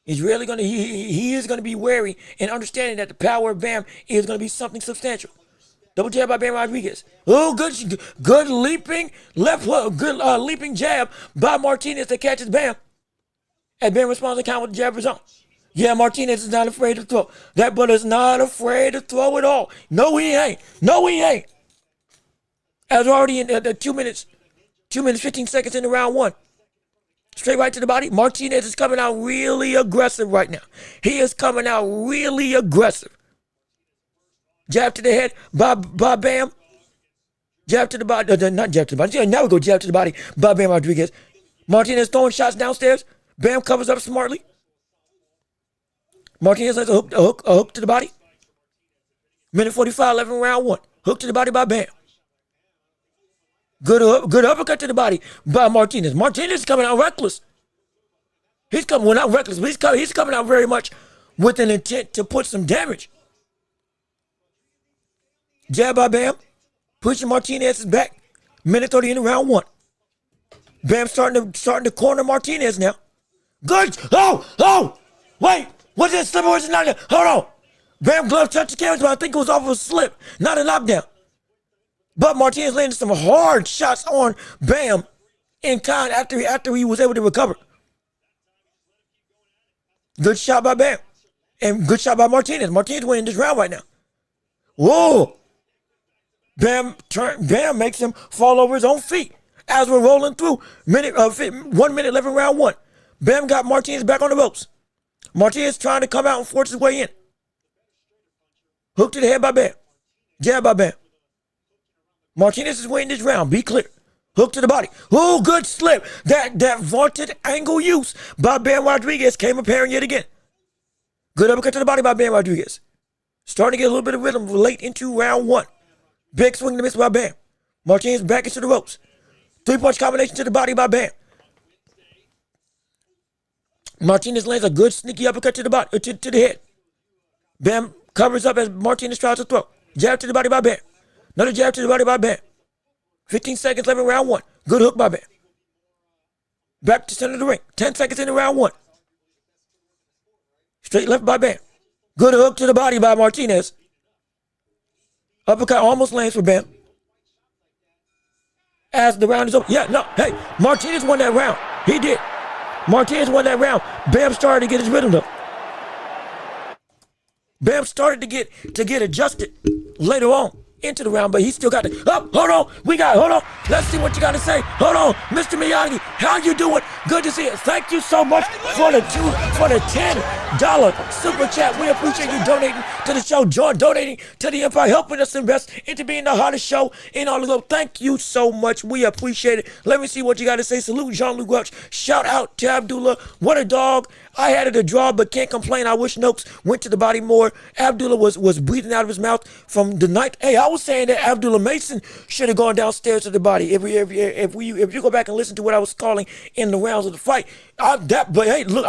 He's really going to, he is going to be wary and understanding that the power of Bam is going to be something substantial. Double jab by Ben Rodriguez. Oh, good leaping left hook. Good leaping jab by Martinez that catches Bam. And Ben responds in kind with the jab of his own. Yeah, Martinez is not afraid to throw. That brother's not afraid to throw at all. No, he ain't. No, he ain't. As we're already in the 2 minutes, 15 seconds into round one. Straight right to the body. Martinez is coming out really aggressive right now. He is coming out really aggressive. Jab to the head by Bam. Jab to the body. Not jab to the body. Now we go jab to the body by Bam Rodriguez. Martinez throwing shots downstairs. Bam covers up smartly. Martinez has a hook to the body. Minute 45, 11 round one. Hook to the body by Bam. Good uppercut to the body by Martinez. Martinez is coming out reckless. He's coming, well, not reckless, but he's coming out very much with an intent to put some damage. Jab by Bam, pushing Martinez's back. Minute 30 into round one. Bam starting to corner Martinez now. Good. Oh, wait. What's this slip or is it not? Hold on. Bam glove touched the canvas, but I think it was off of a slip, not a knockdown. But Martinez landed some hard shots on Bam in kind after he was able to recover. Good shot by Bam. And good shot by Martinez. Martinez winning this round right now. Whoa. Bam makes him fall over his own feet as we're rolling through 1 minute 11 round one. Bam got Martinez back on the ropes. Martinez trying to come out and force his way in. Hook to the head by Bam. Jab by Bam. Martinez is winning this round. Be clear. Hook to the body. Oh, good slip. That vaunted angle use by Ben Rodriguez came apparent yet again. Good uppercut to the body by Ben Rodriguez. Starting to get a little bit of rhythm late into round one. Big swing and miss by Bam. Martinez back into the ropes. 3-punch combination to the body by Bam. Martinez lands a good sneaky uppercut to the body, to the head. Bam covers up as Martinez tries to throw. Jab to the body by Bam. Another jab to the body by Bam. 15 seconds left in round one. Good hook by Bam. Back to center of the ring. 10 seconds into round one. Straight left by Bam. Good hook to the body by Martinez. Uppercut almost lands for Bam. As the round is over. Yeah, no, hey, Martinez won that round. He did. Martinez won that round. Bam started to get his rhythm though. Bam started to get adjusted later on into the round, but he still got it. Oh, hold on. Let's see what you got to say. Hold on, Mr. Miyagi, how you doing? Good to see you. Thank you so much for the $10 super chat. We appreciate you donating to the show, donating to the Empire, helping us invest into being the hottest show in all the globe. Thank you so much. We appreciate it. Let me see what you got to say. Salute Jean-Luc Welch. Shout out to Abdullah. What a dog. I had it a draw, but can't complain. I wish Noakes went to the body more. Abdullah was breathing out of his mouth from the night. Hey, I was saying that Abdullah Mason should have gone downstairs to the body. If you go back and listen to what I was calling in the rounds of the fight, but hey, look,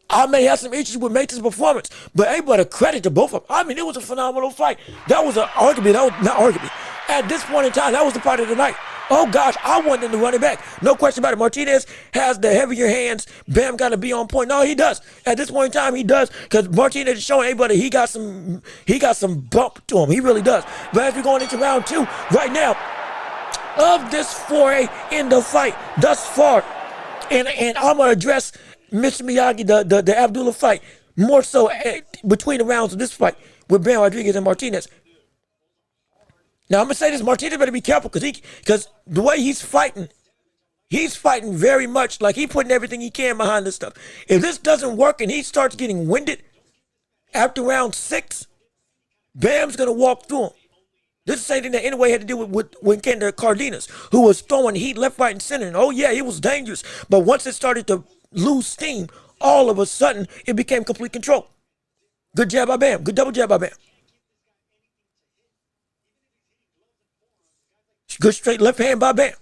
I may have some issues with Mason's performance, but a credit to both of them. I mean, it was a phenomenal fight. That was an argument. That was not argument. At this point in time, that was the fight of the night. Oh, gosh, I want him to run it back. No question about it. Martinez has the heavier hands. Bam got to be on point. No, he does. At this point in time, he does, because Martinez is showing everybody he got some bump to him. He really does. But as we're going into round two right now of this foray in the fight thus far, and I'm going to address Mr. Miyagi, the Abdullah fight, more so between the rounds of this fight with Ben Rodriguez and Martinez. Now, I'm going to say this, Martinez better be careful because the way he's fighting very much like he's putting everything he can behind this stuff. If this doesn't work and he starts getting winded after round 6, Bam's going to walk through him. This is the same thing that anyway had to do with Kender Cardenas, who was throwing heat left, right, and center. And oh, yeah, he was dangerous. But once it started to lose steam all of a sudden, it became complete control. Good jab by Bam. Good double jab by Bam. Good straight left hand by Bam.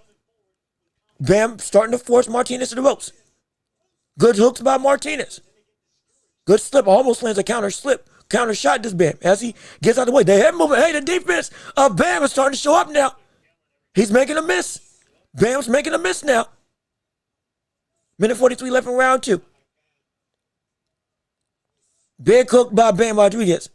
Bam starting to force Martinez to the ropes. Good hooks by Martinez. Good slip. Almost lands a counter slip. Counter shot this Bam as he gets out of the way. The head movement. Hey, the defense of Bam is starting to show up now. He's making a miss. Bam's making a miss now. Minute 43 left in round 2. Big hook by Bam Rodriguez.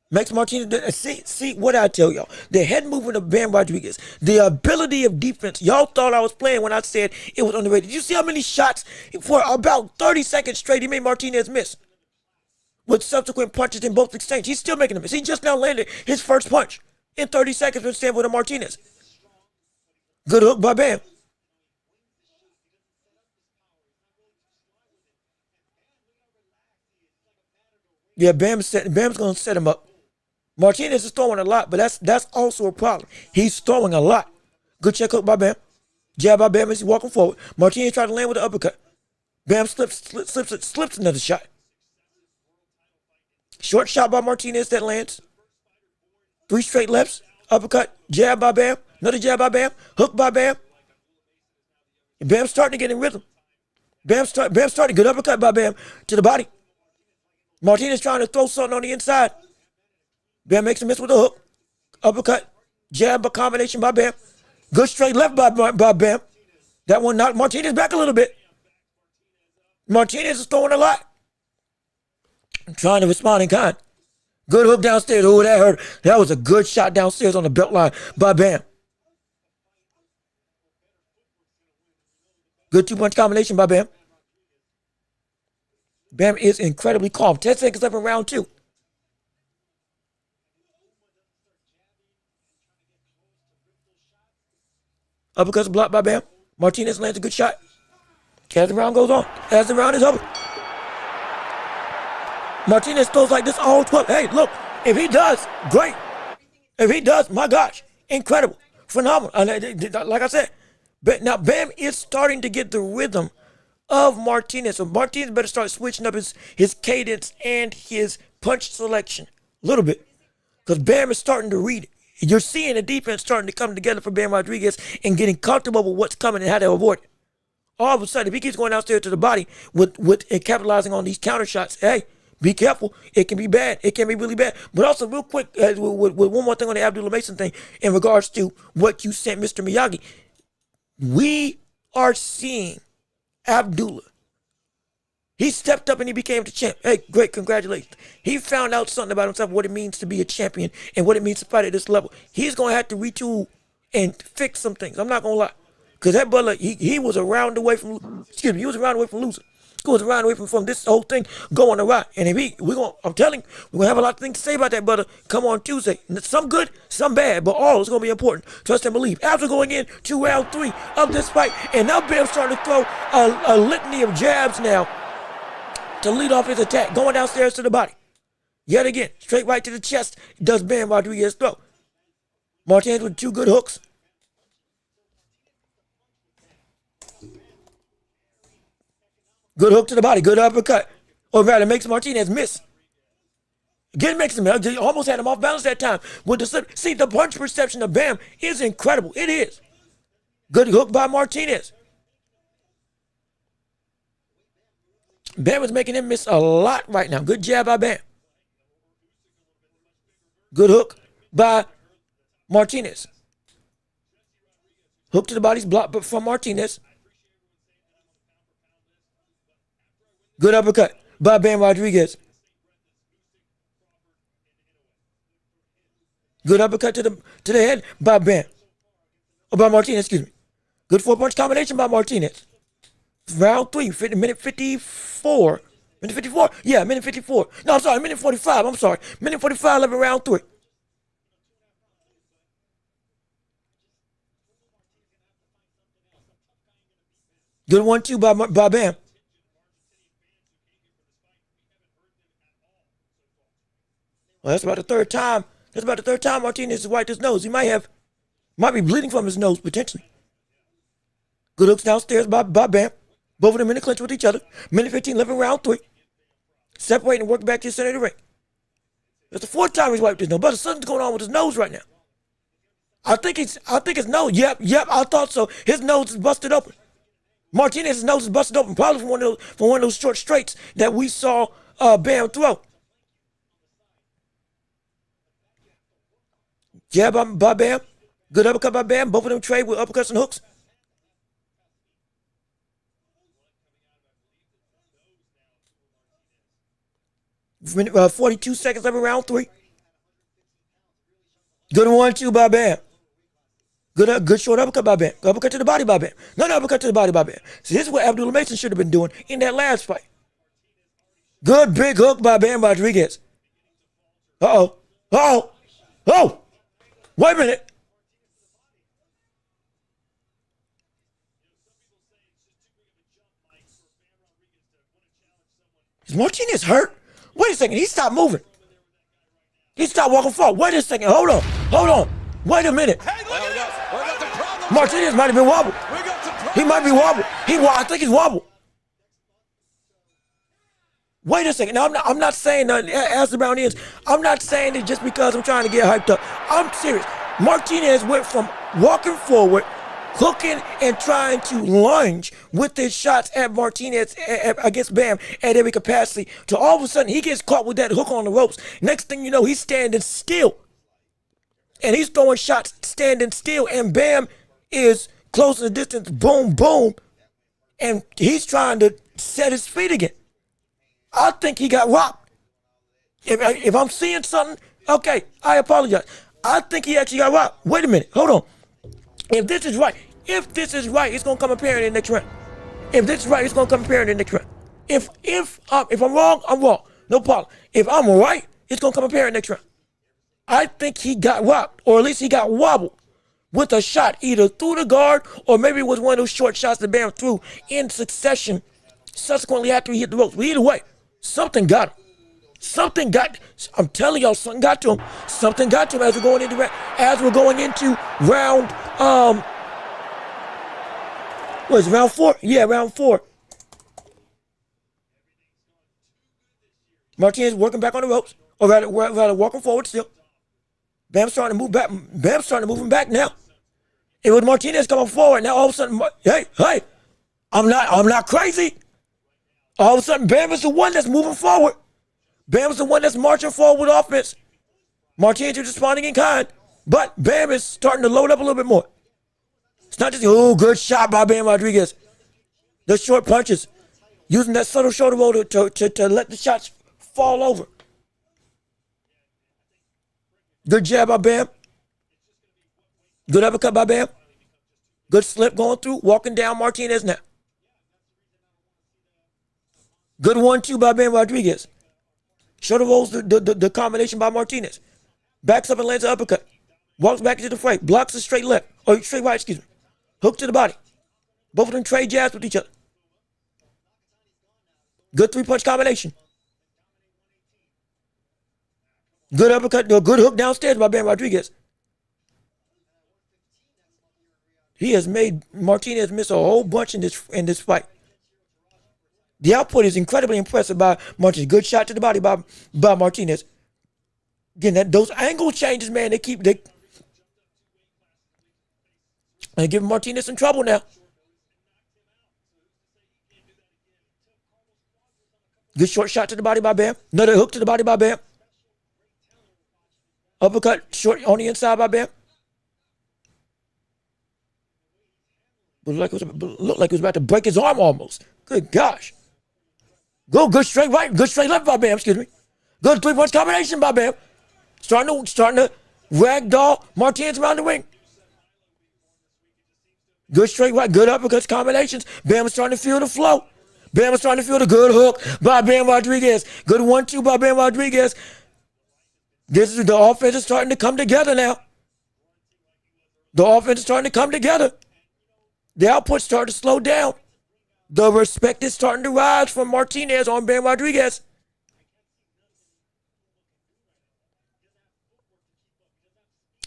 Makes Martinez, see what I tell y'all. The head movement of Bam Rodriguez, the ability of defense. Y'all thought I was playing when I said it was underrated. You see how many shots for about 30 seconds straight he made Martinez miss? With subsequent punches in both exchanges. He's still making a miss. He just now landed his first punch in 30 seconds with Stanford and Martinez. Good hook by Bam. Yeah, Bam's going to set him up. Martinez is throwing a lot, but that's also a problem. He's throwing a lot. Good check hook by Bam. Jab by Bam as he's walking forward. Martinez tried to land with the uppercut. Bam slips another shot. Short shot by Martinez that lands. 3 straight lefts. Uppercut. Jab by Bam. Another jab by Bam. Hook by Bam. And Bam's starting to get in rhythm. Bam's starting. Good uppercut by Bam to the body. Martinez trying to throw something on the inside. Bam makes a miss with a hook. Uppercut. Jab, a combination by Bam. Good straight left by Bam. That one knocked Martinez back a little bit. Martinez is throwing a lot. Trying to respond in kind. Good hook downstairs. Oh, that hurt. That was a good shot downstairs on the belt line by Bam. Good 2-punch combination by Bam. Bam is incredibly calm. 10 seconds left in round 2. Uppercuts blocked by Bam. Martinez lands a good shot. As the round goes on. As the round is over. Martinez throws like this all 12. Hey, look. If he does, great. If he does, my gosh. Incredible. Phenomenal. Like I said. Now, Bam is starting to get the rhythm of Martinez. So Martinez better start switching up his cadence and his punch selection a little bit. Because Bam is starting to read it. You're seeing the defense starting to come together for Bam Rodriguez and getting comfortable with what's coming and how to avoid it. All of a sudden, if he keeps going downstairs to the body with and capitalizing on these counter shots, hey, be careful. It can be bad. It can be really bad. But also, real quick, with one more thing on the Abdullah Mason thing in regards to what you sent Mr. Miyagi. We are seeing Abdullah. He stepped up and he became the champ. Hey, great, congratulations. He found out something about himself, what it means to be a champion and what it means to fight at this level. He's going to have to retool and fix some things. I'm not going to lie. Because that brother, he was around away from, he was around away from losing. He was around away from this whole thing going awry. And if I'm telling you, we're going to have a lot of things to say about that brother come on Tuesday. Some good, some bad, but all is going to be important. Trust and believe. After going into round 3 of this fight, and now Bam's starting to throw a litany of jabs now to lead off his attack, going downstairs to the body. Yet again, straight right to the chest does Bam Rodriguez throw. Martinez with 2 good hooks. Good hook to the body, good uppercut. Or rather, makes Martinez miss. Again, makes him, almost had him off balance that time with the slip. See, the punch perception of Bam is incredible. It is. Good hook by Martinez. Bam is making him miss a lot right now. Good jab by Bam. Good hook by Martinez. Hook to the body's blocked from Martinez. Good uppercut by Bam Rodriguez. Good uppercut to the head by Bam. Or by Martinez, excuse me. Good 4-punch combination by Martinez. Round 3, minute 54. Minute 54? Yeah, minute 54. No, I'm sorry, minute 45. I'm sorry. Minute 45, 11, round 3. Good 1-2 by Bam. Well, that's about the third time. That's about the third time Martinez has wiped his nose. He might be bleeding from his nose, potentially. Good hooks downstairs by Bam. Both of them in the clinch with each other. Minute 15 left in round 3. Separate and work back to the center of the ring. It's the 4th time he's wiped his nose. But something's going on with his nose right now. I think his nose. Yep. I thought so. His nose is busted open. Martinez's nose is busted open, probably from one of those short straights that we saw Bam throw. Jab by Bam. Good uppercut by Bam. Both of them trade with uppercuts and hooks. Minute, 42 seconds left in round 3. Good 1-2 by Bam. Good short uppercut by Bam. Uppercut to the body by Bam. Another uppercut to the body by Bam. See, this is what Abdullah Mason should have been doing in that last fight. Good big hook by Bam Rodriguez. Oh! Wait a minute. Is Martinez hurt? Wait a second. He stopped moving. He stopped walking forward. Wait a second. Hold on. Wait a minute. Hey, look at this. We got the problem. Martinez might have been wobbled. We got the problem. He might be wobbled. I think he's wobbled. Wait a second. Now, I'm not saying nothing. As the round ends, I'm not saying it just because I'm trying to get hyped up. I'm serious. Martinez went from walking forward, hooking and trying to lunge with his shots at Martinez against Bam at every capacity to all of a sudden he gets caught with that hook on the ropes. Next thing you know, he's standing still. And he's throwing shots standing still, and Bam is closing the distance, boom, boom. And he's trying to set his feet again. I think he got rocked. If I'm seeing something, okay, I apologize. I think he actually got rocked. Wait a minute, hold on. If this is right, it's gonna come apparent in the next round. If this is right, it's gonna come apparent in the next round. If I'm wrong, I'm wrong. No problem. If I'm right, it's gonna come apparent in the next round. I think he got rocked, or at least he got wobbled with a shot either through the guard or maybe it was one of those short shots that Bam threw in succession subsequently after he hit the ropes. But either way, something got him. I'm telling y'all, something got to him. Something got to him as we're going into round, what is it, round 4? Yeah, round 4. Martinez working back on the ropes, or rather walking forward still. Bam's starting to move back. Bam's starting to move him back now. It was Martinez coming forward. Now all of a sudden, hey, I'm not crazy. All of a sudden, Bam is the one that's moving forward. Bam is the one that's marching forward with offense. Martinez is responding in kind, but Bam is starting to load up a little bit more. It's not just, good shot by Bam Rodriguez. The short punches, using that subtle shoulder roll to let the shots fall over. Good jab by Bam. Good uppercut by Bam. Good slip going through, walking down Martinez now. Good 1-2 by Bam Rodriguez. Shoulder rolls the combination by Martinez. Backs up and lands an uppercut. Walks back into the fray. Blocks a straight left. Or straight right, excuse me. Hook to the body. Both of them trade jabs with each other. Good 3-punch combination. Good uppercut, good hook downstairs by Bam Rodriguez. He has made Martinez miss a whole bunch in this fight. The output is incredibly impressive by Martinez. Good shot to the body by Martinez. Again, those angle changes, man, they give Martinez some trouble now. Good short shot to the body by Bam. Another hook to the body by Bam. Uppercut short on the inside by Bam. Looked like it was about to break his arm almost. Good gosh. Good straight right, good straight left by Bam, excuse me. Good 3-punch combination by Bam. Starting to ragdoll Martinez around the ring. Good straight right, good uppercuts combinations. Bam is starting to feel the flow. Bam is starting to feel the good hook by Bam Rodriguez. Good 1-2 by Bam Rodriguez. The offense is starting to come together now. The offense is starting to come together. The output starting to slow down. The respect is starting to rise from Martinez on Bam Rodriguez.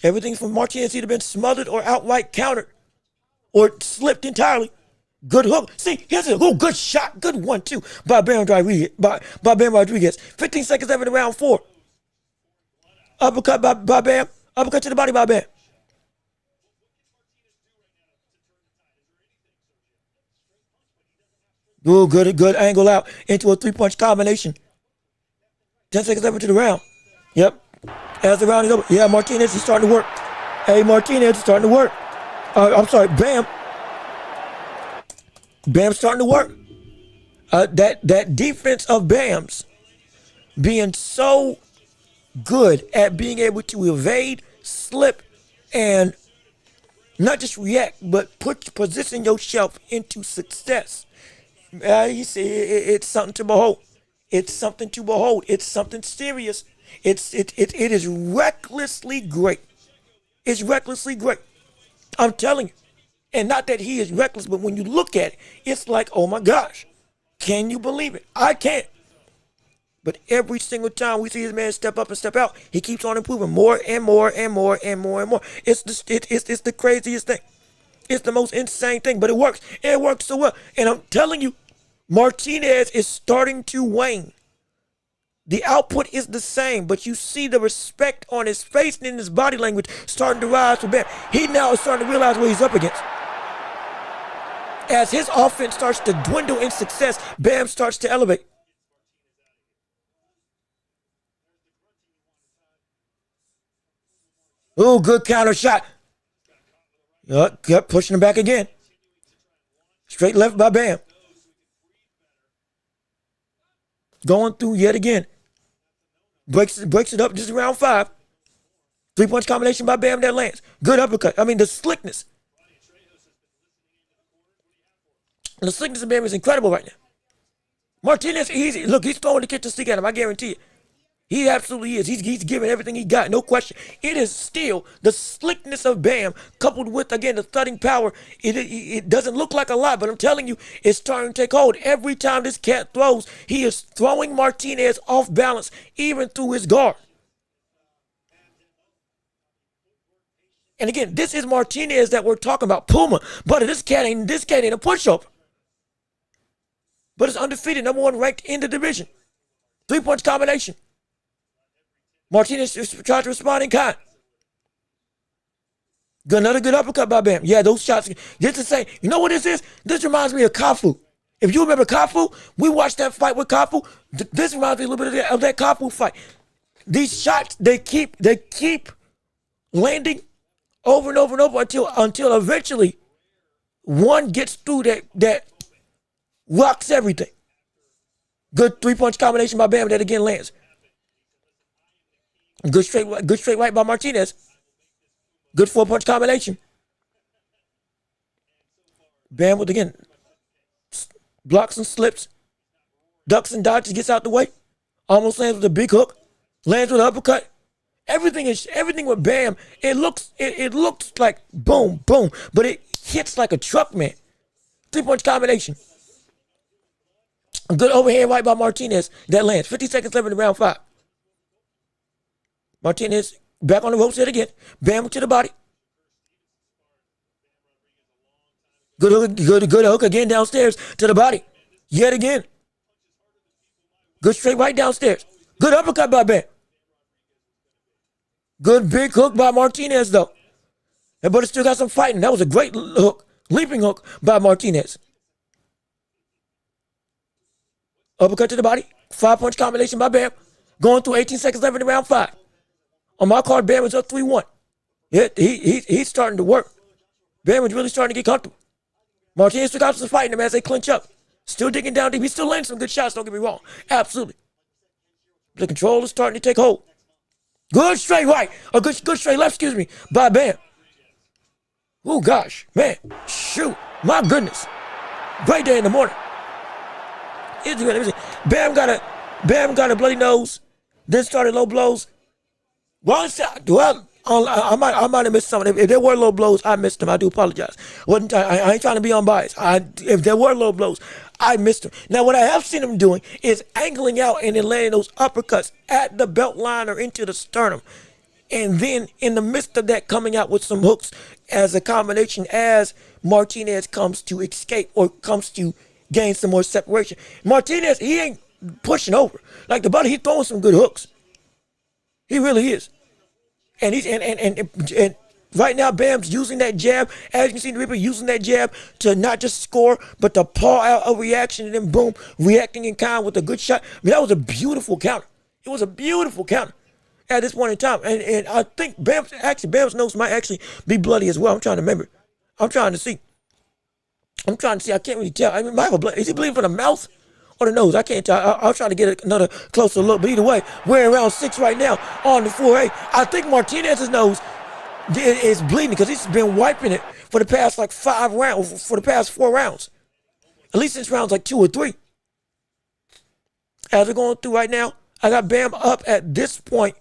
Everything from Martinez either been smothered or outright countered or slipped entirely. Good hook. See, here's a good shot. Good 1-2 by Bam Rodriguez. By Bam Rodriguez. 15 seconds left in round 4. Uppercut by Bam. Uppercut to the body by Bam. Ooh, good angle out into a 3-punch combination. 10 seconds left into the round. Yep. As the round is over. Yeah, Martinez is starting to work. Hey, Martinez is starting to work. I'm sorry, Bam. Bam's starting to work. That defense of Bam's being so good at being able to evade, slip, and not just react, but position yourself into success. You see, it's something to behold. It's something to behold. It's something serious. It is recklessly great. It's recklessly great. I'm telling you. And not that he is reckless, but when you look at it, it's like, oh my gosh, can you believe it? I can't. But every single time we see this man step up and step out, he keeps on improving more and more and more and more and more. It's the craziest thing. It's the most insane thing, but it works. It works so well. And I'm telling you, Martinez is starting to wane. The output is the same, but you see the respect on his face and in his body language starting to rise for Bam. He now is starting to realize what he's up against. As his offense starts to dwindle in success, Bam starts to elevate. Ooh, good counter shot. Yep, pushing him back again. Straight left by Bam. Going through yet again. Breaks it up just around 5. 3-punch combination by Bam that lands. Good uppercut. I mean, the slickness. The slickness of Bam is incredible right now. Martinez, look, he's throwing the kitchen sink at him, I guarantee it. He absolutely is. He's giving everything he got, no question. It is still the slickness of Bam coupled with, again, the thudding power. It doesn't look like a lot, but I'm telling you, it's starting to take hold. Every time this cat throws, he is throwing Martinez off balance, even through his guard. And again, this is Martinez that we're talking about, Puma. But this cat ain't a pushover. But it's undefeated, #1 ranked in the division. 3-punch combination. Martinez tries to respond in kind. Another good uppercut by Bam. Yeah, those shots. Just to say, you know what this is? This reminds me of Kafu. If you remember Kafu, we watched that fight with Kafu. This reminds me a little bit of that Kafu fight. These shots, they keep landing over and over and over until eventually one gets through that rocks everything. Good 3-punch combination by Bam that again lands. Good straight right by Martinez. Good 4-punch combination. Bam with, again, blocks and slips, ducks and dodges, gets out the way. Almost lands with a big hook. Lands with an uppercut. Everything with Bam. It looks like boom, boom, but it hits like a truck, man. 3-punch combination. A good overhand right by Martinez that lands. 50 seconds left in round 5. Martinez back on the ropes yet again. Bam to the body. Good hook again downstairs to the body. Yet again. Good straight right downstairs. Good uppercut by Bam. Good big hook by Martinez though. But it still got some fighting. That was a great hook. Leaping hook by Martinez. Uppercut to the body. 5-punch combination by Bam. Going through 18 seconds left in round 5. On my card, Bam is up 3-1. Yeah, he's starting to work. Bam is really starting to get comfortable. Martinez took out some fighting him as they clinch up. Still digging down deep. He's still landing some good shots, don't get me wrong. Absolutely. The control is starting to take hold. Good straight right. Or good straight left, by Bam. Oh, gosh. Man. Shoot. My goodness. Great day in the morning. Bam got a bloody nose. Then started low blows. Well, I might have missed something. If there were low blows, I missed them. I do apologize. I ain't trying to be unbiased. If there were low blows, I missed them. Now, what I have seen him doing is angling out and then landing those uppercuts at the belt line or into the sternum. And then in the midst of that, coming out with some hooks as a combination as Martinez comes to escape or comes to gain some more separation. Martinez, he ain't pushing over. Like the buddy, he's throwing some good hooks. He really is. And he's and right now, Bam's using that jab. As you can see, the Reaper using that jab to not just score, but to paw out a reaction and then boom, reacting in kind with a good shot. I mean, that was a beautiful counter. It was a beautiful counter at this point in time. And I think Bam's nose might actually be bloody as well. I'm trying to remember. I'm trying to see. I can't really tell. I mean, might have a blood. Is he bleeding from the mouth or the nose? I can't tell. I'll try to get another closer look. But either way, we're around 6 right now on the 4A. I think Martinez's nose is bleeding because he's been wiping it for the past like 5 rounds, for the past 4 rounds. At least since rounds like 2 or 3. As we're going through right now, I got Bam up at this point.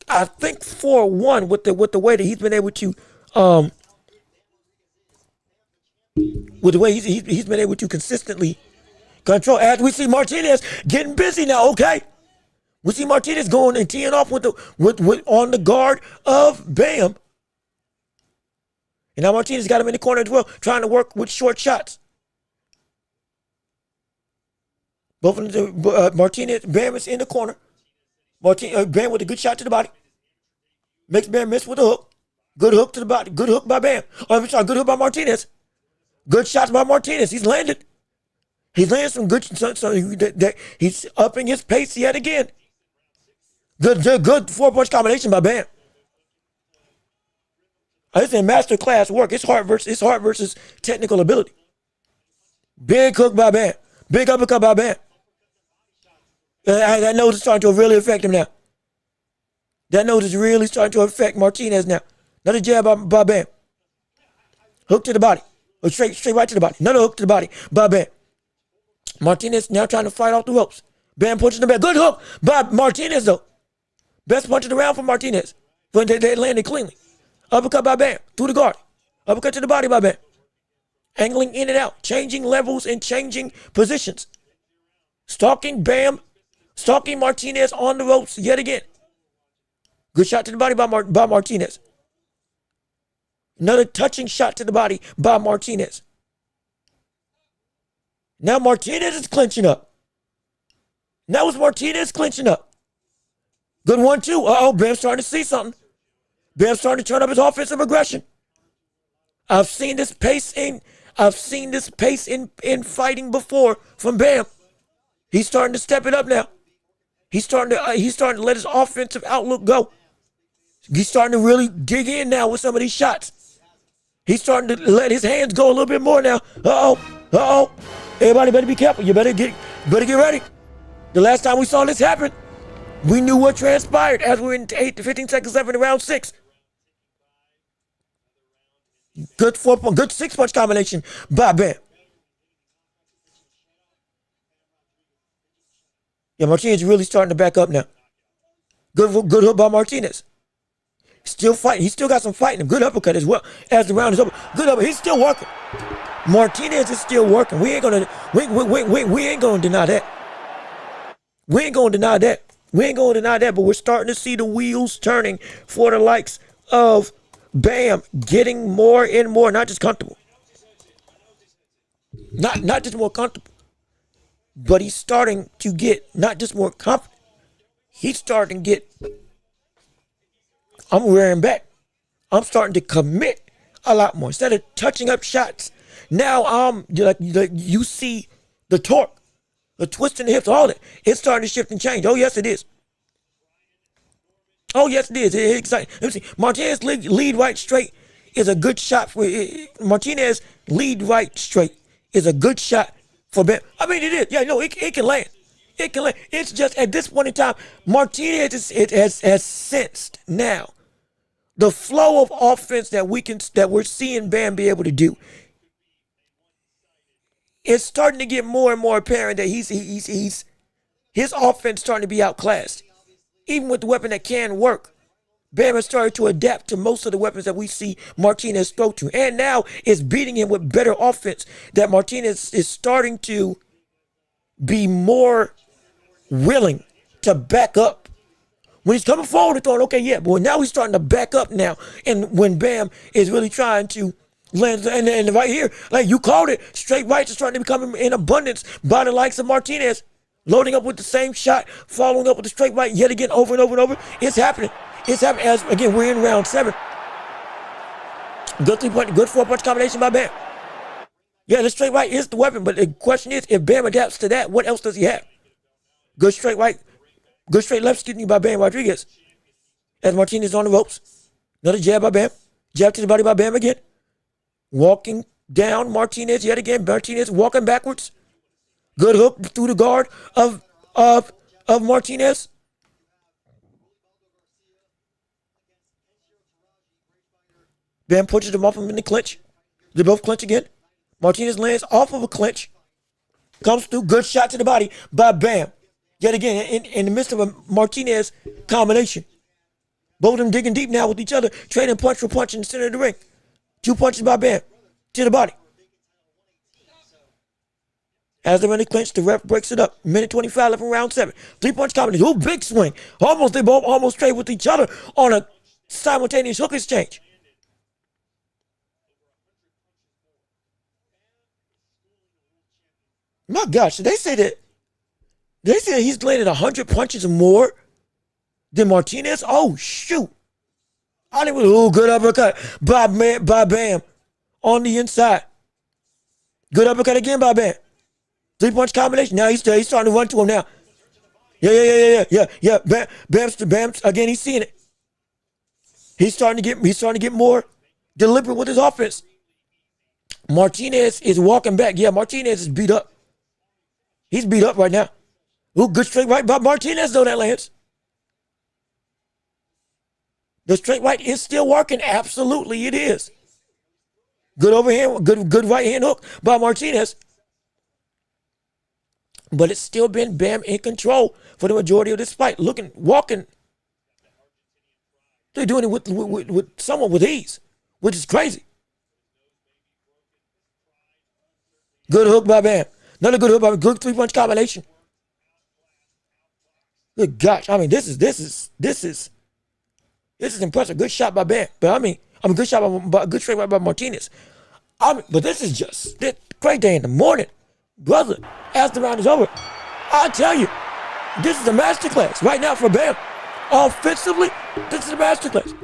I think 4-1 with the way that he's been able to with the way he's been able to consistently control. As we see Martinez getting busy now, okay? We see Martinez going and teeing off with on the guard of Bam. And now Martinez got him in the corner as well, trying to work with short shots. Both of them, Martinez, Bam is in the corner. Bam with a good shot to the body. Makes Bam miss with a hook. Good hook to the body. Good hook by Bam. Oh, I'm sorry, good hook by Martinez. Good shots by Martinez. He's landed. He's landing some good. He's upping his pace yet again. Good 4-punch combination by Bam. It's in master class work. It's heart versus technical ability. Big hook by Bam. Big uppercut by Bam. That nose is starting to really affect him now. That nose is really starting to affect Martinez now. Another jab by Bam. Hook to the body. Or straight right to the body. Another hook to the body by Bam. Martinez now trying to fight off the ropes. Bam punching the back. Good hook by Martinez though. Best punch of the round for Martinez. When they landed cleanly. Uppercut by Bam. Through the guard. Uppercut to the body by Bam. Angling in and out. Changing levels and changing positions. Stalking Bam. Stalking Martinez on the ropes yet again. Good shot to the body by Martinez. Another touching shot to the body by Martinez. Now Martinez is clinching up. Now it's Martinez clinching up. Good 1-2. Uh-oh, Bam's starting to see something. Bam's starting to turn up his offensive aggression. I've seen this pace in fighting before from Bam. He's starting to step it up now. He's starting to let his offensive outlook go. He's starting to really dig in now with some of these shots. He's starting to let his hands go a little bit more now. Uh-oh. Everybody better be careful. You better get ready. The last time we saw this happen, we knew what transpired as we're in 8 to 15 seconds left in round 6. Good 6-punch combination by Bam. Yeah, Martinez really starting to back up now. Good hook by Martinez. Still fighting. He still got some fighting. Good uppercut as well as the round is over. Good uppercut. He's still working. Martinez is still working. We ain't gonna deny that. We ain't gonna deny that. But we're starting to see the wheels turning for the likes of Bam, getting more and more, not just comfortable. Not just more comfortable. But he's starting to get not just more confident. He's starting to get, I'm rearing back. I'm starting to commit a lot more. Instead of touching up shots, now like you see the torque, the twist in the hips, all that. It's starting to shift and change. Oh, yes, it is. It's exciting. Let me see. Martinez lead right straight is a good shot for Martinez. Lead right straight is a good shot for Bam. I mean, it is. Yeah, no, it can land. It can land. It's just at this point in time, Martinez has sensed now the flow of offense that we're seeing Bam be able to do. It's starting to get more and more apparent that his offense starting to be outclassed. Even with the weapon that can work, Bam has started to adapt to most of the weapons that we see Martinez throw to. And now it's beating him with better offense that Martinez is starting to be more willing to back up When he's coming forward and throwing, okay, yeah, but now he's starting to back up now. And when Bam is really trying to land, and right here, like you called it, straight rights are starting to become in abundance by the likes of Martinez. Loading up with the same shot, following up with the straight right yet again over and over and over. It's happening. It's happening as, again, we're in round 7. Good 3-point, good 4-punch combination by Bam. Yeah, the straight right is the weapon, but the question is, if Bam adapts to that, what else does he have? Good straight right, good straight left, excuse me, by Bam Rodriguez. As Martinez on the ropes. Another jab by Bam. Jab to the body by Bam again. Walking down Martinez yet again. Martinez walking backwards. Good hook through the guard of Martinez. Bam pushes him off him in the clinch. They both clinch again. Martinez lands off of a clinch. Comes through. Good shot to the body by Bam. Yet again, in the midst of a Martinez combination. Both of them digging deep now with each other. Trading punch for punch in the center of the ring. 2 punches by Bam to the body. As they're in the clinch, the ref breaks it up. Minute 25 left in round 7. 3-punch combination. Ooh, big swing. They both almost trade with each other on a simultaneous hook exchange. My gosh, they say that he's landed 100 punches more than Martinez. Oh, shoot. Good uppercut by Bam on the inside. Good uppercut again by Bam. 3-punch combination. Now he's starting to run to him now. Yeah. Bam. Again, he's seeing it. He's starting to get more deliberate with his offense. Martinez is walking back. Yeah, Martinez is beat up. He's beat up right now. Ooh, good straight right by Martinez, though, that lands. The straight right is still working. Absolutely, it is. Good overhand, good right hand hook by Martinez. But it's still been Bam in control for the majority of this fight. Walking. They're doing it with somewhat with ease, which is crazy. Good hook by Bam. Another good hook by Bam. Good 3-punch combination. Good gosh. I mean, this is impressive. Good shot by Bam. But good shot by good straight right by Martinez. But this is just great day in the morning. Brother, as the round is over, I tell you, this is a masterclass right now for Bam. Offensively, this is a masterclass.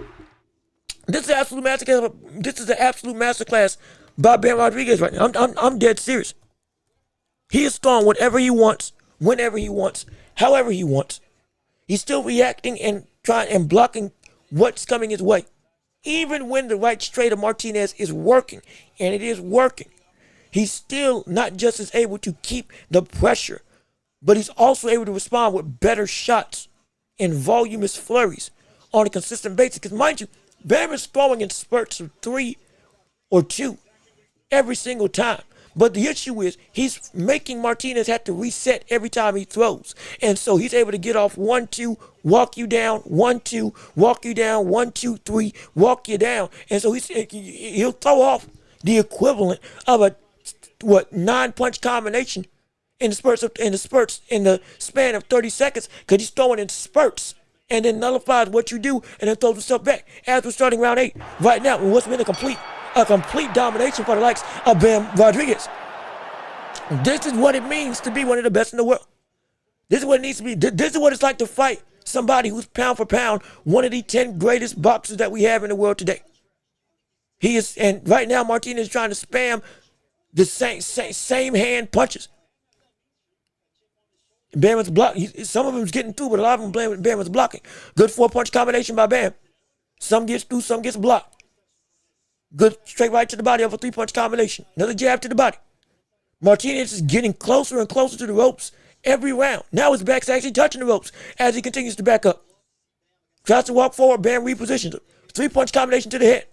This is an absolute masterclass. This is an absolute masterclass by Bam Rodriguez right now. I'm dead serious. He is throwing whatever he wants, whenever he wants, however he wants. He's still reacting and trying and blocking what's coming his way. Even when the right straight of Martinez is working, and it is working, he's still not just as able to keep the pressure, but he's also able to respond with better shots and voluminous flurries on a consistent basis. Because mind you, Bam is throwing in spurts of 3 or 2 every single time. But the issue is he's making Martinez have to reset every time he throws. And so he's able to get off 1, 2, walk you down, 1, 2, walk you down, 1, 2, 3, walk you down. And so he'll throw off the equivalent of a 9-punch combination in the span of 30 seconds, because he's throwing in spurts and then nullifies what you do and then throws himself back. As we're starting round 8 right now, what's been a complete domination for the likes of Bam Rodriguez. This is what it means to be one of the best in the world. This is what it needs to be. This is what it's like to fight somebody who's pound for pound one of the 10 greatest boxers that we have in the world today. He is, and right now Martinez is trying to spam the same hand punches. Bam is blocking. Some of them's getting through, but a lot of them Bam is blocking. Good 4-punch combination by Bam. Some gets through, some gets blocked. Good straight right to the body of a 3-punch combination. Another jab to the body. Martinez is getting closer and closer to the ropes every round. Now his back's actually touching the ropes as he continues to back up. Tries to walk forward, Bam repositions him. 3-punch combination to the head.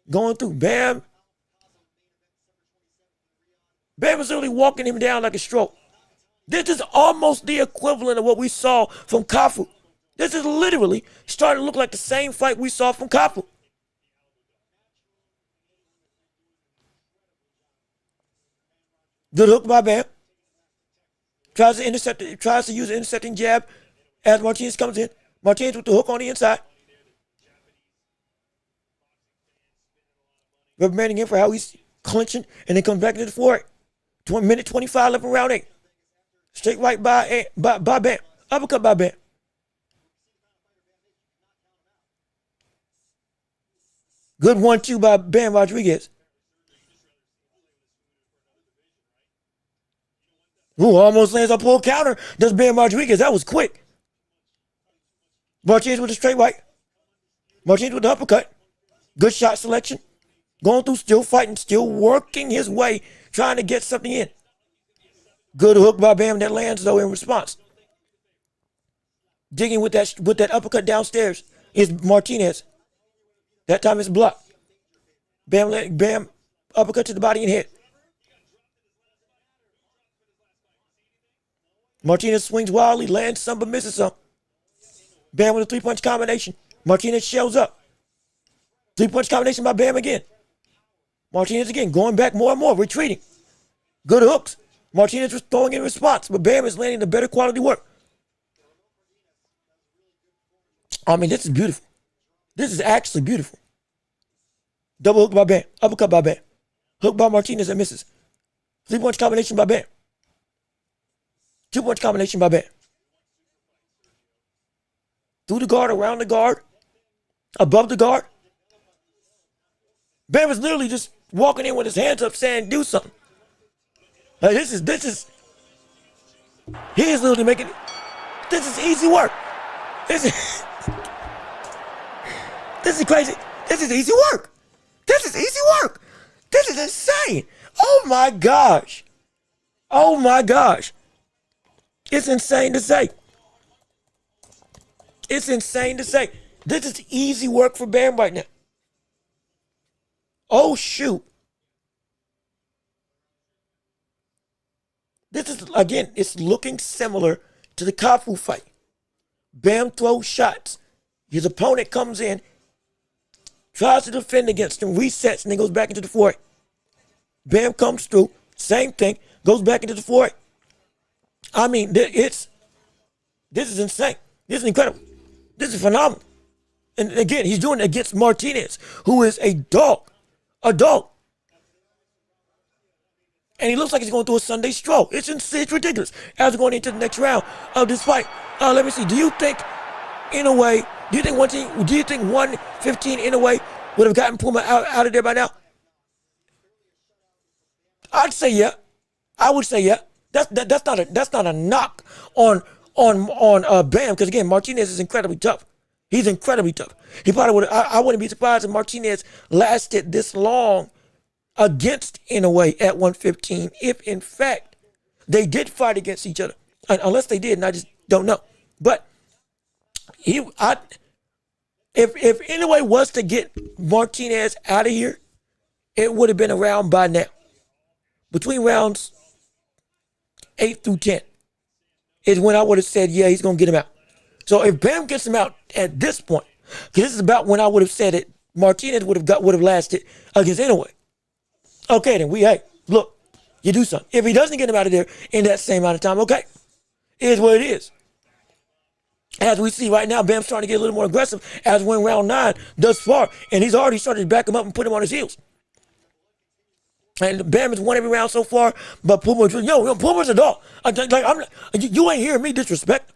Going through Bam. Bam is literally walking him down like a stroke. This is almost the equivalent of what we saw from Kafu. This is literally starting to look like the same fight we saw from Kafu. Good hook by Bam. tries to use an intercepting jab as Martinez comes in. Martinez with the hook on the inside. Remaining in for how he's clinching and then comes back into the forehead. 1 minute 25 left in round 8. Straight right by Bam. Uppercut by Bam. Good 1-2 by Bam Rodriguez. Ooh, almost lands a pull counter. Does Bam Rodriguez. That was quick. Martinez with a straight right. Martinez with the uppercut. Good shot selection. Going through, still fighting, still working his way, trying to get something in. Good hook by Bam that lands, though, in response. Digging with that uppercut downstairs is Martinez. That time it's blocked. Bam, uppercut to the body and head. Martinez swings wildly, lands some but misses some. Bam with a 3-punch combination. Martinez shells up. 3-punch combination by Bam again. Martinez again, going back more and more, retreating. Good hooks. Martinez was throwing in response, but Bam is landing the better quality work. I mean, this is beautiful. This is actually beautiful. Double hook by Bam. Uppercut by Bam. Hook by Martinez that misses. 3-punch combination by Bam. 2-punch combination by Bam. Through the guard, around the guard, above the guard. Bam is literally just walking in with his hands up saying, do something. Like this is, he is literally making, this is easy work. This is crazy. This is easy work. This is easy work. This is insane. Oh my gosh. Oh my gosh. It's insane to say. It's insane to say. This is easy work for Bam right now. Oh shoot. This is, again, it's looking similar to the Kafu fight. Bam throws shots. His opponent comes in, tries to defend against him, resets, and then goes back into the forehead. Bam comes through, same thing, goes back into the forehead. I mean, this is insane. This is incredible. This is phenomenal. And again, he's doing it against Martinez, who is a dog. A dog. And he looks like he's going through a Sunday stroll. It's ridiculous. As we're going into the next round of this fight, let me see. Do you think, in a way, do you think 115 in a way would have gotten Puma out of there by now? I'd say yeah. I would say yeah. That's not a knock on Bam, because again, Martinez is incredibly tough. He's incredibly tough. He probably would. I wouldn't be surprised if Martinez lasted this long against Inoue at 115, if in fact they did fight against each other. Unless they did, and I just don't know. But if Inoue was to get Martinez out of here, it would have been around by now. Between rounds 8 through 10 is when I would have said, yeah, he's going to get him out. So if Bam gets him out at this point, because this is about when I would have said it, Martinez would have lasted against Inoue. Okay, then look, you do something. If he doesn't get him out of there in that same amount of time, okay, it is what it is. As we see right now, Bam's starting to get a little more aggressive as we're in round 9 thus far, and he's already started to back him up and put him on his heels. And Bam has won every round so far, but Puma's a dog. You ain't hearing me disrespect.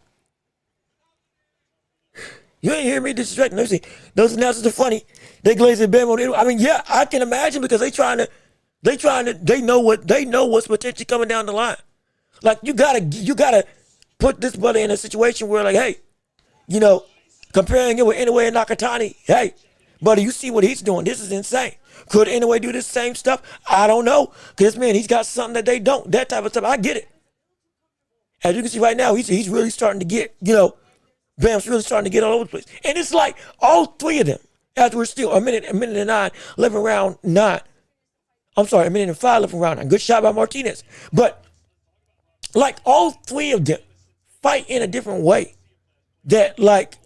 You ain't hearing me disrespect. Let me see. Those announcers are funny. They glazing Bam on it. I mean, yeah, I can imagine, because they know what's potentially coming down the line. Like you gotta put this brother in a situation where, like, hey, comparing it with Inoue and Nakatani, hey, buddy, you see what he's doing. This is insane. Could Inoue do this same stuff? I don't know. Because, man, he's got something that they don't. That type of stuff. I get it. As you can see right now, he's really starting to get, Bam's really starting to get all over the place. And it's like all three of them, as we're still a minute and 9, 11 round 9. I'm sorry, a minute and 5 left in round 9. Good shot by Martinez. But like all three of them fight in a different way. That like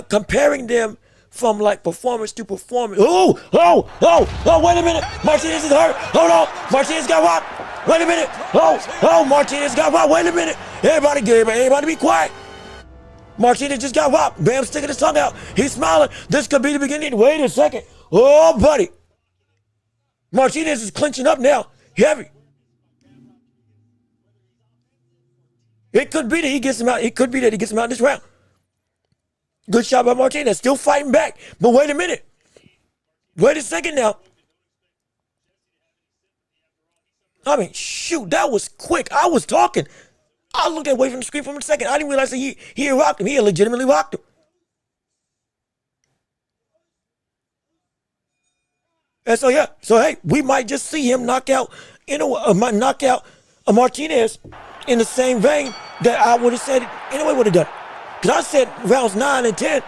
comparing them from like performance to performance. Wait a minute. Martinez is hurt. Hold on. Martinez got rocked. Wait a minute. Martinez got rocked. Wait a minute. Everybody be quiet. Martinez just got rocked. Bam sticking his tongue out. He's smiling. This could be the beginning. Wait a second. Oh, buddy. Martinez is clinching up now. Heavy. It could be that he gets him out. It could be that he gets him out this round. Good shot by Martinez. Still fighting back. But wait a minute. Wait a second now. I mean, shoot, that was quick. I was talking. I looked away from the screen for a second. I didn't realize that he had rocked him. He had legitimately rocked him. And so, yeah. So, hey, we might just see him knock out a Martinez in the same vein that I would have said Inoue would have done. Because I said rounds 9 and 10,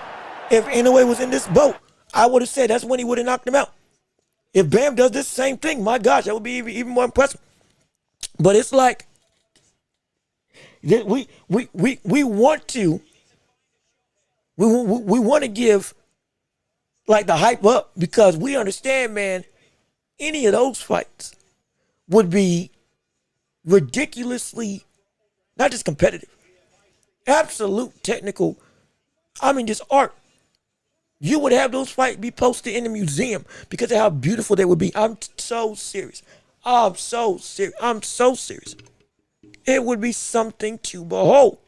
if Inoue was in this boat, I would have said that's when he would have knocked him out. If Bam does this same thing, my gosh, that would be even more impressive. But it's like, we want to give like the hype up because we understand, man, any of those fights would be ridiculously, not just competitive, absolute technical, I mean just art. You would have those fights be posted in the museum because of how beautiful they would be. I'm so serious. I'm so serious. It would be something to behold.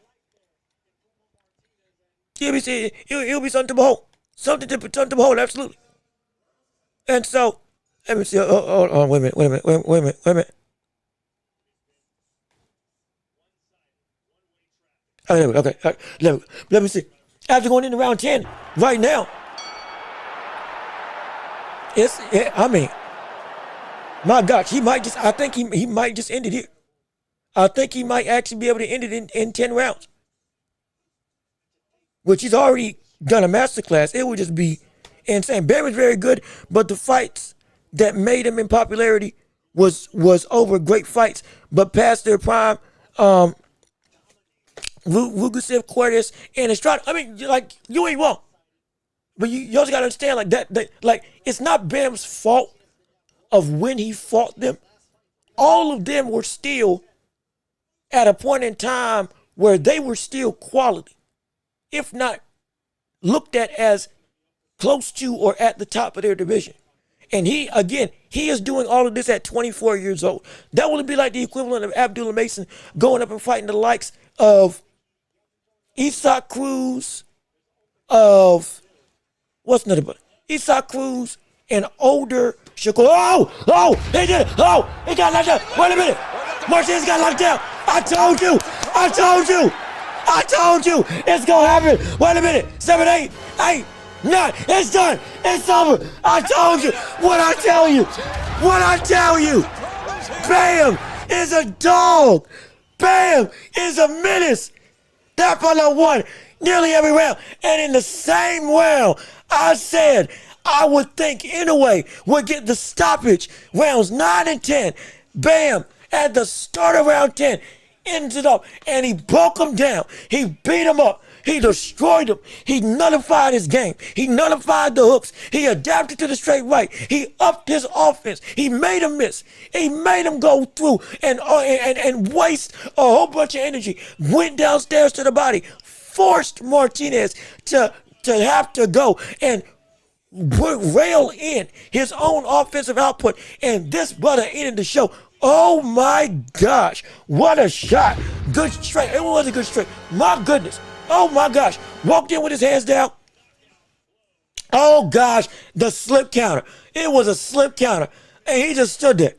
It'll be something to behold. Something to behold, absolutely. And so, let me see. Hold on, wait a minute. Okay, let me see. After going into round 10, right now, I mean, my gosh, I think he might just end it here. I think he might actually be able to end it in 10 rounds. Which he's already done a masterclass. It would just be insane. Bam is very good, but the fights that made him in popularity was over great fights, but past their prime, Vugusev, Cordes, and Estrada. I mean, like, you ain't wrong. But you also got to understand, like, that, like, it's not Bam's fault of when he fought them. All of them were still at a point in time where they were still quality, if not looked at as close to or at the top of their division. And he is doing all of this at 24 years old. That would be like the equivalent of Abdullah Mason going up and fighting the likes of Isaac Cruz, of what's another one? Isaac Cruz, and older Shakur. They did it. He got knocked out. Wait a minute. Martinez got knocked out. I told you. It's going to happen. Wait a minute. 7, 8, 9. It's done. It's over. I told you. What I tell you. Bam is a dog. Bam is a menace. That fellow won nearly every round. And in the same round, I said I would think Inoue would get the stoppage rounds 9 and 10. Bam, at the start of round 10, ends it up. And he broke him down. He beat him up. He destroyed him. He nullified his game. He nullified the hooks. He adapted to the straight right. He upped his offense. He made him miss. He made him go through and waste a whole bunch of energy. Went downstairs to the body. Forced Martinez to have to go and rail in his own offensive output. And this brother ended the show. Oh my gosh. What a shot. Good straight. It was a good straight. My goodness. Oh my gosh. Walked in with his hands down. Oh gosh. The slip counter. It was a slip counter. And he just stood there.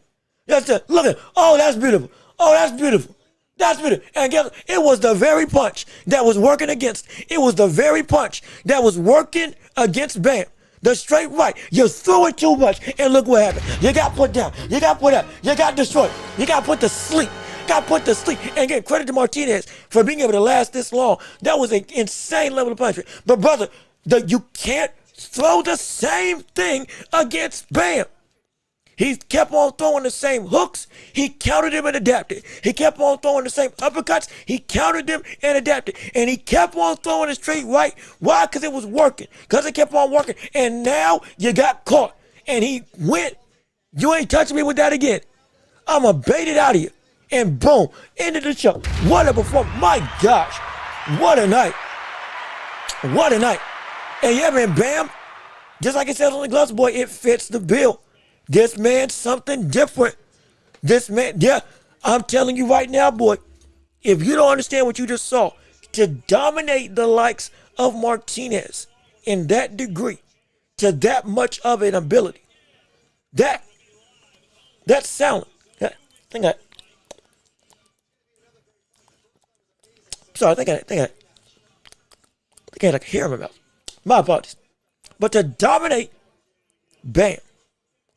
Look at it. Oh, that's beautiful. And guess what? It was the very punch that was working against. It was the very punch that was working against Bam. The straight right. You threw it too much. And look what happened. You got put down. You got put up. You got destroyed. You got put to sleep. And give credit to Martinez for being able to last this long. That was an insane level of punishment. But brother, you can't throw the same thing against Bam. He kept on throwing the same hooks. He countered them and adapted. He kept on throwing the same uppercuts. He countered them and adapted. And he kept on throwing it straight right. Why? Because it was working. Because it kept on working. And now you got caught. And he went, you ain't touching me with that again. I'm going to bait it out of you. And boom, ended the show. What a performance. My gosh. What a night. What a night. And yeah, man, bam. Just like it says on the gloves, boy, it fits the bill. This man's something different. This man, yeah, I'm telling you right now, boy, if you don't understand what you just saw, to dominate the likes of Martinez in that degree, to that much of an ability, that's sound. I think I had like hair in my mouth. My apologies. But to dominate, bam.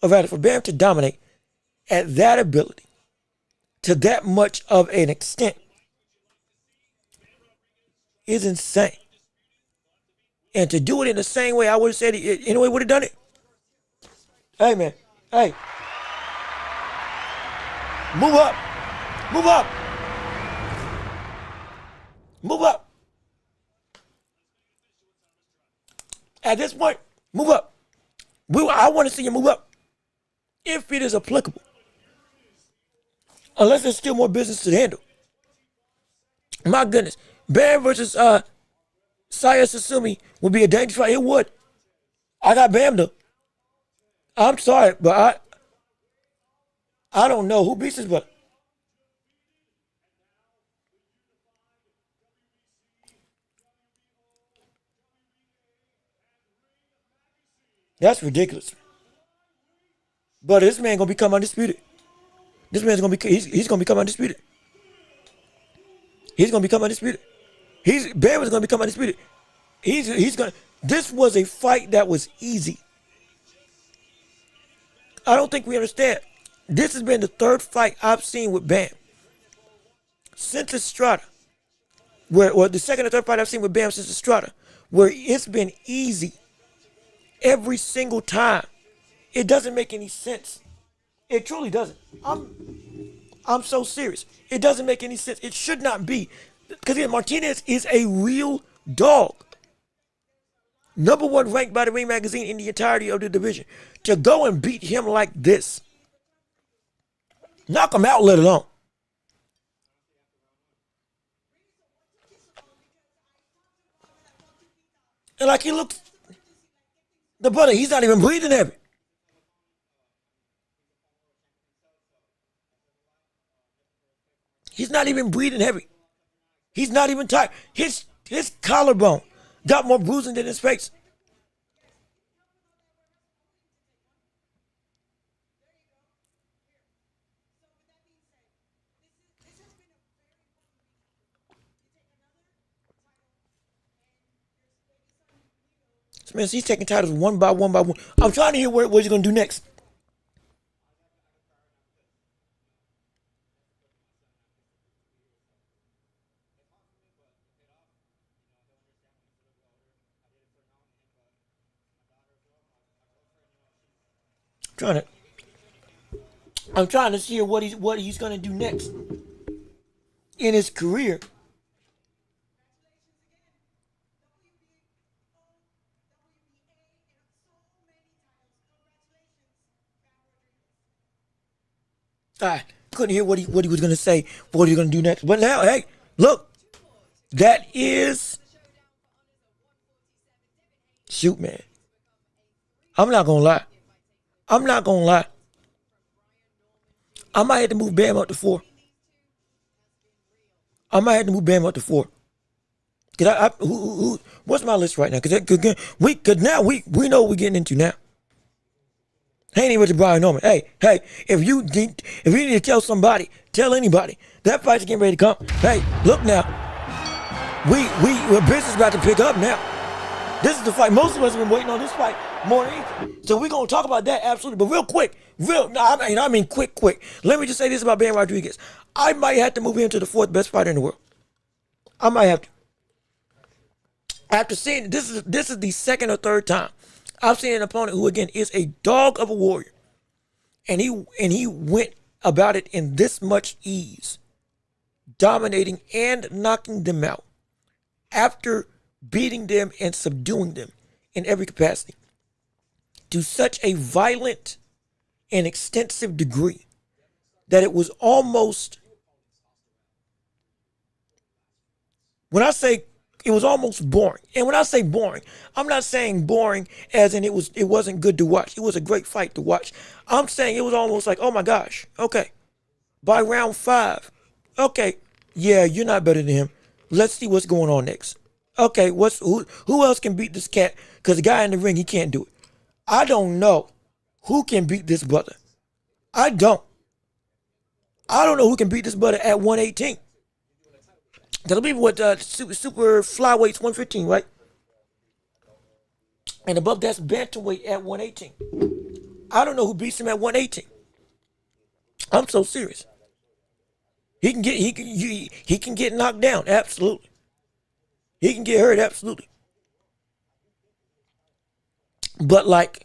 Or rather, for Bam to dominate at that ability, to that much of an extent, is insane. And to do it in the same way I would have said it, anyway, would have done it. Hey, man. Hey. Move up. Move up. Move up. At this point, move up. I want to see you move up. If it is applicable. Unless there's still more business to handle. My goodness. Bam versus Saya Sasumi would be a dangerous fight. It would. I got Bam though. I'm sorry, but I don't know who beats this brother. That's ridiculous. But this man gonna become undisputed. This man's gonna be he's gonna become undisputed. He's gonna become undisputed. Bam is gonna become undisputed. He's gonna. This was a fight that was easy. I don't think we understand. This has been the third fight I've seen with Bam since Estrada. Or the second or third fight I've seen with Bam since Estrada, where it's been easy every single time. It doesn't make any sense. It truly doesn't. I'm so serious. It doesn't make any sense. It should not be. Because Martinez is a real dog. Number one ranked by the Ring Magazine in the entirety of the division. To go and beat him like this. Knock him out, let alone. And like he looks, the brother, he's not even breathing heavy. He's not even breathing heavy. He's not even tired. His collarbone got more bruising than his face. So man, he's taking titles one by one by one. I'm trying to hear what he's going to do next. I'm trying to see what he's going to do next in his career. I couldn't hear what he was going to say, what he's going to do next. But now, hey, look, that is, shoot, man. I'm not going to lie. I might have to move Bam up to 4. Cause what's my list right now? Cause now we know what we're getting into now. Ain't even with the Brian Norman. Hey, if you need to tell somebody, tell anybody, that fight's getting ready to come. Hey, look now. We're business about to pick up now. This is the fight. Most of us have been waiting on this fight more than anything. So we're gonna talk about that absolutely. But real quick, quick. Let me just say this about Bam Rodriguez. I might have to move him to the 4th best fighter in the world. I might have to. After seeing this is the second or third time I've seen an opponent who again is a dog of a warrior. And he went about it in this much ease, dominating and knocking them out after beating them and subduing them in every capacity to such a violent and extensive degree that it was almost, when I say it was almost boring, and when I say boring, I'm not saying boring as in it wasn't good to watch. It was a great fight to watch. I'm saying it was almost like, oh my gosh, okay, by round 5, okay, yeah, you're not better than him. Let's see what's going on next. Okay, who else can beat this cat? Because the guy in the ring, he can't do it. I don't know who can beat this brother. I don't know who can beat this brother at 118. That'll be what super flyweight's 115, right? And above that's bantamweight at 118. I don't know who beats him at 118. I'm so serious. He can get knocked down, absolutely. He can get hurt, absolutely. But like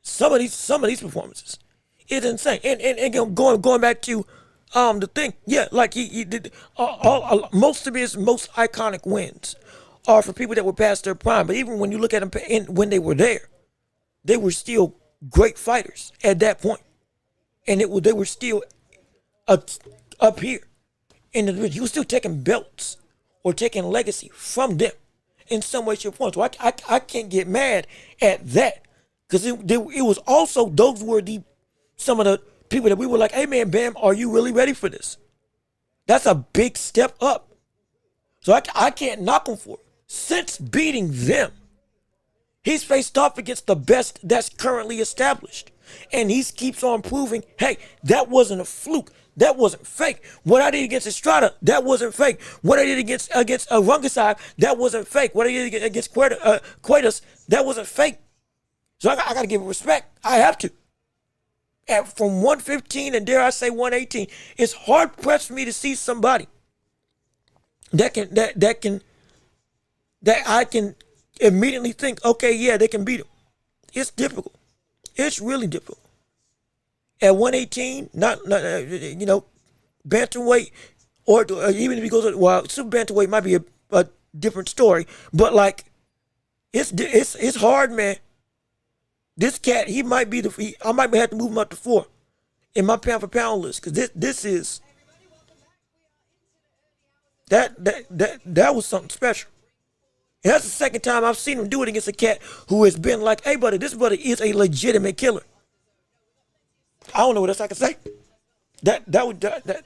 some of these performances, it's insane. And going back to the thing, yeah, like he did most of his most iconic wins are for people that were past their prime. But even when you look at them when they were there, they were still great fighters at that point, and they were still up here in the division. You were still taking belts or taking legacy from them in some way, shape, or form. So I can't get mad at that, because it was also, those were some of the people that we were like, hey man, Bam, are you really ready for this? That's a big step up. So I can't knock him for it. Since beating them, he's faced off against the best that's currently established. And he keeps on proving, hey, that wasn't a fluke. That wasn't fake. What I did against Estrada, that wasn't fake. What I did against Rungasai, that wasn't fake. What I did against Quaidus, that wasn't fake. So I got to give it respect. I have to. And from 115 and dare I say 118, it's hard pressed for me to see somebody that I can immediately think, okay, yeah, they can beat him. It's difficult. It's really difficult. At 118, not bantamweight, or even if he goes, well, super bantamweight might be a different story, but like, it's hard, man. This cat, he might be I might have to move him up to 4 in my pound for pound list, because this is that was something special. And that's the second time I've seen him do it against a cat who has been like, hey buddy, this buddy is a legitimate killer. I don't know what else I can say. That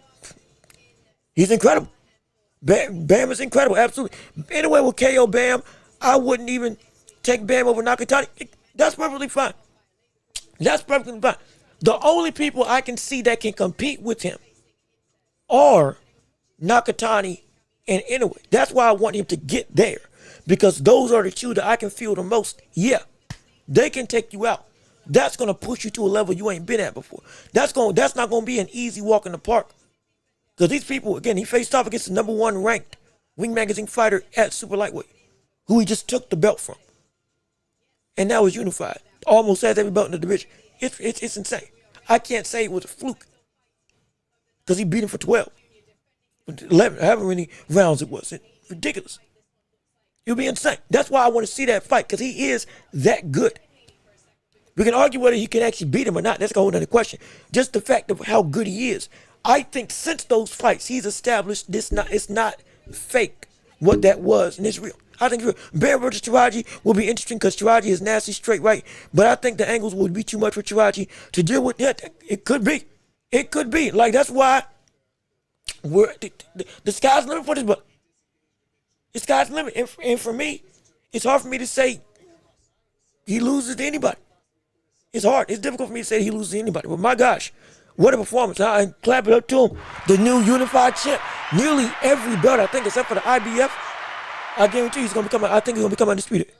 he's incredible. Bam is incredible, absolutely. Anyway, with KO Bam, I wouldn't even take Bam over Nakatani. That's perfectly fine. That's perfectly fine. The only people I can see that can compete with him are Nakatani and Inoue. That's why I want him to get there, because those are the two that I can feel the most. Yeah, they can take you out. That's going to push you to a level you ain't been at before. That's not going to be an easy walk in the park. Because these people, again, he faced off against the #1 ranked Ring Magazine fighter at super lightweight, who he just took the belt from. And now is unified. Almost has every belt in the division. It's insane. I can't say it was a fluke, because he beat him for 12. 11, however many rounds it was. It's ridiculous. It would be insane. That's why I want to see that fight, because he is that good. We can argue whether he can actually beat him or not. That's a whole other question. Just the fact of how good he is. I think since those fights, he's established it's not fake what that was, and it's real. I think it's real. Bam versus Taraji will be interesting, because Taraji is nasty straight right. But I think the angles would be too much for Taraji to deal with. Yeah, it could be. It could be. Like, that's why the sky's the limit for this, but the sky's the limit. And for me, it's hard for me to say he loses to anybody. It's hard. It's difficult for me to say he loses to anybody. But my gosh, what a performance. I clap it up to him. The new unified champ. Nearly every belt, I think, except for the IBF, I guarantee he's going to become, I think he's going to become undisputed.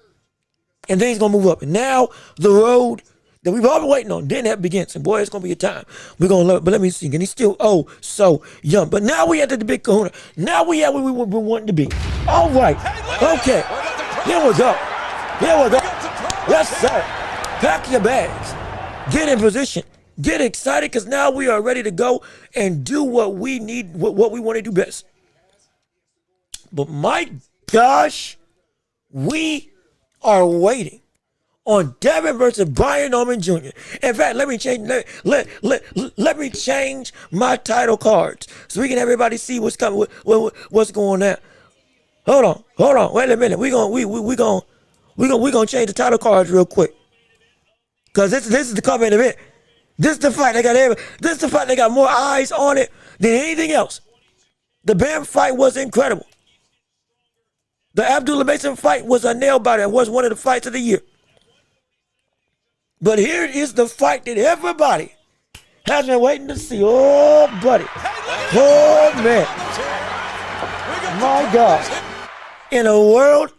And then he's going to move up. And now the road that we've all been waiting on, then that begins. And boy, it's going to be a time. We're going to love it. But let me see. And he's still, so young. But now we entered the big kahuna. Now we have where we were wanting to be. All right. Okay. Here we go. Here we go. Yes, sir. Pack your bags. Get in position. Get excited because now we are ready to go and do what we need, what we want to do best. But my gosh, we are waiting on Devin versus Brian Norman Jr. In fact, let me change my title cards so we can have everybody see what's coming, what's going on. Hold on, wait a minute. We gonna change the title cards real quick. Cause this is the co-main event. This is the fight that got more eyes on it than anything else. The Bam fight was incredible. The Abdullah Mason fight was a nail biter. It was one of the fights of the year. But here is the fight that everybody has been waiting to see. Oh, buddy. Oh, man. My God. In a world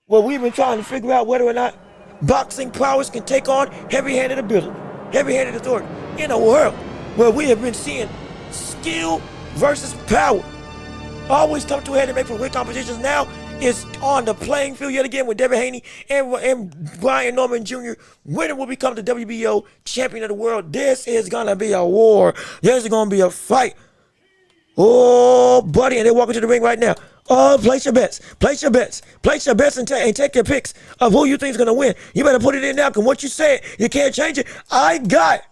where we've been trying to figure out whether or not boxing prowess can take on heavy-handed ability, heavy-handed authority. In a world where we have been seeing skill versus power always come to a head and make for win competitions. Now it's on the playing field yet again with Devin Haney and Brian Norman Jr. Winner will become the WBO champion of the world. This is going to be a war. This is going to be a fight. Oh, buddy, and they're walking to the ring right now. Oh, place your bets. Place your bets. Place your bets and take your picks of who you think is going to win. You better put it in now, because what you said, you can't change it. I got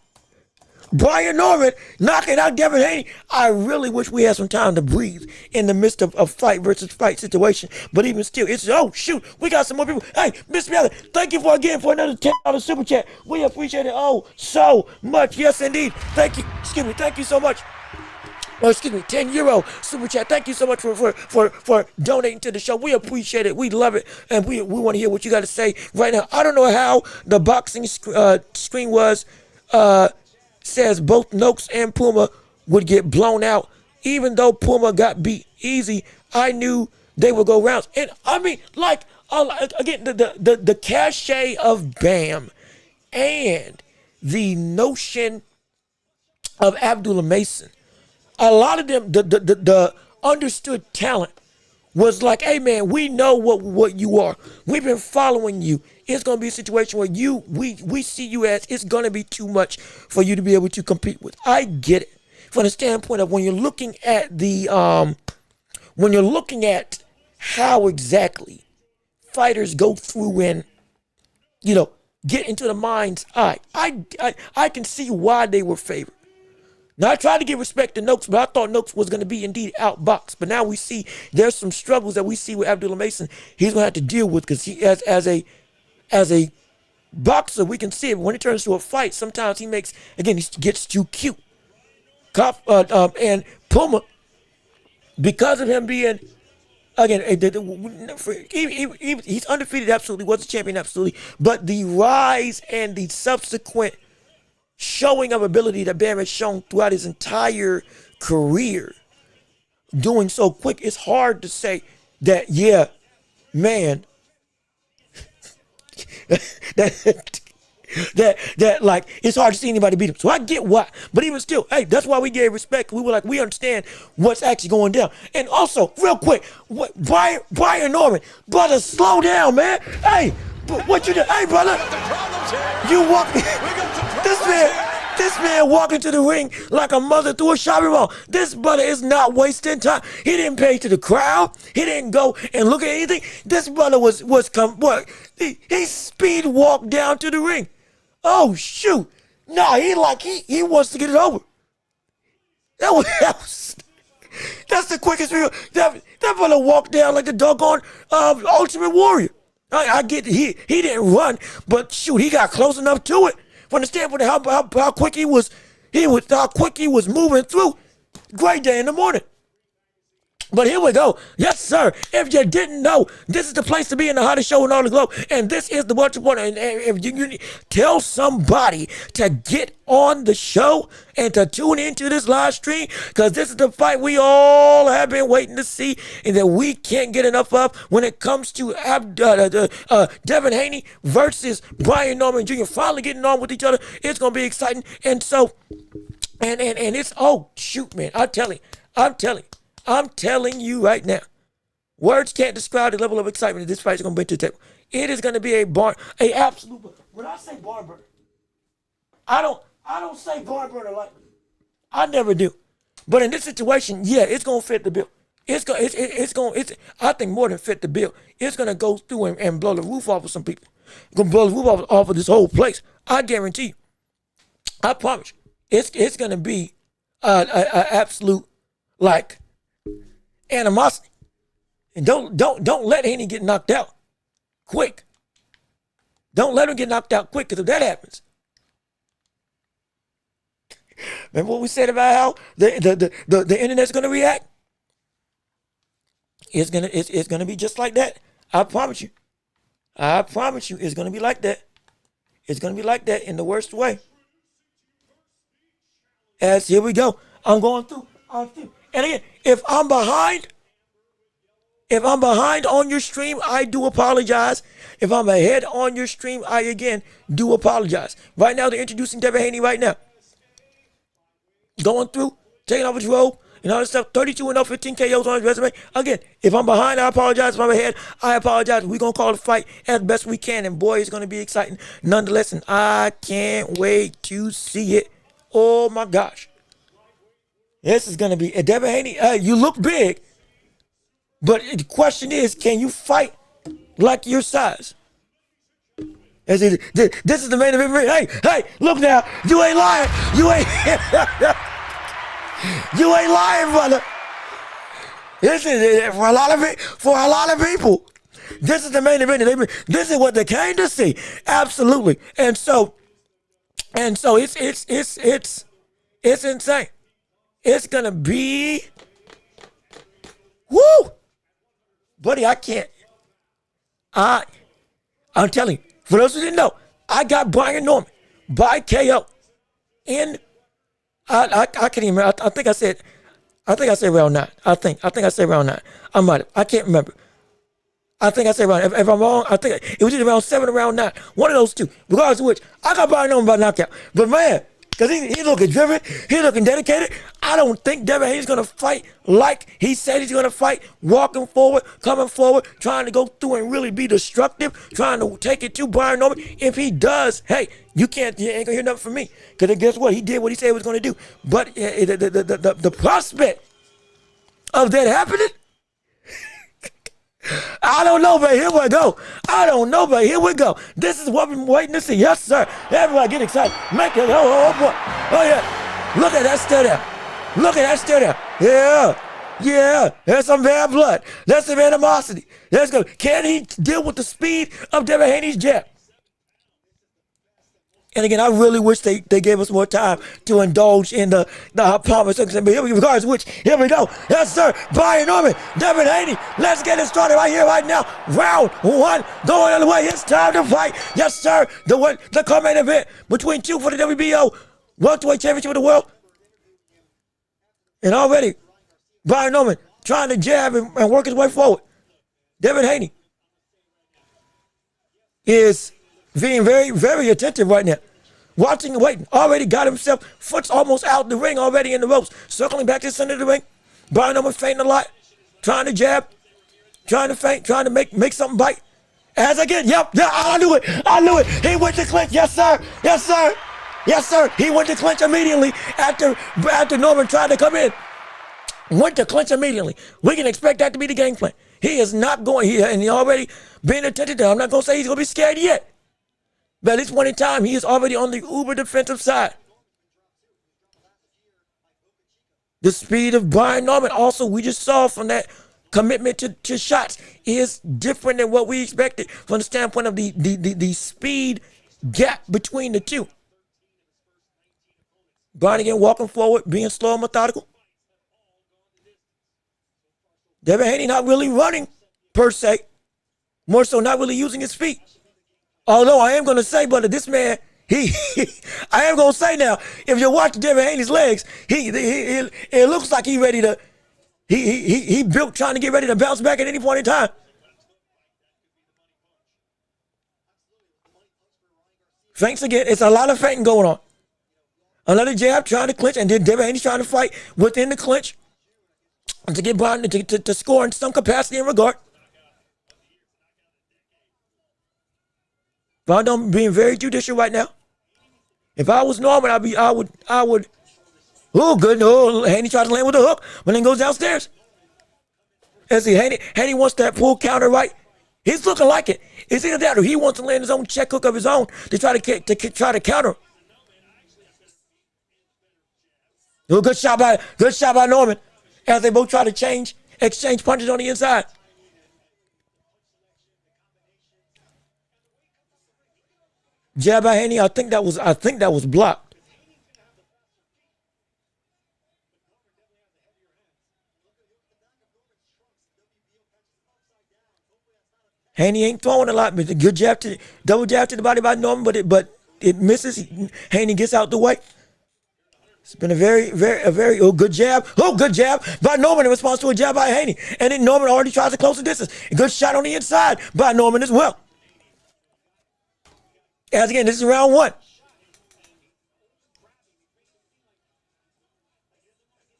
Brian Norman knocking out Devin Haney. I really wish we had some time to breathe in the midst of a fight versus fight situation. But even still, it's, oh, shoot, we got some more people. Hey, Miss Miller, thank you for another $10 super chat. We appreciate it, oh, so much. Yes, indeed. Thank you. Excuse me. Thank you so much. Oh, excuse me, €10 super chat. Thank you so much for donating to the show. We appreciate it. We love it. And we want to hear what you got to say right now. I don't know how the boxing screen was, says both Noakes and Puma would get blown out. Even though Puma got beat easy, I knew they would go rounds. And I mean, like, again, the cachet of Bam and the notion of Abdullah Mason. A lot of them, the understood talent was like, hey man, we know what you are. We've been following you. It's gonna be a situation where we see you as it's gonna be too much for you to be able to compete with. I get it. From the standpoint of when you're looking at how exactly fighters go through and, you know, get into the mind's eye. I can see why they were favored. Now, I tried to give respect to Noakes, but I thought Noakes was going to be indeed outboxed. But now we see there's some struggles that we see with Abdullah Mason he's going to have to deal with, because he, as a boxer, we can see it. When it turns to a fight, sometimes he gets too cute. And Puma, because of him being, again, he's undefeated, absolutely, was a champion, absolutely. But the rise and the subsequent showing of ability that Bam has shown throughout his entire career, doing so quick, it's hard to say that, yeah, man, that like, it's hard to see anybody beat him. So I get why, but even still, hey, that's why we gave respect. We were like, we understand what's actually going down. And also, real quick, Brian Norman, brother, slow down, man. Hey, what you do? Hey, brother, you walk. This man walking to the ring like a mother through a shopping mall. This brother is not wasting time. He didn't pay to the crowd. He didn't go and look at anything. This brother he speed walked down to the ring. Oh shoot! Nah, he wants to get it over. That's the quickest video. That brother walked down like the doggone Ultimate Warrior. I get he didn't run, but shoot, he got close enough to it. From the standpoint of how quick he was moving through. Great day in the morning. But here we go. Yes, sir. If you didn't know, this is the place to be in the hottest show in all the globe. And this is the Watch Report. And if you tell somebody to get on the show and to tune into this live stream, because this is the fight we all have been waiting to see and that we can't get enough of when it comes to Devin Haney versus Brian Norman Jr. finally getting on with each other. It's going to be exciting. And so, and it's, oh, shoot, man. I'm telling you right now, words can't describe the level of excitement that this fight is going to bring to the table. It is going to be a absolute, when I say barn burner, I don't say barn burner lightly. I never do. But in this situation, yeah, it's gonna fit the bill. I think more than fit the bill. It's gonna go through and blow the roof off of some people. It's gonna blow the roof off of this whole place. I guarantee you. I promise you. It's gonna be a absolute like animosity. And don't let Haney get knocked out quick. Don't let him get knocked out quick, because if that happens, remember what we said about how the internet's gonna react? It's gonna be just like that. I promise you. I promise you, it's gonna be like that. It's gonna be like that in the worst way. As here we go. I'm going through. And again, if I'm behind on your stream, I do apologize. If I'm ahead on your stream, I again do apologize. Right now, they're introducing Devin Haney right now. Going through, taking off his robe, and all this stuff. 32-0, 15 KOs on his resume. Again, if I'm behind, I apologize. If I'm ahead, I apologize. We're going to call the fight as best we can, and boy, it's going to be exciting nonetheless, and I can't wait to see it. Oh, my gosh. This is going to be, Devin Haney, you look big, but the question is, can you fight like your size? This is the main event. Hey, look now. You ain't lying. You ain't lying, brother. This is for a lot of people. This is the main event. This is what they came to see. Absolutely. And so it's insane. It's gonna be, woo, buddy. I can't. I'm telling you. For those who didn't know, I got Brian Norman by KO in. I can't even remember. I think I said round 9. I think I said round 9. I can't remember. I think I said round. If I'm wrong, I think it was either round 7 or round 9. One of those two. Regardless of which, I got Brian Norman by knockout. But man, because he's looking driven, he's looking dedicated. I don't think Devin Haney's going to fight like he said he's going to fight, walking forward, coming forward, trying to go through and really be destructive, trying to take it to Brian Norman. If he does, hey, you ain't going to hear nothing from me. Because guess what? He did what he said he was going to do. But the prospect of that happening, I don't know, but here we go. I don't know, but here we go. This is what we've been waiting to see. Yes, sir. Everybody get excited. Make it. Oh, boy. Oh, yeah. Look at that still there. Look at that still there. Yeah. There's some bad blood. There's some animosity. Let's go. Can he deal with the speed of Devin Haney's jab? And again, I really wish they gave us more time to indulge in the promise. But regardless of which, here we go. Yes, sir. Brian Norman, Devin Haney. Let's get it started right here, right now. Round 1 going on the way. It's time to fight. Yes, sir. The co-main event between two for the WBO welterweight championship of the world. And already, Brian Norman trying to jab and work his way forward. Devin Haney is being very, very attentive right now. Watching and waiting. Already got himself, foot's almost out the ring, already in the ropes. Circling back to the center of the ring. Brian Norman fainting a lot. Trying to jab. Trying to feint. Trying to make something bite. As again, yeah, I knew it. He went to clinch. Yes, sir. He went to clinch immediately after Norman tried to come in. Went to clinch immediately. We can expect that to be the game plan. He is not going here, and he already been attentive to. I'm not going to say he's going to be scared yet. But at this point in time, he is already on the uber defensive side. The speed of Brian Norman, also, we just saw from that commitment to shots, is different than what we expected from the standpoint of the speed gap between the two. Brian again walking forward, being slow and methodical. Devin Haney not really running, per se. More so not really using his feet. Although I am going to say, brother, this man, I am going to say now, if you watch Devin Haney's legs, it looks like he ready to, he built trying to get ready to bounce back at any point in time. Feints again. It's a lot of feinting going on. Another jab trying to clinch, and then Devin Haney's trying to fight within the clinch to get Brian to score in some capacity and regard. Brian Norman being very judicial right now. If I was Norman, I would. Oh, good. Oh, Haney tries to land with the hook, but then goes downstairs. And see, Haney wants that full counter, right? He's looking like it. It's either that or he wants to land his own check hook of his own to try to counter. Oh, good shot by Norman as they both try to exchange punches on the inside. Jab by Haney. I think that was blocked. Haney ain't throwing a lot, but a good double jab to the body by Norman, but it misses. Haney gets out the way. It's been a very good jab. Oh, good jab by Norman in response to a jab by Haney. And then Norman already tries to close the distance. A good shot on the inside by Norman as well. As again, this is round one.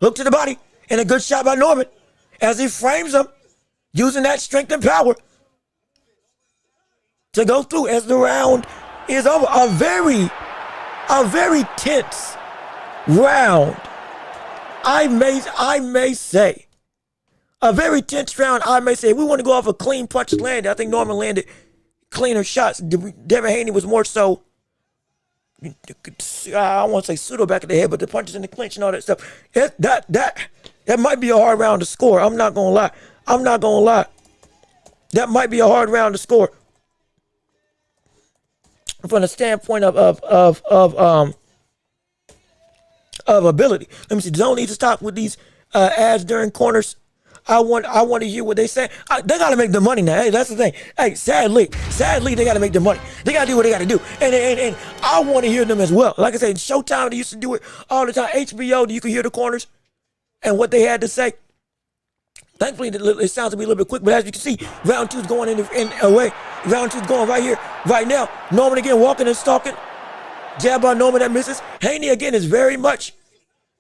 Hook to the body and a good shot by Norman as he frames him using that strength and power to go through as the round is over. A very tense round. I may say. A very tense round, I may say. If we want to go off a clean punches landed, I think Norman landed cleaner shots. Devin Haney was more so, I don't want to say pseudo back of the head, but the punches in the clinch and all that stuff. That might be a hard round to score. I'm not going to lie. That might be a hard round to score. From the standpoint of ability. Let me see. Don't need to stop with these ads during corners. I want to hear what they say. They got to make the money now. Hey, that's the thing. Hey, sadly, they got to make the money. They got to do what they got to do. And I want to hear them as well. Like I said, Showtime, they used to do it all the time. HBO, you could hear the corners and what they had to say. Thankfully, it sounds to be a little bit quick, but as you can see, round two is going in away. Round two is going right here, right now. Norman again walking and stalking. Jab by Norman that misses. Haney again is very much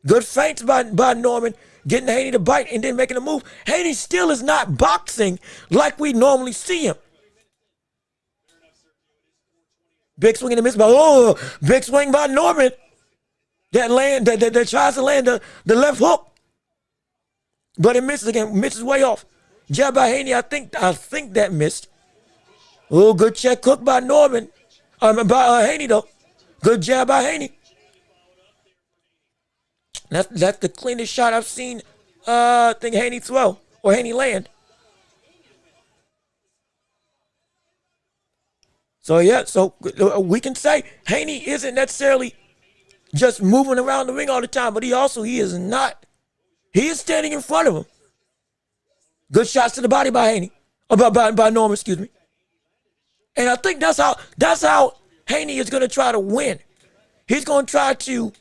good feints by Norman, getting Haney to bite and then making a move. Haney still is not boxing like we normally see him. Big swing and a miss by big swing by Norman. That tries to land the left hook. But it misses again, misses way off. Jab by Haney, I think that missed. Oh, good check hook by Norman. By Haney though. Good jab by Haney. That's the cleanest shot I've seen. I think Haney throw or Haney land. So yeah, so we can say Haney isn't necessarily just moving around the ring all the time, but he is not. He is standing in front of him. Good shots to the body by Haney. By Norman, excuse me. And I think that's how Haney is going to try to win. He's going to try to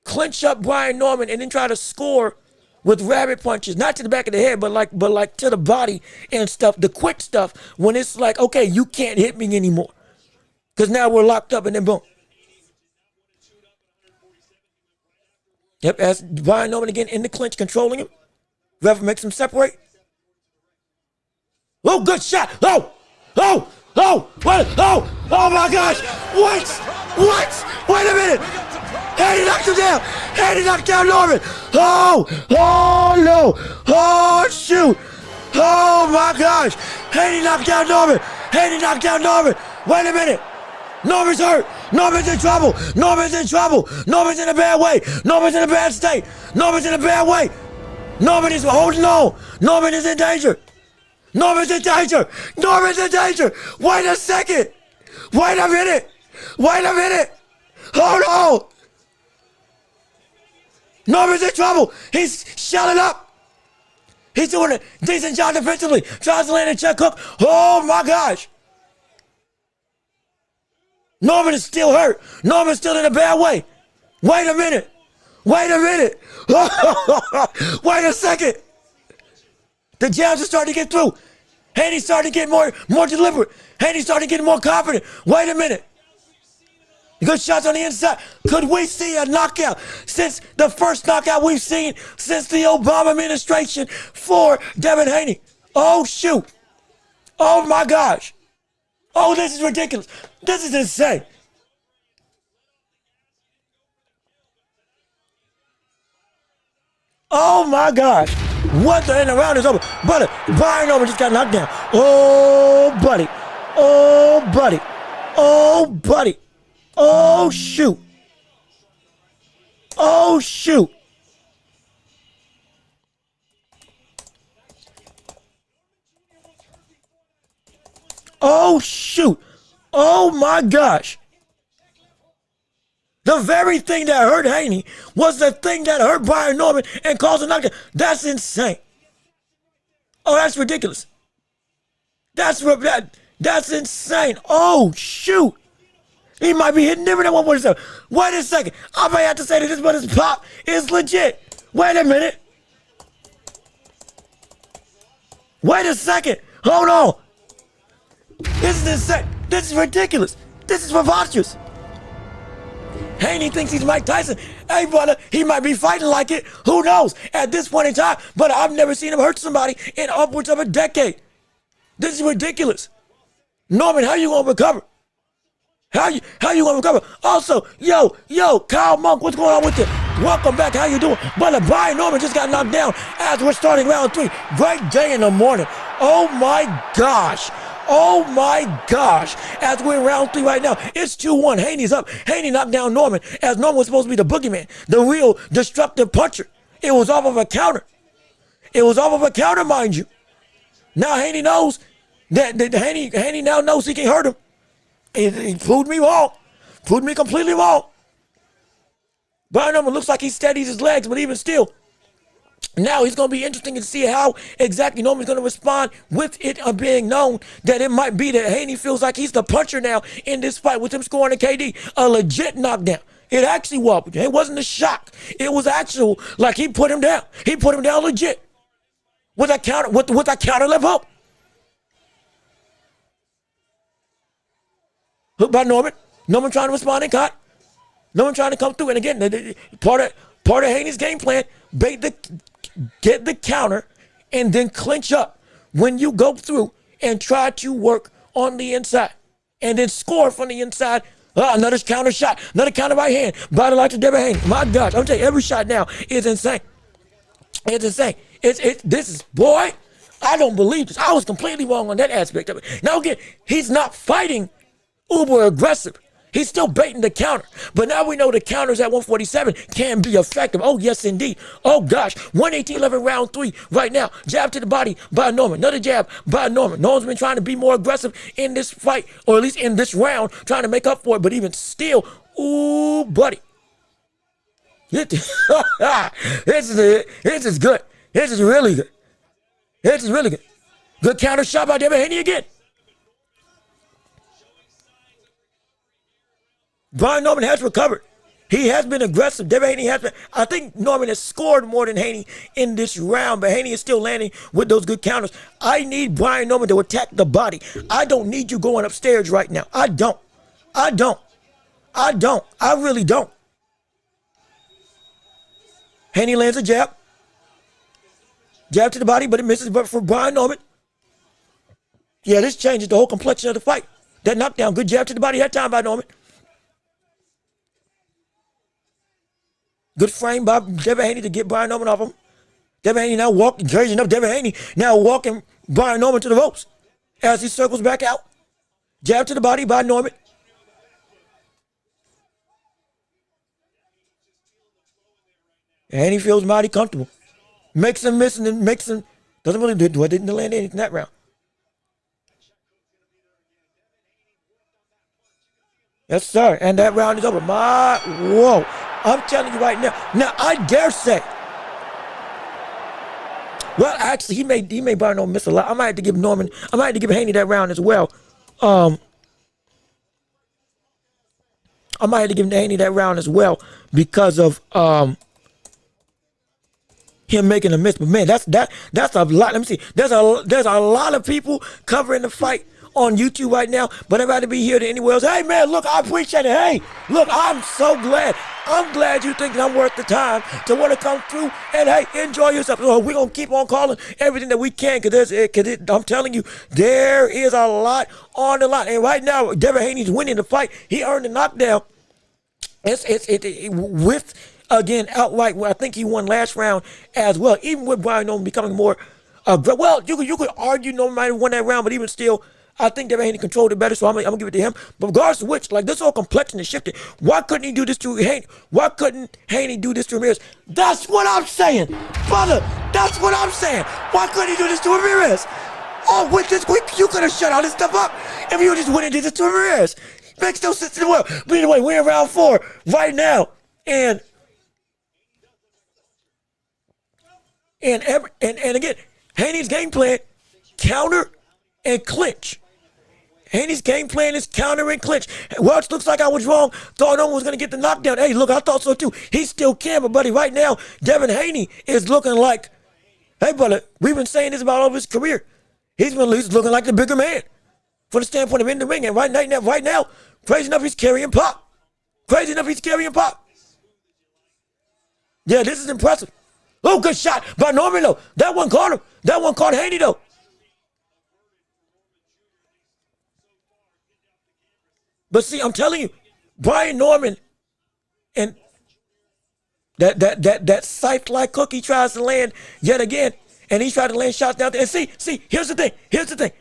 clinch up Brian Norman and then try to score with rabbit punches, not to the back of the head, but like to the body and stuff, the quick stuff, when it's like, okay, you can't hit me anymore. Because now we're locked up and then boom. Yep, as Brian Norman again in the clinch, controlling him. Ref makes him separate. Oh, good shot. Oh, what? Oh my gosh. What? Wait a minute. Haney knocked him down. Haney knocked down Norman. Oh no. Oh, shoot. Oh my gosh. Haney knocked down Norman. Wait a minute. Norman's hurt. Norman's in trouble. Norman's in a bad way. Norman's in a bad state. Norman is holding on. Norman is in danger. Wait a second. Wait a minute. Hold on. Norman's in trouble. He's shelling up. He's doing a decent job defensively. Tries to land a check hook. Oh my gosh. Norman is still hurt. Norman's still in a bad way. Wait a minute. Wait a second. The jabs are starting to get through. Haney's starting to get more deliberate. Haney's starting to get more confident. Wait a minute. Good shots on the inside. Could we see a knockout since the first knockout we've seen since the Obama administration for Devin Haney? Oh, shoot. Oh, my gosh. Oh, this is ridiculous. This is insane. Oh my gosh. What the, and the round is over. But Brian Norman just got knocked down. Oh, buddy. Oh, buddy. Oh, buddy. Oh, shoot. Oh, shoot. Oh, shoot. Oh, my gosh. The very thing that hurt Haney was the thing that hurt Brian Norman and caused a knockdown. That's insane. Oh, that's ridiculous. That's insane. Oh, shoot. He might be hitting different than 147. Wait a second. I may have to say that this brother's pop is legit. Wait a minute. Wait a second. Hold on. This is insane. This is ridiculous. This is preposterous. Haney thinks he's Mike Tyson. Hey, brother, he might be fighting like it. Who knows? At this point in time, but I've never seen him hurt somebody in upwards of a decade. This is ridiculous. Norman, how you gonna recover? How you gonna recover? Also, yo, Kyle Monk, what's going on with you? Welcome back. How you doing? Brother, Brian Norman just got knocked down as we're starting round 3. Great day in the morning. Oh my gosh. Oh my gosh. As we're in round 3 right now, it's 2-1. Haney's up. Haney knocked down Norman as Norman was supposed to be the boogeyman, the real destructive puncher. It was off of a counter. It was off of a counter, mind you. Now Haney knows that Haney now knows he can hurt him. He proved me wrong. Proved me completely wrong. Brian Norman looks like he steadies his legs, but even still, now it's going to be interesting to see how exactly Norman's going to respond with it being known that it might be that Haney feels like he's the puncher now in this fight with him scoring a KD, a legit knockdown. It actually was. It wasn't a shock. It was actual, like he put him down. He put him down legit. With that counter left hook. Hook by Norman. Norman trying to respond and cut. Norman trying to come through. And again, part of Haney's game plan, get the counter and then clinch up when you go through and try to work on the inside. And then score from the inside. Another counter shot. Another counter right hand. By the likes of Devin Haney. My gosh, I'm telling you, every shot now is insane. It's insane. This is, boy, I don't believe this. I was completely wrong on that aspect of it. Now again, he's not fighting uber aggressive. He's still baiting the counter. But now we know the counters at 147 can be effective. Oh, yes, indeed. Oh, gosh. 118-11 round 3 right now. Jab to the body by Norman. Another jab by Norman. Norman's been trying to be more aggressive in this fight, or at least in this round, trying to make up for it. But even still, ooh, buddy. This is good. This is really good. This is really good. Good counter shot by Devin Haney again. Brian Norman has recovered. He has been aggressive. Devin Haney has been. I think Norman has scored more than Haney in this round, but Haney is still landing with those good counters. I need Brian Norman to attack the body. I don't need you going upstairs right now. I don't. I really don't. Haney lands a jab. Jab to the body, but it misses. But for Brian Norman, yeah, this changes the whole complexion of the fight. That knockdown, good jab to the body that time by Norman. Good frame by Devin Haney to get Brian Norman off him. Devin Haney now walking, crazy enough, Devin Haney now walking Brian Norman to the ropes as he circles back out. Jab to the body by Norman. And he feels mighty comfortable. Makes him miss and then doesn't really didn't land anything in that round. Yes, sir. And that round is over. Whoa. I'm telling you right now. Now, I dare say. Well, actually, he may Brian Norman miss a lot. I might have to give Haney that round as well. I might have to give Haney that round as well because of him making a miss. But man, that's a lot. Let me see. There's a lot of people covering the fight on YouTube right now, but I'd rather be here than anywhere else. Hey man, look, I appreciate it. Hey, look, I'm so glad. I'm glad you think I'm worth the time to want to come through and hey, enjoy yourself. So we're gonna keep on calling everything that we can because I'm telling you, there is a lot on the line. And right now, Devin Haney's winning the fight. He earned the knockdown. With again outright. Where I think he won last round as well. Even with Brian Norman becoming more, well, you could argue Norman might have won that round, but even still, I think Devin Haney controlled it better, so I'm gonna give it to him. But regardless of which, like this whole complexion is shifted. Why couldn't he do this to Haney? Why couldn't Haney do this to Ramirez? That's what I'm saying, brother. That's what I'm saying. Why couldn't he do this to Ramirez? Oh, with this week, you could have shut all this stuff up if you just went and did this to Ramirez. Makes no sense in the world. But anyway, we're in round 4 right now, and again, Haney's game plan: counter and clinch. Haney's game plan is counter and clinch. Welch looks like I was wrong. Thought Norman was going to get the knockdown. Hey, look, I thought so too. He still can, but buddy, right now, Devin Haney is looking like, hey, brother, we've been saying this about all of his career. He's looking like the bigger man from the standpoint of in the ring. And right now, crazy enough, he's carrying pop. Crazy enough, he's carrying pop. Yeah, this is impressive. Oh, good shot by Norman, though. That one caught him. That one caught Haney, though. But see, I'm telling you, Brian Norman and that scythe-like hook he tries to land yet again, and he tried to land shots down there. And see, here's the thing.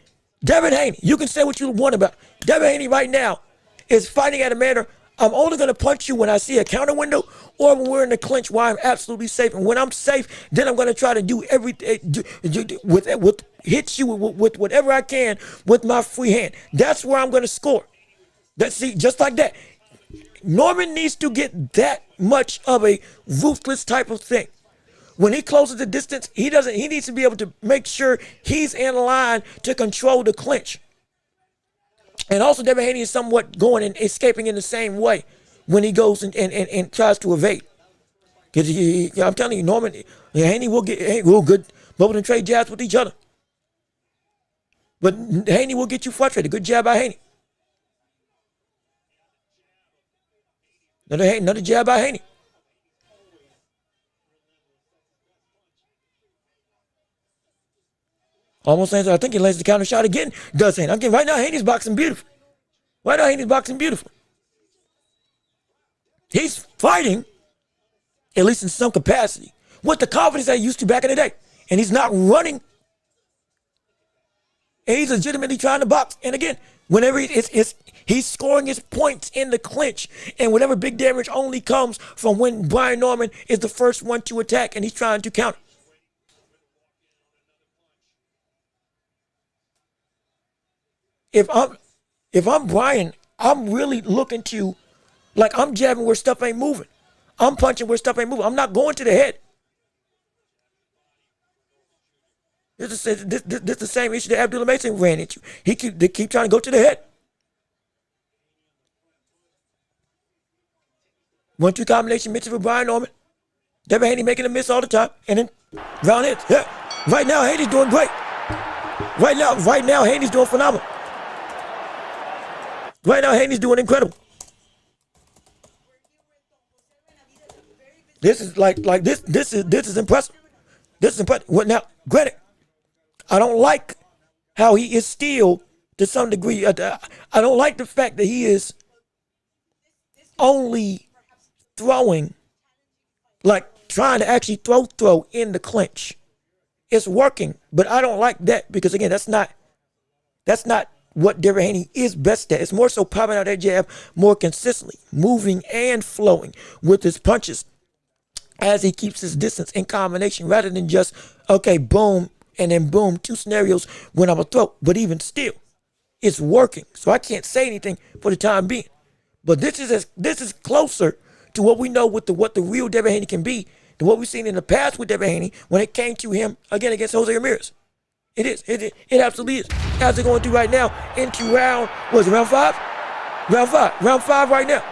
Devin Haney, you can say what you want about Devin Haney right now is fighting at a manner. I'm only going to punch you when I see a counter window or when we're in the clinch where I'm absolutely safe. And when I'm safe, then I'm going to try to do everything hit you with whatever I can with my free hand. That's where I'm going to score. Just like that. Norman needs to get that much of a ruthless type of thing. When he closes the distance, he needs to be able to make sure he's in line to control the clinch. And also, Devin Haney is somewhat going and escaping in the same way when he goes and tries to evade. Because I'm telling you, Norman, Haney will good both and trade jabs with each other. But Haney will get you frustrated. Good jab by Haney. Another jab by Haney. Almost saying, I think he lands the counter shot again. Does Haney? Again, right now, Haney's boxing beautiful. He's fighting, at least in some capacity, with the confidence that he used to back in the day. And he's not running. And he's legitimately trying to box. And again, whenever he's scoring his points in the clinch, and whatever big damage only comes from when Brian Norman is the first one to attack and he's trying to counter. If I'm Brian, I'm really looking to, like, I'm jabbing where stuff ain't moving. I'm punching where stuff ain't moving. I'm not going to the head. This is the same issue that Abdullah Mason ran into. They keep trying to go to the head. 1-2 combination misses for Brian Norman. Devin Haney making a miss all the time. And then round hits. Yeah. Right now, Haney's doing great. Right now, Haney's doing phenomenal. Right now, Haney's doing incredible. This is this is impressive. This is impressive. Well, now, granted, I don't like how he is still, to some degree, I don't like the fact that he is only throwing, like trying to actually throw in the clinch. It's working, but I don't like that because, again, that's not what Devin Haney is best at. It's more so popping out that jab more consistently, moving and flowing with his punches as he keeps his distance in combination rather than just, okay, boom, and then boom, 2 scenarios when I'm a throw. But even still, it's working. So I can't say anything for the time being. But this is closer to what we know with what the real Devin Haney can be than what we've seen in the past with Devin Haney when it came to him again against Jose Ramirez. It is. It absolutely is. As they're going through right now into round 5? Round 5 right now.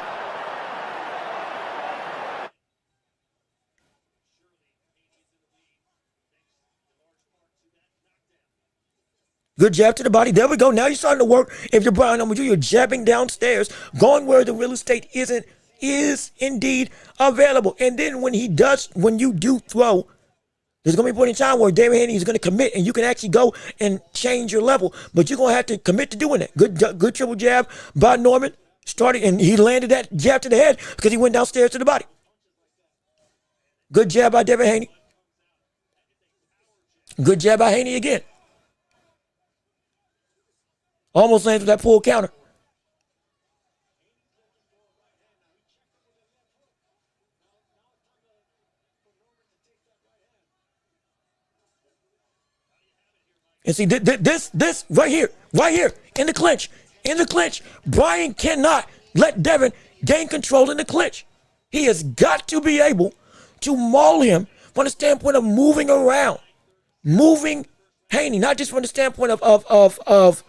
Good jab to the body. There we go. Now you're starting to work. If you're Brian Norman, you're jabbing downstairs, going where the real estate is indeed available. And then when you do throw, there's going to be a point in time where Devin Haney is going to commit and you can actually go and change your level. But you're going to have to commit to doing that. Good triple jab by Norman. Started, and he landed that jab to the head because he went downstairs to the body. Good jab by Devin Haney. Good jab by Haney again. Almost lands with that pull counter. And see, this right here, in the clinch, Bryan cannot let Devin gain control in the clinch. He has got to be able to maul him from the standpoint of moving around, moving Haney, not just from the standpoint of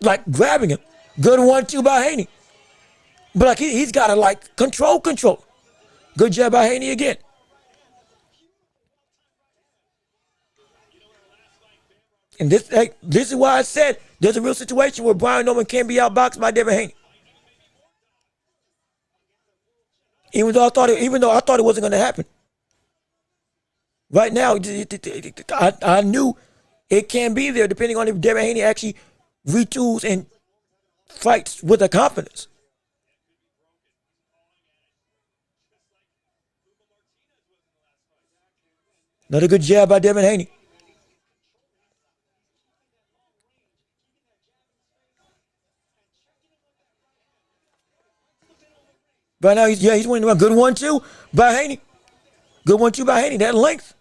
like grabbing him. Good 1-2 by Haney. But like he's got to like control. Good jab by Haney again. And this is why I said there's a real situation where Bryan Norman can be outboxed by Devin Haney. Even though I thought it wasn't going to happen. Right now, I knew it can be there depending on if Devin Haney actually retools and fights with a confidence. Another good jab by Devin Haney. Right now, he's winning. Good 1-2 by Haney. Good 1-2 by Haney. That length.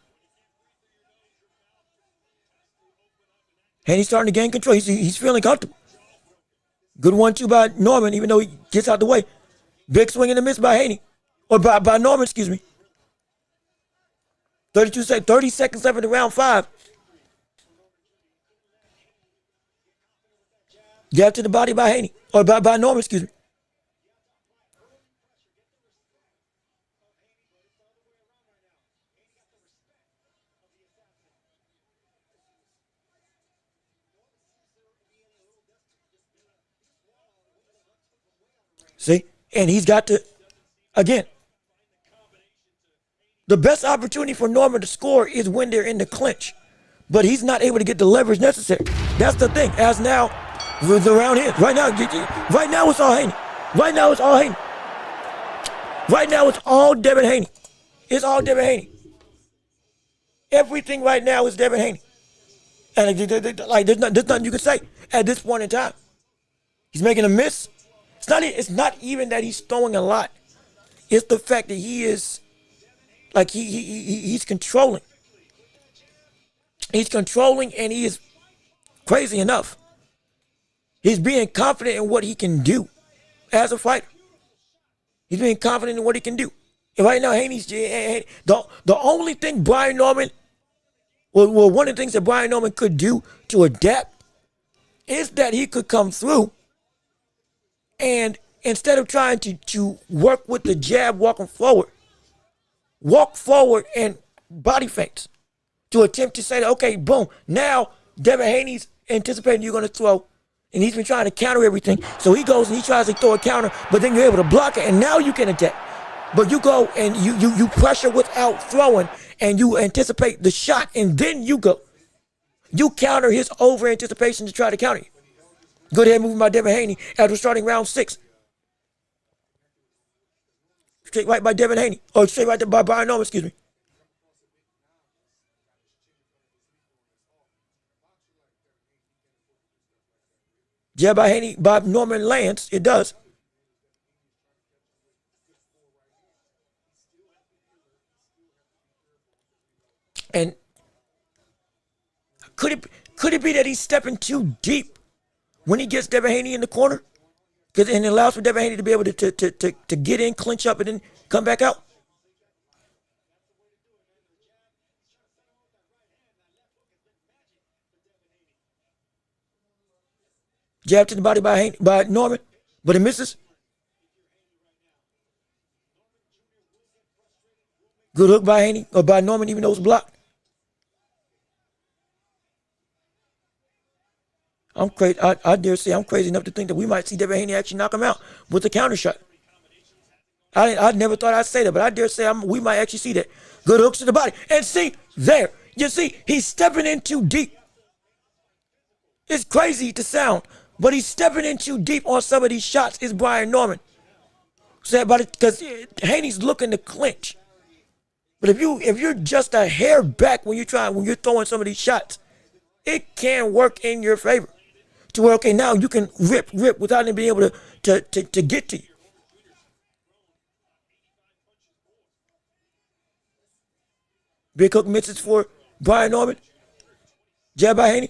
Haney's starting to gain control. He's feeling comfortable. Good 1-2 by Norman, even though he gets out the way. Big swing and a miss by Haney. Or by Norman, excuse me. 30 seconds left in the round 5. Jab to the body by Haney. Or by Norman, excuse me. See? And he's got to, again, the best opportunity for Norman to score is when they're in the clinch. But he's not able to get the leverage necessary. That's the thing. As now, the round is. Right now it's all Haney. Right now it's all Haney. Right now it's all Devin Haney. It's all Devin Haney. Everything right now is Devin Haney. And like there's nothing you can say at this point in time. He's making a miss. It's not even that he's throwing a lot. It's the fact that he is, like he's controlling. He's controlling, and he is crazy enough. He's being confident in what he can do as a fighter. He's being confident in what he can do. And right now, Haney's the only thing Bryan Norman, well, one of the things that Bryan Norman could do to adapt is that he could come through. And instead of trying to work with the jab walking forward, walk forward and body feints to attempt to say that, okay, boom, now Devin Haney's anticipating you're going to throw, and he's been trying to counter everything. So he goes and he tries to throw a counter, but then you're able to block it, and now you can attack. But you go and you pressure without throwing, and you anticipate the shot, and then you go. You counter his over anticipation to try to counter you. Good head movement by Devin Haney after starting round 6. Straight right by Devin Haney. Or straight right by Bryan Norman, excuse me. Jab by Haney, by Norman lands. It does. And could it be that he's stepping too deep when he gets Devin Haney in the corner? And it allows for Devin Haney to be able to get in, clinch up, and then come back out. Jab to the body by Norman, but it misses. Good hook by Haney, or by Norman, even though it's blocked. I'm crazy. I dare say I'm crazy enough to think that we might see Devin Haney actually knock him out with a counter shot. I never thought I'd say that, but I dare say we might actually see that. Good hooks to the body. And see, there. You see, he's stepping in too deep. It's crazy to sound, but he's stepping in too deep on some of these shots is Bryan Norman. Sad about it because Haney's looking to clinch. But if you're just a hair back when you're throwing some of these shots, it can work in your favor. To where okay, now you can rip without him being able to get to you. Big hook misses for Brian Norman. Jab by Haney.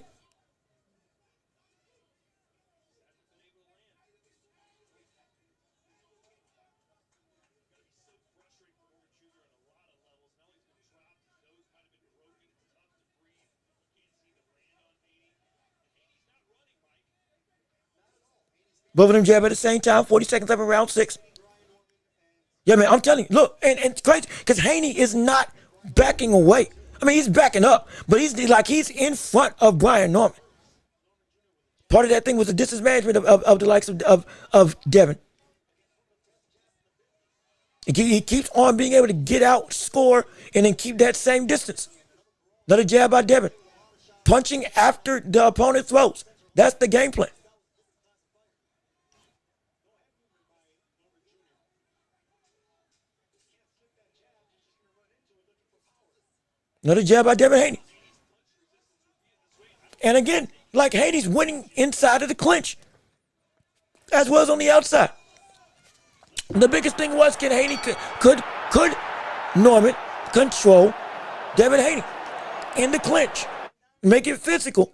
Both of them jab at the same time. 40 seconds left in round 6. Yeah, man, I'm telling you. Look, and it's crazy because Haney is not backing away. I mean, he's backing up, but he's in front of Brian Norman. Part of that thing was the distance management of the likes of Devin. He keeps on being able to get out, score, and then keep that same distance. Another jab by Devin. Punching after the opponent throws. That's the game plan. Another jab by Devin Haney. And again, like Haney's winning inside of the clinch, as well as on the outside. The biggest thing was, can Haney could Norman control Devin Haney in the clinch, make it physical,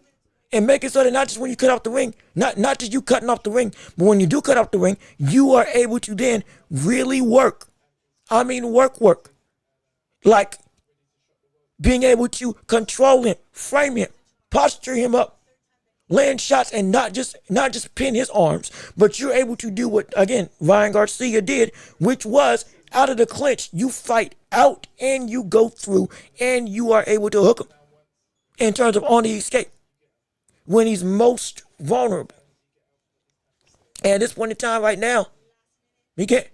and make it so that not just when you cut off the ring, not just you cutting off the ring, but when you do cut off the ring, you are able to then really work. I mean, work. Like being able to control him, frame him, posture him up, land shots, and not just pin his arms, but you're able to do what, again, Ryan Garcia did, which was out of the clinch, you fight out and you go through and you are able to hook him in terms of on the escape when he's most vulnerable. And at this point in time right now, he can't.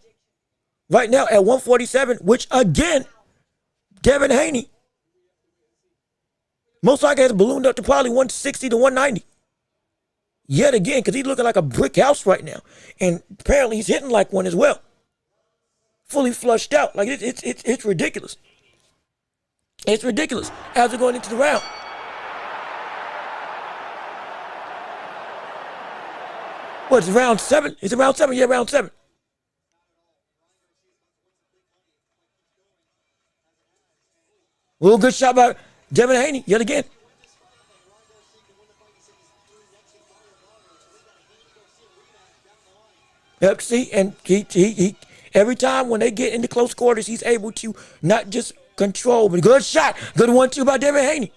Right now at 147, which again, Devin Haney most likely has ballooned up to probably 160 to 190. Yet again, because he's looking like a brick house right now. And apparently he's hitting like one as well. Fully flushed out. Like it's ridiculous. It's ridiculous as we're going into the round. What, it's round 7? Is it round 7? Yeah, round 7. Real good shot by Devin Haney, yet again. Yep, see, and he every time when they get into close quarters, he's able to not just control, but good shot. Good 1-2 by Devin Haney.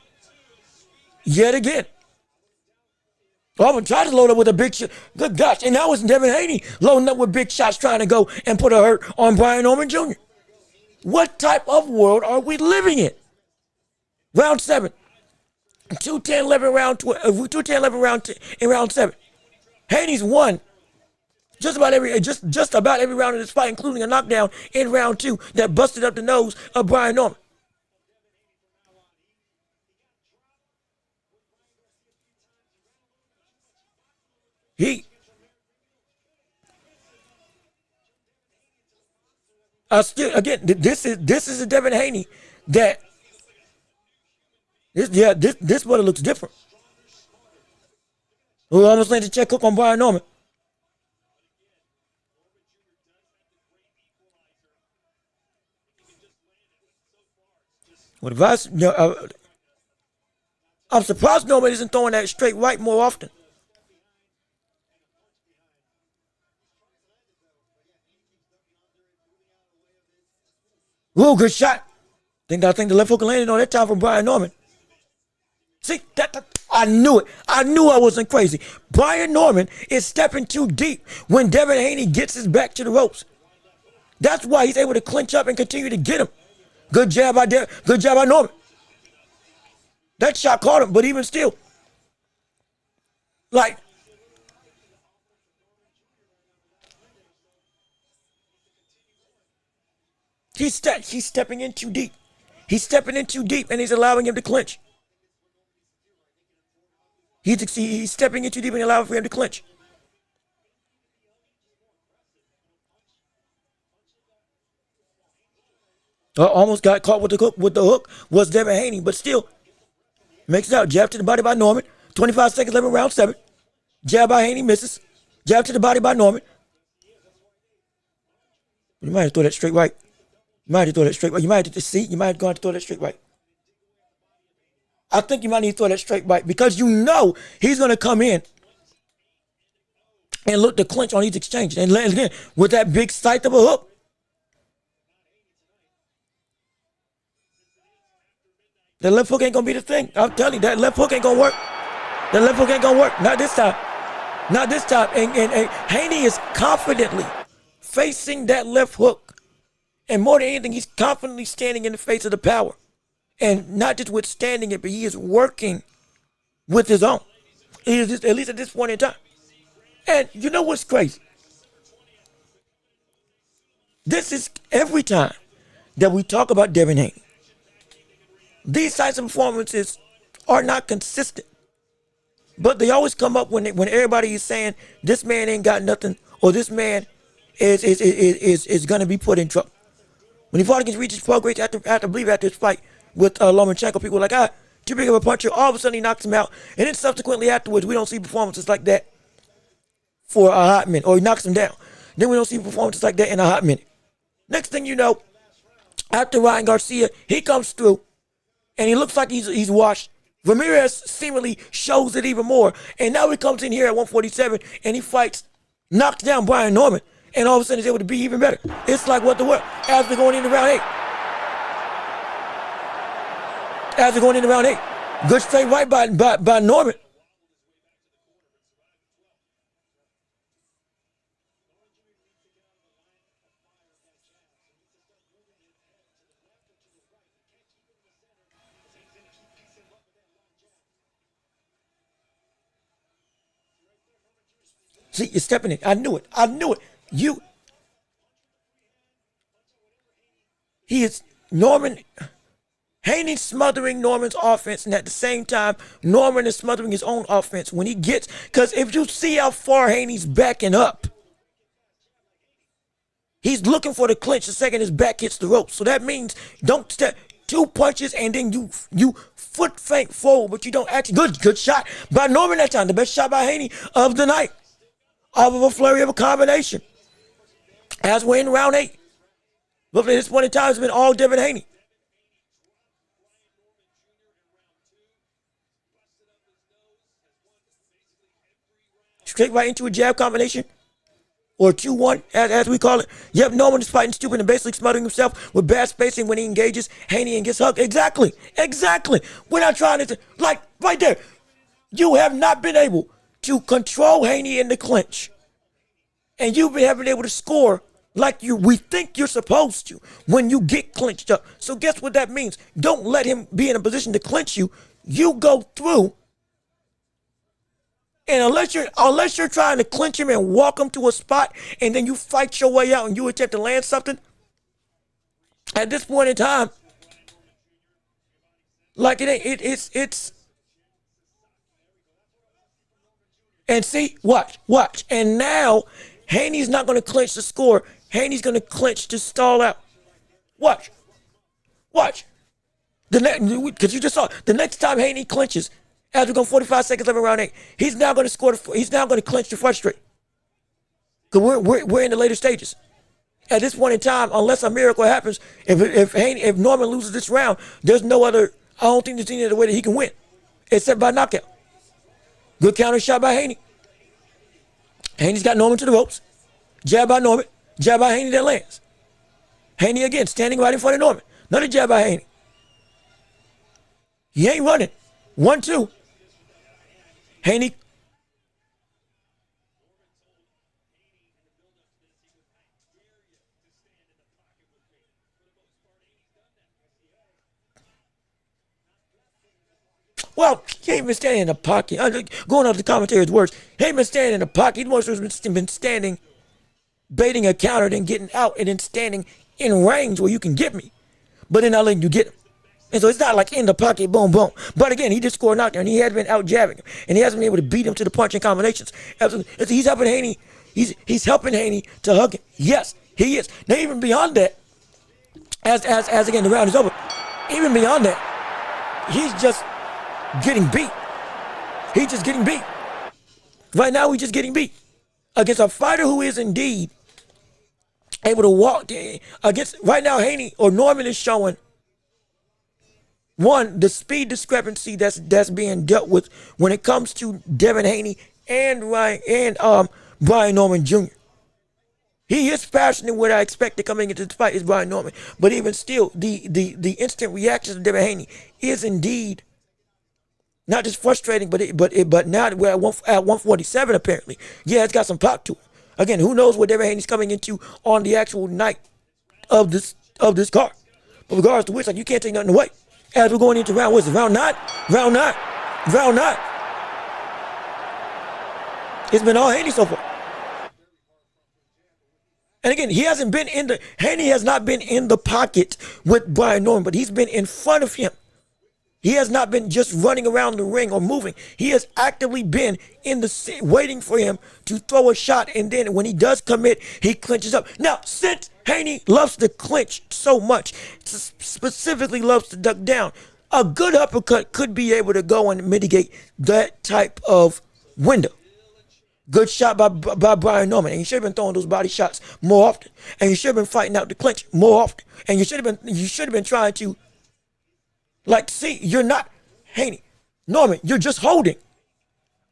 Yet again. Auburn tried to load up with a big shot. Good gosh, and that was Devin Haney loading up with big shots trying to go and put a hurt on Brian Norman Jr. What type of world are we living in? Round 7. 210-11 in round 7. Haney's won just about every round of this fight, including a knockdown in round 2 that busted up the nose of Brian Norman. This is a Devin Haney that this one looks different. Who almost landed a check hook on Brian Norman. What advice? I'm surprised Norman isn't throwing that straight right more often. Ooh, good shot. I think the left hook landed on that time from Brian Norman. See, I knew it. I knew I wasn't crazy. Brian Norman is stepping too deep when Devin Haney gets his back to the ropes. That's why he's able to clinch up and continue to get him. Good jab by Norman. That shot caught him, but even still, like, he's stepping in too deep. He's stepping in too deep, and he's allowing him to clinch. He's stepping in too deep and allowing for him to clinch. Almost got caught with the hook was Devin Haney, but still makes it out. Jab to the body by Norman. 25 seconds left in round 7. Jab by Haney misses. Jab to the body by Norman. You might have to throw that straight right. You might have to throw that straight right. You might have to see. You might have to throw that straight right. I think you might need to throw that straight right because you know he's going to come in and look to clinch on these exchanges. And again, with that big sight of a hook. That left hook ain't going to be the thing. I'm telling you, that left hook ain't going to work. That left hook ain't going to work. Not this time. Not this time. And Haney is confidently facing that left hook. And more than anything, he's confidently standing in the face of the power. And not just withstanding it, but he is working with his own. He is just, at least at this point in time. And you know what's crazy? This is every time that we talk about Devin Haney. These types of performances are not consistent. But they always come up when everybody is saying this man ain't got nothing or this man is going to be put in trouble. When he fought against Regis Prograis after his fight with Lomachenko, people were like, too big of a puncher. All of a sudden he knocks him out. And then subsequently afterwards, we don't see performances like that for a hot minute. Or he knocks him down. Then we don't see performances like that in a hot minute. Next thing you know, after Ryan Garcia, he comes through and he looks like he's washed. Ramirez seemingly shows it even more. And now he comes in here at 147 and he knocks down Brian Norman. And all of a sudden he's able to be even better. It's like what the world. As we're going into round 8. Good straight right by Norman. See, you're stepping in. I knew it. He is Norman. Haney's smothering Norman's offense, and at the same time, Norman is smothering his own offense when he gets, because if you see how far Haney's backing up, he's looking for the clinch the second his back hits the rope. So that means don't step 2 punches and then you foot feint forward, but you don't actually, good shot by Norman that time. The best shot by Haney of the night. Off of a flurry of a combination. As we're in round 8. But at this point in time, it's been all Devin Haney. Straight right into a jab combination. Or 2-1, as we call it. Yep, Norman is fighting stupid and basically smothering himself with bad spacing when he engages Haney and gets hugged. Exactly. We're not trying to, like, right there. You have not been able to control Haney in the clinch. And you've been able to score like we think you're supposed to when you get clinched up. So guess what that means? Don't let him be in a position to clinch you. You go through. And unless you're trying to clinch him and walk him to a spot and then you fight your way out and you attempt to land something, at this point in time, like it's and see, watch. And now, Haney's not going to clinch to score. Haney's going to clinch to stall out. Watch. Because you just saw, the next time Haney clinches, as we go 45 seconds left in round 8, he's now going to score. He's now going to clinch to frustrate. Because we're in the later stages. At this point in time, unless a miracle happens, if Norman loses this round, there's no other. I don't think there's any other way that he can win, except by knockout. Good counter shot by Haney. Haney's got Norman to the ropes. Jab by Norman. Jab by Haney that lands. Haney again, standing right in front of Norman. Another jab by Haney. He ain't running. 1-2. Haney. Well, he ain't been standing in the pocket. Going off the commentator's words, he ain't been standing in the pocket. He's been standing, baiting a counter, then getting out, and then standing in range where you can get me. But then not letting you get him. And so it's not like in the pocket, boom, boom. But again, he just scored a knockdown. He has been out jabbing him. And he hasn't been able to beat him to the punching combinations. He's helping Haney. He's helping Haney to hug him. Yes, he is. Now, even beyond that, as again the round is over. Even beyond that, he's just getting beat. He's just getting beat. Right now, he's just getting beat against a fighter who is indeed able to walk against. Right now, Haney or Norman is showing one, the speed discrepancy that's being dealt with when it comes to Devin Haney and Brian Norman Jr. He is faster than what I expected coming into this fight is Brian Norman. But even still, the instant reaction of Devin Haney is indeed not just frustrating, but now we're at 147 apparently. Yeah, it's got some pop to it. Again, who knows what Devin Haney's coming into on the actual night of this card. But regardless to which, like, you can't take nothing away. As we're going into round 9? Round 9. It's been all Haney so far. And again, Haney has not been in the pocket with Brian Norman, but he's been in front of him. He has not been just running around the ring or moving. He has actively been in the waiting for him to throw a shot, and then when he does commit, he clinches up. Now, since Haney loves to clinch so much, specifically loves to duck down, a good uppercut could be able to go and mitigate that type of window. Good shot by Brian Norman, and you should have been throwing those body shots more often, and you should have been fighting out the clinch more often, and you should have been trying to, like, see, you're not Haney. Norman, you're just holding.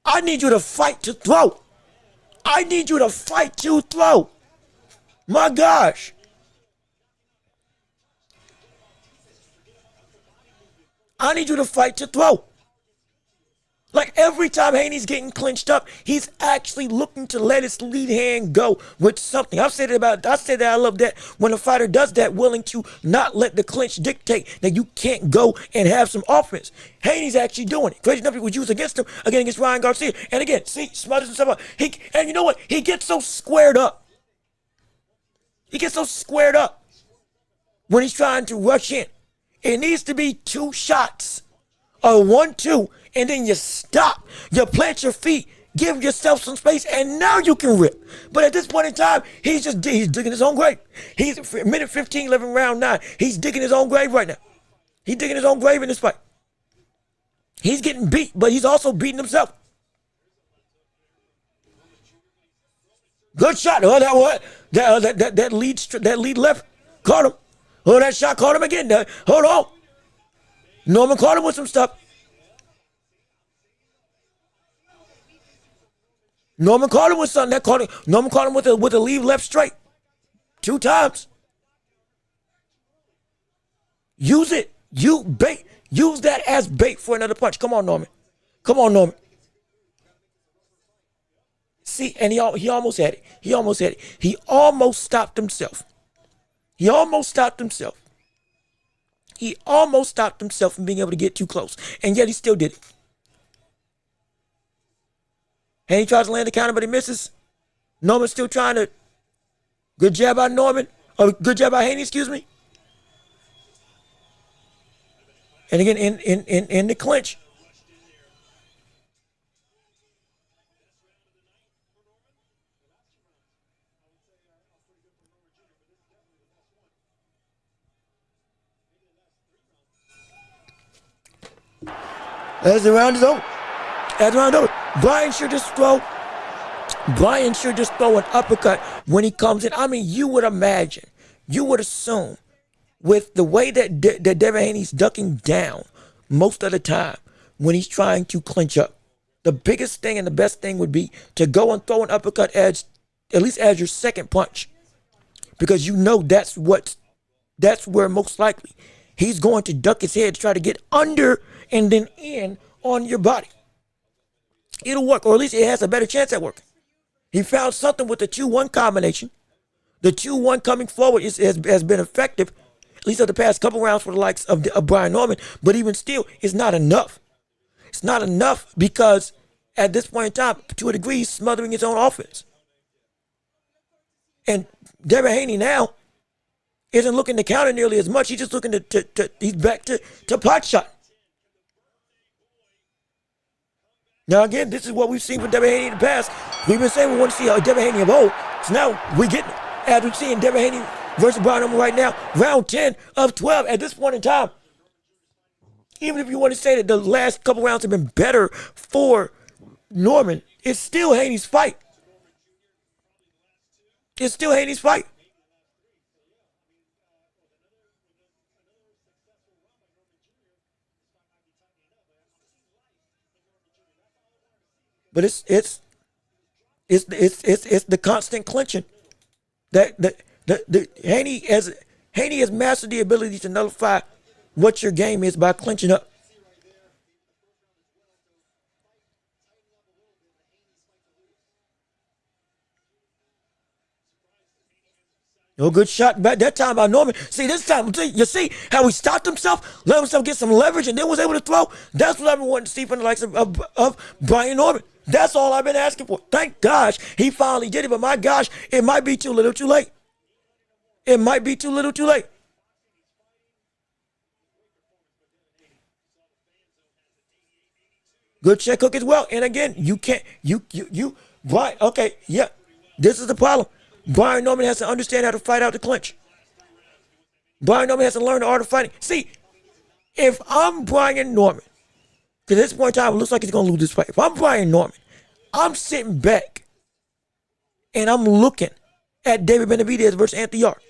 I need you to fight to throw. I need you to fight to throw. My gosh. I need you to fight to throw. Like, every time Haney's getting clinched up, he's actually looking to let his lead hand go with something. I said that I love that when a fighter does that, willing to not let the clinch dictate that you can't go and have some offense. Haney's actually doing it. Crazy enough, he was used against him, again against Ryan Garcia. And again, see, smothers himself up. And you know what? He gets so squared up. He gets so squared up when he's trying to rush in. It needs to be 2 shots. Or 1-2, and then you stop. You plant your feet, give yourself some space, and now you can rip. But at this point in time, he's digging his own grave. He's minute 15, 11, round 9. He's digging his own grave right now. He's digging his own grave in this fight. He's getting beat, but he's also beating himself. Good shot. Oh, that lead left caught him. Oh, that shot caught him again. Hold on. Norman caught him with some stuff. Norman caught him with something. Norman caught him with a leave left straight. 2 times. Use it. Use that as bait for another punch. Come on, Norman. Come on, Norman. See, and he almost had it. He almost had it. He almost stopped himself. He almost stopped himself from being able to get too close. And yet he still did it. And he tries to land the counter, but he misses. Norman's still trying to. Good jab by Norman. Or good jab by Haney, excuse me. And again, in the clinch. As the round is over. Brian should just throw an uppercut when he comes in. I mean, you would assume, with the way that Devin Haney's ducking down most of the time when he's trying to clinch up, the biggest thing and the best thing would be to go and throw an uppercut at least as your second punch, because you know that's where most likely he's going to duck his head to try to get under and then in on your body. It'll work, or at least it has a better chance at working. He found something with the 2-1 combination. The 2-1 coming forward has been effective, at least of the past couple rounds for the likes of Brian Norman, but even still, it's not enough. It's not enough because at this point in time, to a degree, he's smothering his own offense. And Devin Haney now isn't looking to counter nearly as much. He's just looking he's back to pot shot. Now, again, this is what we've seen from Devin Haney in the past. We've been saying we want to see Devin Haney of old. So now we're getting it. As we've seen Devin Haney versus Brian Norman right now. Round 10 of 12 at this point in time. Even if you want to say that the last couple rounds have been better for Norman, it's still Haney's fight. It's still Haney's fight. But it's the constant clinching that Haney has mastered the ability to nullify what your game is by clinching up. No good shot back that time by Norman. See, this time, you see how he stopped himself, let himself get some leverage, and then was able to throw? That's what I've been wanting to see from the likes of Brian Norman. That's all I've been asking for. Thank gosh he finally did it, but my gosh, it might be too little too late. It might be too little too late. Good check hook as well. And again, you can't, Brian, okay, yeah, this is the problem. Brian Norman has to understand how to fight out the clinch. Brian Norman has to learn the art of fighting. See, if I'm Brian Norman, because at this point in time, it looks like he's going to lose this fight. If I'm Brian Norman, I'm sitting back and I'm looking at David Benavidez versus Anthony Yarde.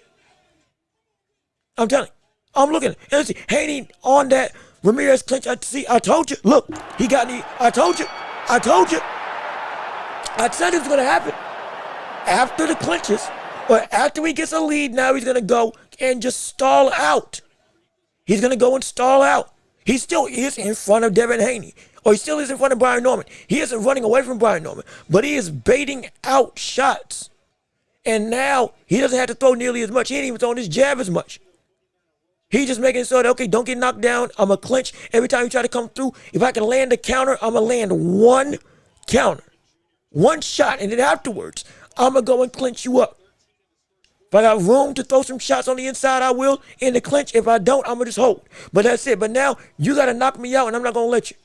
I'm telling you, I'm looking. And see, Haney on that Ramirez clinch. I told you. Look, he got me. I told you. I said it was going to happen. After the clinches, or after he gets a lead, now he's going to go and just stall out. He's going to go and stall out. He still is in front of Devin Haney, or he still is in front of Brian Norman. He isn't running away from Brian Norman, but he is baiting out shots. And now he doesn't have to throw nearly as much. He ain't even throwing his jab as much. He's just making it so that, okay, don't get knocked down. I'm going to clinch. Every time you try to come through, if I can land a counter, I'm going to land one counter. One shot, and then afterwards, I'm going to go and clinch you up. If I got room to throw some shots on the inside, I will in the clinch. If I don't, I'm going to just hold. But that's it. But now, you got to knock me out, and I'm not going to let you.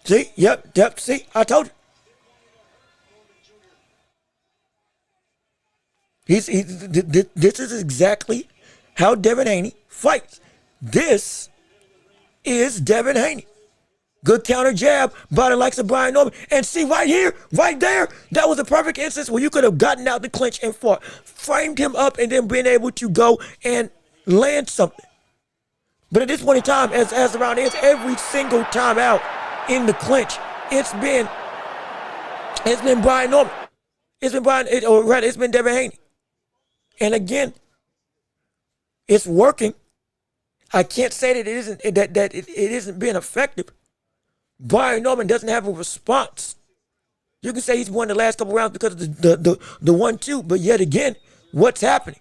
See? Yep. See? I told you. This is exactly how Devin Haney fights. This is Devin Haney. Good counter jab by the likes of Brian Norman. And see right here, right there, that was a perfect instance where you could have gotten out the clinch and fought. Framed him up and then been able to go and land something. But at this point in time, as the round ends, every single time out in the clinch, it's been Brian Norman. It's been Devin Haney. And again, it's working. I can't say that it isn't being effective. Brian Norman doesn't have a response. You can say he's won the last couple rounds because of the 1-2, but yet again, what's happening?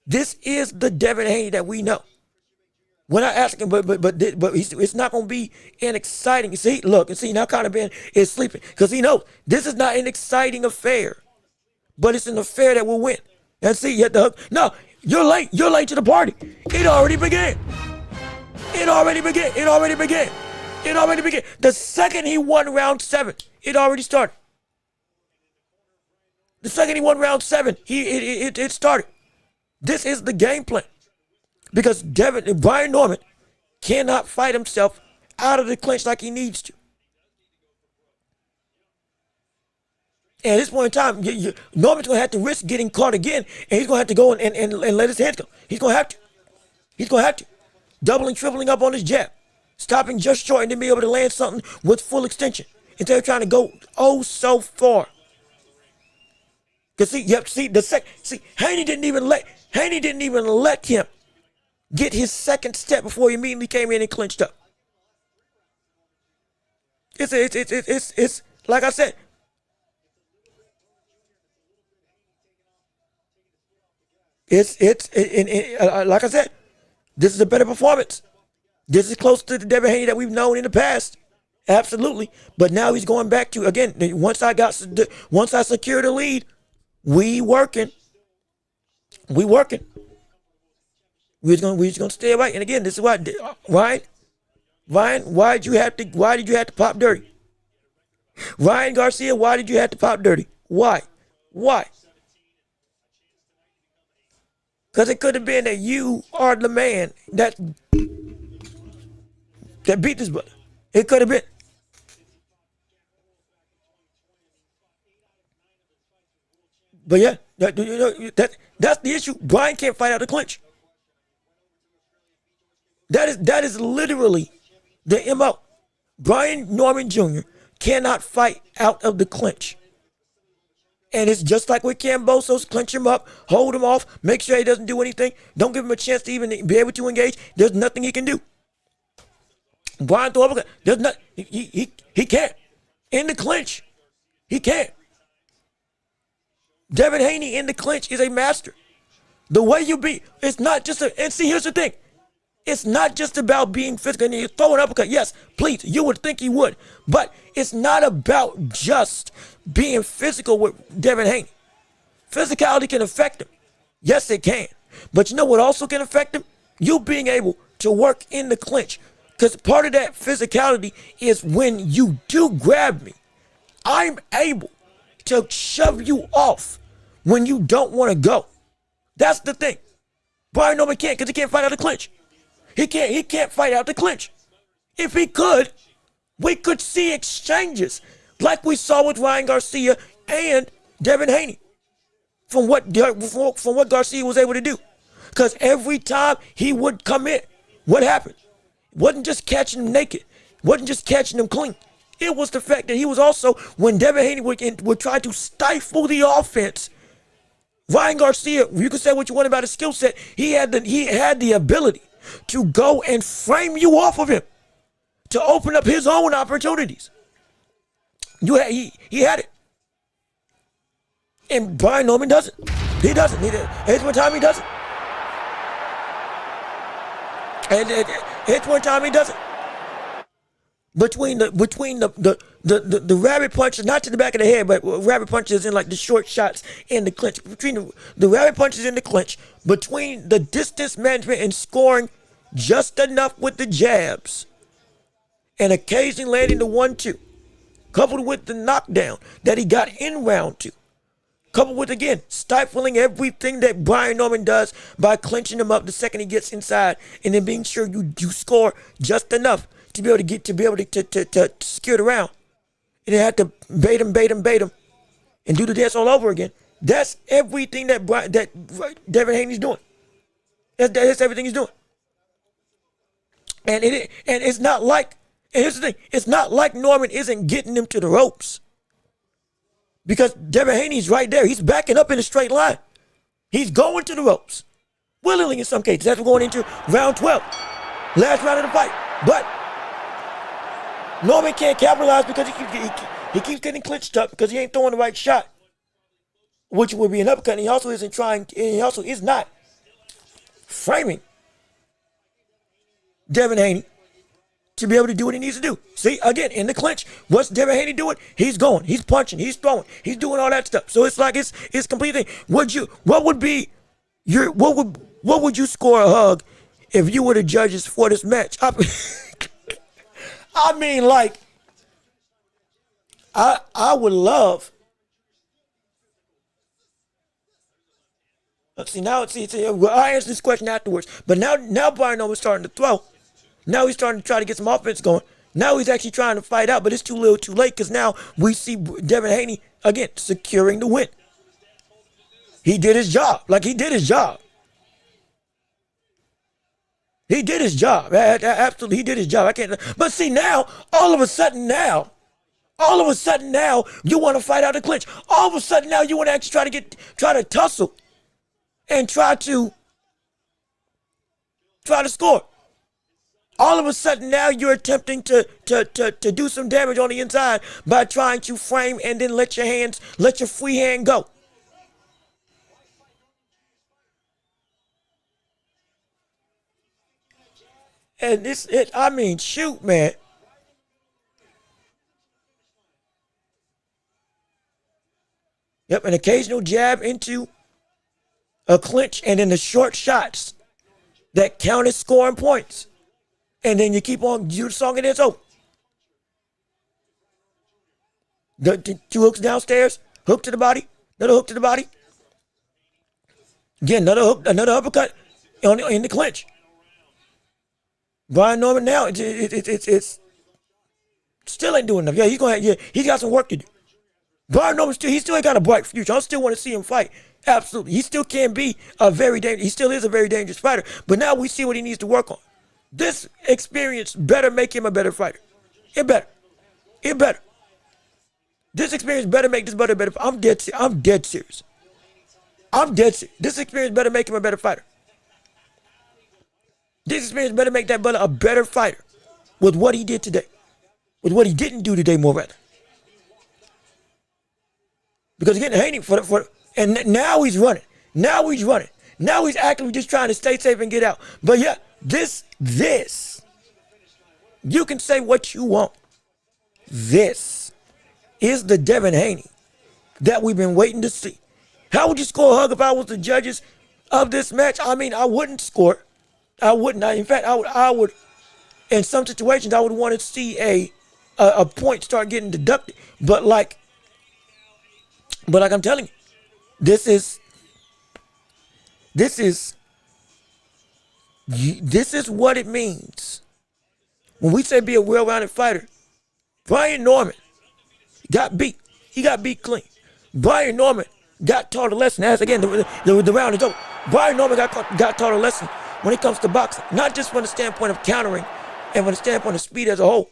This is the Devin Haney that we know. We're not asking, but it's not going to be an exciting. See, look, and see now, Conor Ben is sleeping because he knows this is not an exciting affair, but it's an affair that will win. And see, you have to hook. No, you're late. You're late to the party. It already began. The second he won round 7, it already started. The second he won round 7, it started. This is the game plan. Because Brian Norman cannot fight himself out of the clinch like he needs to. And at this point in time, Norman's going to have to risk getting caught again, and he's going to have to go and let his hands go. He's going to have to. Doubling, tripling up on his jab. Stopping just short and then be able to land something with full extension. Instead of trying to go so far. Because Haney didn't even let him get his second step before he immediately came in and clinched up. It's like I said. Like I said, this is a better performance. This is close to the Devin Haney that we've known in the past. Absolutely. But now he's going back to, again, once I secured the lead, we working. We're just gonna stay away. And again, this is why, Ryan, why did you have to pop dirty? Ryan Garcia, why did you have to pop dirty? Why? Why? Because it could have been that you are the man that beat this brother. It could have been. But yeah, that's the issue. Brian can't fight out the clinch. That is literally the MO. Brian Norman Jr. cannot fight out of the clinch. And it's just like with Kambosos, clinch him up, hold him off, make sure he doesn't do anything. Don't give him a chance to even be able to engage. There's nothing he can do. Brian throw uppercut. There's not. He can't. In the clinch, he can't. Devin Haney in the clinch is a master. The way you beat, it's not just a. And see, here's the thing. It's not just about being physical. And you throw an uppercut. Yes, please. You would think he would. But it's not about just being physical with Devin Haney. Physicality can affect him. Yes, it can. But you know what also can affect him? You being able to work in the clinch. Because part of that physicality is when you do grab me, I'm able to shove you off when you don't want to go. That's the thing. Brian Norman can't because he can't fight out the clinch. He can't fight out the clinch. If he could, we could see exchanges like we saw with Ryan Garcia and Devin Haney from what Garcia was able to do. Because every time he would come in, what happened? Wasn't just catching him naked. Wasn't just catching him clean. It was the fact that he was also, when Devin Haney would try to stifle the offense, Ryan Garcia, you can say what you want about his skill set, he had the ability to go and frame you off of him, to open up his own opportunities. He had it. And Brian Norman doesn't. He doesn't. Here's one time he doesn't. And here's one time he doesn't. Between the rabbit punches, not to the back of the head, but rabbit punches in like the short shots in the clinch. Between the rabbit punches in the clinch, between the distance management and scoring just enough with the jabs, and occasionally landing the 1-2, coupled with the knockdown that he got in round 2, coupled with, again, stifling everything that Brian Norman does by clinching him up the second he gets inside, and then being sure you score just enough to be able to secure the round. And they had to bait him, and do the dance all over again. That's everything that Devin Haney's doing. That's everything he's doing. And it's not like, and here's the thing, it's not like Norman isn't getting him to the ropes. Because Devin Haney's right there. He's backing up in a straight line. He's going to the ropes. Willingly in some cases. That's what we're going into round 12. Last round of the fight. But Norman can't capitalize because he keeps getting clinched up because he ain't throwing the right shot, which would be an uppercut. And he also isn't trying, and he also is not framing Devin Haney to be able to do what he needs to do. See, again, in the clinch, what's Devin Haney doing? He's going, he's punching, he's throwing, he's doing all that stuff. So it's like it's complete thing. What would you score a hug if you were the judges for this match? I mean, like, I would love. Well, I answer this question afterwards. But now Brian Norman's starting to throw. Now he's starting to try to get some offense going. Now he's actually trying to fight out, but it's too little too late because now we see Devin Haney, again, securing the win. He did his job. He did his job. He did his job. Absolutely, he did his job. But see, now, all of a sudden now, you want to fight out the clinch. All of a sudden now, you want to actually try to tussle and try to score. All of a sudden now you're attempting to do some damage on the inside by trying to frame and then let your free hand go. And shoot, man. Yep, an occasional jab into a clinch and then the short shots that count as scoring points. And then you keep on, you the song and it's over. The two hooks downstairs, hook to the body, another hook to the body. Again, another hook, another uppercut in the clinch. Brian Norman now, it's still ain't doing enough. Yeah, he's got some work to do. Brian Norman he still ain't got a bright future. I still want to see him fight. Absolutely. He still can be he still is a very dangerous fighter. But now we see what he needs to work on. This experience better make him a better fighter. It better. This experience better make this brother better. I'm dead serious. This experience better make him a better fighter. This experience better make that brother a better fighter with what he did today. With what he didn't do today, more rather. Because again, Haney and now he's running. Now he's actively just trying to stay safe and get out. But yeah, this, you can say what you want. This is the Devin Haney that we've been waiting to see. How would you score a hug if I was the judges of this match? I mean, I wouldn't score. I wouldn't. In fact, I would. In some situations, I would want to see a point start getting deducted. But like I'm telling you, this is what it means when we say be a well-rounded fighter. Brian Norman got beat. He got beat clean. Brian Norman got taught a lesson. As again, the round is over. Brian Norman got taught a lesson when it comes to boxing, not just from the standpoint of countering and from the standpoint of speed as a whole,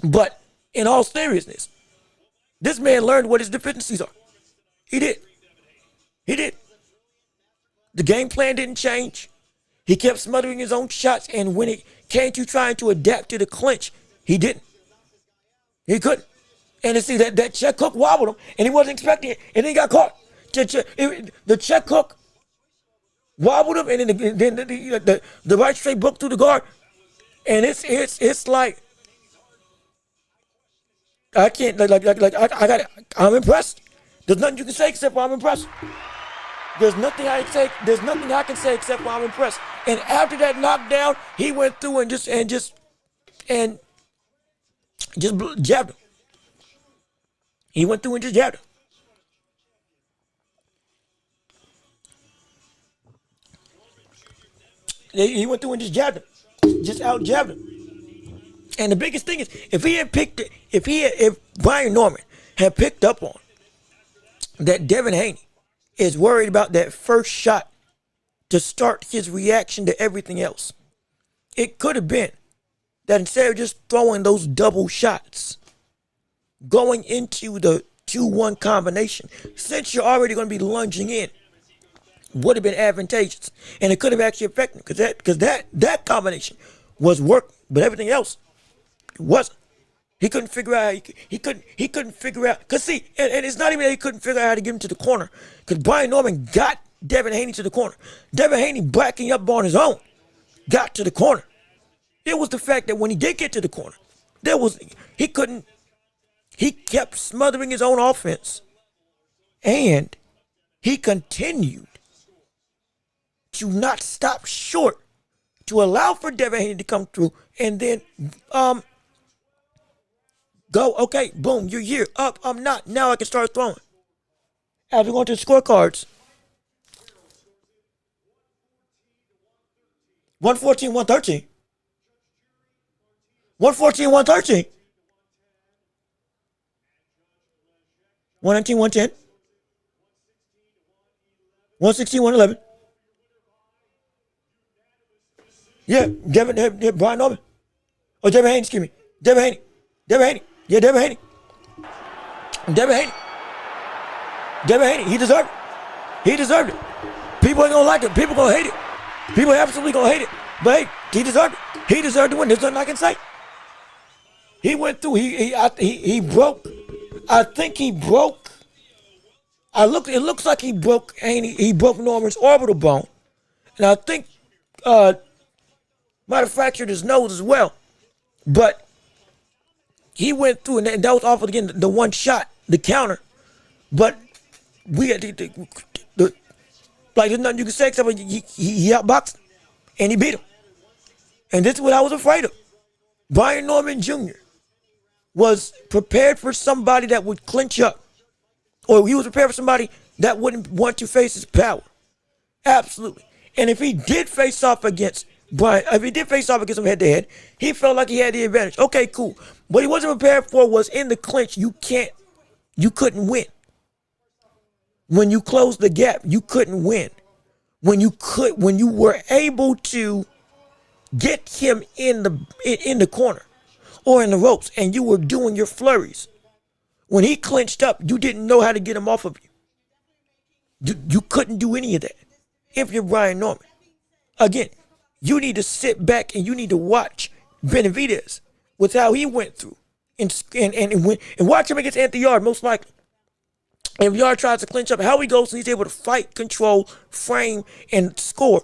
but in all seriousness, this man learned what his deficiencies are. He did. The game plan didn't change. He kept smothering his own shots, and when it came to trying to adapt to the clinch, he didn't. He couldn't. And to see that check hook wobbled him, and he wasn't expecting it, and then he got caught. The check hook wobbled him, and then the right straight book through the guard, and it's like I can't I'm impressed. There's nothing you can say except for I'm impressed. There's nothing I can say except for I'm impressed. And after that knockdown, he went through and just jabbed him. He went through and just jabbed him. He went through and just jabbed him. Just out jabbed him. And the biggest thing is, if Brian Norman had picked up on that Devin Haney is worried about that first shot to start his reaction to everything else, it could have been that instead of just throwing those double shots, going into the 2-1 combination, since you're already going to be lunging in, would have been advantageous. And it could have actually affected him because that combination was working, but everything else wasn't. He couldn't figure out how he couldn't figure out, because see, and it's not even that he couldn't figure out how to get him to the corner, because Brian Norman got Devin Haney to the corner. Devin Haney, backing up on his own, got to the corner. It was the fact that when he did get to the corner, he kept smothering his own offense, and he continued to not stop short to allow for Devin Haney to come through, and then go, okay, boom, you're here, up, I'm not, now I can start throwing. As we go to the scorecards, 114, 113. 114, 113. 119, 110. 116, 111. Yeah, Brian Norman. Oh, Devin Haney, excuse me. Devin Haney. Yeah, Devin Haney. He deserved it. People ain't gonna like it. People gonna hate it. People absolutely gonna hate it. But hey, he deserved it. He deserved to win. There's nothing I can say. He went through. He broke. I think he broke. It looks like he broke Haney. He broke Norman's orbital bone, and I think might have fractured his nose as well. But he went through, and that was off again the one shot, the counter. But we had like there's nothing you can say except he outboxed him, and he beat him. And this is what I was afraid of. Brian Norman Jr. was prepared for somebody that would clinch up, or he was prepared for somebody that wouldn't want to face his power. Absolutely. And if he did face off against Brian, if he did face off against him head to head, he felt like he had the advantage. Okay, cool. What he wasn't prepared for was in the clinch. You couldn't win. When you closed the gap, you couldn't win. When you were able to get him in the corner or in the ropes, and you were doing your flurries. When he clinched up, you didn't know how to get him off of you. You couldn't do any of that. If you're Brian Norman, again, you need to sit back and you need to watch Benavidez with how he went through and watch him against Anthony Yarde, most likely. If Yarde tries to clinch up, how he goes and he's able to fight, control, frame, and score.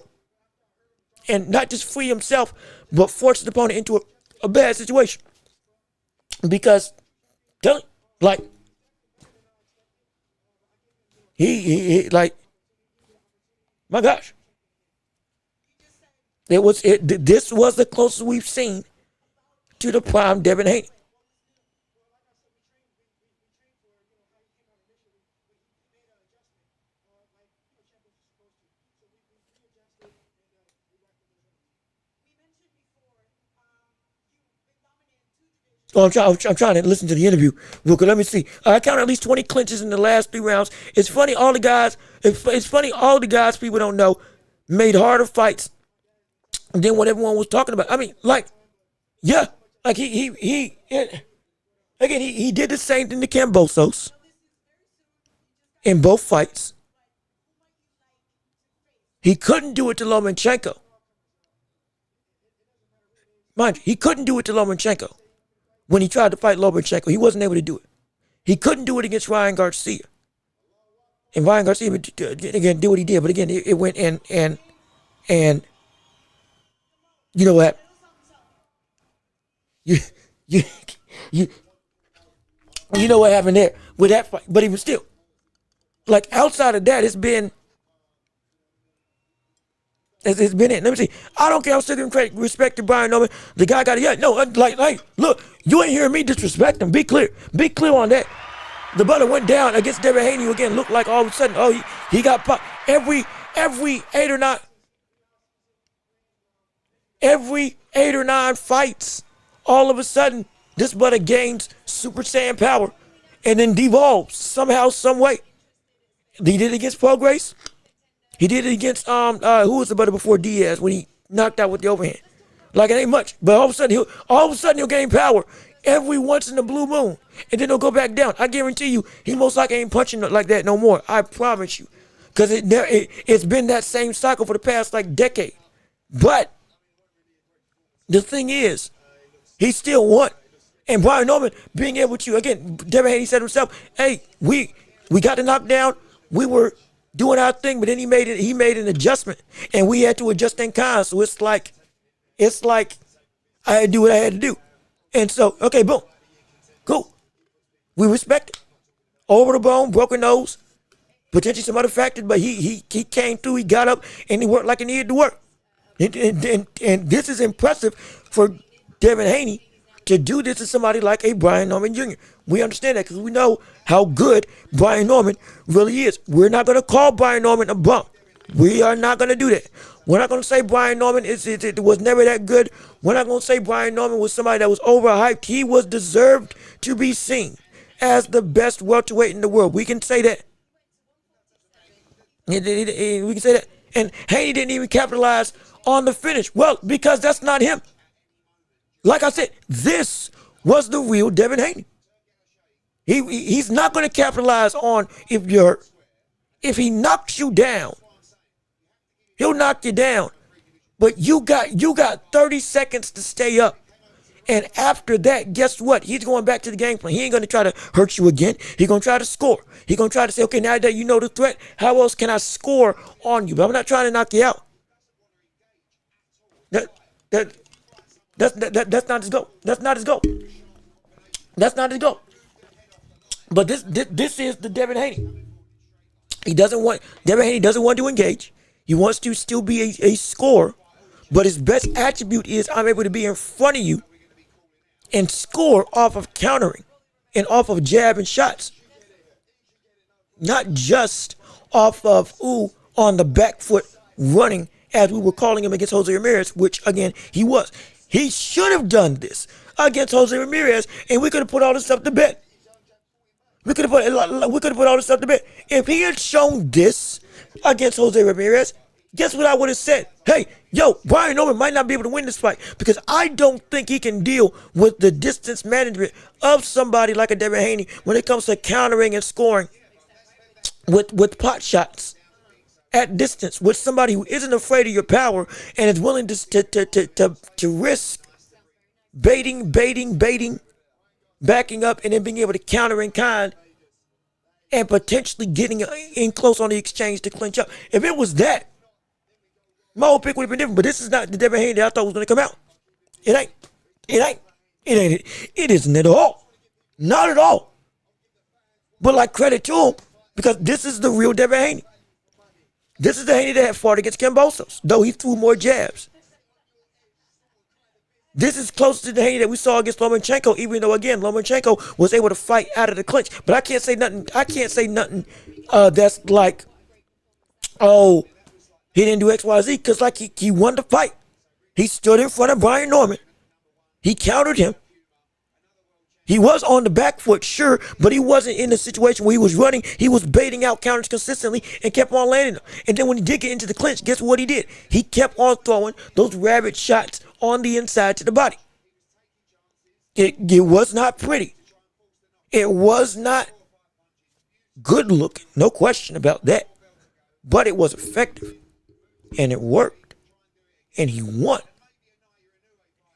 And not just free himself, but force the opponent into a bad situation. Because, like, he like, my gosh. This was the closest we've seen to the prime Devin Haney. Oh, I'm trying to listen to the interview. Look, let me see. I counted at least 20 clinches in the last 3 rounds. It's funny, all the guys people don't know made harder fights than what everyone was talking about. I mean, like, yeah, like he did the same thing to Kambosos in both fights. He couldn't do it to Lomachenko. Mind you, he couldn't do it to Lomachenko. When he tried to fight Lomachenko, he wasn't able to do it. He couldn't do it against Ryan Garcia. And Ryan Garcia, again, did what he did. But again, it went and you know what? You know what happened there with that fight. But even still, like, outside of that, it's been it. Let me see. I don't care. I'm still giving respect to Brian Norman. The guy got it. Yeah, no, like, look, you ain't hearing me disrespect him. Be clear on that. The brother went down against Devin Haney, who again looked like all of a sudden, he got popped. Every 8 or 9 fights, all of a sudden, this brother gains Super Saiyan power and then devolves somehow, some way. He did it against Prograis. He did it against who was the brother before Diaz when he knocked out with the overhand. Like, it ain't much, but all of a sudden he'll gain power every once in the blue moon, and then he'll go back down. I guarantee you, he most likely ain't punching like that no more. I promise you, because it's been that same cycle for the past like decade. But the thing is, he still won, and Brian Norman being able to, again, Devin Haney said himself, "Hey, we got the knockdown. We were doing our thing, but then he made an adjustment, and we had to adjust in kind. So it's like I had to do what I had to do, and so okay, boom, cool. We respect it. Over the bone, broken nose, potentially some other factors, but he came through. He got up and he worked like he needed to work, and this is impressive for Devin Haney to do this to somebody like a Brian Norman Jr. We understand that because we know how good Brian Norman really is. We're not going to call Brian Norman a bum. We are not going to do that. We're not going to say Brian Norman it was never that good. We're not going to say Brian Norman was somebody that was overhyped. He was deserved to be seen as the best welterweight in the world. We can say that. We can say that. And Haney didn't even capitalize on the finish. Well, because that's not him. Like I said, this was the real Devin Haney. He's not going to capitalize on if you're hurt. If he knocks you down, he'll knock you down. But you got 30 seconds to stay up. And after that, guess what? He's going back to the game plan. He ain't going to try to hurt you again. He's going to try to score. He's going to try to say, okay, now that you know the threat, how else can I score on you? But I'm not trying to knock you out. That's not his goal. That's not his goal. That's not his goal. But this is the Devin Haney. Devin Haney doesn't want to engage. He wants to still be a scorer. But his best attribute is I'm able to be in front of you and score off of countering and off of jab and shots. Not just off of, on the back foot running, as we were calling him against Jose Ramirez, which, again, he was. He should have done this against Jose Ramirez, and we could have put all this stuff to bed. We could have put all this stuff to bed. If he had shown this against Jose Ramirez, guess what I would have said? Hey, Brian Norman might not be able to win this fight because I don't think he can deal with the distance management of somebody like a Devin Haney when it comes to countering and scoring with pot shots at distance, with somebody who isn't afraid of your power and is willing to risk baiting, backing up, and then being able to counter in kind and potentially getting in close on the exchange to clinch up. If it was that, my whole pick would have been different, but this is not the Devin Haney that I thought was going to come out. It isn't at all. Not at all. But like, credit to him, because this is the real Devin Haney. This is the Haney that had fought against Kambosos, though he threw more jabs. This is close to the Haney that we saw against Lomachenko, even though, again, Lomachenko was able to fight out of the clinch. But I can't say nothing that's like, oh, he didn't do X, Y, Z, because like he won the fight. He stood in front of Brian Norman. He countered him. He was on the back foot, sure, but he wasn't in the situation where he was running. He was baiting out counters consistently and kept on landing them. And then when he did get into the clinch, guess what he did? He kept on throwing those rabbit shots on the inside to the body. It was not pretty. It was not good looking, no question about that. But it was effective. And it worked. And he won.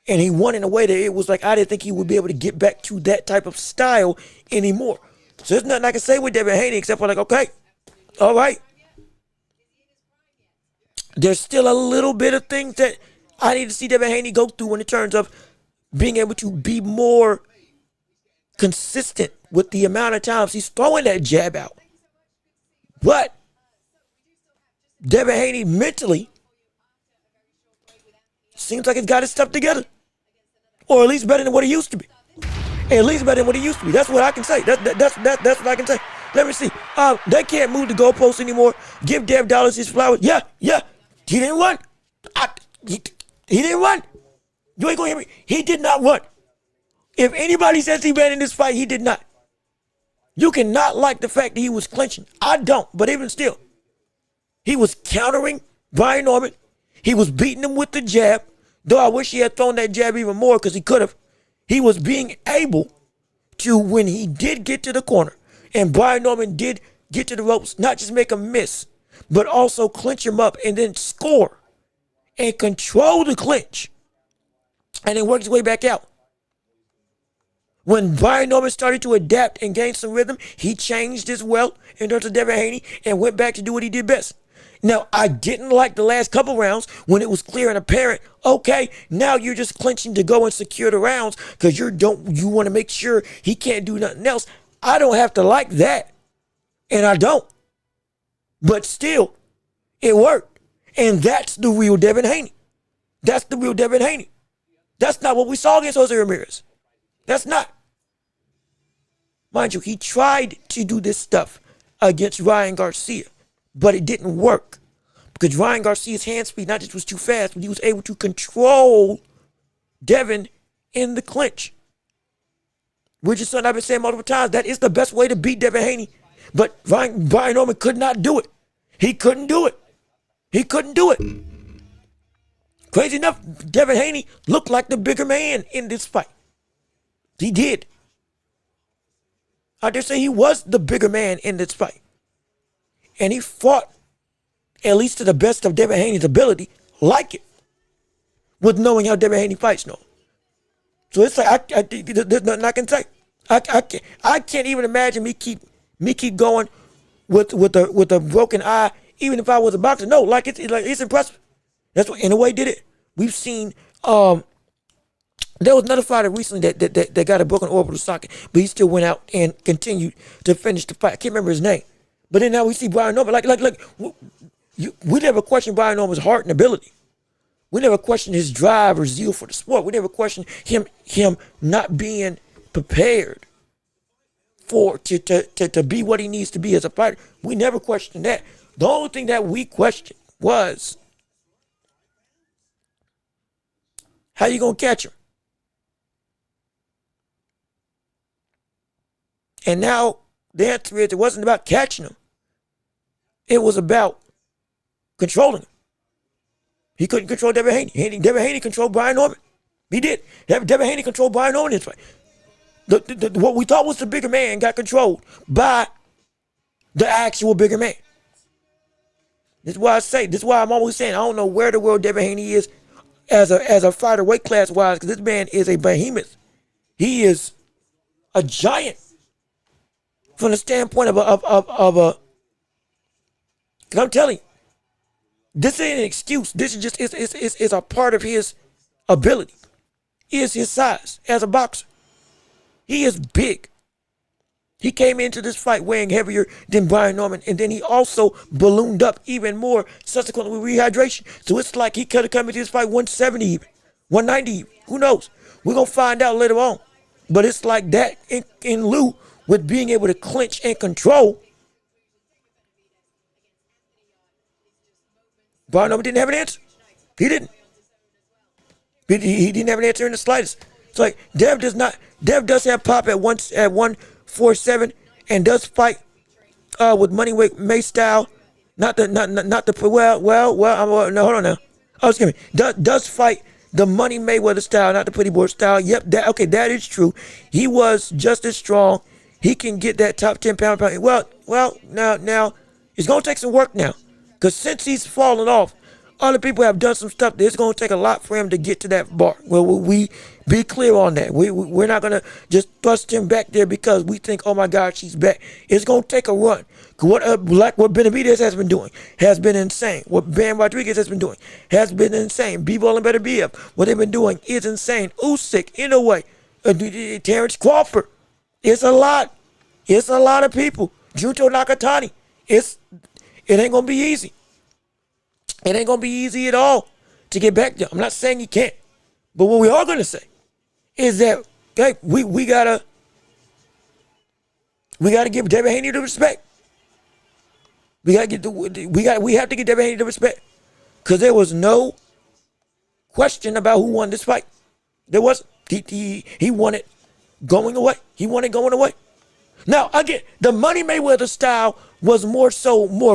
And he won in a way that it was like, I didn't think he would be able to get back to that type of style anymore. So there's nothing I can say with Devin Haney except for like, okay, all right. There's still a little bit of things that I need to see Devin Haney go through in terms of being able to be more consistent with the amount of times he's throwing that jab out. But Devin Haney mentally seems like he's got his stuff together. Or at least better than what he used to be. At least better than what he used to be. That's what I can say. That's what I can say. Let me see. They can't move the goalposts anymore. Give Dev Dollars his flowers. Yeah. He didn't run. He didn't run. You ain't gonna hear me. He did not run. If anybody says he ran in this fight, he did not. You cannot like the fact that he was clinching. I don't, but even still. He was countering Brian Norman. He was beating him with the jab. Though I wish he had thrown that jab even more because he could have. He was being able to, when he did get to the corner and Brian Norman did get to the ropes, not just make him miss, but also clinch him up and then score and control the clinch and then work his way back out. When Brian Norman started to adapt and gain some rhythm, he changed as well in terms of Devin Haney and went back to do what he did best. Now, I didn't like the last couple rounds when it was clear and apparent, okay, now you're just clinching to go and secure the rounds because you want to make sure he can't do nothing else. I don't have to like that, and I don't. But still, it worked, and that's the real Devin Haney. That's the real Devin Haney. That's not what we saw against Jose Ramirez. That's not. Mind you, he tried to do this stuff against Ryan Garcia. But it didn't work because Ryan Garcia's hand speed not just was too fast, but he was able to control Devin in the clinch. Which is something I've been saying multiple times. That is the best way to beat Devin Haney. But Brian Norman could not do it. He couldn't do it. He couldn't do it. Crazy enough, Devin Haney looked like the bigger man in this fight. He did. I dare say he was the bigger man in this fight. And he fought, at least to the best of Devin Haney's ability, like it, with knowing how Devin Haney fights now. So it's like there's nothing I can say. I can't even imagine me keep going with a broken eye, even if I was a boxer. No, it's impressive. That's what in a way did it. We've seen there was another fighter recently that got a broken orbital socket, but he still went out and continued to finish the fight. I can't remember his name. But then now we see Brian Norman. We never questioned Brian Norman's heart and ability. We never questioned his drive or zeal for the sport. We never questioned him not being prepared to be what he needs to be as a fighter. We never questioned that. The only thing that we questioned was, how you gonna catch him? And now the answer is, it wasn't about catching him. It was about controlling him. He couldn't control Devin Haney. Devin Haney controlled Brian Norman. He did. Devin Haney controlled Brian Norman in this fight. What we thought was the bigger man got controlled by the actual bigger man. This is why I'm always saying, I don't know where the world Devin Haney is as a fighter weight class wise, because this man is a behemoth. He is a giant from the standpoint of a. Because I'm telling you, this ain't an excuse. This is just it's a part of his ability. Is his size as a boxer. He is big. He came into this fight weighing heavier than Brian Norman, and then he also ballooned up even more subsequently with rehydration. So it's like he could have come into this fight 170 even, 190 even. Who knows? We're going to find out later on. But it's like that in lieu with being able to clinch and control. Brian Norman didn't have an answer. He didn't. He didn't have an answer in the slightest. It's like Dev does have pop at 147 and does fight with Moneyweight May style. No, hold on now. Oh, excuse me. Does fight the Money Mayweather style, not the Pretty Boy style. Yep, that is true. He was just as strong. He can get that top 10 pound. Well, now it's gonna take some work now, because since he's fallen off, other people have done some stuff. It's going to take a lot for him to get to that bar. Well, we be clear on that. We're not going to just thrust him back there because we think, oh my God, she's back. It's going to take a run. What Benavidez has been doing has been insane. What Bam Rodriguez has been doing has been insane. B-Ball and Better BF, what they've been doing is insane. Usyk, in a way. Terrence Crawford. It's a lot. It's a lot of people. Junto Nakatani. It ain't going to be easy. It ain't going to be easy at all to get back there. I'm not saying he can't. But what we are going to say is that, hey, we gotta give Devin Haney the respect. We have to give Devin Haney the respect. Because there was no question about who won this fight. There wasn't. He won it going away. He won it going away. Now, again, the Money Mayweather style was more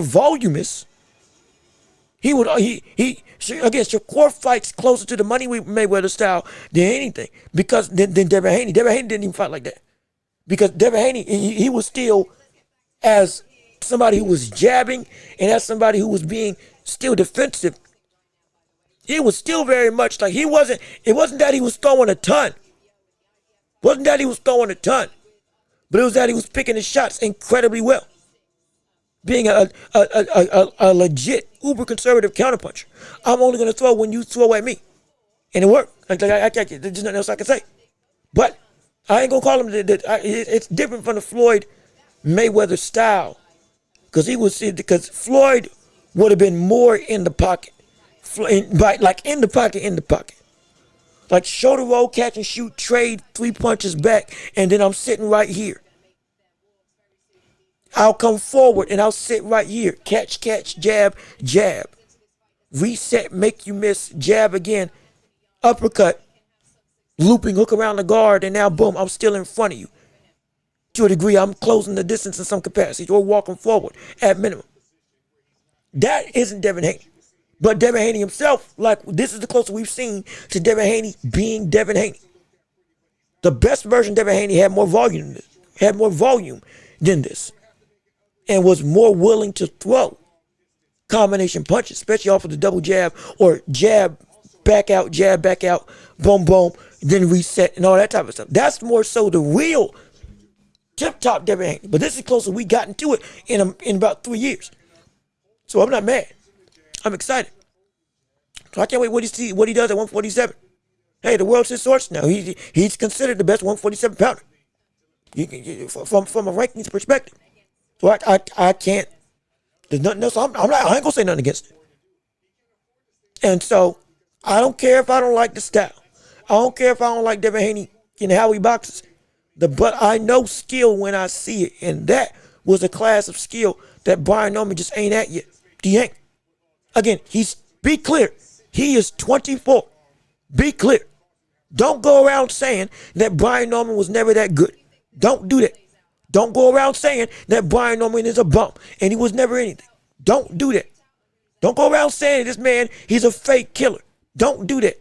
voluminous. Shakur fights closer to the Money Mayweather style than anything, because than Devin Haney. Devin Haney didn't even fight like that, because Devin Haney, he was still, as somebody who was jabbing and as somebody who was being still defensive. It was still very much like it wasn't that he was throwing a ton. But it was that he was picking his shots incredibly well. Being a legit uber conservative counterpuncher. I'm only going to throw when you throw at me. And it worked. There's nothing else I can say. But I ain't going to call him it's different from the Floyd Mayweather style. Because Floyd would have been more in the pocket. In the pocket. Like shoulder roll, catch and shoot, trade, 3 punches back, and then I'm sitting right here. I'll come forward and I'll sit right here. Catch, jab, jab. Reset, make you miss, jab again. Uppercut. Looping, hook around the guard, and now boom, I'm still in front of you. To a degree, I'm closing the distance in some capacity or walking forward at minimum. That isn't Devin Haney. But Devin Haney himself, this is the closest we've seen to Devin Haney being Devin Haney. The best version of Devin Haney had more volume than this. And was more willing to throw combination punches, especially off of the double jab or jab, back out, boom, boom, then reset and all that type of stuff. That's more so the real tip-top Devin Haney. But this is closer we gotten to it in about 3 years. So I'm not mad. I'm excited. So I can't wait what he does at 147. Hey, the world's his source now. He's considered the best 147 pounder. From a rankings perspective. So I can't. There's nothing else. I ain't gonna say nothing against it. And so I don't care if I don't like the style. I don't care if I don't like Devin Haney and how he boxes. But I know skill when I see it. And that was a class of skill that Brian Norman just ain't at yet. He ain't. Again, be clear. He is 24. Be clear. Don't go around saying that Brian Norman was never that good. Don't do that. Don't go around saying that Brian Norman is a bum and he was never anything. Don't do that. Don't go around saying this man, he's a fake killer. Don't do that.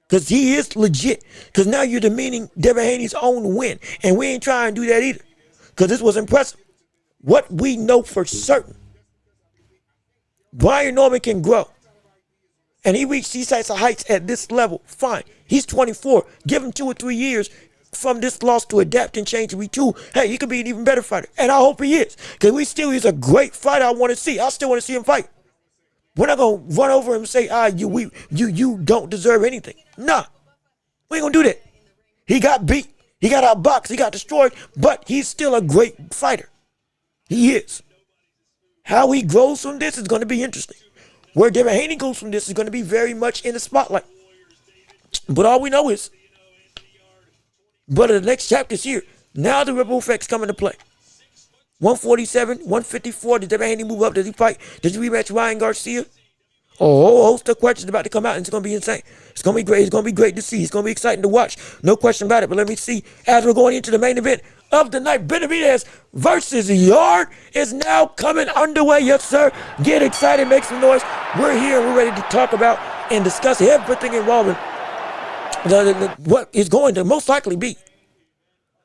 Because he is legit. Because now you're demeaning Devin Haney's own win. And we ain't trying to do that either. Because this was impressive. What we know for certain, Brian Norman can grow. And he reached these types of heights at this level. Fine. He's 24. Give him 2 or 3 years from this loss to adapt and change and retool. Hey, he could be an even better fighter. And I hope he is. Because he's a great fighter I want to see. I still want to see him fight. We're not going to run over him and say, you don't deserve anything. Nah. We ain't going to do that. He got beat. He got outboxed. He got destroyed. But he's still a great fighter. He is. How he grows from this is going to be interesting. Where Devin Haney goes from this is going to be very much in the spotlight. But all we know is, the next chapter's here. Now the ripple effects come into play. 147, 154. Did Devin Haney move up? Did he fight? Did he rematch Ryan Garcia? A whole host of questions about to come out, and it's going to be insane. It's going to be great. It's going to be great to see. It's going to be exciting to watch. No question about it. But let me see. As we're going into the main event of the night, Benavidez versus Yarde is now coming underway. Yes, sir. Get excited. Make some noise. We're here. We're ready to talk about and discuss everything involving what is going to most likely be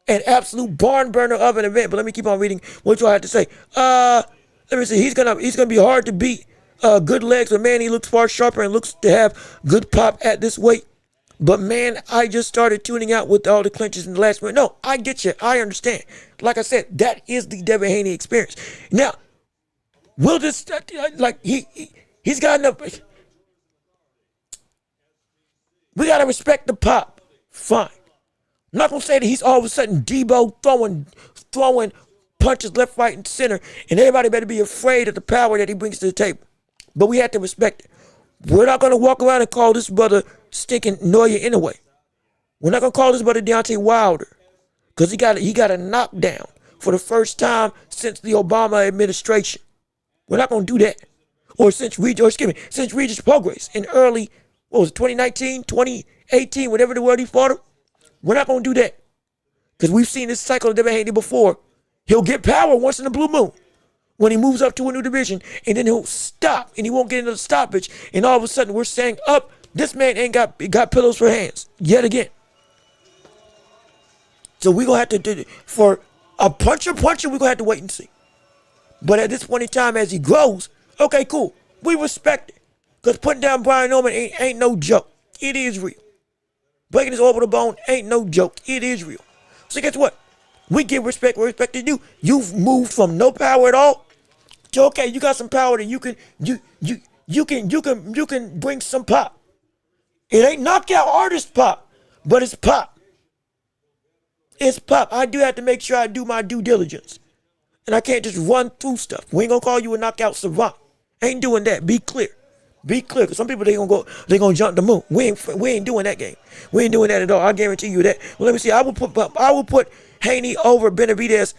an absolute barn burner of an event. But let me keep on reading what y'all have to say. Let me see. He's gonna be hard to beat. Good legs, but man, he looks far sharper and looks to have good pop at this weight. But man, I just started tuning out with all the clinches in the last minute. No, I get you. I understand. Like I said, that is the Devin Haney experience. Now, will this he's got enough? We gotta respect the pop. Fine. I'm not gonna say that he's all of a sudden Debo throwing punches left, right, and center, and everybody better be afraid of the power that he brings to the table. But we have to respect it. We're not gonna walk around and call this brother stinking Neuer anyway. We're not gonna call this brother Deontay Wilder, because he got a knockdown for the first time since the Obama administration. We're not gonna do that. Or since Regis Prograis in early, 2019, 2018, whatever the word he fought him. We're not going to do that. Because we've seen this cycle of Devin Haney before. He'll get power once in a blue moon when he moves up to a new division, and then he'll stop, and he won't get into the stoppage, and all of a sudden we're saying, this man ain't got pillows for hands yet again. So we're going to have to do it. For a puncher, we're going to have to wait and see. But at this point in time, as he grows, okay, cool. We respect it. Because putting down Brian Norman ain't no joke. It is real. Breaking his orbital bone ain't no joke. It is real. So guess what? We give respect where respect is due. You've moved from no power at all to, okay, you got some power that you can bring some pop. It ain't knockout artist pop, but it's pop. It's pop. I do have to make sure I do my due diligence. And I can't just run through stuff. We ain't gonna call you a knockout savant. Ain't doing that. Be clear. Be clear, because some people they gonna jump the moon. We ain't doing that game. We ain't doing that at all. I guarantee you that. Well, let me see. I will put Haney over Benavidez.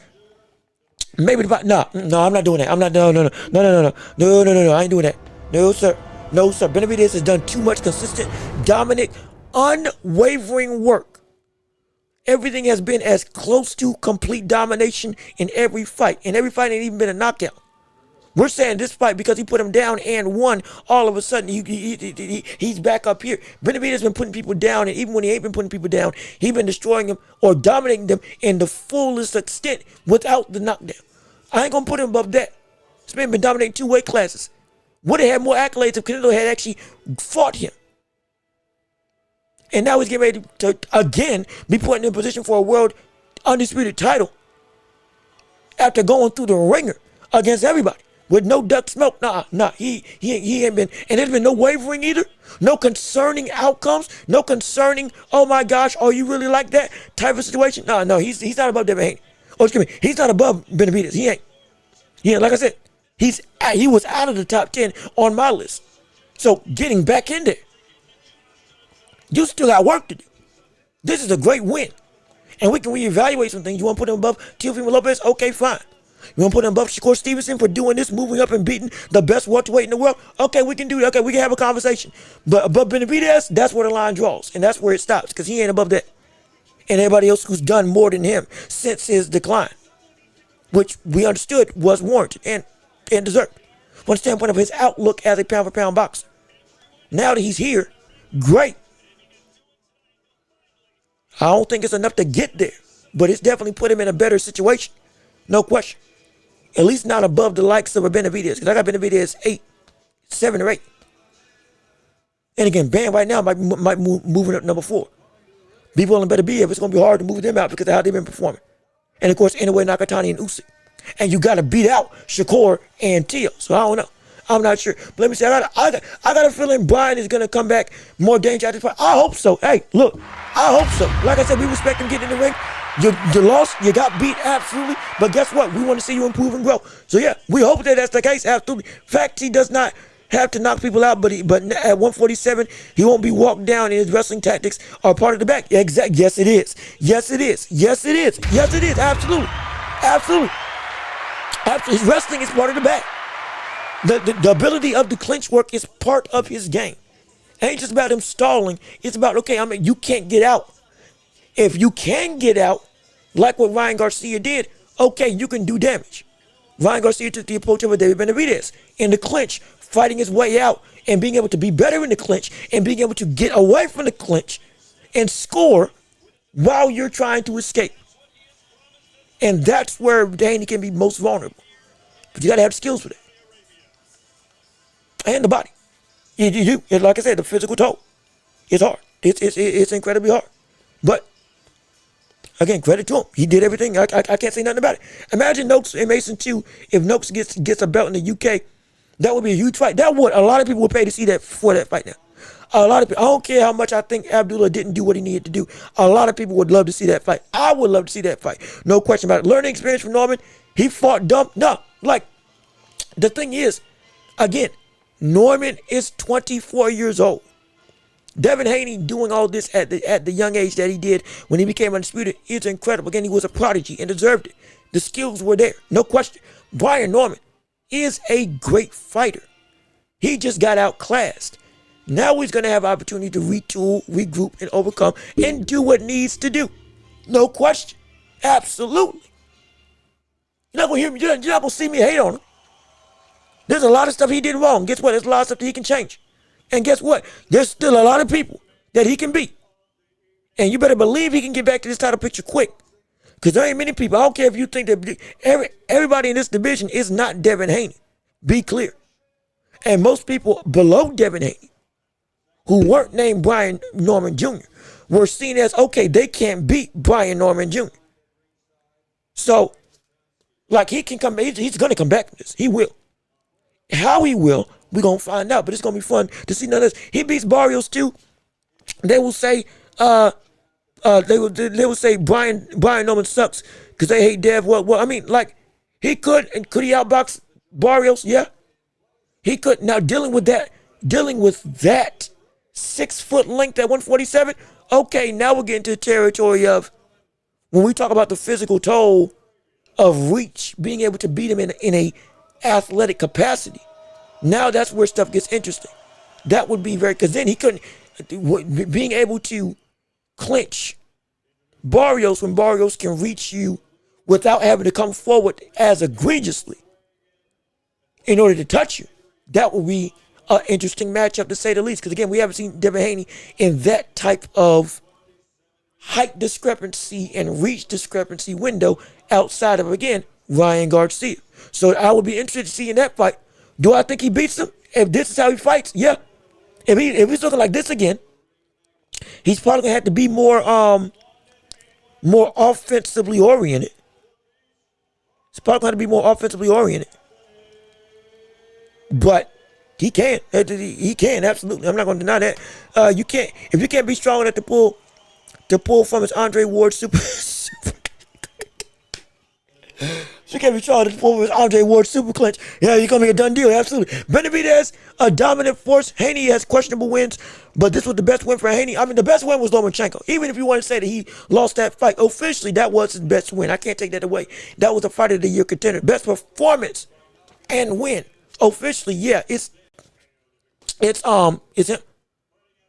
Maybe no, I'm not doing that. I'm not. No. I ain't doing that. No, sir. Benavidez has done too much consistent, dominant, unwavering work. Everything has been as close to complete domination in every fight. And every fight ain't even been a knockout. We're saying this fight because he put him down and won. All of a sudden, he's back up here. Benavidez has been putting people down, and even when he ain't been putting people down, he's been destroying them or dominating them in the fullest extent without the knockdown. I ain't gonna put him above that. This man been dominating 2 weight classes. Would have had more accolades if Canelo had actually fought him. And now he's getting ready to again be put in a position for a world undisputed title after going through the ringer against everybody. With no duck smoke, he ain't been, and there's been no wavering either, no concerning outcomes, no concerning, oh my gosh, are you really like that type of situation? No, he's not above Devin Haney. Oh, excuse me, he's not above Benavidez. He ain't. Yeah, like I said, he was out of the top 10 on my list. So getting back in there, You still got work to do. This is a great win. And we can reevaluate some things. You want to put him above Teofimo Lopez? Okay, fine. You want to put him above Shakur Stevenson for doing this, moving up and beating the best welterweight in the world? Okay, we can do that. Okay, we can have a conversation. But above Benavidez, that's where the line draws. And that's where it stops because he ain't above that. And everybody else who's done more than him since his decline, which we understood was warranted and deserved from the standpoint of his outlook as a pound-for-pound boxer. Now that he's here, great. I don't think it's enough to get there, but it's definitely put him in a better situation. No question. At least not above the likes of a Benavidez, because I got Benavidez 7 or 8. And again, Bam right now might move moving up number 4. Be willing better be if it's going to be hard to move them out because of how they've been performing. And of course, anyway, Nakatani and Usyk. And you got to beat out Shakur and Teo. So I don't know. I'm not sure. But let me say, I got a feeling Brian is going to come back more dangerous at this point. I hope so. Hey, look, I hope so. Like I said, we respect him getting in the ring. You lost, you got beat, absolutely. But guess what? We want to see you improve and grow. So yeah, we hope that that's the case, absolutely. Fact, he does not have to knock people out, but at 147, he won't be walked down, and his wrestling tactics are part of the back. Exactly. Yes, it is. Yes, it is. Yes, it is. Yes, it is. Absolutely. Absolutely. His wrestling is part of the back. The ability of the clinch work is part of his game. It ain't just about him stalling. It's about, okay, you can't get out. If you can get out, like what Ryan Garcia did, okay, you can do damage. Ryan Garcia took the approach of a David Benavidez in the clinch, fighting his way out and being able to be better in the clinch and being able to get away from the clinch and score while you're trying to escape. And that's where Haney can be most vulnerable. But you got to have skills for that. And the body. You do. And like I said, the physical toll. It's hard. It's incredibly hard. But again, credit to him. He did everything. I can't say nothing about it. Imagine Noakes and Mason too. If Noakes gets a belt in the UK, that would be a huge fight. A lot of people would pay to see that for that fight now. A lot of people. I don't care how much I think Abdullah didn't do what he needed to do. A lot of people would love to see that fight. I would love to see that fight. No question about it. Learning experience from Norman. He fought dumb. No, like the thing is, again, Norman is 24 years old. Devin Haney doing all this at the young age that he did when he became undisputed is incredible. Again, he was a prodigy and deserved it. The skills were there, no question. Brian Norman is a great fighter. He just got outclassed. Now he's going to have opportunity to retool, regroup, and overcome and do what needs to do. No question. Absolutely. You're not going to hear me. You're not going to see me hate on him. There's a lot of stuff he did wrong. Guess what? There's a lot of stuff that he can change. And guess what? There's still a lot of people that he can beat. And you better believe he can get back to this title picture quick. Because there ain't many people. I don't care if you think that everybody in this division is not Devin Haney. Be clear. And most people below Devin Haney who weren't named Brian Norman Jr. were seen as, okay, they can't beat Brian Norman Jr. So, like, he can come, he's going to come back from this. He will. How he will, we're going to find out. But it's going to be fun to see none of this. He beats Barrios too. They will say, they will say Brian Norman sucks because they hate Dev. Well, I mean, like, he could, and could he outbox Barrios? Yeah. He could. Now, dealing with that 6 foot length at 147, okay, now we're getting to the territory of when we talk about the physical toll of reach, being able to beat him in a athletic capacity. Now that's where stuff gets interesting. That would be very, because then he couldn't, being able to clinch Barrios when Barrios can reach you without having to come forward as egregiously in order to touch you. That would be an interesting matchup to say the least. Because again, we haven't seen Devin Haney in that type of height discrepancy and reach discrepancy window outside of, again, Ryan Garcia. So I would be interested to see in that fight. Do I think he beats him? If this is how he fights, yeah. If he's looking like this again, he's probably gonna have to be more offensively oriented. He's probably gonna have to be more offensively oriented. But he can. He can, absolutely. I'm not gonna deny that. You can't, if you can't be strong enough to pull from his Andre Ward super Look at me trying to pull his Andre Ward super clinch. Yeah, you're going to make a done deal. Absolutely. Benavidez, a dominant force. Haney has questionable wins, but this was the best win for Haney. I mean, the best win was Lomachenko. Even if you want to say that he lost that fight, officially, that was his best win. I can't take that away. That was a Fight of the Year contender. Best performance and win. Officially, yeah, it's him.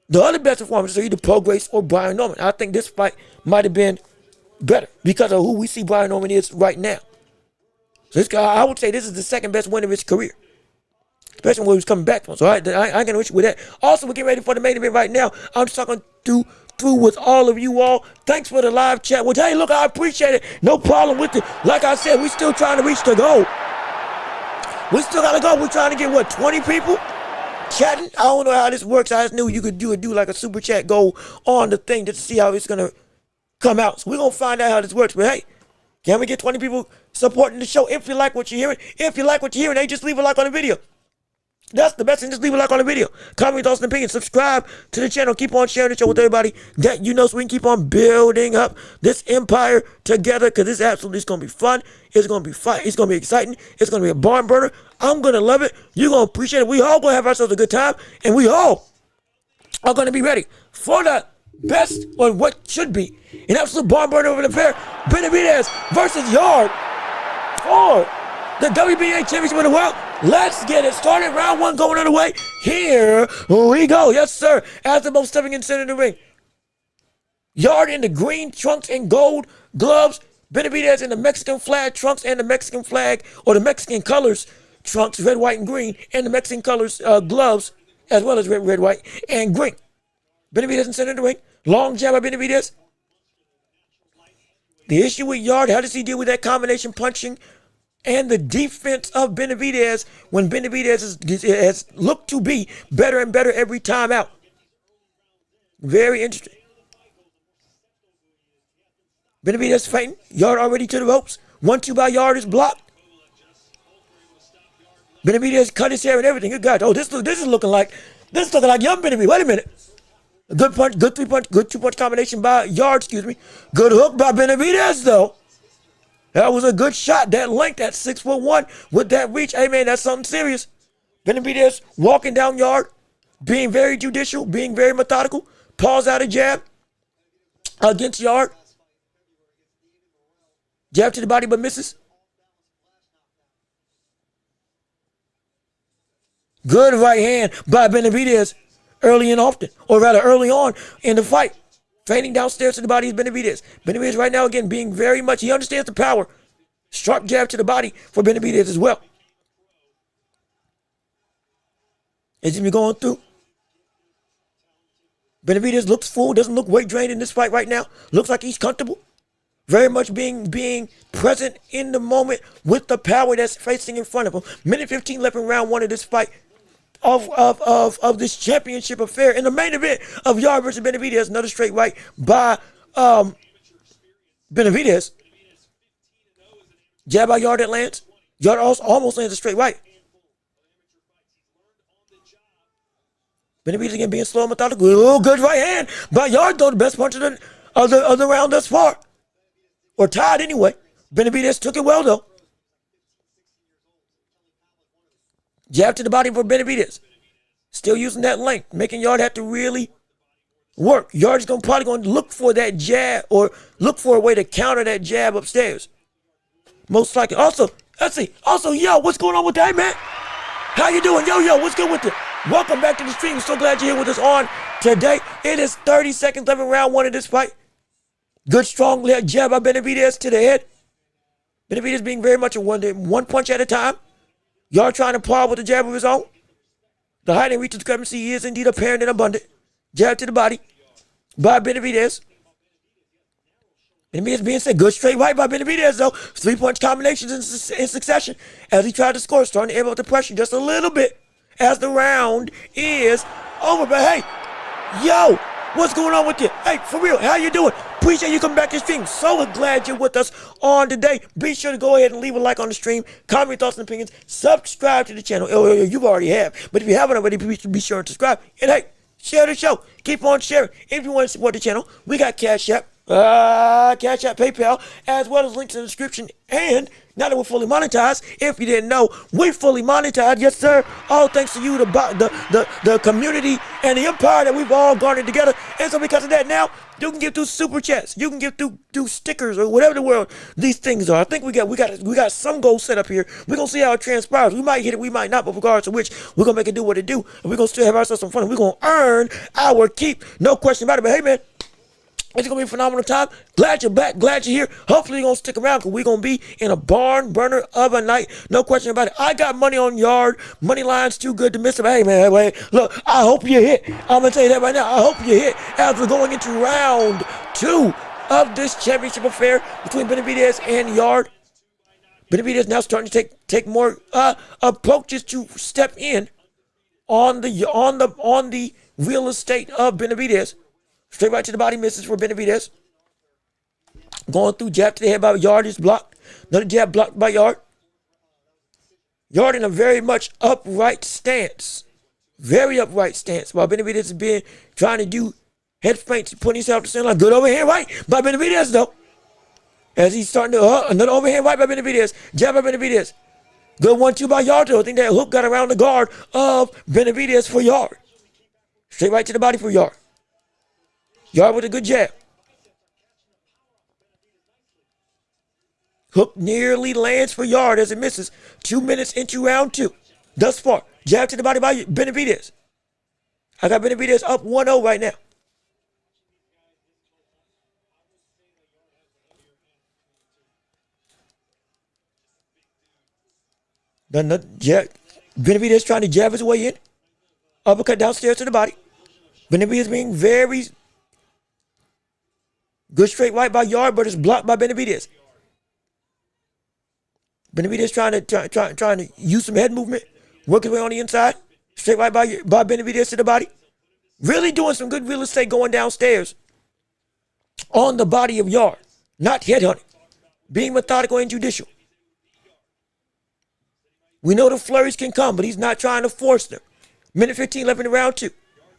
The other best performances are either Paul Grace or Brian Norman. I think this fight might have been better because of who we see Brian Norman is right now. So this guy, I would say this is the second best win of his career, especially when he was coming back from. So I ain't gonna issue with that. Also, we're getting ready for the main event right now. I'm just talking through with all of you all. Thanks for the live chat. Which, hey, look, I appreciate it. No problem with it. Like I said, we still trying to reach the goal. We still gotta go. We're trying to get what, 20 people chatting? I don't know how this works. I just knew you could do like a super chat goal on the thing just to see how it's gonna come out. So we're gonna find out how this works. But hey, can we get 20 people supporting the show? If you like what you're hearing, hey, just leave a like on the video. That's the best thing. Just leave a like on the video. Comment, thoughts, and opinions. Subscribe to the channel. Keep on sharing the show with everybody that you know so we can keep on building up this empire together, because this absolutely is going to be fun. It's going to be fun. It's going to be exciting. It's going to be a barn burner. I'm going to love it. You're going to appreciate it. We all going to have ourselves a good time, and we all are going to be ready for the best, or what should be an absolute barn burner over the fair. Benavidez versus Yarde for the WBA Championship of the World. Let's get it started. Round one going on the way. Here we go. Yes, sir. As the most stepping in center of the ring. Yarde in the green trunks and gold gloves. Benavidez in the Mexican flag trunks and the Mexican flag, or the Mexican colors trunks, red, white, and green, and the Mexican colors gloves, as well as red, white, and green. Benavidez in center of the ring. Long jab by Benavidez. The issue with Yarde, how does he deal with that combination punching and the defense of Benavidez when Benavidez has looked to be better and better every time out? Very interesting. Benavidez fighting. Yarde already to the ropes. 1-2 by Yarde is blocked. Benavidez cut his hair and everything. Good God. Oh, this is looking like young Benavidez. Wait a minute. A good punch, good two-punch combination by Yarde, excuse me. Good hook by Benavidez, though. That was a good shot. That length, that 6'1" with that reach. Hey, man, that's something serious. Benavidez walking down Yarde, being very judicial, being very methodical. Pause out a jab against Yarde. Jab to the body, but misses. Good right hand by Benavidez early and often, or rather early on in the fight. Fading downstairs to the body is Benavidez. Benavidez right now, again, being very much, he understands the power. Sharp jab to the body for Benavidez as well. As he's been going through. Benavidez looks full, doesn't look weight drained in this fight right now. Looks like he's comfortable. Very much being present in the moment with the power that's facing in front of him. Minute 15 left in round one of this fight. Of this championship affair. In the main event of Yarde versus Benavidez, another straight right by Benavidez. Jab by Yarde that lands. Yarde also almost lands a straight right. Benavidez again being slow and methodical. Oh, good right hand by Yarde, though, the best punch of the round thus far. Or tied anyway. Benavidez took it well, though. Jab to the body for Benavidez. Still using that length, making Yarde have to really work. Yarde's probably going to look for that jab, or look for a way to counter that jab upstairs. Most likely. Also, let's see. Also, yo, what's going on with that, man? How you doing? Yo, what's good with it? Welcome back to the stream. So glad you're here with us on today. It is 30 seconds left in round one of this fight. Good, strong jab by Benavidez to the head. Benavidez being very much a one punch at a time. Yarde trying to plow with a jab of his own. The height and reach discrepancy is indeed apparent and abundant. Jab to the body by Benavidez. Benavidez being said, good straight right by Benavidez, though. 3-punch combinations in succession as he tried to score, starting to amp up the pressure just a little bit as the round is over. But hey, yo, what's going on with you? Hey, for real, how you doing? Appreciate you coming back to the stream. So glad you're with us on today. Be sure to go ahead and leave a like on the stream. Comment your thoughts and opinions. Subscribe to the channel. Oh, you already have. But if you haven't already, be sure to subscribe. And hey, share the show. Keep on sharing. If you want to support the channel, we got Cash App. Cash App, PayPal, as well as links in the description. And now that we're fully monetized, if you didn't know, we fully monetized, yes sir. All thanks to you, the community and the empire that we've all garnered together. And so because of that, now you can give through super chats, you can give through stickers or whatever the world these things are. I think we got some goals set up here. We're gonna see how it transpires. We might hit it, we might not, but regardless of which, we're gonna make it do what it do, and we're gonna still have ourselves some fun. And we're gonna earn our keep, no question about it. But hey man, it's going to be a phenomenal time. Glad you're back. Glad you're here. Hopefully you're going to stick around because we're going to be in a barn burner of a night. No question about it. I got money on Yarde. Money line's too good to miss it. But hey, man, wait. Look, I hope you hit. I'm going to tell you that right now. I hope you hit as we're going into round 2 of this championship affair between Benavidez and Yarde. Benavidez now starting to take more approaches to step in on the real estate of Benavidez. Straight right to the body, misses for Benavidez. Going through, jab to the head by Yarde is blocked. Another jab blocked by Yarde. Yarde in a very much upright stance. Very upright stance. While Benavidez is trying to do head feints, putting himself to center line. Good overhand right by Benavidez though. As he's starting to, another overhand right by Benavidez. Jab by Benavidez. Good 1-2 by Yarde though. I think that hook got around the guard of Benavidez for Yarde. Straight right to the body for Yarde. Yarde with a good jab. Hook nearly lands for Yarde as it misses. 2 minutes into round 2. Thus far. Jab to the body by Benavidez. I got Benavidez up 1-0 right now. The jab. Benavidez trying to jab his way in. Uppercut downstairs to the body. Benavidez being very good straight right by Yarde, but it's blocked by Benavidez. Benavidez trying to use some head movement, work his way on the inside. Straight right by Benavidez to the body. Really doing some good real estate going downstairs on the body of Yarde. Not headhunting. Being methodical and judicial. We know the flurries can come, but he's not trying to force them. Minute 15 left in the round 2.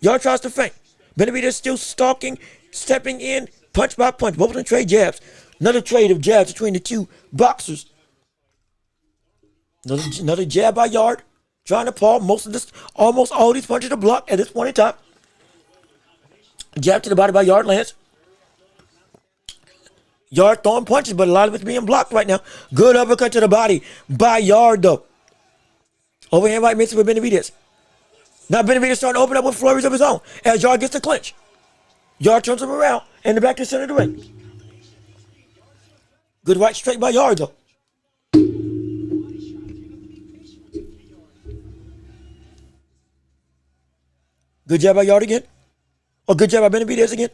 Yarde tries to feint. Benavidez still stalking, stepping in, punch by punch. Both of them trade jabs. Another trade of jabs between the two boxers. Another jab by Yarde. Trying to paw. Almost all these punches are blocked at this point in time. Jab to the body by Yarde lands. Yarde throwing punches, but a lot of it's being blocked right now. Good uppercut to the body by Yarde though. Overhand right misses for Benavidez. Now Benavidez starting to open up with flurries of his own as Yarde gets the clinch. Yarde turns him around and the back to the center of the ring. Good right straight by Yarde though. Good jab by Yarde again. Or good jab by Benavidez again.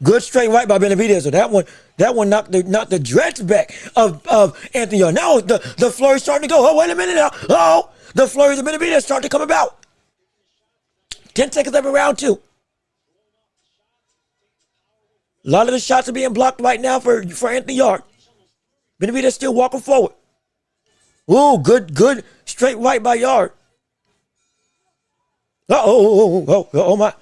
Good straight right by Benavidez. So that one knocked the dreads back of Anthony Yarde. Now the flurry's starting to go. Oh, wait a minute now. Oh, the flurries of Benavidez starting to come about. 10 seconds left in round 2. A lot of the shots are being blocked right now for Anthony Yarde. Benavidez still walking forward. Ooh, good straight right by Yarde. Oh my.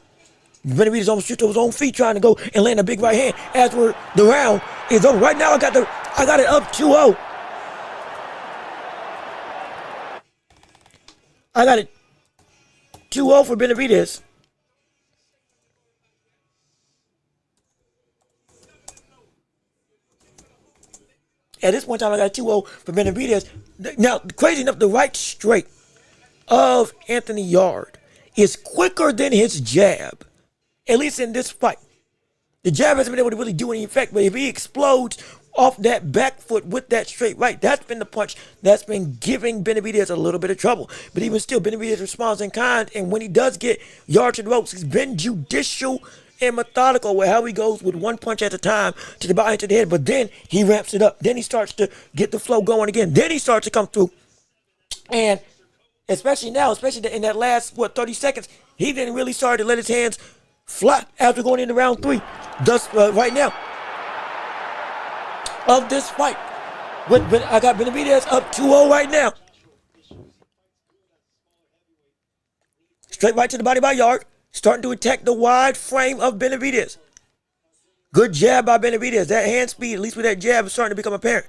Benavidez almost shoot to his own feet trying to go and land a big right hand as the round is over. Right now I got it up 2-0. I got it 2-0 for Benavidez. At this point in time, I got 2-0 for Benavidez. Now, crazy enough, the right straight of Anthony Yarde is quicker than his jab, at least in this fight. The jab hasn't been able to really do any effect, but if he explodes off that back foot with that straight right, that's been the punch that's been giving Benavidez a little bit of trouble. But even still, Benavidez responds in kind, and when he does get Yarde to the ropes, he's been judicial and methodical with how he goes with one punch at a time to the body and to the head, but then he ramps it up. Then he starts to get the flow going again. Then he starts to come through. And especially now, especially in that last, 30 seconds, he didn't really start to let his hands fly after going into round 3. Thus, right now, of this fight, I got Benavidez up 2-0 right now. Straight right to the body by Yarde. Starting to attack the wide frame of Benavidez. Good jab by Benavidez. That hand speed, at least with that jab, is starting to become apparent.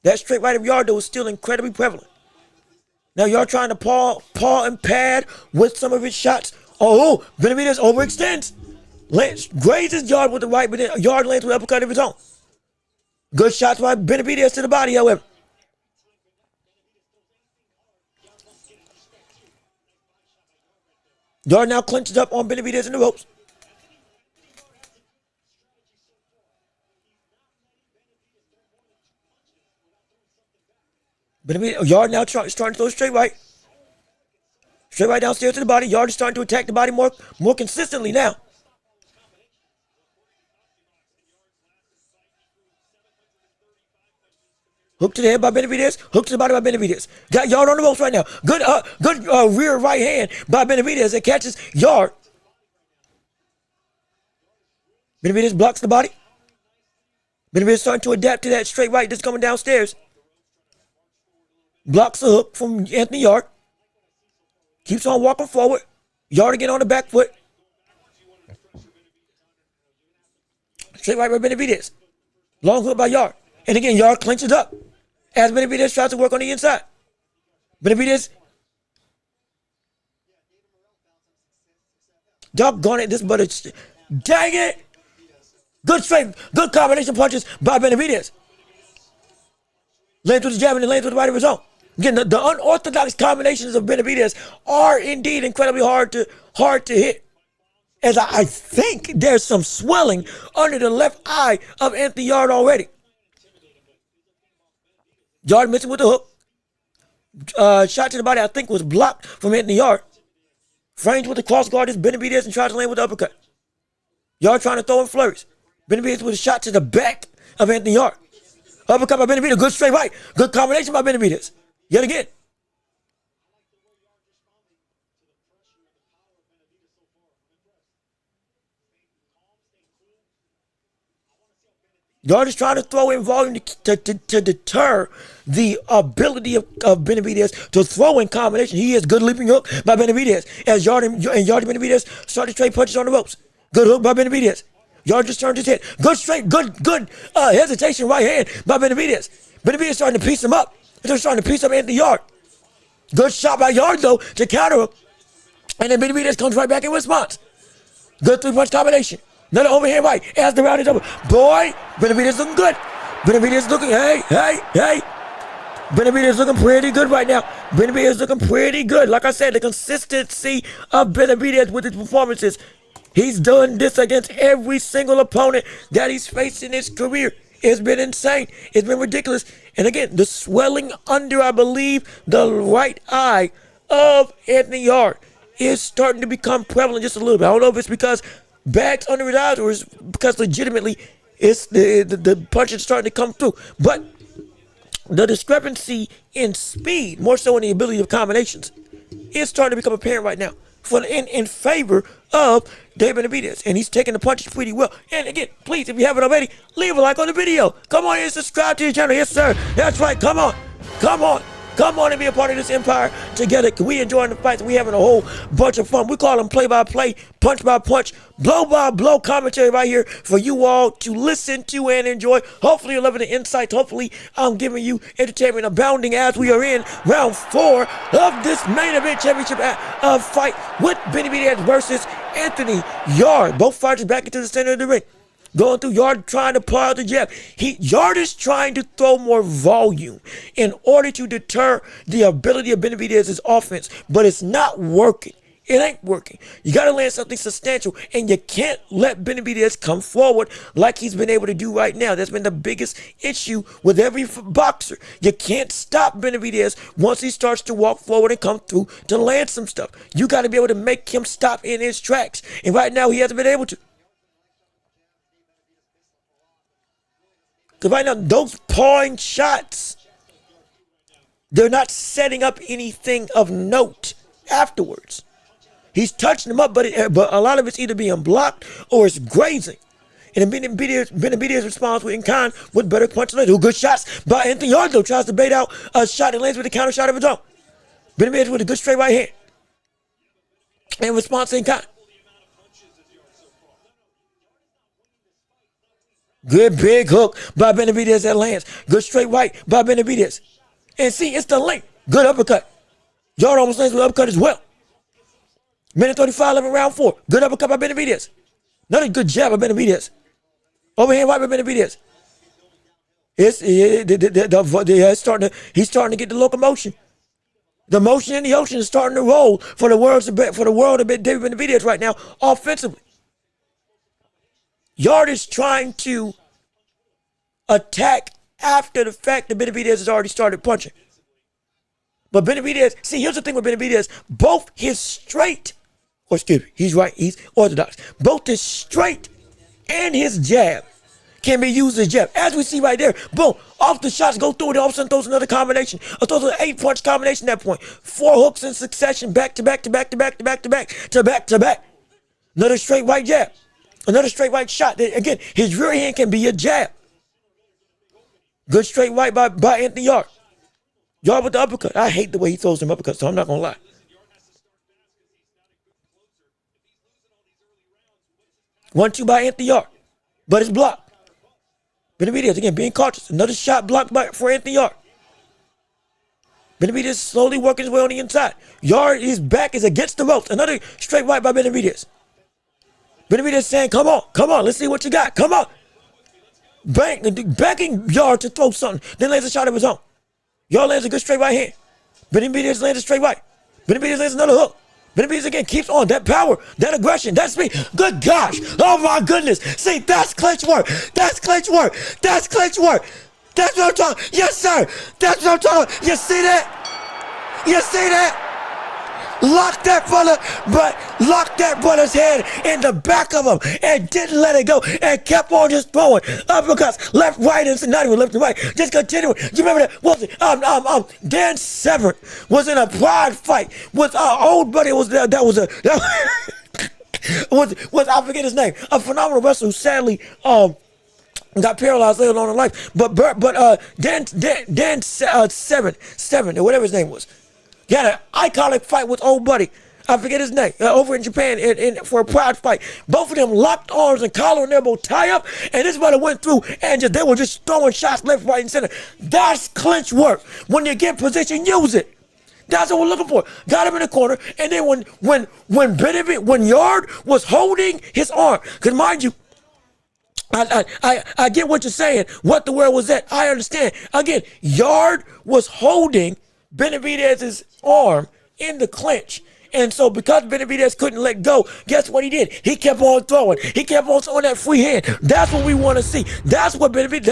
That straight right of Yarde is still incredibly prevalent. Now y'all trying to paw and pad with some of his shots. Oh, Benavidez overextends. Grazes Yarde with the right, but then Yarde lands with an uppercut of his own. Good shots by Benavidez to the body, however. Yarde now clinches up on Benavidez in the ropes. Yarde now starting to throw straight right. Straight right downstairs to the body. Yarde is starting to attack the body more consistently now. Hook to the head by Benavidez. Hook to the body by Benavidez. Got Yarde on the ropes right now. Good rear right hand by Benavidez that catches Yarde. Benavidez blocks the body. Benavidez starting to adapt to that straight right that's coming downstairs. Blocks the hook from Anthony Yarde. Keeps on walking forward. Yarde again on the back foot. Straight right by Benavidez. Long hook by Yarde. And again, Yarde clinches up as Benavidez tries to work on the inside. Benavidez. Doggone it, this butter. Dang it. Good straight, good combination punches by Benavidez. Lands with the jab and then lands with the right of his own. Again, the unorthodox combinations of Benavidez are indeed incredibly hard to hit. As I think there's some swelling under the left eye of Anthony Yarde already. Yarde missing with the hook. Shot to the body, I think, was blocked from Anthony Yarde. Frames with the cross guard is Benavidez and tries to land with the uppercut. Yarde trying to throw in flurries. Benavidez with a shot to the back of Anthony Yarde. Uppercut by Benavidez, good straight right. Good combination by Benavidez. Yet again. Yarde is trying to throw in volume to deter the ability of Benavidez to throw in combination. He has good leaping hook by Benavidez. As Yarde and Benavidez start to trade punches on the ropes. Good hook by Benavidez. Yarde just turned his head. Good straight, good hesitation right hand by Benavidez. Benavidez starting to piece him up. He's starting to piece up Anthony Yarde. Good shot by Yarde though to counter him. And then Benavidez comes right back in response. Good three-punch combination. Another overhand right as the round is over. Boy, Benavidez looking good. Benavidez looking, hey. Benavidez looking pretty good right now. Benavidez looking pretty good. Like I said, the consistency of Benavidez with his performances. He's done this against every single opponent that he's faced in his career. It's been insane. It's been ridiculous. And again, the swelling under, I believe, the right eye of Anthony Yarde is starting to become prevalent just a little bit. I don't know if it's because bags under his eyes or it's because legitimately it's the punch is starting to come through. But the discrepancy in speed, more so in the ability of combinations, is starting to become apparent right now in favor of David Benavidez, and he's taking the punches pretty well. And again, please, if you haven't already, leave a like on the video. Come on and subscribe to the channel. Yes, sir. That's right. Come on and be a part of this empire together. We enjoying the fights. We having a whole bunch of fun. We call them play-by-play, punch-by-punch, blow-by-blow commentary right here for you all to listen to and enjoy. Hopefully you're loving the insights. Hopefully I'm giving you entertainment abounding as we are in round 4 of this main event championship fight with Benavidez versus Anthony Yarde. Both fighters back into the center of the ring. Going through Yarde trying to pull out the jab. Yarde is trying to throw more volume in order to deter the ability of Benavidez's offense, but it's not working. It ain't working. You got to land something substantial, and you can't let Benavidez come forward like he's been able to do right now. That's been the biggest issue with every boxer. You can't stop Benavidez once he starts to walk forward and come through to land some stuff. You got to be able to make him stop in his tracks, and right now he hasn't been able to. Because right now, those pawing shots, they're not setting up anything of note afterwards. He's touching them up, but a lot of it's either being blocked or it's grazing. And then Benavidez responds in kind with better punches. Good shots by Anthony Yarde, though, tries to bait out a shot and lands with a counter shot of his own. Benavidez with a good straight right hand. And response in kind. Good big hook by Benavidez that lands. Good straight right by Benavidez. And see, it's the length. Good uppercut. Yarde almost lands with uppercut as well. Minute 35, 11, round 4. Good uppercut by Benavidez. Another good jab by Benavidez. Overhand right by Benavidez. He's starting to get the locomotion. The motion in the ocean is starting to roll for the world of David Benavidez right now offensively. Yarde is trying to attack after the fact that Benavidez has already started punching. But Benavidez, see, here's the thing with Benavidez, both his straight, or excuse me, he's right, he's orthodox. Both his straight and his jab can be used as jab. As we see right there, boom, off the shots go through it, all of a sudden throws another combination. Or throws an 8-punch combination at that point. 4 hooks in succession, back to back to back to back to back to back to back to back. Another straight right jab. Another straight right shot. Again, his rear hand can be a jab. Good straight right by Anthony Yarde. Yarde with the uppercut. I hate the way he throws them uppercuts, so I'm not going to lie. 1-2 by Anthony Yarde. But it's blocked. Benavidez, again, being cautious. Another shot blocked for Anthony Yarde. Benavidez slowly working his way on the inside. Yarde, his back is against the ropes. Another straight right by Benavidez. Benavidez saying, come on, let's see what you got. Come on. Backing Yarde to throw something. Then lands a shot of his own. Yarde lands a good straight right hand. Benavidez lands a straight right. Benavidez lands another hook. Benavidez again keeps on that power, that aggression, that speed. Good gosh. Oh my goodness. See, that's clinch work. That's clinch work. That's clinch work. That's what I'm talking. Yes, sir. That's what I'm talking. You see that? You see that? Locked that brother's head in the back of him and didn't let it go and kept on just throwing uppercuts left, right, and not even left and right. Just continuing. You remember that? What was it? Dan Severn was in a pride fight with our old buddy. Was I forget his name. A phenomenal wrestler who sadly got paralyzed later on in life. But Dan Severn, or whatever his name was. He had an iconic fight with old buddy. I forget his name. Over in Japan for a pride fight. Both of them locked arms and collar and elbow tie up. And this brother went through and they were just throwing shots left, right, and center. That's clinch work. When you get position, use it. That's what we're looking for. Got him in the corner. And then when Yarde was holding his arm, because mind you, I get what you're saying, what the word was that. I understand. Again, Yarde was holding Benavidez's arm in the clinch. And so because Benavidez couldn't let go, guess what he did? He kept on throwing. He kept on throwing that free hand. That's what we want to see. That's what Benavidez,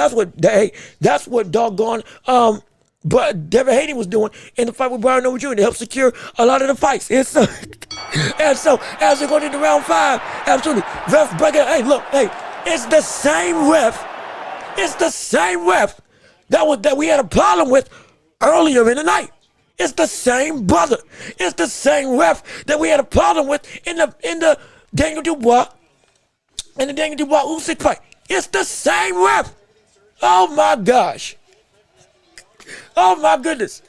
that's what doggone but Devin Haney was doing in the fight with Brian Noble Jr. to help secure a lot of the fights. And so as we go into round 5, absolutely, ref breaking. Hey, look, it's the same ref. It's the same ref that we had a problem with earlier in the night. It's the same brother. It's the same ref that we had a problem with in the Daniel Dubois and the Daniel Dubois Usyk fight. It's the same ref. Oh my gosh. Oh my goodness.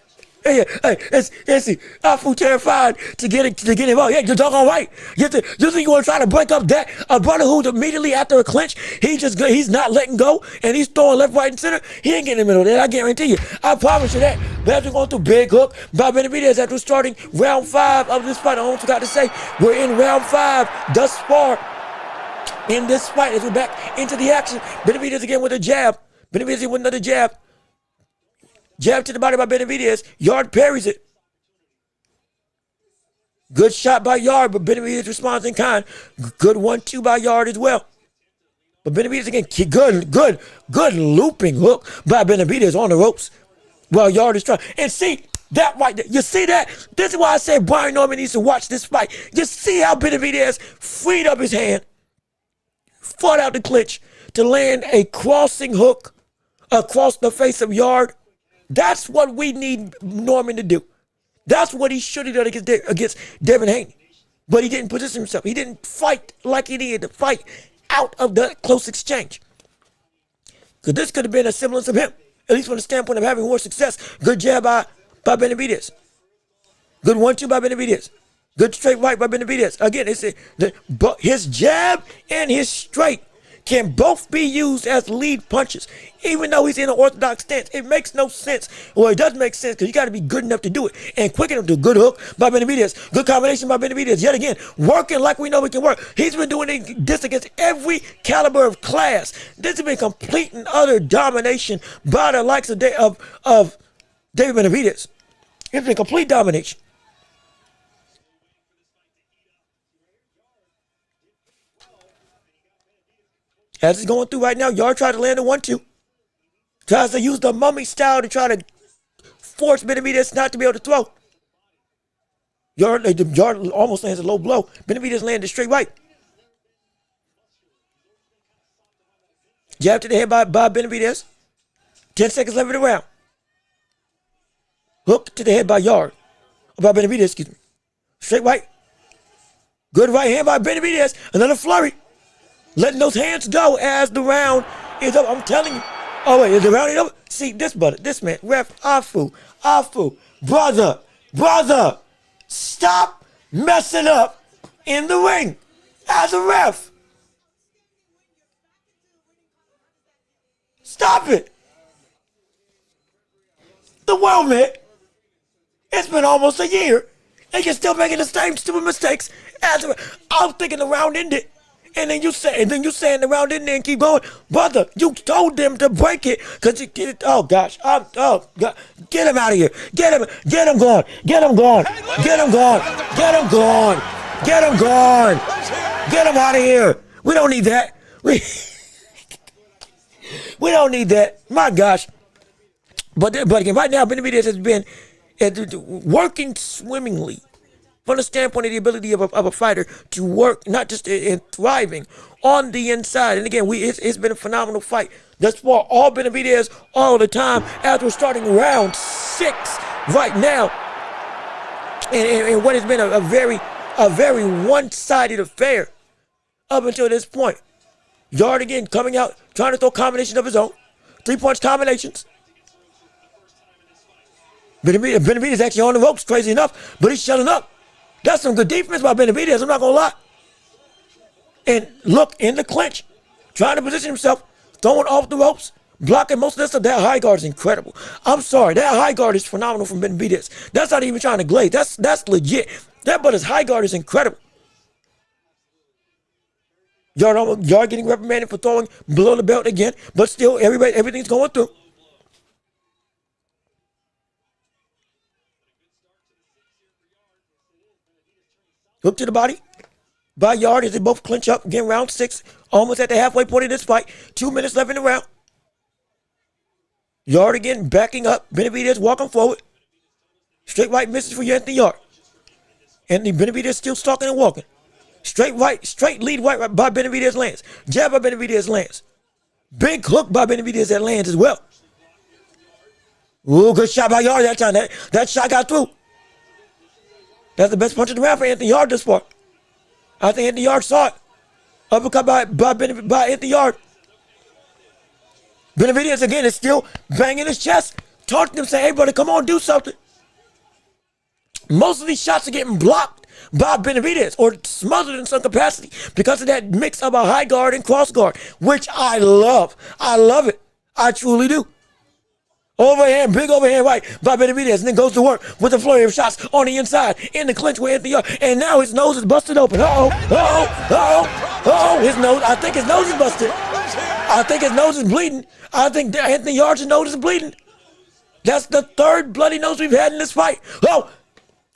Hey, I'm too terrified to get involved. Yeah, you're doggone right. You think you want to try to break up that a brother who's immediately after a clinch, he's not letting go and he's throwing left, right, and center. He ain't getting in the middle of that. I guarantee you. I promise you that. But as we're going through big hook by Benavidez after starting round 5 of this fight, I almost forgot to say we're in round 5 thus far in this fight as we're back into the action. Benavidez again with a jab. Benavidez with another jab. Jab to the body by Benavidez. Yarde parries it. Good shot by Yarde, but Benavidez responds in kind. Good 1-2 by Yarde as well. But Benavidez again, good looping hook by Benavidez on the ropes while Yarde is trying. And see that right there. You see that? This is why I say Brian Norman needs to watch this fight. You see how Benavidez freed up his hand, fought out the clinch to land a crossing hook across the face of Yarde. That's what we need Norman to do. That's what he should have done against Devin Haney. But he didn't position himself. He didn't fight like he needed to fight out of the close exchange. Because this could have been a semblance of him, at least from the standpoint of having more success. Good jab by Benavidez. Good 1-2 by Benavidez. Good straight right by Benavidez. Again, his jab and his straight can both be used as lead punches. Even though he's in an orthodox stance, it makes no sense. Well, it does make sense because you got to be good enough to do it. And quick enough to good hook by Benavidez. Good combination by Benavidez. Yet again, working like we know we can work. He's been doing this against every caliber of class. This has been complete and utter domination by the likes of David Benavidez. It's been complete domination. As it's going through right now, Yarde tried to land a 1-2. Tries to use the mummy style to try to force Benavidez not to be able to throw. Yarde almost lands a low blow. Benavidez landed straight right. Jab to the head by Benavidez. 10 seconds left in the round. Hook to the head by Yarde. By Benavidez, excuse me. Straight right. Good right hand by Benavidez. Another flurry. Letting those hands go as the round is up. I'm telling you. Oh, wait, is the round over? See, this man, ref, Afu, brother, stop messing up in the ring as a ref. Stop it. The world, man, it's been almost a year, and you're still making the same stupid mistakes as a ref. I was thinking the round ended. And then you saying the round in there and keep going. Brother, you told them to break it. Cause you get it. Oh gosh. Oh God. Get him out of here. Get him gone. Get him gone. Get him gone. Get him gone. Get him gone. Get him out of here. We don't need that. We don't need that. My gosh. But again, right now, Benavidez has been working swimmingly. From the standpoint of the ability of a fighter to work, not just in thriving on the inside. And again, it's been a phenomenal fight. Thus far, all Benavidez all the time as we're starting round 6 right now. And what has been a very one-sided affair up until this point. Yarde again coming out, trying to throw combinations of his own. 3-punch combinations. Benavidez is actually on the ropes, crazy enough, but he's shutting up. That's some good defense by Benavidez, I'm not going to lie. And look, in the clinch, trying to position himself, throwing off the ropes, blocking most of that stuff. That high guard is incredible. I'm sorry, that high guard is phenomenal from Benavidez. That's not even trying to glaze. That's legit. That but his high guard is incredible. Yarde getting reprimanded for throwing below the belt again, but still, everything's going through. Hook to the body by Yarde as they both clinch up. Again, round 6, almost at the halfway point of this fight. 2 minutes left in the round. Yarde again backing up. Benavidez walking forward. Straight right misses for Anthony Yarde. Anthony Benavidez still stalking and walking. Straight right, straight lead right by Benavidez lands. Jab by Benavidez lands. Big hook by Benavidez that lands as well. Ooh, good shot by Yarde that time. That shot got through. That's the best punch in the round for Anthony Yarde this far. I think Anthony Yarde saw it. Uppercut by Anthony Yarde. Benavidez again is still banging his chest. Talking to him saying, hey brother, come on, do something. Most of these shots are getting blocked by Benavidez or smothered in some capacity because of that mix of a high guard and cross guard, which I love. I love it. I truly do. Overhand, big overhand right by Benavidez, and then goes to work with a flurry of shots on the inside in the clinch with Anthony Yarde. And now his nose is busted open. His nose, I think his nose is busted. I think his nose is bleeding. I think Anthony Yarde's nose is bleeding. That's the 3rd bloody nose we've had in this fight.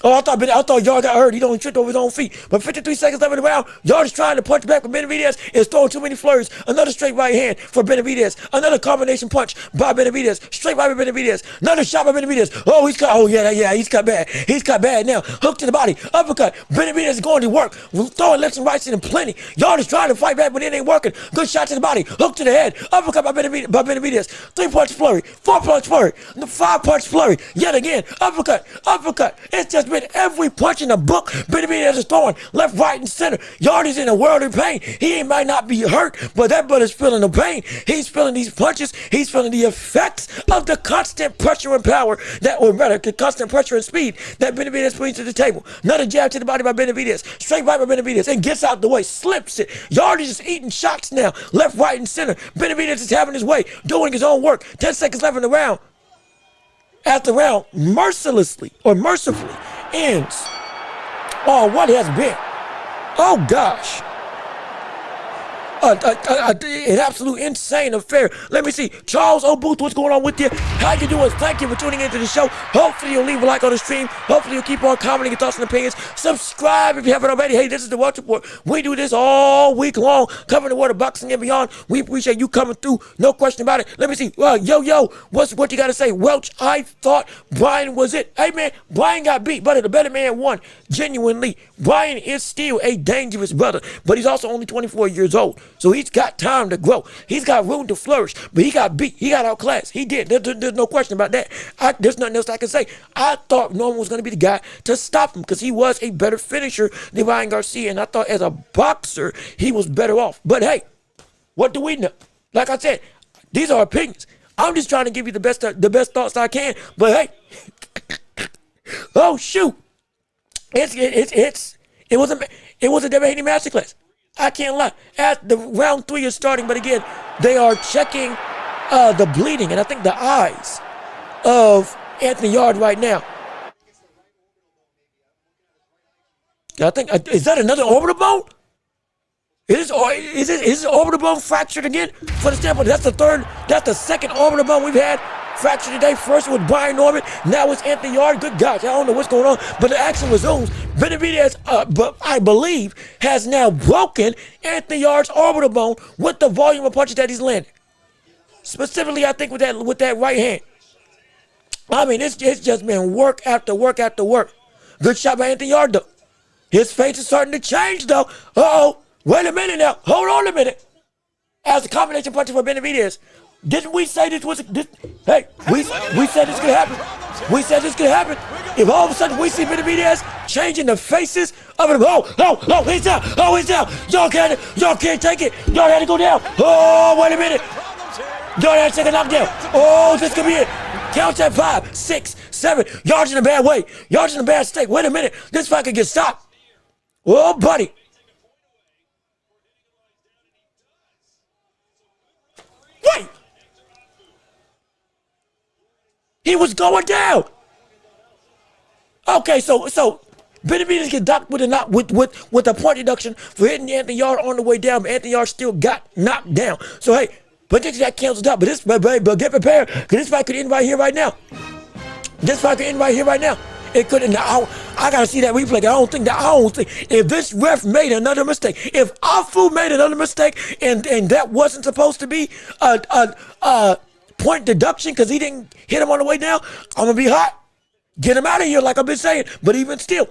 I thought Yarde got hurt. He don't tripped over his own feet. But 53 seconds left in the round. Yarde is trying to punch back, but Benavidez is throwing too many flurries. Another straight right hand for Benavidez. Another combination punch by Benavidez. Straight right by Benavidez. Another shot by Benavidez. Oh, he's cut. Oh, yeah, he's cut bad. He's cut bad now. Hook to the body. Uppercut. Benavidez is going to work. Throwing lefts and rights in him plenty. Yarde is trying to fight back, but it ain't working. Good shot to the body. Hook to the head. Uppercut by Benavidez. 3-punch flurry. 4-punch flurry. 5-punch flurry. Yet again. Uppercut. It's just been been every punch in the book. Benavidez is throwing left, right, and center. Yarde is in a world of pain. He might not be hurt, but that brother's feeling the pain. He's feeling these punches. He's feeling the effects of the constant pressure and power or rather, the constant pressure and speed that Benavidez brings to the table. Another jab to the body by Benavidez. Straight right by Benavidez and gets out the way, slips it. Yarde is just eating shots now, left, right, and center. Benavidez is having his way, doing his own work. 10 seconds left in the round. As the round mercifully ends on what has been, oh gosh, an absolute insane affair. Let me see. Charles O. Booth, what's going on with you? How you doing? Thank you for tuning into the show. Hopefully you'll leave a like on the stream. Hopefully you'll keep on commenting your thoughts and opinions. Subscribe if you haven't already. Hey, this is the Welch Report. We do this all week long, covering the world of boxing and beyond. We appreciate you coming through. No question about it. Let me see. Yo, what you got to say? Welch, I thought Brian was it. Hey, man, Brian got beat, but the better man won. Genuinely. Brian is still a dangerous brother, but he's also only 24 years old. So he's got time to grow. He's got room to flourish, but he got beat. He got outclassed. He did. There's no question about that. There's nothing else I can say. I thought Norman was going to be the guy to stop him because he was a better finisher than Ryan Garcia, and I thought as a boxer, he was better off. But hey, what do we know? Like I said, these are opinions. I'm just trying to give you the best thoughts I can. But hey, oh shoot, it was a devastating masterclass. I can't lie. As the round 3 is starting, but again, they are checking the bleeding and I think the eyes of Anthony Yarde right now. I think is that another orbital bone? Is his orbital bone fractured again? For the standpoint, that's the second orbital bone we've had fractured today. First with Brian Norman, now it's Anthony Yarde. Good gosh, I don't know what's going on, but the action resumes. Benavidez, but I believe, has now broken Anthony Yarde's orbital bone with the volume of punches that he's landing. Specifically, I think with that right hand. I mean, it's just been work after work after work. Good shot by Anthony Yarde, though. His face is starting to change, though. Uh-oh. Wait a minute now. Hold on a minute. As a combination punch for Benavidez. Didn't we say this was hey, we said this could happen. We said this could happen. If all of a sudden we see Benavidez changing the faces of him. Oh, he's down. Oh, he's down. Y'all can't take it. Y'all had to go down. Oh, wait a minute. Y'all had to take a knockdown. Oh, this could be it. Count at 5, 6, 7. Yarde's in a bad way. Yarde's in a bad state. Wait a minute. This fight could get stopped. Oh, buddy. Wait. He was going down. Okay, so Benavidez get docked with a point deduction for hitting Anthony Yarde on the way down, but Anthony Yarde still got knocked down. So hey, potentially that cancels out. But get prepared, because this fight could end right here, right now. This fight could end right here, right now. It could. Now I gotta see that replay. I don't think if this ref made another mistake, if Afu made another mistake, and that wasn't supposed to be a point deduction because he didn't hit him on the way down, I'm gonna be hot. Get him out of here, like I've been saying. But even still,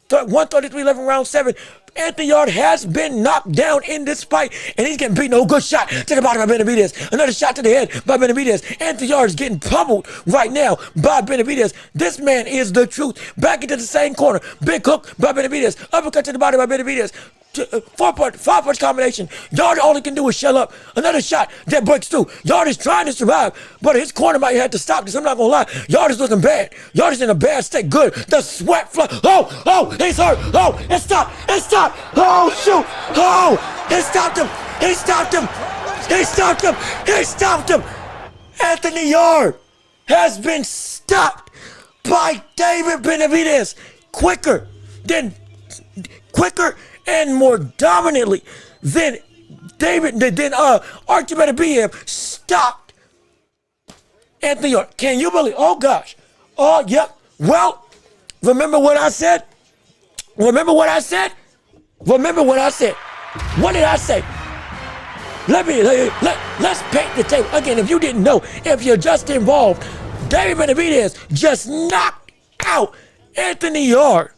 133 left in round 7. Anthony Yarde has been knocked down in this fight, and he's getting beat. No good shot to the body by Benavidez. Another shot to the head by Benavidez. Anthony Yarde is getting pummeled right now by Benavidez. This man is the truth. Back into the same corner. Big hook by Benavidez. Uppercut to the body by Benavidez. 5-punch combination. Yarde all he can do is shell up. Another shot that breaks through. Yarde is trying to survive, but his corner might have to stop this. I'm not gonna lie. Yarde is looking bad. Yarde is in a bad state. Good. The sweat flow. Oh, he's hurt. Oh, it stopped. Oh, shoot. Oh, he stopped him. Anthony Yarde has been stopped by David Benavidez quicker and more dominantly than Archie Benavidez stopped Anthony Yarde. Can you believe? Oh gosh. Oh yep. Well, remember what I said? What did I say? Let's paint the table again. If you didn't know, if you're just involved, David Benavidez just knocked out Anthony Yarde,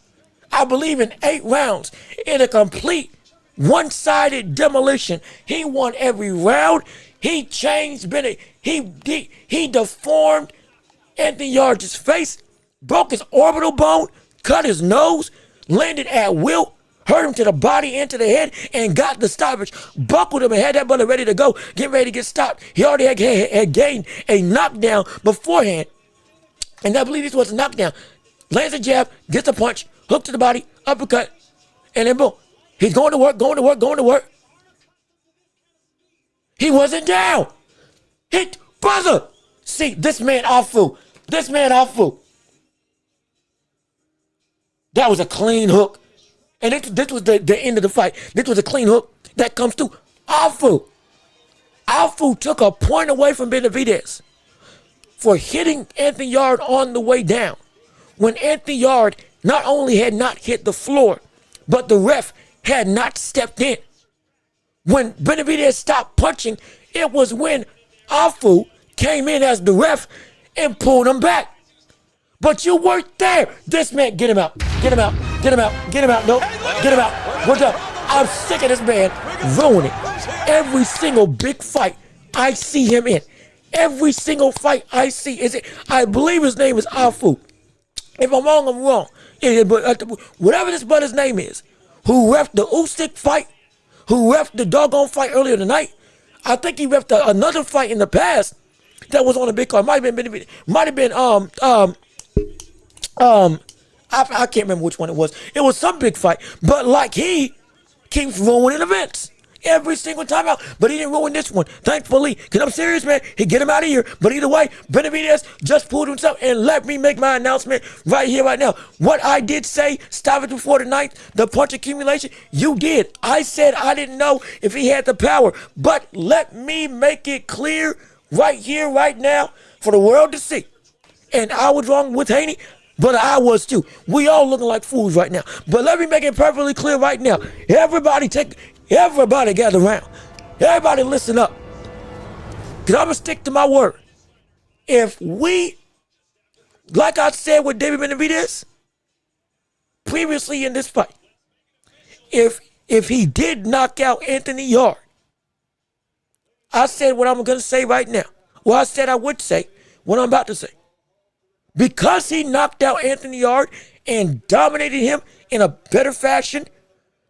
I believe, in 8 rounds in a complete one-sided demolition. He won every round. He changed he deformed Anthony Yarde's face, broke his orbital bone, cut his nose, landed at will, hurt him to the body and to the head, and got the stoppage, buckled him and had that brother ready to go, getting ready to get stopped. He already had gained a knockdown beforehand, and I believe this was a knockdown. Lands a jab, gets a punch, hook to the body, uppercut, and then boom. He's going to work, going to work, going to work. He wasn't down. Hit, brother. See, this man awful. This man awful. That was a clean hook. And this was the end of the fight. This was a clean hook that comes through. Awful. Awful took a point away from Benavidez for hitting Anthony Yarde on the way down. When Anthony Yarde not only had not hit the floor, but the ref had not stepped in. When Benavidez stopped punching, it was when Afu came in as the ref and pulled him back. But you weren't there. This man, get him out. Get him out. Get him out. Get him out. No, get him out. What's up? I'm sick of this man ruining every single big fight I see him in. Every single fight I see is it. I believe his name is Afu. If I'm wrong, I'm wrong. But whatever this brother's name is, who reffed the Usyk fight, who reffed the doggone fight earlier tonight. I think he reffed another fight in the past that was on a big card. Might have been I can't remember which one it was. It was some big fight, but like he keeps ruining events every single time out. But he didn't ruin this one, thankfully. Because I'm serious, man. He get him out of here. But either way, Benavidez just pulled himself. And let me make my announcement right here, right now. What I did say, stop it before the ninth, the punch accumulation, you did. I said I didn't know if he had the power. But let me make it clear right here, right now, for the world to see. And I was wrong with Haney, but I was too. We all looking like fools right now. But let me make it perfectly clear right now. Everybody gather around. Everybody listen up. Because I'm going to stick to my word. If we, like I said with David Benavidez, previously in this fight, if he did knock out Anthony Yarde, I said what I'm going to say right now. Well, I said I would say what I'm about to say. Because he knocked out Anthony Yarde and dominated him in a better fashion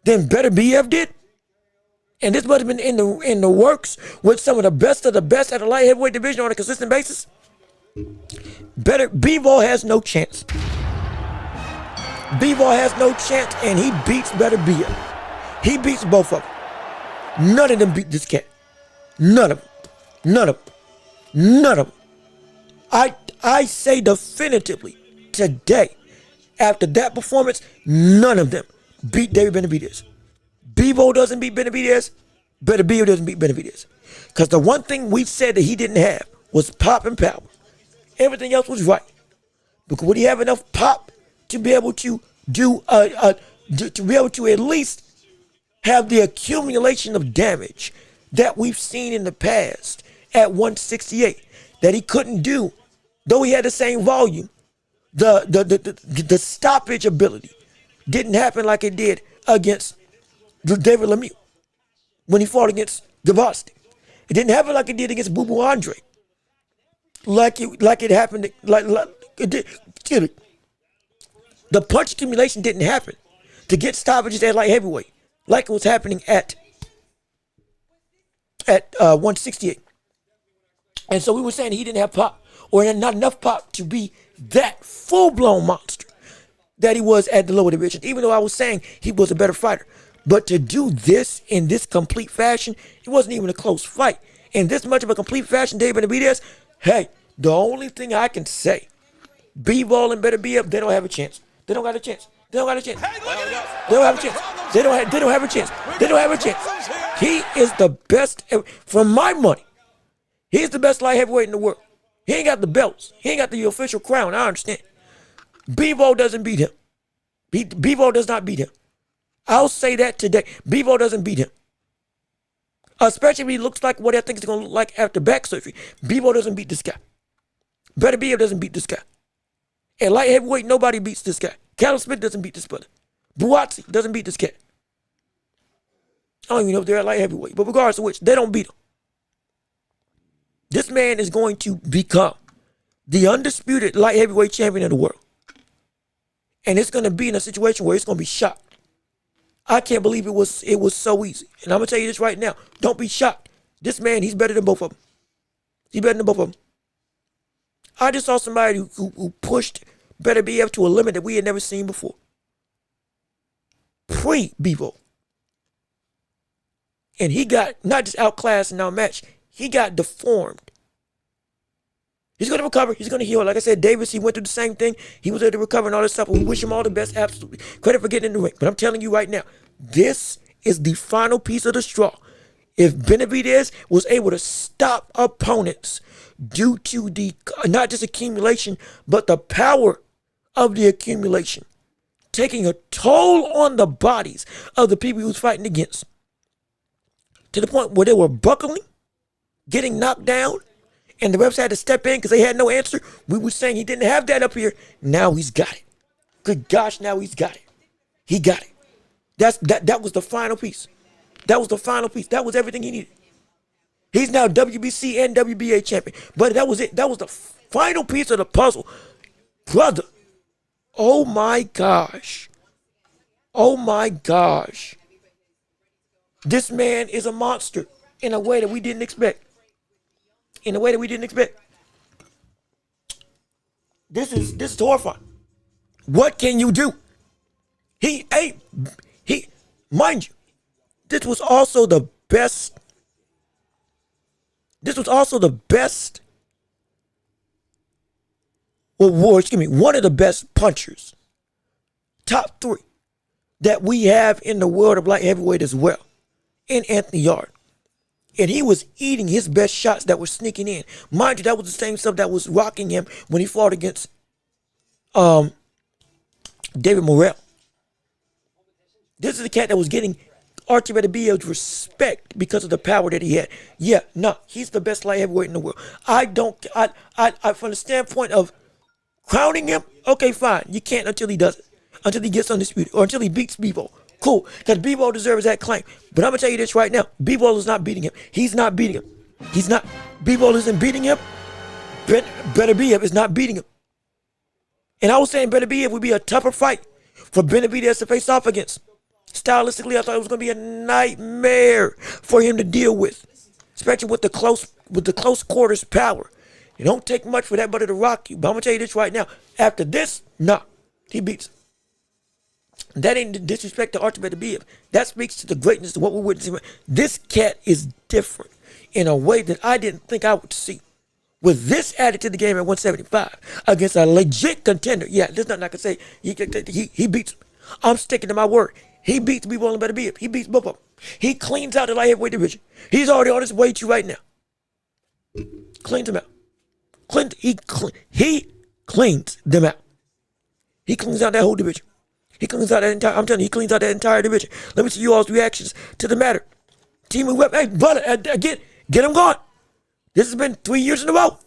than Benavidez did, and this would have been in the works with some of the best at the light heavyweight division on a consistent basis, Bivol has no chance. Bivol has no chance, and he beats Benavidez. He beats both of them. None of them beat this cat. None of them. None of them. None of them. I say definitively today, after that performance, none of them beat David Benavidez. Bivol doesn't beat Benavidez. Benavidez doesn't beat Benavidez. Because the one thing we said that he didn't have was pop and power. Everything else was right. Because would he have enough pop to be able to do to be able to at least have the accumulation of damage that we've seen in the past at 168 that he couldn't do, though he had the same volume? The stoppage ability didn't happen like it did against David Lemieux when he fought against Gvozdyk. It didn't happen like it did against Boo Boo Andre. Like it happened, like it did. The punch accumulation didn't happen to get stoppages at light heavyweight, like it was happening at 168. And so we were saying he didn't have pop, or not enough pop to be that full-blown monster that he was at the lower division, even though I was saying he was a better fighter. But to do this in this complete fashion, it wasn't even a close fight. In this much of a complete fashion, David Benavidez, hey, the only thing I can say, Bivol and Benavidez, they don't have a chance. They don't got a chance. They don't got a chance. They don't have a chance. They don't have a chance. They don't have a chance. He is the best, for my money, he's the best light heavyweight in the world. He ain't got the belts. He ain't got the official crown. I understand. Bivol doesn't beat him. Bivol does not beat him. I'll say that today. Bivol doesn't beat him. Especially if he looks like what I think it's going to look like after back surgery. Bivol doesn't beat this guy. Benavidez doesn't beat this guy. At light heavyweight, nobody beats this guy. Callum Smith doesn't beat this brother. Buatsi doesn't beat this cat. I don't even know if they're at light heavyweight. But regardless of which, they don't beat him. This man is going to become the undisputed light heavyweight champion of the world. And it's going to be in a situation where it's going to be shocked. I can't believe it was so easy. And I'm going to tell you this right now. Don't be shocked. This man, he's better than both of them. He's better than both of them. I just saw somebody who pushed Benavidez to a limit that we had never seen before. Pre-Bevo. And he got not just outclassed and outmatched, he got deformed. He's going to recover. He's going to heal. Like I said, Davis, he went through the same thing. He was able to recover and all this stuff. We wish him all the best, absolutely. Credit for getting in the ring. But I'm telling you right now, this is the final piece of the straw. If Benavidez was able to stop opponents due to the, not just accumulation, but the power of the accumulation, taking a toll on the bodies of the people he was fighting against, to the point where they were buckling, getting knocked down, and the refs had to step in because they had no answer. We were saying he didn't have that up here. Now he's got it. Good gosh, now he's got it. He got it. That was the final piece. That was the final piece. That was everything he needed. He's now WBC and WBA champion. But that was it. That was the final piece of the puzzle. Brother, oh my gosh. Oh my gosh. This man is a monster in a way that we didn't expect. In a way that we didn't expect. This is horrifying. What can you do? Mind you, this was also the best. One of the best punchers, top 3, that we have in the world of light heavyweight as well, in Anthony Yarde. And he was eating his best shots that were sneaking in. Mind you, that was the same stuff that was rocking him when he fought against David Morrell. This is the cat that was getting Archie Benavidez respect because of the power that he had. Yeah, no, he's the best light heavyweight in the world. I from the standpoint of crowning him, okay, fine. You can't until he does it. Until he gets undisputed or until he beats Bevo. Cool, because Bevo deserves that claim. But I'm going to tell you this right now. Bevo is not beating him. He's not beating him. He's not. Bevo isn't beating him. Benavidez is not beating him. And I was saying Benavidez would be a tougher fight for Benavidez to face off against. Stylistically, I thought it was going to be a nightmare for him to deal with. Especially with the close quarters power. It don't take much for that buddy to rock you. But I'm going to tell you this right now. After this, nah, he beats him. That ain't disrespect to Archie Benavidez. That speaks to the greatness of what we're witnessing. This cat is different in a way that I didn't think I would see. With this added to the game at 175 against a legit contender. Yeah, there's nothing I can say. He beats him. I'm sticking to my word. He beats Bevo and Benavidez. He beats both of them. He cleans out the light heavyweight division. He's already on his way to right now. Cleans them out. He cleans them out. He cleans out that whole division. He cleans out that entire, I'm telling you, he cleans out that entire division. Let me see you all's reactions to the matter. Team and Web, hey, brother, get him going. This has been 3 years in a row.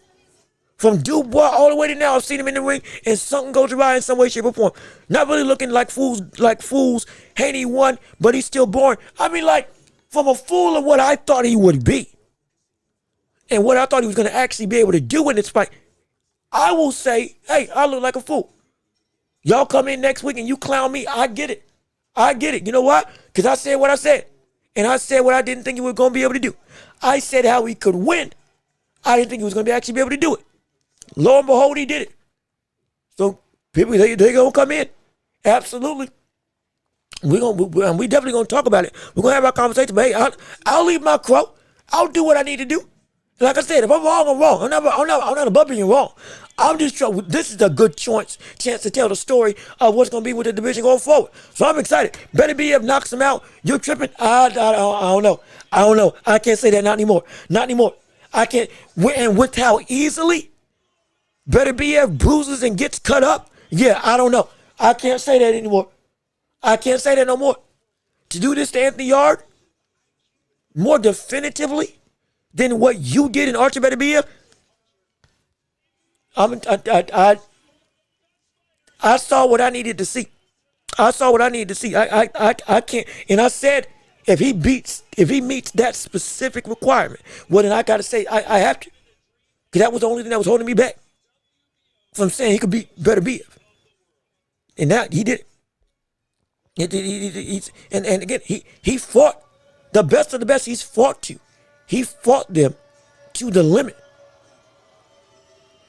From Dubois all the way to now, I've seen him in the ring, and something goes awry in some way, shape, or form. Not really looking like fools. Haney won, but he's still boring. I mean, like, from a fool of what I thought he would be, and what I thought he was going to actually be able to do in this fight, I will say, hey, I look like a fool. Y'all come in next week and you clown me. I get it. You know what? Because I said what I said. And I said what I didn't think he was going to be able to do. I said how he could win. I didn't think he was going to actually be able to do it. Lo and behold, he did it. So people, they going to come in. Absolutely. We definitely going to talk about it. We're going to have our conversation. But hey, I'll leave my crow. I'll do what I need to do. Like I said, if I'm wrong, I'm wrong. I'm not above being wrong. I'm just trying. This is a good chance to tell the story of what's going to be with the division going forward. So I'm excited. Benavidez knocks him out. You're tripping. I don't know. I can't say that. Not anymore. I can't. And with how easily Benavidez bruises and gets cut up. Yeah, I don't know. I can't say that anymore. I can't say that no more. To do this to Anthony Yarde more definitively than what you did in Archie Benavidez, I saw what I needed to see. I can't, and I said if he meets that specific requirement, well then I gotta say I have to, because that was the only thing that was holding me back from saying he could beat Benavidez. And that he did it. And again, he fought the best of the best he's fought to. He fought them to the limit.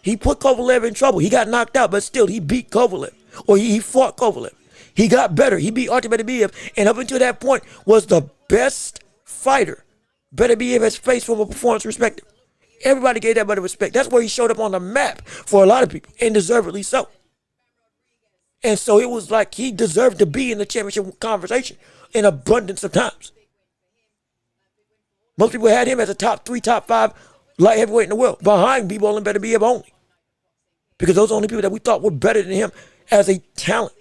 He put Kovalev in trouble. He got knocked out, but still he beat Kovalev. Or he fought Kovalev. He got better. He beat Artem Benavidez, and up until that point was the best fighter Benavidez has faced from a performance perspective. Everybody gave that brother respect. That's where he showed up on the map for a lot of people, and deservedly so. And so it was like he deserved to be in the championship conversation in abundance of times. Most people had him as a top 3, top 5 light heavyweight in the world, behind Bivol and Benavidez only. Because those are the only people that we thought were better than him as a talent.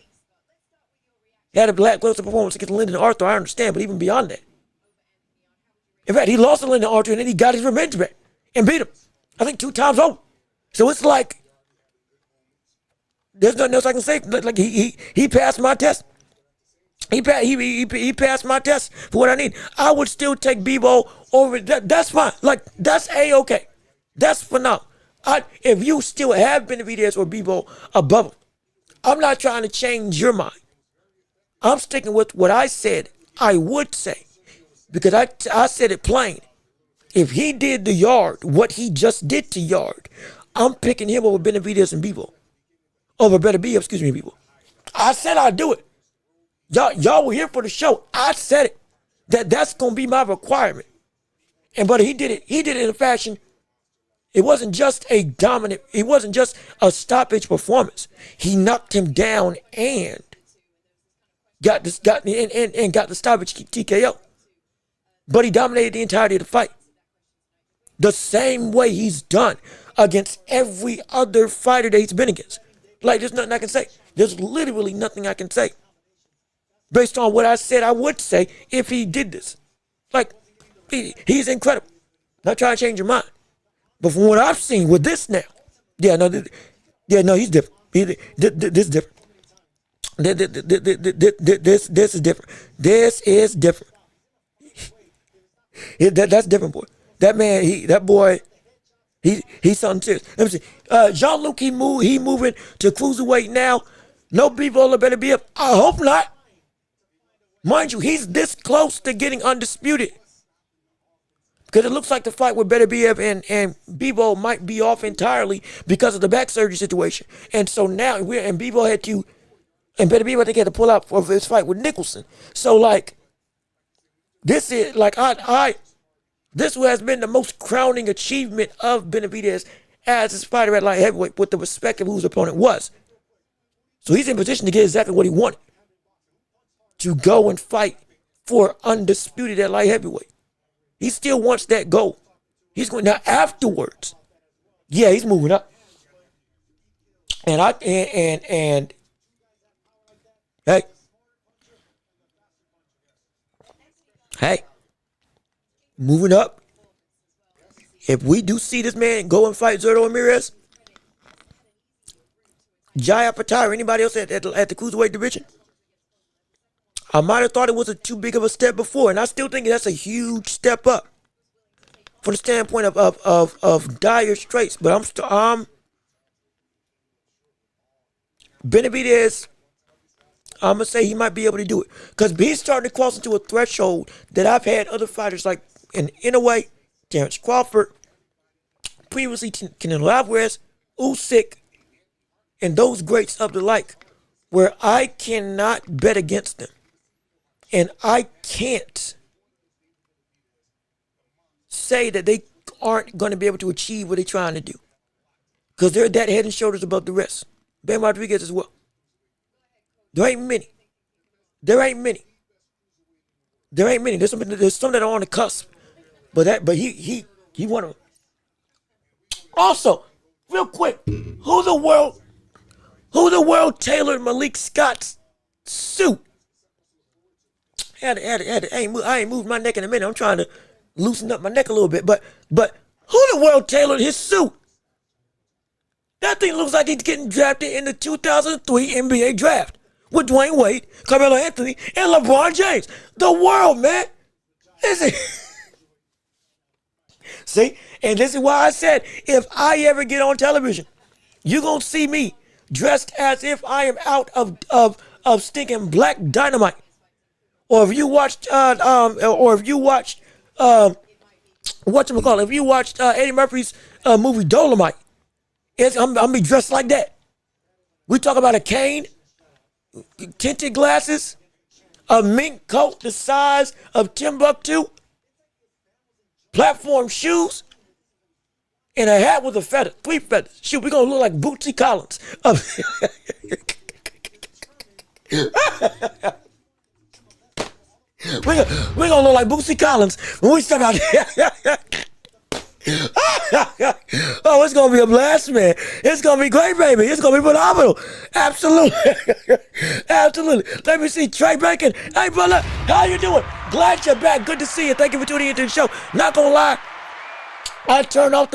He had a lackluster performance against Lyndon Arthur, I understand, but even beyond that. In fact, he lost to Lyndon Arthur and then he got his revenge back and beat him, I think 2 times over. So it's like, there's nothing else I can say. Like he passed my test. He passed my test for what I need. I would still take Bivol over that. That's fine. Like, that's A-okay. That's phenomenal. If you still have Benavidez or Bivol above him, I'm not trying to change your mind. I'm sticking with what I said I would say. Because I said it plain. If he did to Yarde what he just did to Yarde, I'm picking him over Benavidez and Bivol. Over Benavidez, Bivol. I said I'd do it. Y'all were here for the show. I said it. That's gonna be my requirement. But he did it. He did it in a fashion. It wasn't just a dominant. It wasn't just a stoppage performance. He knocked him down and got the stoppage TKO. But he dominated the entirety of the fight. The same way he's done against every other fighter that he's been against. Like, there's nothing I can say. There's literally nothing I can say based on what I said I would say if he did this. Like, he's incredible. Not trying to change your mind. But from what I've seen with this now, he's different. This is different. This is different. This is different. That's different, boy. That man, he's something serious. Let me see. Jean-Luc, he moving to cruiserweight now. No Bivol better be up. I hope not. Mind you, he's this close to getting undisputed. Because it looks like the fight with Benavidez and Bivol might be off entirely because of the back surgery situation. And so now Bivol had to, and Benavidez I think had to pull out for his fight with Nicholson. So like, this is like this has been the most crowning achievement of Benavidez as his fighter at light heavyweight with the respect of who his opponent was. So he's in position to get exactly what he wanted. To go and fight for undisputed at light heavyweight. He still wants that goal. He's going now afterwards. Yeah, he's moving up. And hey, moving up. If we do see this man go and fight Zurdo Ramirez, Jaya Patai, anybody else at the cruiserweight division, I might have thought it was too big of a step before, and I still think that's a huge step up from the standpoint of dire straits. But I'm Benavidez, I'm gonna say he might be able to do it because he's starting to cross into a threshold that I've had other fighters like in a way, Terrence Crawford, previously Canelo Alvarez, Usyk, and those greats of the like, where I cannot bet against them. And I can't say that they aren't going to be able to achieve what they're trying to do. Because they're that head and shoulders above the rest. Ben Rodriguez as well. There ain't many. There's some that are on the cusp. But he one of them. Also, real quick, who the world tailored Malik Scott's suit? I ain't moved my neck in a minute. I'm trying to loosen up my neck a little bit. But who the world tailored his suit? That thing looks like he's getting drafted in the 2003 NBA draft with Dwayne Wade, Carmelo Anthony, and LeBron James. The world, man. Listen. See? And this is why I said, if I ever get on television, you're going to see me dressed as if I am out of stinking Black Dynamite. Or if you watched whatchamacallit, if you watched Eddie Murphy's movie Dolomite, I'm gonna be dressed like that. We talk about a cane, tinted glasses, a mink coat the size of Timbuktu, platform shoes, and a hat with a feather, 3 feathers. Shoot, we're gonna look like Bootsy Collins. We're gonna look like Bootsy Collins when we step out there. Oh, it's gonna be a blast, man. It's gonna be great, baby. It's gonna be phenomenal. Absolutely. Absolutely. Let me see Trey Bacon. Hey, brother, how you doing? Glad you're back. Good to see you. Thank you for tuning into the show. Not gonna lie, I turned off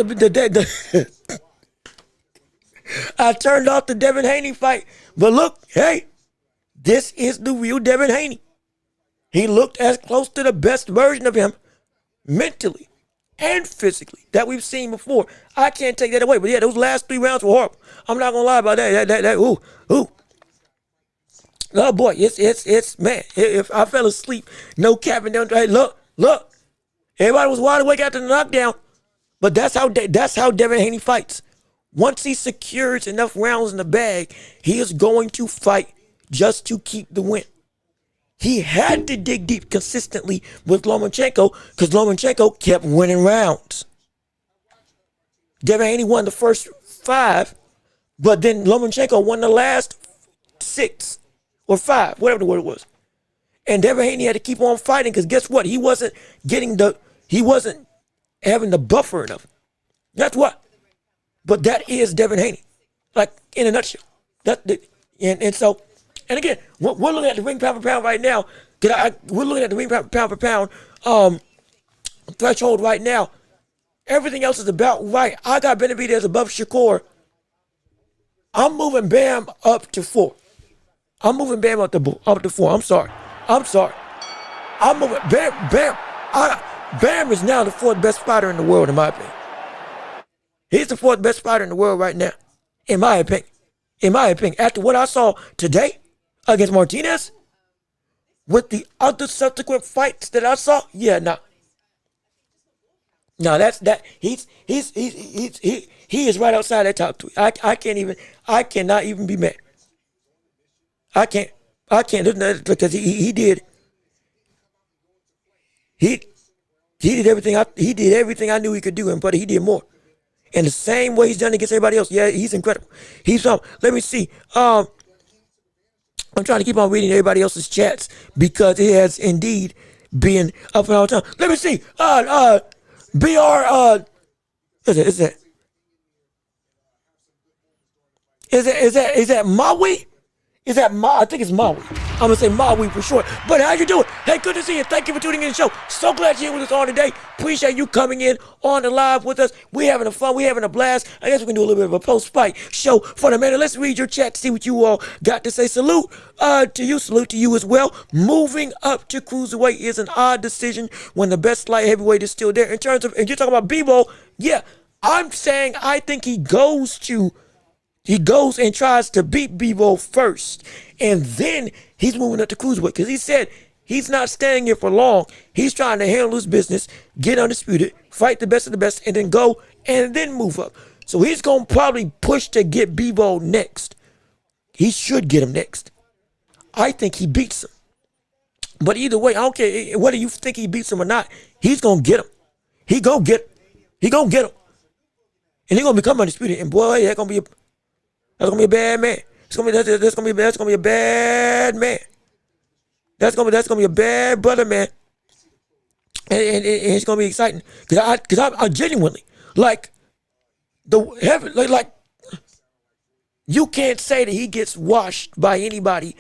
I turned off the Devin Haney fight. But look, hey, this is the real Devin Haney. He looked as close to the best version of him mentally and physically that we've seen before. I can't take that away. But yeah, those last 3 rounds were horrible. I'm not gonna lie about that. Ooh. Oh boy, it's man. If I fell asleep, no capping down. Hey, look. Everybody was wide awake after the knockdown. But that's how Devin Haney fights. Once he secures enough rounds in the bag, he is going to fight just to keep the win. He had to dig deep consistently with Lomachenko because Lomachenko kept winning rounds. Devin Haney won the first 5, but then Lomachenko won the last 6 or 5, whatever the word was. And Devin Haney had to keep on fighting because guess what? He wasn't having the buffer enough. That's what. But that is Devin Haney, like in a nutshell. And again, we're looking at the ring pound for pound right now. We're looking at the ring pound for pound threshold right now. Everything else is about right. I got Benavidez above Shakur. I'm moving Bam up to 4. I'm moving Bam up to 4. I'm sorry. I'm moving Bam. Bam is now the 4th best fighter in the world, in my opinion. He's the 4th best fighter in the world right now, in my opinion. After what I saw today against Martinez, with the other subsequent fights that I saw, yeah, no. No, that's that. He is right outside that top 3. I cannot even be mad. I can't because he did everything. He did everything I knew he could do, but he did more. And the same way he's done against everybody else. Yeah, he's incredible. Let me see. I'm trying to keep on reading everybody else's chats because it has indeed been up and all the time. Let me see. Is that Maui? I think it's Maui. I'm going to say Maui for short. But how you doing? Hey, good to see you. Thank you for tuning in the show. So glad you're here with us on today. Appreciate you coming in on the live with us. We're having fun. We're having a blast. I guess we can do a little bit of a post-fight show for the minute. Let's read your chat to see what you all got to say. Salute to you. Salute to you as well. Moving up to cruiserweight is an odd decision when the best light heavyweight is still there. In terms of, and you're talking about Bebo, yeah, I'm saying I think he goes and tries to beat Bebo first. And then he's moving up to cruiserweight because he said he's not staying here for long. He's trying to handle his business, get undisputed, fight the best of the best, and then go and then move up. So he's going to probably push to get Bebo next. He should get him next. I think he beats him. But either way, I don't care whether you think he beats him or not. He's going to get him. He going to get him. And he's going to become undisputed. And boy, that's going to be a bad man. That's gonna be a bad man. That's gonna be a bad brother, man. And it's gonna be exciting because I genuinely like you can't say that he gets washed by anybody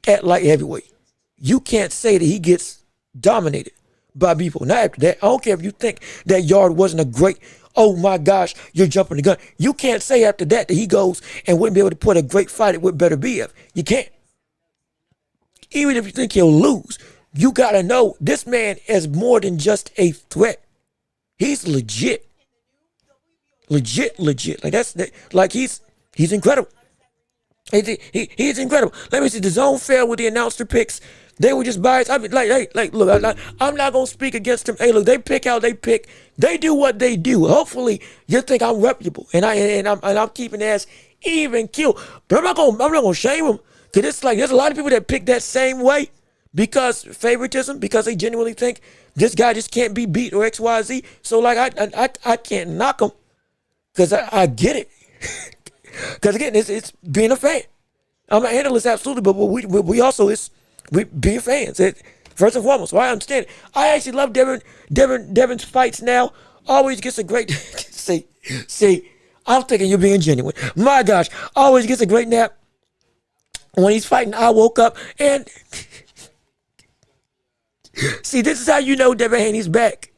at light heavyweight. You can't say that he gets dominated by people. Not after that. I don't care if you think that Yarde wasn't a great. Oh my gosh, you're jumping the gun. You can't say after that he goes and wouldn't be able to put a great fight with Benavidez. You can't. Even if you think he'll lose, you gotta know this man is more than just a threat. He's legit. Like he's incredible. He's incredible. Let me see. The zone failed with the announcer picks. They were just biased. I mean, look, I'm not gonna speak against them. Hey, look, they pick how they pick. They do what they do. Hopefully, you think I'm reputable, and I'm keeping the ass even kill. But I'm not gonna shame them, cause it's like there's a lot of people that pick that same way because favoritism, because they genuinely think this guy just can't be beat or X Y Z. So like I can't knock them, cause I get it. Because again, it's being a fan. I'm an analyst, absolutely, but we also we being fans. First and foremost, so I understand it. I actually love Devin's fights now. Always gets a great see. I'm thinking you're being genuine. My gosh, always gets a great nap when he's fighting. I woke up and see, this is how you know Devin Haney's back.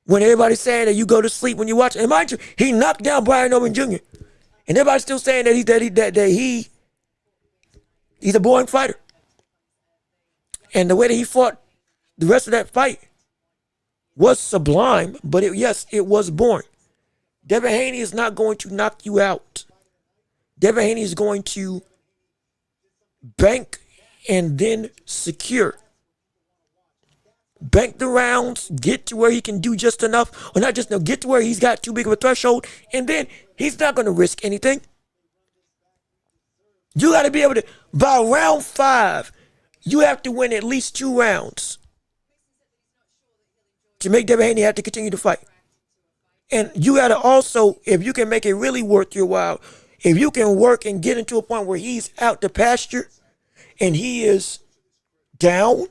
When everybody's saying that you go to sleep when you watch it. And mind you, he knocked down Brian Norman Jr. And everybody's still saying that he's a boring fighter. And the way that he fought the rest of that fight was sublime, but yes, it was boring. Devin Haney is not going to knock you out. Devin Haney is going to bank and then secure. Bank the rounds, get to where he can do just enough, or not just enough, get to where he's got too big of a threshold, and then he's not going to risk anything. You got to be able to, by round 5, you have to win at least 2 rounds to make Devin Haney have to continue to fight. And you got to also, if you can make it really worth your while, if you can work and get into a point where he's out to pasture and he is down,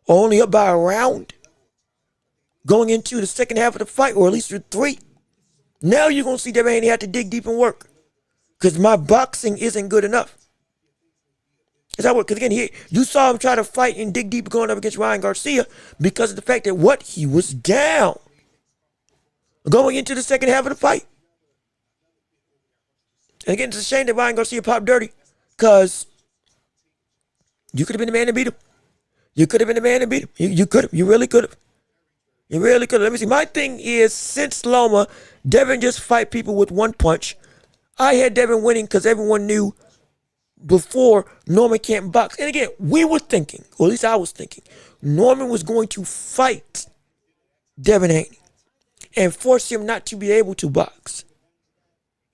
only up by a round, going into the second half of the fight, or at least 3. Now you're going to see Devin Haney have to dig deep and work. Because my boxing isn't good enough. Is that what? Because again, you saw him try to fight and dig deep going up against Ryan Garcia because of the fact that he was down going into the second half of the fight. And again, it's a shame that Ryan Garcia popped dirty because you could have been the man to beat him. You could have been the man to beat him. You could have. You really could have. You really could have. Let me see. My thing is, since Loma, Devin just fight people with one punch. I had Devin winning because everyone knew before Norman can't box. And again, we were thinking, or at least I was thinking, Norman was going to fight Devin Haney and force him not to be able to box.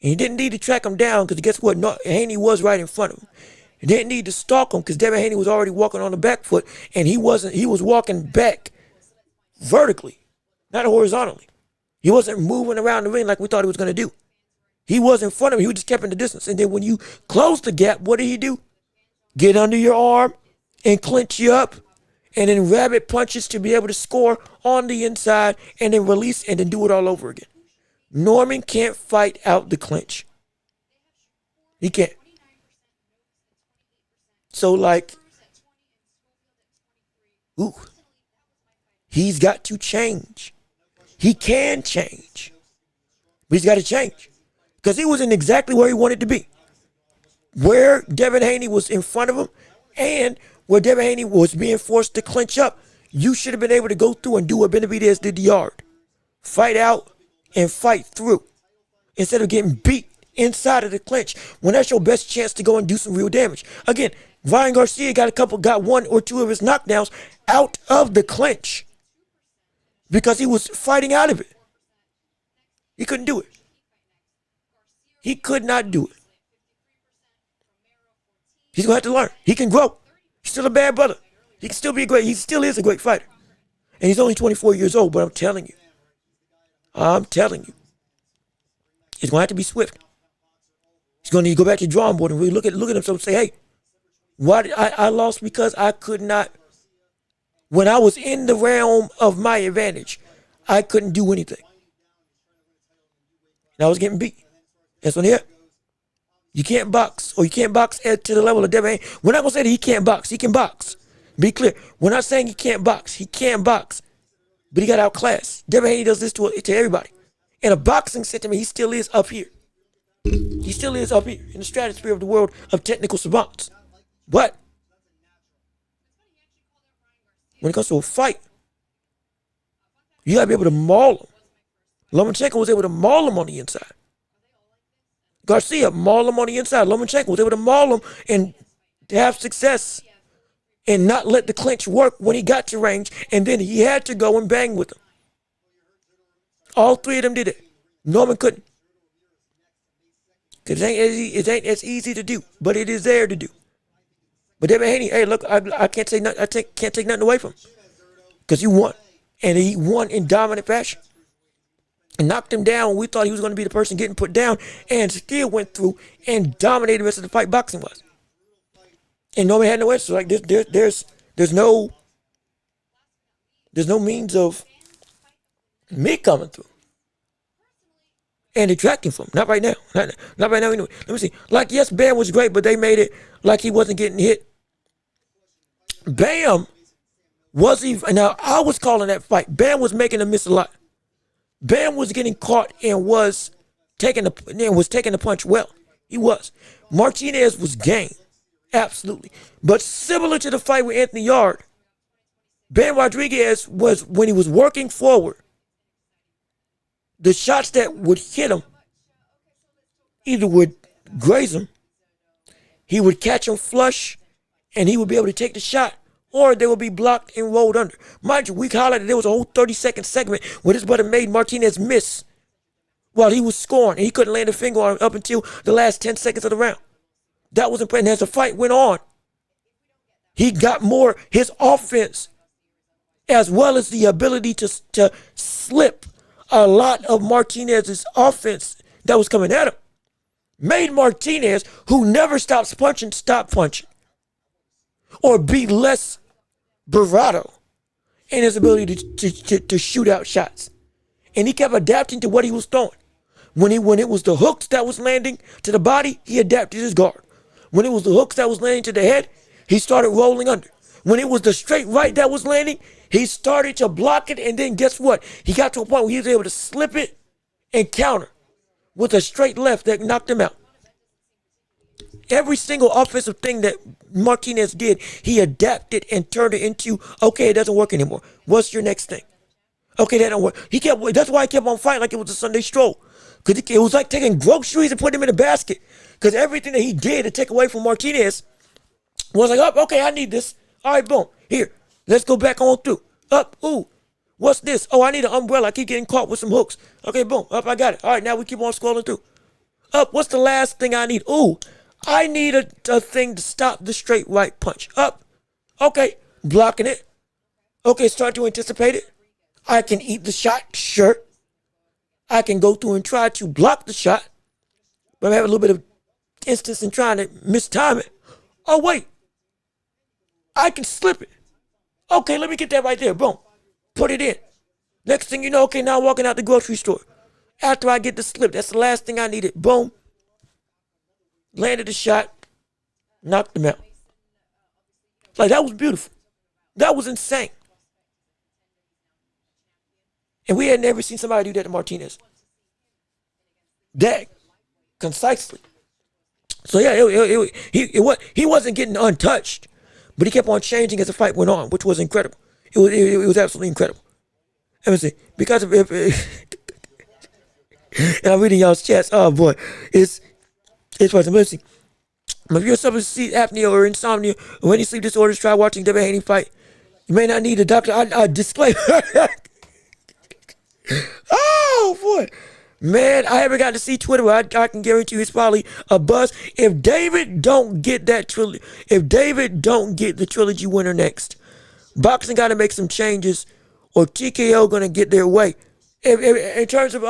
And he didn't need to track him down because guess what? Haney was right in front of him. He didn't need to stalk him because Devin Haney was already walking on the back foot, and he was walking back vertically, not horizontally. He wasn't moving around the ring like we thought he was going to do. He was in front of him. He just kept in the distance. And then when you close the gap, what did he do? Get under your arm and clinch you up, and then rabbit punches to be able to score on the inside, and then release and then do it all over again. Norman can't fight out the clinch. He can't. So he's got to change. He can change, but he's got to change because he wasn't exactly where he wanted to be. Where Devin Haney was in front of him and where Devin Haney was being forced to clinch up, you should have been able to go through and do what Benavidez did to Yarde. Fight out and fight through instead of getting beat inside of the clinch when that's your best chance to go and do some real damage. Again, Ryan Garcia got 1 or 2 of his knockdowns out of the clinch because he was fighting out of it. He couldn't do it. He could not do it. He's going to have to learn. He can grow. He's still a bad brother. He can still be he still is a great fighter. And he's only 24 years old, but I'm telling you, he's going to have to be swift. He's going to need to go back to the drawing board and really look at himself and say, hey, why did I lost because I could not, when I was in the realm of my advantage, I couldn't do anything. And I was getting beat. That's on here. You can't box, or you can't box to the level of Devin Haney. We're not going to say that he can't box. He can box. Be clear. We're not saying he can't box. He can box. But he got outclassed. Devin Haney does this to everybody. In a boxing sentiment, he still is up here. He still is up here in the stratosphere of the world of technical savants. But when it comes to a fight, you got to be able to maul him. Lomachenko was able to maul him on the inside. Garcia mauled him on the inside. Lomachenko was able to maul him and have success and not let the clinch work when he got to range, and then he had to go and bang with him. All three of them did it. Norman couldn't. Because it ain't as easy to do, but it is there to do. But Devin Haney, hey, look, I can't say nothing. Can't take nothing away from him because he won, and he won in dominant fashion and knocked him down. We thought he was going to be the person getting put down, and still went through and dominated the rest of the fight. Boxing was, and Norman had no answer. Like there's no means of me coming through and detracting from him. Not right now. Not right now anyway. Let me see. Like, yes, Bam was great, but they made it like he wasn't getting hit. Bam was even, now I was calling that fight. Bam was making a miss a lot. Bam was getting caught and was taking the punch well. He was. Martinez was game. Absolutely. But similar to the fight with Anthony Yarde, Ben Rodriguez was, when he was working forward, the shots that would hit him either would graze him, he would catch him flush, and he would be able to take the shot, or they would be blocked and rolled under. Mind you, we highlighted there was a whole 30-second segment where this brother made Martinez miss while he was scoring, and he couldn't land a finger on him up until the last 10 seconds of the round. That was important. As the fight went on, he got more, his offense, as well as the ability to slip a lot of Martinez's offense that was coming at him, made Martinez, who never stops punching, stop punching, or be less bravado in his ability to shoot out shots. And he kept adapting to what he was throwing. When it was the hooks that was landing to the body, he adapted his guard. When it was the hooks that was landing to the head, he started rolling under. When it was the straight right that was landing, he started to block it, and then guess what? He got to a point where he was able to slip it and counter with a straight left that knocked him out. Every single offensive thing that Martinez did, he adapted and turned it into, okay, it doesn't work anymore. What's your next thing? Okay, that don't work. That's why he kept on fighting like it was a Sunday stroll. Because it was like taking groceries and putting them in a basket. Because everything that he did to take away from Martinez was like, oh, okay, I need this. All right, boom. Here, let's go back on through. Up, ooh. What's this? Oh, I need an umbrella. I keep getting caught with some hooks. Okay, boom. Up, I got it. All right, now we keep on scrolling through. Up, what's the last thing I need? Ooh, I need a thing to stop the straight right punch. Up. Okay, blocking it. Okay, start to anticipate it. I can eat the shot, sure. I can go through and try to block the shot, but I have a little bit of instance in trying to mistime it. Oh, wait. I can slip it. Okay, let me get that right there. Boom. Put it in. Next thing you know, okay, now I'm walking out the grocery store. After I get the slip, that's the last thing I needed. Boom. Landed the shot. Knocked him out. Like, that was beautiful. That was insane. And we had never seen somebody do that to Martinez. That concisely. So yeah, he wasn't getting untouched, but he kept on changing as the fight went on, which was incredible. It was absolutely incredible. Let me see, because of and I'm reading y'all's chats. Oh boy, it's possible. Let's see. If you're suffering sleep apnea or insomnia or any sleep disorders, try watching Devin Haney fight. You may not need a doctor. I disclaimer. Oh boy, man! I haven't got to see Twitter. I can guarantee you it's probably a buzz. If David don't get that trilogy, if David don't get the trilogy winner next, boxing got to make some changes, or TKO gonna get their way. In terms of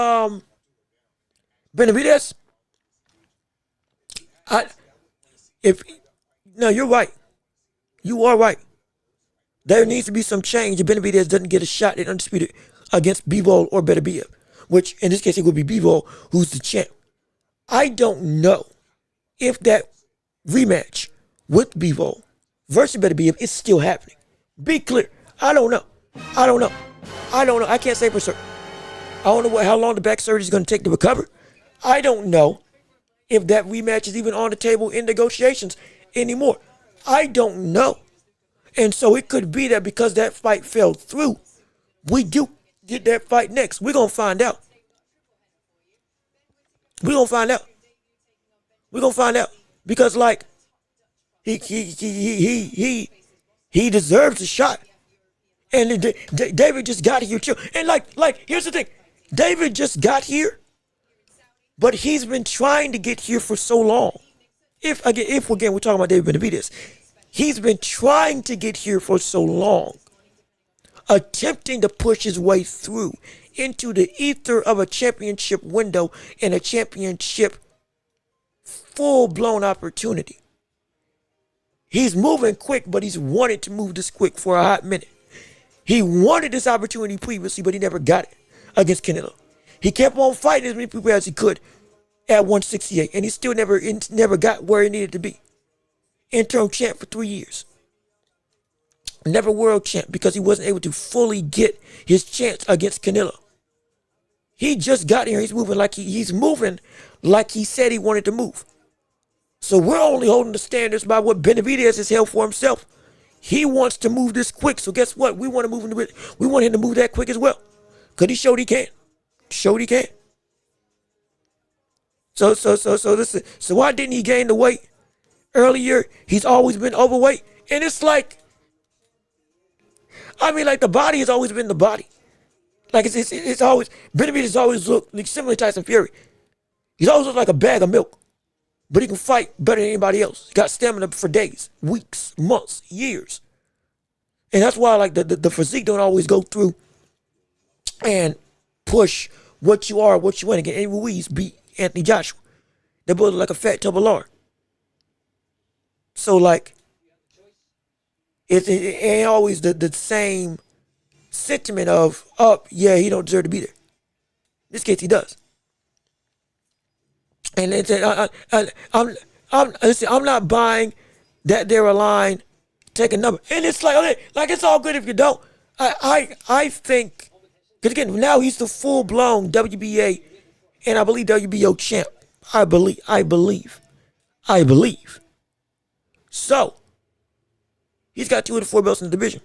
Benavidez, no, you're right. You are right. There needs to be some change. If Benavidez doesn't get a shot at undisputed against Bivol or Beterbiev, which in this case it would be Bivol, who's the champ. I don't know if that rematch with Bivol versus Beterbiev is still happening. Be clear. I don't know. I can't say for certain. I don't know how long the back surgery is going to take to recover. I don't know if that rematch is even on the table in negotiations anymore. I don't know. And so it could be that because that fight fell through, we do get that fight next. We're going to find out. We're gonna find out because like he deserves a shot. And David just got here too. And like here's the thing, David just got here, but he's been trying to get here for so long. If again we're talking about David Benavidez, he's been trying to get here for so long, attempting to push his way through into the ether of a championship window and a championship full-blown opportunity. He's moving quick, but he's wanted to move this quick for a hot minute. He wanted this opportunity previously, but he never got it against Canelo. He kept on fighting as many people as he could at 168, and he still never got where he needed to be. Interim champ for 3 years. Never world champ because he wasn't able to fully get his chance against Canelo. He just got here. He's moving like he's moving like he said he wanted to move. So we're only holding the standards by what Benavidez has held for himself. He wants to move this quick. So guess what? We want to move him. We want him to move that quick as well. Because he showed he can. Showed he can. So listen. So why didn't he gain the weight earlier? He's always been overweight. And it's like, I mean, like the body has always been the body. Like it's always, Benavidez always looked like similar to Tyson Fury. He's always looked like a bag of milk. But he can fight better than anybody else. He got stamina for days, weeks, months, years. And that's why like the physique don't always go through and push what you are, what you want. Again, Andy Ruiz beat Anthony Joshua. They both look like a fat tub of lard. So like, it ain't always the same sentiment of, oh, yeah, he don't deserve to be there. In this case, he does. And I'm not buying that they're aligned, take a number. And it's like, okay, like it's all good if you don't. I think, because again, now he's the full-blown WBA and I believe WBO champ. I believe. So, he's got 2 of the 4 belts in the division.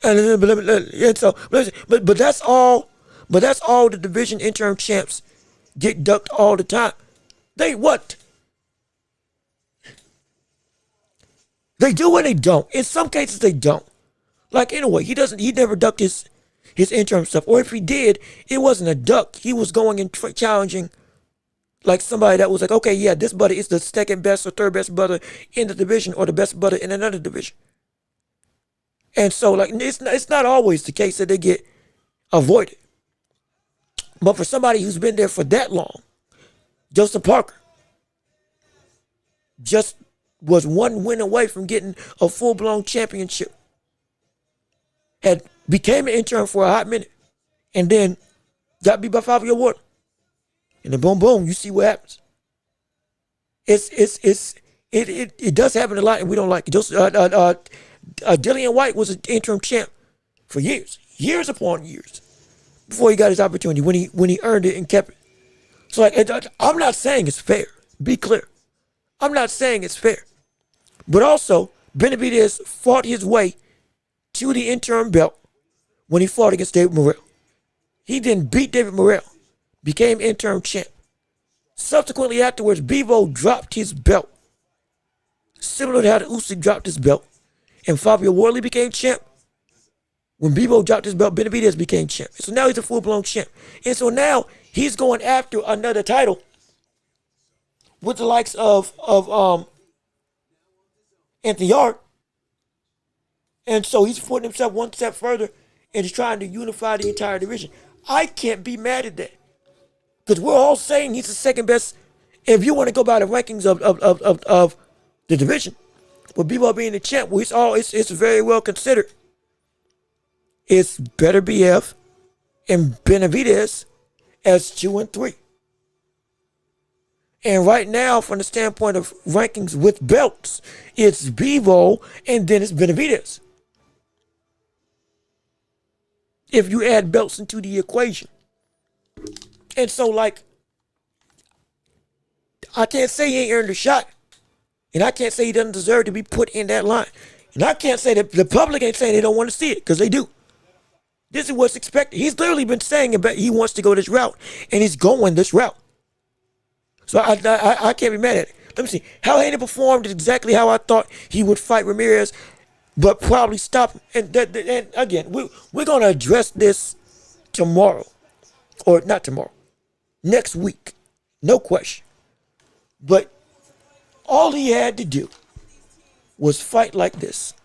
And so, but that's all. But that's all the division interim champs get ducked all the time. They what? They do and they don't. In some cases they don't. Like anyway, he never ducked his interim stuff. Or if he did, it wasn't a duck. He was going and challenging like somebody that was like, okay, yeah, this brother is the second best or third best brother in the division or the best brother in another division. And so like it's not always the case that they get avoided. But for somebody who's been there for that long, Joseph Parker just was 1 win away from getting a full-blown championship. Had became an intern for a hot minute, and then got beat by Fabio Ward. And then boom, boom, you see what happens. It does happen a lot, and we don't like it. Dillian White was an interim champ for years upon years, before he got his opportunity, when he earned it and kept it. So like, I'm not saying it's fair. Be clear. I'm not saying it's fair. But also, Benavidez fought his way to the interim belt when he fought against David Morrell. He then beat David Morrell, became interim champ. Subsequently afterwards, Bivol dropped his belt, similar to how the Usyk dropped his belt, and Fabio Wardley became champ. When Bivol dropped his belt, Benavidez became champ. So now he's a full-blown champ. And so now he's going after another title with the likes of Anthony Yarde. And so he's putting himself one step further and he's trying to unify the entire division. I can't be mad at that. Because we're all saying he's the second best. If you want to go by the rankings of the division, with Bivol being the champ, well, it's very well considered. It's better BF and Benavidez as 2 and 3. And right now, from the standpoint of rankings with belts, it's Bivol and then it's Benavidez. If you add belts into the equation. And so, like, I can't say he ain't earned a shot. And I can't say he doesn't deserve to be put in that line. And I can't say that the public ain't saying they don't want to see it, because they do. This is what's expected. He's literally been saying about he wants to go this route, and he's going this route. So I can't be mad at it. Let me see. How Haney performed is exactly how I thought he would fight Ramirez, but probably stop him. And again, we're going to address this tomorrow. Or not tomorrow. Next week. No question. But all he had to do was fight like this.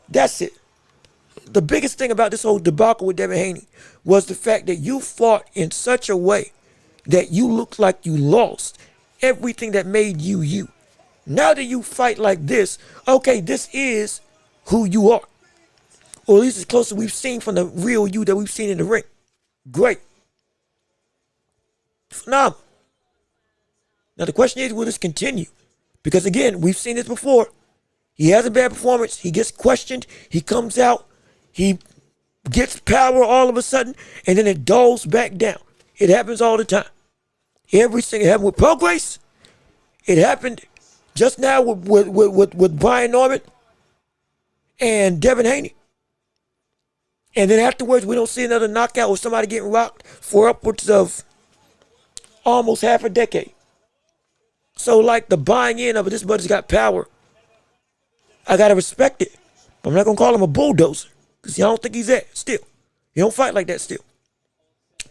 That's it. The biggest thing about this whole debacle with Devin Haney was the fact that you fought in such a way that you looked like you lost everything that made you you. Now that you fight like this, okay, this is who you are. Or at least as close as we've seen from the real you that we've seen in the ring. Great. Phenomenal. Now the question is, will this continue? Because again, we've seen this before. He has a bad performance. He gets questioned. He comes out. He gets power all of a sudden. And then it dulls back down. It happens all the time. Every single, it happened with Progress. It happened just now with Brian Norman and Devin Haney. And then afterwards, we don't see another knockout or somebody getting rocked for upwards of almost half a decade. So like the buying in of it, this buddy's got power. I got to respect it. But I'm not going to call him a bulldozer because I don't think he's that still. He don't fight like that still.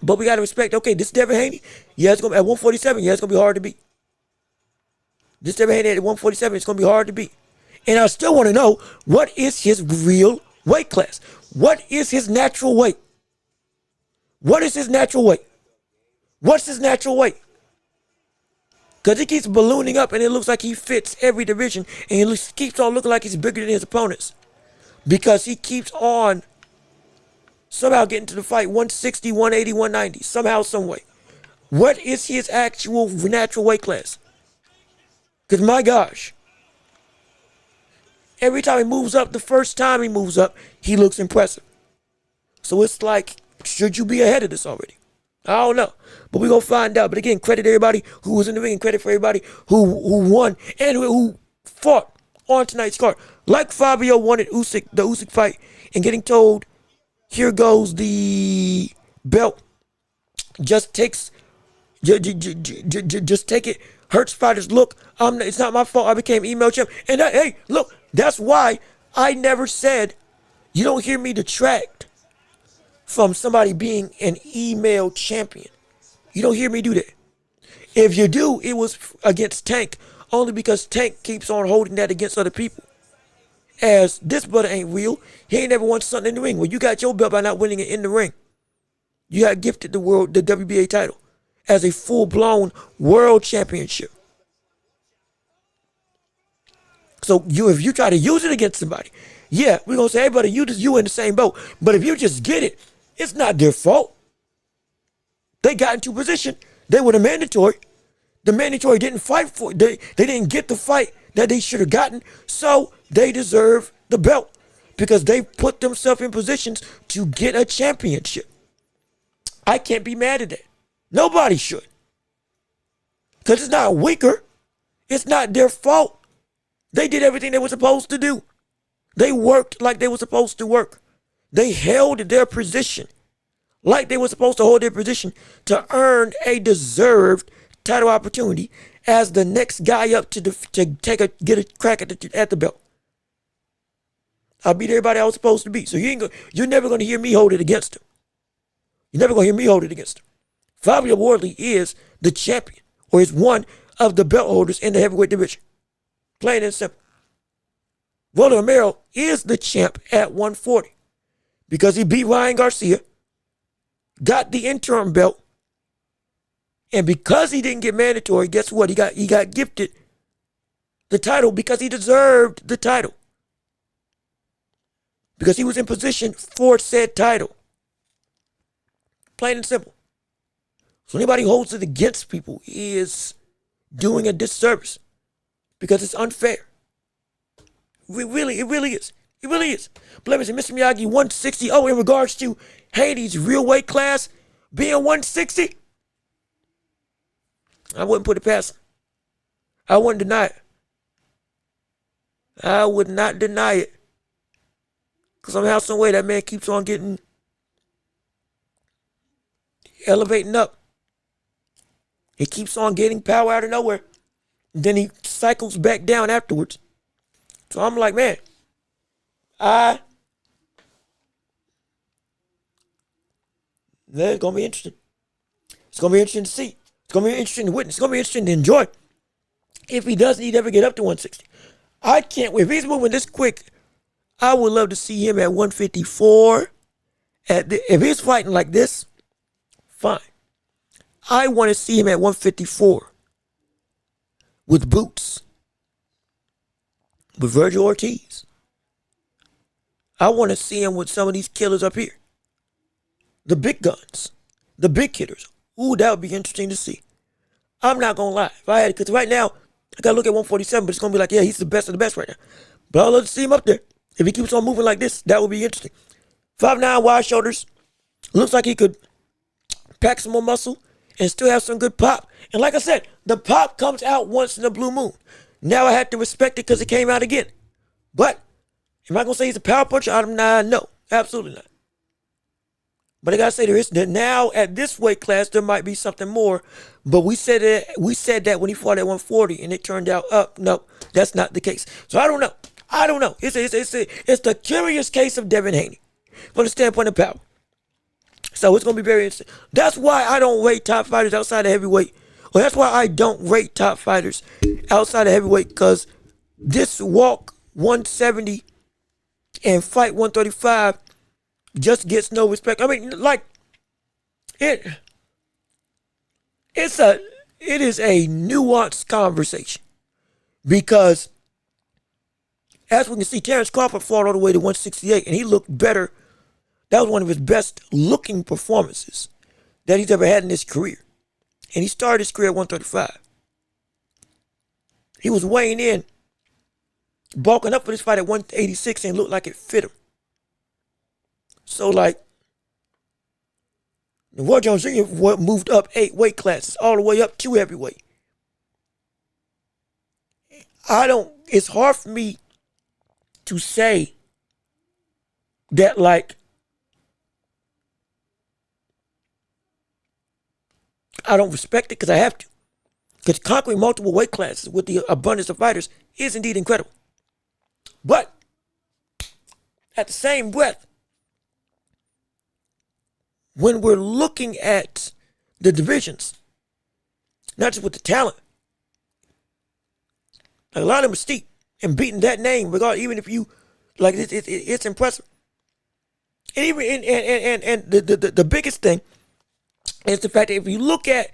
But we got to respect, okay, this Devin Haney, yeah, it's going to be at 147, yeah, it's going to be hard to beat. This Devin Haney at 147, it's going to be hard to beat. And I still want to know, what is his real weight class? What is his natural weight? What is his natural weight? What's his natural weight? Because he keeps ballooning up and it looks like he fits every division. And he keeps on looking like he's bigger than his opponents. Because he keeps on somehow getting to the fight 160, 180, 190. Somehow, some way. What is his actual natural weight class? Because my gosh. Every time he moves up, the first time he moves up, he looks impressive. So it's like, should you be ahead of this already? I don't know. But we're going to find out. But again, credit everybody who was in the ring and credit for everybody who won and who fought on tonight's card. Like Fabio wanted the Usyk fight and getting told, here goes the belt. Just take it. Hurts fighters. Look, it's not my fault I became email champ. And hey, look, that's why I never said, you don't hear me detract from somebody being an email champion. You don't hear me do that. If you do, it was against Tank, only because Tank keeps on holding that against other people. As this brother ain't real, he ain't never won something in the ring. Well, you got your belt by not winning it in the ring. You got gifted the WBA title as a full-blown world championship. So if you try to use it against somebody, yeah, we're going to say, hey, buddy, you in the same boat. But if you just get it, it's not their fault. They got into position. They were the mandatory. The mandatory didn't fight for it. They didn't get the fight that they should have gotten. So they deserve the belt because they put themselves in positions to get a championship. I can't be mad at that. Nobody should. Because it's not weaker. It's not their fault. They did everything they were supposed to do. They worked like they were supposed to work. They held their position like they were supposed to hold their position to earn a deserved title opportunity as the next guy up to get a crack at the belt. I beat everybody I was supposed to beat. So you're never going to hear me hold it against him. You're never going to hear me hold it against him. Fabio Wardley is the champion, or is one of the belt holders in the heavyweight division. Plain and simple. Rolando Romero is the champ at 140 because he beat Ryan Garcia, got the interim belt, and because he didn't get mandatory, guess what? He got gifted the title because he deserved the title. Because he was in position for said title. Plain and simple. So anybody who holds it against people is doing a disservice because it's unfair. It really is. It really is. But let me say, Mr. Miyagi, 160. Oh, in regards to Haney's real weight class being 160, I wouldn't put it past him. I wouldn't deny it. I would not deny it. Because somehow, some way, that man keeps on elevating up. He keeps on getting power out of nowhere. Then he cycles back down afterwards. So I'm like, man, that's going to be interesting. It's going to be interesting to see. It's going to be interesting to witness. It's going to be interesting to enjoy. If he doesn't, he'd ever get up to 160. I can't wait. If he's moving this quick, I would love to see him at 154. If he's fighting like this, fine. I want to see him at 154 with Boots, with Virgil Ortiz. I want to see him with some of these killers up here. The big guns, the big hitters. Ooh, that would be interesting to see. I'm not going to lie. If I had, because right now, I got to look at 147, but it's going to be like, yeah, he's the best of the best right now. But I'd love to see him up there. If he keeps on moving like this, that would be interesting. 5'9", wide shoulders. Looks like he could pack some more muscle and still have some good pop. And like I said, the pop comes out once in a blue moon. Now I have to respect it because it came out again. But am I going to say he's a power puncher? No, absolutely not. But I got to say, there is that now at this weight class, there might be something more. But we said that when he fought at 140, and it turned out, no, that's not the case. So I don't know. It's the curious case of Devin Haney from the standpoint of power. So it's going to be very interesting. That's why I don't rate top fighters outside of heavyweight. Well, that's why I don't rate top fighters outside of heavyweight, because this walk 170 and fight 135 just gets no respect. I mean, like, it is a nuanced conversation, because as we can see, Terrence Crawford fought all the way to 168, and he looked better. That was one of his best looking performances that he's ever had in his career. And he started his career at 135. He was weighing in, bulking up for this fight at 186, and looked like it fit him. So, like, Roy Jones Jr. moved up 8 weight classes, all the way up to heavyweight. It's hard for me to say that, like, I don't respect it, because I have to. Because conquering multiple weight classes with the abundance of fighters is indeed incredible. But at the same breath, when we're looking at the divisions, not just with the talent, like a lot of them are steep, and beating that name, even if you, like, it's impressive. And even and the biggest thing is the fact that if you look at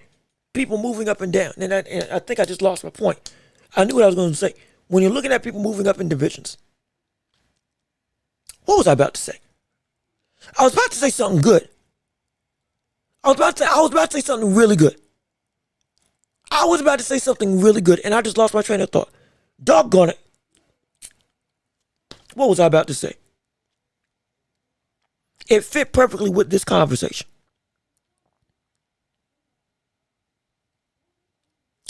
people moving up and down, and I think I just lost my point. I knew what I was going to say. When you're looking at people moving up in divisions, what was I about to say? I was about to say something good. I was about to say something really good. I was about to say something really good, and I just lost my train of thought. Doggone it. What was I about to say? It fit perfectly with this conversation.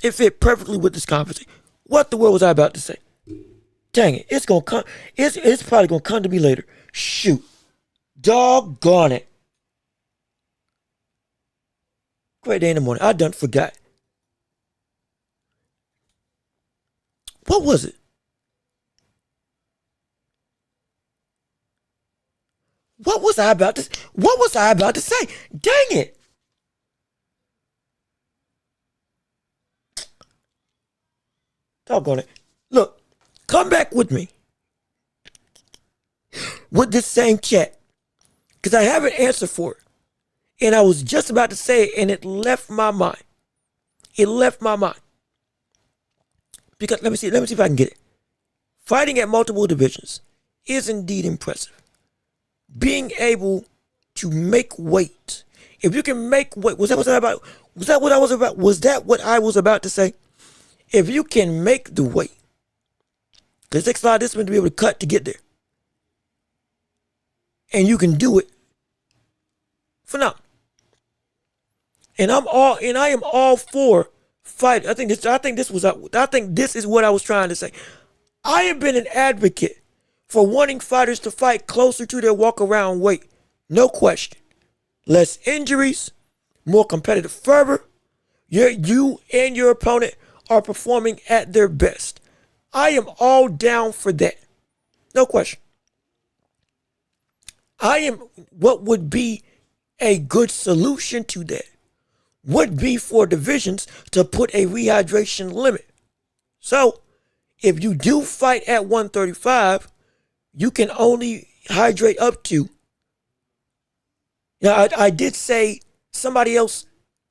It fit perfectly with this conversation. What the world was I about to say? Dang it. It's gonna come. It's probably gonna come to me later. Shoot. Doggone it. Great day in the morning. I done forgot. What was it? What was I about to say? Dang it. Doggone it. Look, come back with me with this same chat, because I have an answer for it. And I was just about to say it, and it left my mind. Because let me see if I can get it. Fighting at multiple divisions is indeed impressive. Being able to make weight. If you can make weight, was that what I was about to say? If you can make the weight, because it takes a lot of discipline to be able to cut to get there, and you can do it, phenomenal. And I am all for fight. I think this is what I was trying to say. I have been an advocate for wanting fighters to fight closer to their walk-around weight. No question. Less injuries, more competitive fervor. You and your opponent are performing at their best. I am all down for that. No question. What would be a good solution to that would be for divisions to put a rehydration limit. So if you do fight at 135, you can only hydrate up to. Now, I did say somebody else,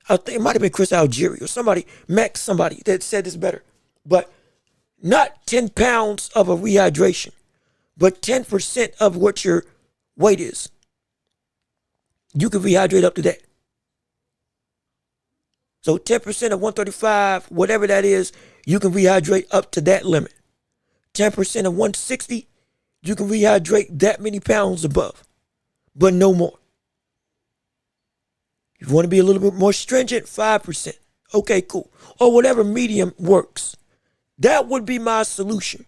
I think it might have been Chris Algieri or somebody, Max somebody that said this better, but not 10 pounds of a rehydration, but 10% of what your weight is. You can rehydrate up to that. So 10% of 135, whatever that is, you can rehydrate up to that limit. 10% of 160, you can rehydrate that many pounds above, but no more. If you want to be a little bit more stringent, 5%. Okay, cool. Or whatever medium works. That would be my solution.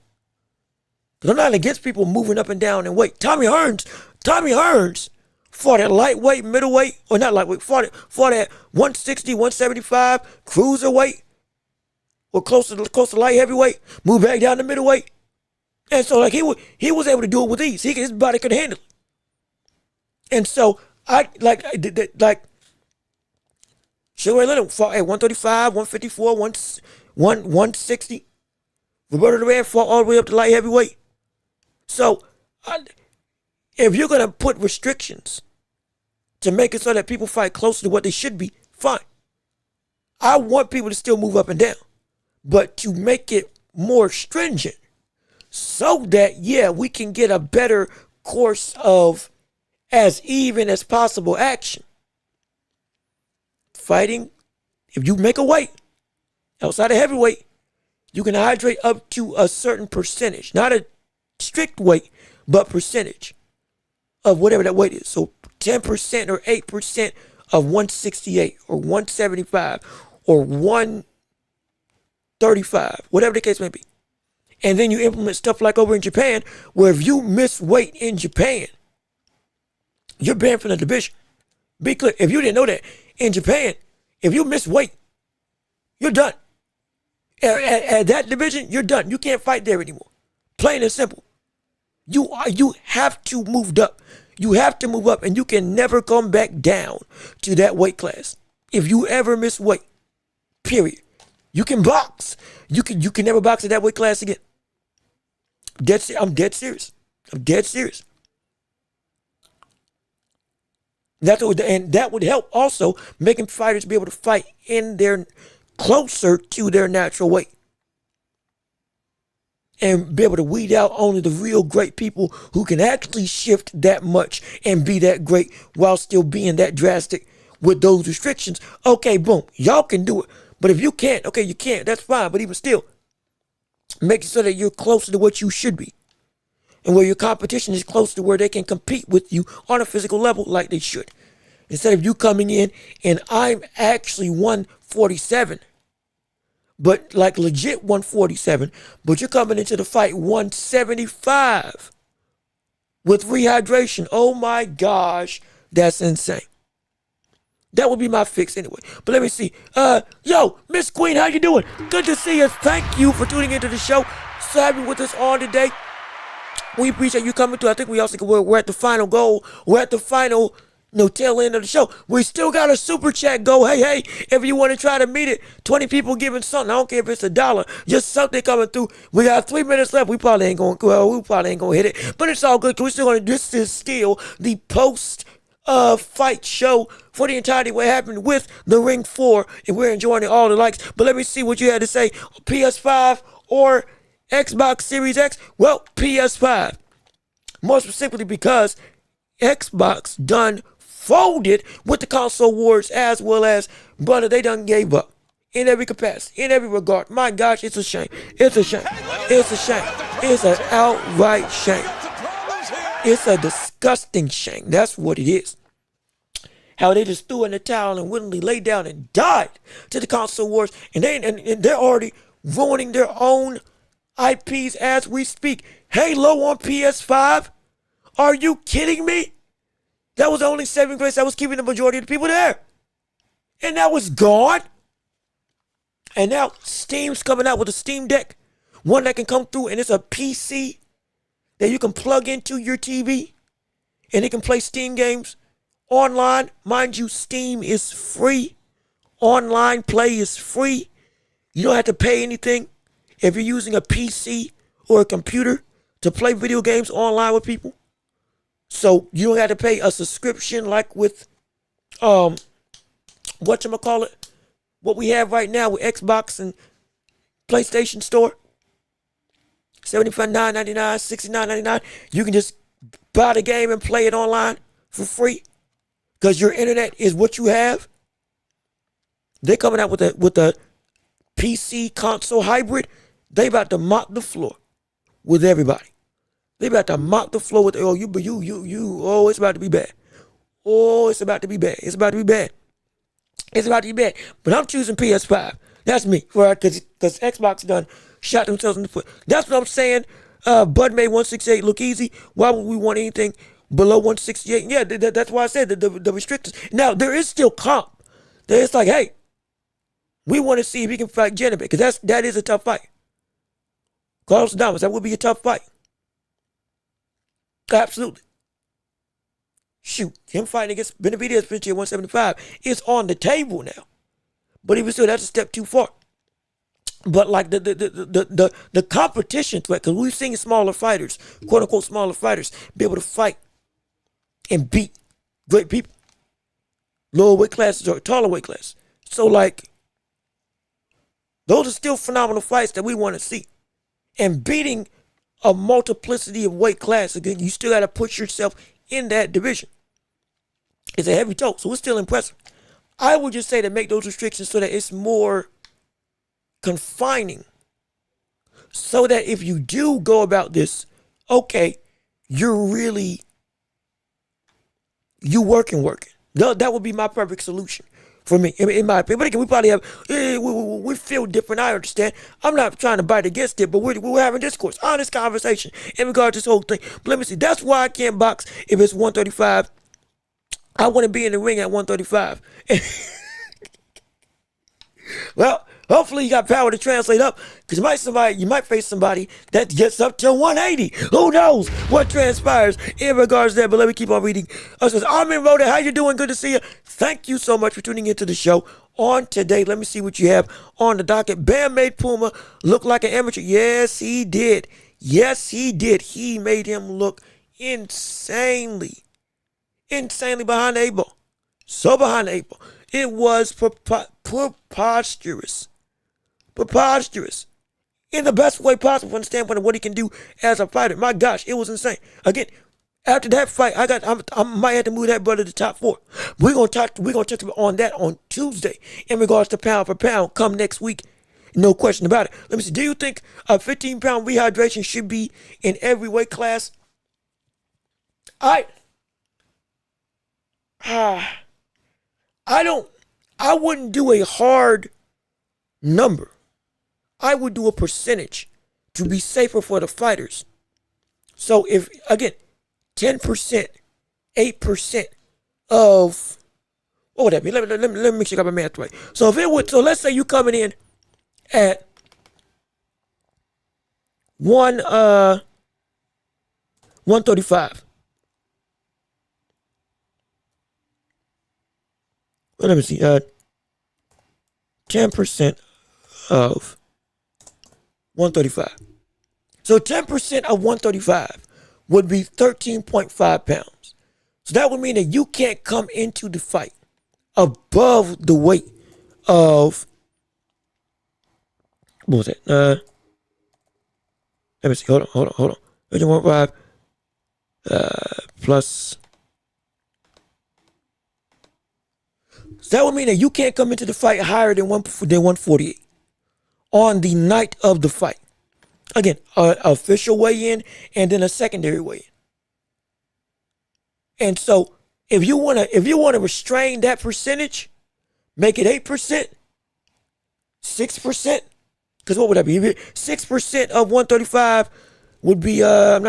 Because I'm not against people moving up and down in weight. Tommy Hearns fought at lightweight, middleweight, or not lightweight, fought at 160, 175, cruiserweight, or close to light heavyweight, moved back down to middleweight. And so like he was able to do it with ease. His body could handle it. And so I like Sugar Ray Leonard fought at 135, 154, 160. Roberto Duran fought all the way up to light heavyweight. So if you're going to put restrictions to make it so that people fight closer to what they should be, fine. I want people to still move up and down, but to make it more stringent so that, yeah, we can get a better course of as even as possible action. Fighting, if you make a weight outside of heavyweight, you can hydrate up to a certain percentage, not a strict weight, but percentage of whatever that weight is. So 10% or 8% of 168 or 175 or 135, whatever the case may be. And then you implement stuff like over in Japan, where if you miss weight in Japan, you're banned from the division. Be clear, if you didn't know that, in Japan, if you miss weight, you're done. At that division, you're done. You can't fight there anymore. Plain and simple. You have to move up. You have to move up, and you can never come back down to that weight class. If you ever miss weight, period. You can box. You can never box at that weight class again. I'm dead serious. And that would help also making fighters be able to fight in their closer to their natural weight. And be able to weed out only the real great people who can actually shift that much and be that great while still being that drastic with those restrictions. Okay, boom, y'all can do it. But if you can't, okay, you can't, that's fine. But even still, make it so that you're closer to what you should be. And where your competition is close to where they can compete with you on a physical level like they should. Instead of you coming in and I'm actually 147, but like legit 147, but you're coming into the fight 175 with rehydration. Oh my gosh, that's insane. That would be my fix anyway. But let me see. Yo, Miss Queen, how you doing? Good to see you. Thank you for tuning into the show. So happy with us on today. We appreciate you coming through. I think we're at the final goal. We're at the final tail end of the show. We still got a super chat goal. Hey, if you want to try to meet it, 20 people giving something. I don't care if it's $1. Just something coming through. We got 3 minutes left. We probably ain't going to hit it. But it's all good because we're still going to, this is still the post fight show for the entirety of what happened with the Ring 4. And we're enjoying all the likes. But let me see what you had to say. PS5 or Xbox Series X? Well, PS5. More specifically because Xbox done folded with the console wars, as well as, brother, they done gave up in every capacity, in every regard. My gosh, it's a shame. It's a shame. It's a shame. It's an outright shame. It's a disgusting shame. That's what it is. How they just threw in the towel and willingly laid down and died to the console wars, and they're already ruining their own IPs as we speak. Halo on PS5? Are you kidding me? That was the only saving grace that was keeping the majority of the people there. And that was gone. And now Steam's coming out with a Steam Deck, one that can come through and it's a PC that you can plug into your TV and it can play Steam games online. Mind you, Steam is free. Online play is free. You don't have to pay anything if you're using a PC or a computer to play video games online with people. So you don't have to pay a subscription like with whatchamacallit, what we have right now with Xbox and PlayStation Store. $79.99, $69.99. You can just buy the game and play it online for free because your internet is what you have. They're coming out with a PC console hybrid. They about to mop the floor with everybody. They about to mop the floor with oh, it's about to be bad. Oh, it's about to be bad. It's about to be bad. It's about to be bad. But I'm choosing PS5. That's me, right? Because Xbox done shot themselves in the foot. That's what I'm saying. Bud made 168 look easy. Why would we want anything below 168? Yeah, that's why I said the restrictions. Now, there is still comp. It's like, hey, we want to see if he can fight Janibek, because that is a tough fight. Carlos Adames, that would be a tough fight. Absolutely. Shoot, him fighting against Benavidez potentially at 175 is on the table now. But even still, that's a step too far. But like the competition threat, because we've seen smaller fighters, quote unquote smaller fighters, be able to fight and beat great people. Lower weight classes or taller weight classes. So like, those are still phenomenal fights that we want to see. And beating a multiplicity of weight classes, again, you still got to put yourself in that division. It's a heavy toll, so it's still impressive. I would just say to make those restrictions so that it's more confining. So that if you do go about this, okay, you're working. That would be my perfect solution for me, in my opinion. But again, we probably have, we feel different, I understand. I'm not trying to bite against it, but we're having discourse, honest conversation in regards to this whole thing. But let me see, that's why I can't box if it's 135. I want to be in the ring at 135. Well, hopefully you got power to translate up, because you might face somebody that gets up to 180. Who knows what transpires in regards to that? But let me keep on reading. Says, Armin Rhoda, how you doing? Good to see you. Thank you so much for tuning into the show on today. Let me see what you have on the docket. Bam made Puma look like an amateur. Yes, he did. Yes, he did. He made him look insanely behind the eight ball. So behind the eight ball. It was preposterous. Preposterous. In the best way possible from the standpoint of what he can do as a fighter. My gosh, it was insane. Again, after that fight, I might have to move that brother to top 4. We're gonna touch on that on Tuesday in regards to pound for pound come next week. No question about it. Let me see. Do you think a 15-pound rehydration should be in every weight class? I wouldn't do a hard number. I would do a percentage to be safer for the fighters. So if, again, 10%, 8% of, what would that be? Let me make sure I got my math right. So let's say you coming in at 135. Well, let me see. 10% of 135. So 10% of 135 would be 13.5 pounds. So that would mean that you can't come into the fight above the weight of, what was that? Let me see. Hold on. 13.5 plus. So that would mean that you can't come into the fight higher than 148 on the night of the fight. Again, official weigh-in and then a secondary weigh-in. And so if you wanna restrain that percentage, make it 8%, 6%. Because what would that be? 6% of 135 would be I'm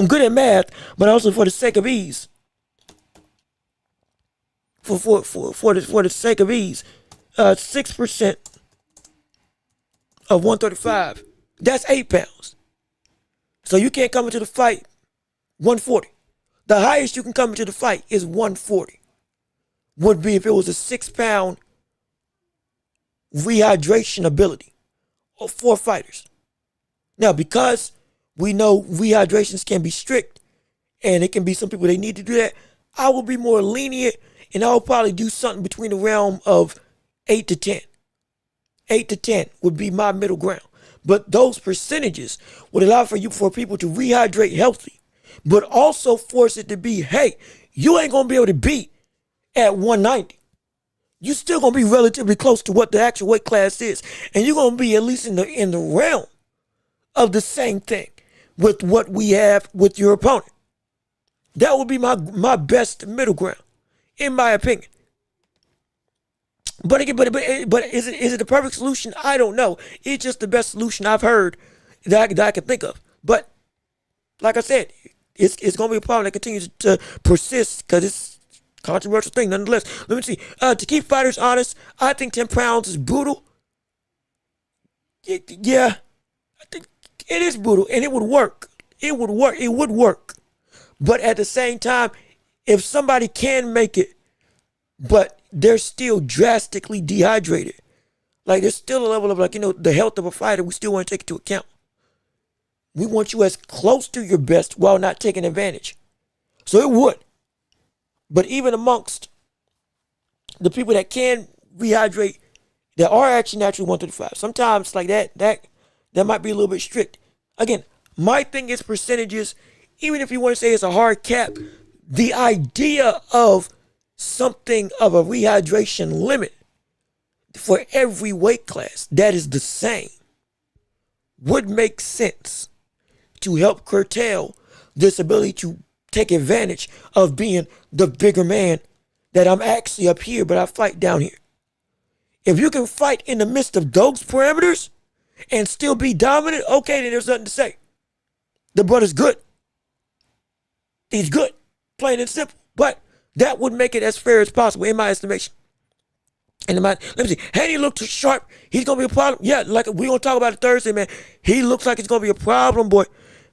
good at math, but also for the sake of ease. For the sake of ease, 6% of 135. That's 8 pounds. So you can't come into the fight 140. The highest you can come into the fight is 140. Would be if it was a 6-pound rehydration ability for fighters. Now, because we know rehydrations can be strict and it can be some people they need to do that, I will be more lenient and I will probably do something between the realm of 8 to 10. 8 to 10 would be my middle ground. But those percentages would allow for people to rehydrate healthy, but also force it to be, hey, you ain't going to be able to beat at 190. You still going to be relatively close to what the actual weight class is. And you're going to be at least in the realm of the same thing with what we have with your opponent. That would be my best middle ground, in my opinion. But again, but is it the perfect solution? I don't know. It's just the best solution I've heard that I can think of. But like I said, it's going to be a problem that continues to persist because it's a controversial thing nonetheless. Let me see. To keep fighters honest, I think 10 pounds is brutal. Yeah, I think it is brutal, and it would work. It would work. It would work. But at the same time, if somebody can make it, but they're still drastically dehydrated, like there's still a level of the health of a fighter, we still want to take into account. We want you as close to your best while not taking advantage. So it would. But even amongst the people that can rehydrate, that are actually naturally 135, sometimes like that might be a little bit strict. Again, my thing is percentages. Even if you want to say it's a hard cap, the idea of something of a rehydration limit for every weight class that is the same would make sense to help curtail this ability to take advantage of being the bigger man, that I'm actually up here but I fight down here. If you can fight in the midst of those parameters and still be dominant, okay, then there's nothing to say. The brother's good. He's good, plain and simple. But that would make it as fair as possible, in my estimation. Let me see. Haney looked sharp. He's going to be a problem. Yeah, like we're going to talk about it Thursday, man. He looks like it's going to be a problem, boy.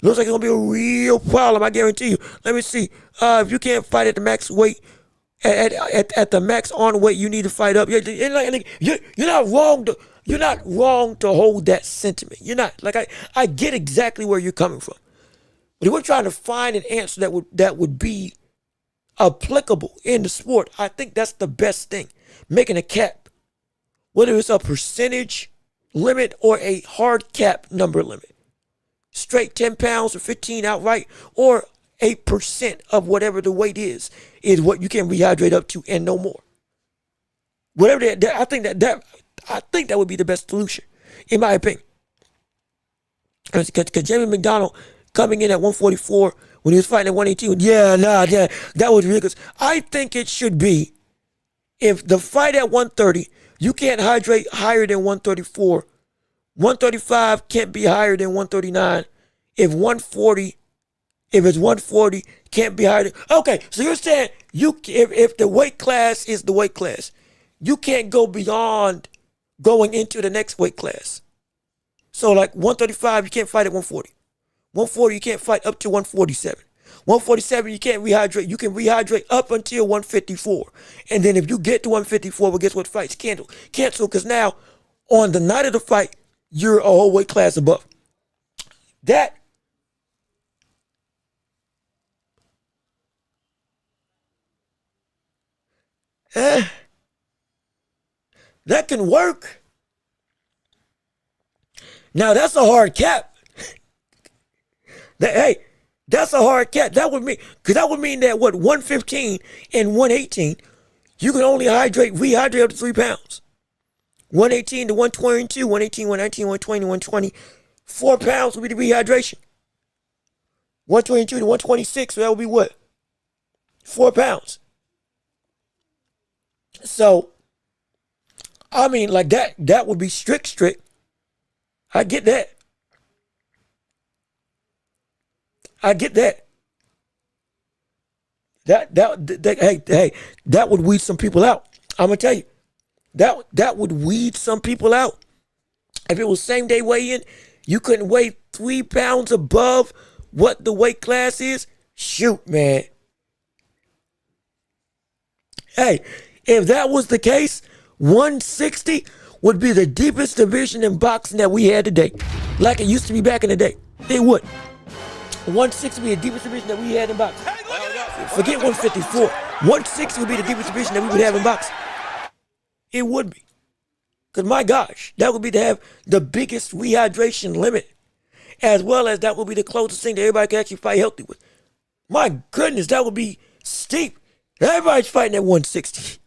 Looks like it's going to be a real problem, I guarantee you. Let me see. If you can't fight at the max weight, at the max on weight, you need to fight up. You're not wrong to, you're not wrong to hold that sentiment. You're not. Like, I get exactly where you're coming from. But if we're trying to find an answer that would be applicable in the sport, I think that's the best thing. Making a cap, whether it's a percentage limit or a hard cap number limit, straight 10 pounds or 15 outright, or 8% of whatever the weight is what you can rehydrate up to and no more. Whatever I think that would be the best solution, in my opinion. Because Jamie McDonald coming in at 144 when he was fighting at 118, that was ridiculous. I think it should be, if the fight at 130, you can't hydrate higher than 134. 135 can't be higher than 139. If it's 140, can't be higher than, okay, so you're saying if the weight class is the weight class, you can't go beyond going into the next weight class. So like 135, you can't fight at 140. 140, you can't fight up to 147. 147, you can't rehydrate. You can rehydrate up until 154. And then if you get to 154, well, guess what? Fights cancel because now on the night of the fight, you're a whole weight class above. That can work. Now that's a hard cap. That's a hard cap. That would mean that 115 and 118, you can only rehydrate up to 3 pounds. 118 to 122, 118, 119, 120, 120, 4 pounds would be the rehydration. 122 to 126, so that would be what? 4 pounds. So, I mean, like that would be strict. I get that. That would weed some people out. I'm gonna tell you, that would weed some people out. If it was same day weigh in, you couldn't weigh 3 pounds above what the weight class is. Shoot, man. Hey, if that was the case, 160 would be the deepest division in boxing that we had today. Like it used to be back in the day. It would. 160 would be the deepest division that we had in boxing. Forget 154. 160 would be the deepest division that we would have in boxing. It would be. Because my gosh, that would be to have the biggest rehydration limit. As well as that would be the closest thing that everybody can actually fight healthy with. My goodness, that would be steep. Everybody's fighting at 160.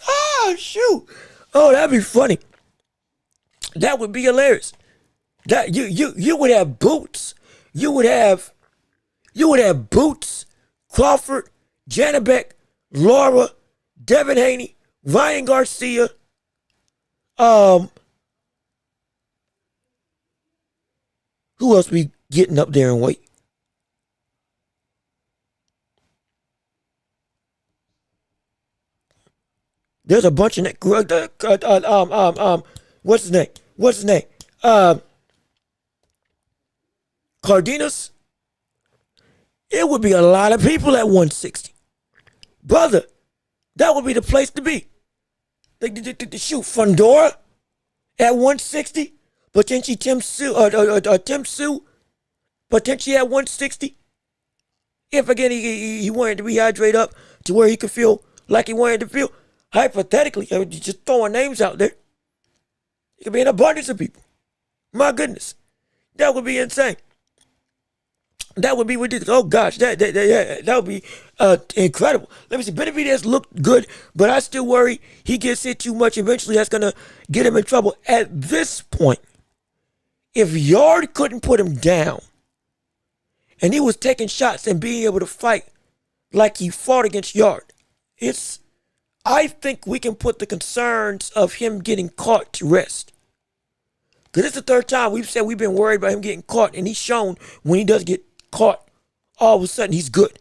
Oh, shoot. Oh, that'd be funny. That would be hilarious. That you would have Boots. You would have Boots, Crawford, Janabek, Laura, Devin Haney, Ryan Garcia, who else we getting up there in weight? There's a bunch of what's his name? Cardenas. It would be a lot of people at 160. Brother, that would be the place to be. Shoot, Fundora at 160. Potentially Tim Sue, potentially at 160. If again he wanted to rehydrate up to where he could feel like he wanted to feel. Hypothetically, I mean, just throwing names out there. It could be an abundance of people. My goodness. That would be insane. That would be ridiculous. Oh gosh, that would be incredible. Let me see. Benavidez looked good, but I still worry he gets hit too much. Eventually, that's gonna get him in trouble. At this point, if Yarde couldn't put him down, and he was taking shots and being able to fight like he fought against Yarde, I think we can put the concerns of him getting caught to rest. Because it's the third time we've said we've been worried about him getting caught, and he's shown when he does get caught, all of a sudden he's good.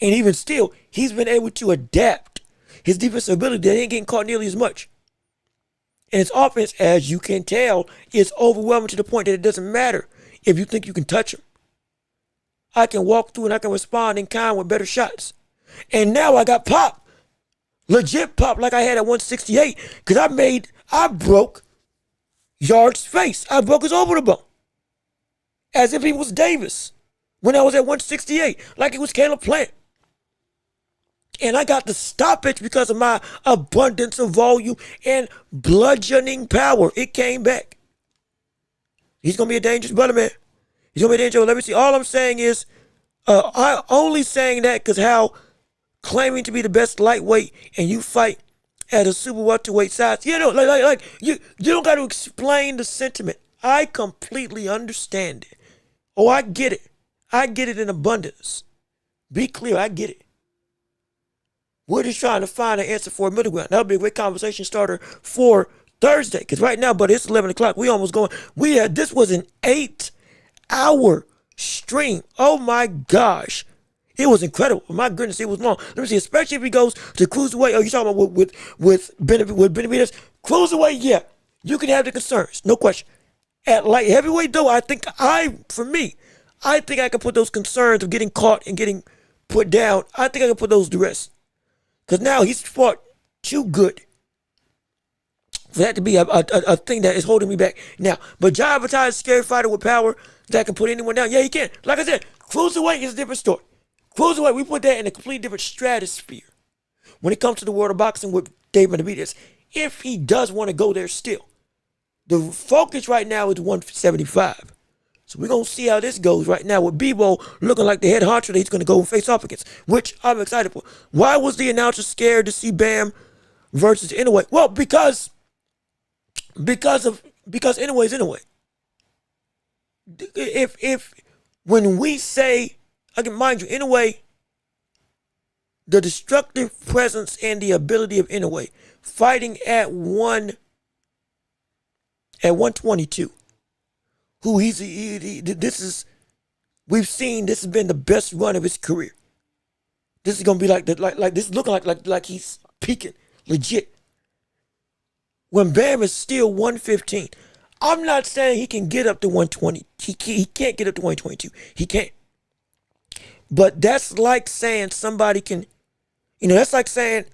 And even still, he's been able to adapt his defensive ability that he ain't getting caught nearly as much. And his offense, as you can tell, is overwhelming to the point that it doesn't matter if you think you can touch him. I can walk through and I can respond in kind with better shots. And now I got pop. Legit pop like I had at 168. Because I broke Yarde's face. I broke his orbital bone. As if he was Davis. When I was at 168. Like it was Caleb Plant. And I got the stoppage because of my abundance of volume and bludgeoning power. It came back. He's going to be a dangerous brother, man. He's going to be a dangerous. Let me see. All I'm saying is, I only saying that because how claiming to be the best lightweight and you fight at a super welterweight size. You know, like you don't got to explain the sentiment. I completely understand it. Oh, I get it. I get it in abundance. Be clear, I get it. We're just trying to find an answer for a middle ground. That'll be a great conversation starter for Thursday. Because right now, buddy, it's 11 o'clock. We almost going. This was an 8-hour stream. Oh my gosh. It was incredible. My goodness, it was long. Let me see, especially if he goes to cruiserweight. Oh, you talking about with Benavidez? Cruiserweight, yeah. You can have the concerns, no question. At light heavyweight, though, I think I can put those concerns of getting caught and getting put down. I think I can put those to rest. Because now he's fought too good for that to be a thing that is holding me back now. But Benavidez is a scary fighter with power that can put anyone down. Yeah, he can. Like I said, cruiserweight is a different story. Cruiserweight, we put that in a completely different stratosphere when it comes to the world of boxing with Dave Benavidez. If he does want to go there still. The focus right now is 175. So we're going to see how this goes right now with Bebo looking like the head honcho that he's going to go and face off against, which I'm excited for. Why was the announcer scared to see Bam versus Inoue? Well, because Inoue is Inoue. If when we say, again, mind you, Inoue, the destructive presence and the ability of Inoue fighting at 122. Who we've seen this has been the best run of his career. This is gonna be like this is looking like he's peaking, legit. when Bam is still 115. I'm not saying he can get up to 120. He can't get up to 122. He can't. But that's like saying somebody can, that's like saying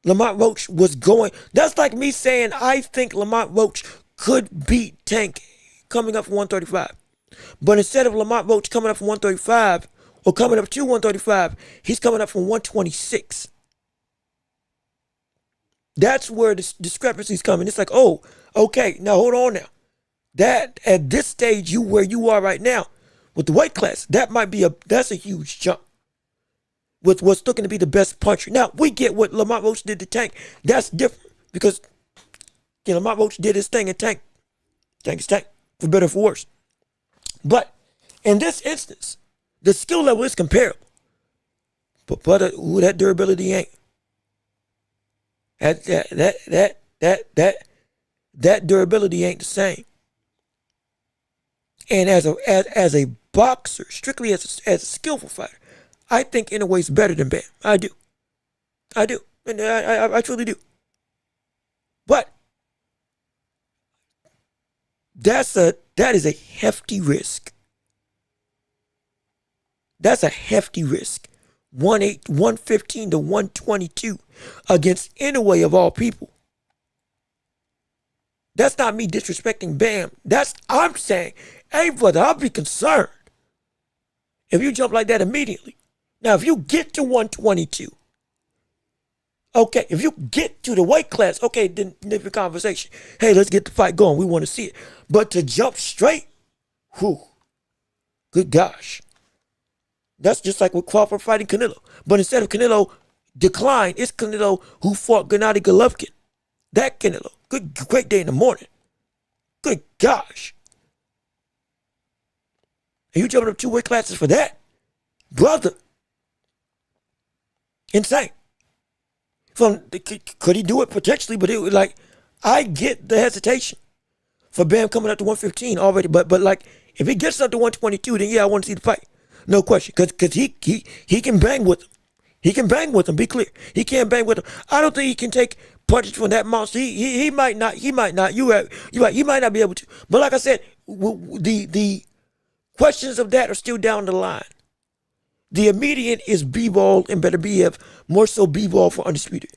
Lamont Roach was going. That's like me saying I think Lamont Roach could beat Tank coming up from 135. But instead of Lamont Roach coming up from 135 or coming up to 135, he's coming up from 126. That's where the discrepancy's coming. It's like, oh, okay, now hold on now. That at this stage, where you are right now with the weight class, that's a huge jump. With what's looking to be the best puncher. Now, we get what Lamont Roach did to Tank. That's different because Lamont Roach did his thing in Tank. Tank is Tank, for better or for worse. But in this instance, the skill level is comparable. But that durability ain't. That durability ain't the same. And as a boxer, strictly as a skillful fighter, I think Inoue's better than Bam. I do. And I truly do. But that is a hefty risk. That's a hefty risk. 115 to 122 against Inoue of all people. That's not me disrespecting Bam. I'm saying, hey brother, I'll be concerned if you jump like that immediately. Now, if you get to 122, okay, if you get to the weight class, okay, then different conversation. Hey, let's get the fight going. We want to see it. But to jump straight, whew, good gosh. That's just like with Crawford fighting Canelo. But instead of Canelo decline, it's Canelo who fought Gennady Golovkin. That Canelo. Great day in the morning. Good gosh. And you jumping up 2 weight classes for that? Brother. Insane. Could he do it potentially? But it was like, I get the hesitation for Bam coming up to 115 already. But like, if he gets up to 122, then yeah, I want to see the fight. No question. Because he can bang with him. He can bang with him, be clear. He can bang with him. I don't think he can take punches from that monster. He might not. You're right. He might not be able to. But like I said, the questions of that are still down the line. The immediate is B-Ball and Benavidez, more so B-Ball for Undisputed.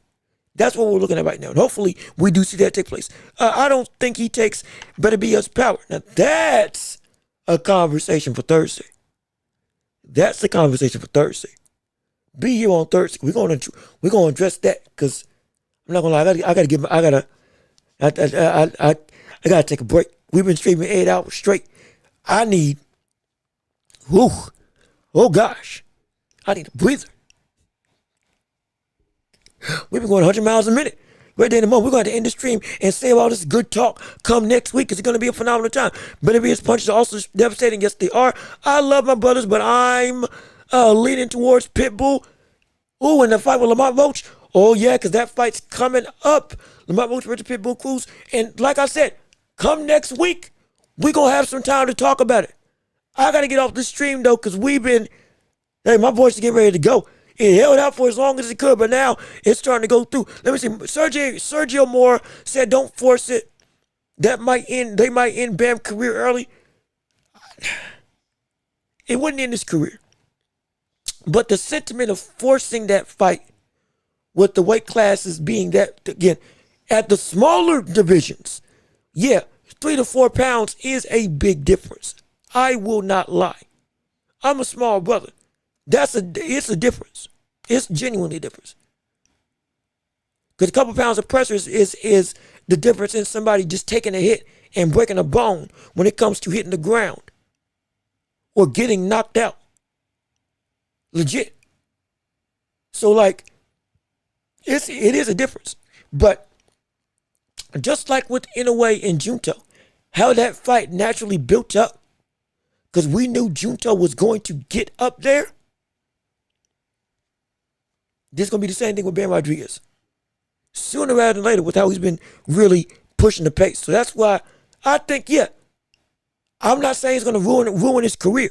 That's what we're looking at right now. And hopefully we do see that take place. I don't think he takes Benavidez's power. Now that's a conversation for Thursday. That's the conversation for Thursday. Be here on Thursday. We're gonna address that because I'm not gonna lie. I gotta take a break. We've been streaming 8 hours straight. I need. Oh gosh, I need a breather. We've been going 100 miles a minute. Right there in the moment, we're going to end the stream and save all this good talk come next week because it's going to be a phenomenal time. Benavidez punches are also devastating. Yes, they are. I love my brothers, but I'm leaning towards Pitbull. Ooh, and the fight with Lamont Roach. Oh, yeah, because that fight's coming up. Lamont Roach versus Pitbull Cruz. And like I said, come next week, we're going to have some time to talk about it. I got to get off the stream, though, because my voice is getting ready to go. It held out for as long as it could, but now it's starting to go through. Let me see. Sergio Moore said, "Don't force it. They might end Bam's career early." It wouldn't end his career, but the sentiment of forcing that fight, with the weight classes being that again at the smaller divisions, 3 to 4 pounds is a big difference. I will not lie. I'm a small brother. It's a difference. It's genuinely a difference. Because a couple pounds of pressure is the difference in somebody just taking a hit and breaking a bone when it comes to hitting the ground or getting knocked out. Legit. So like, it is a difference. But just like with Inoue and Junto, how that fight naturally built up, because we knew Junto was going to get up there. This is going to be the same thing with Bam Rodriguez. Sooner rather than later with how he's been really pushing the pace. So that's why I think, I'm not saying it's going to ruin his career.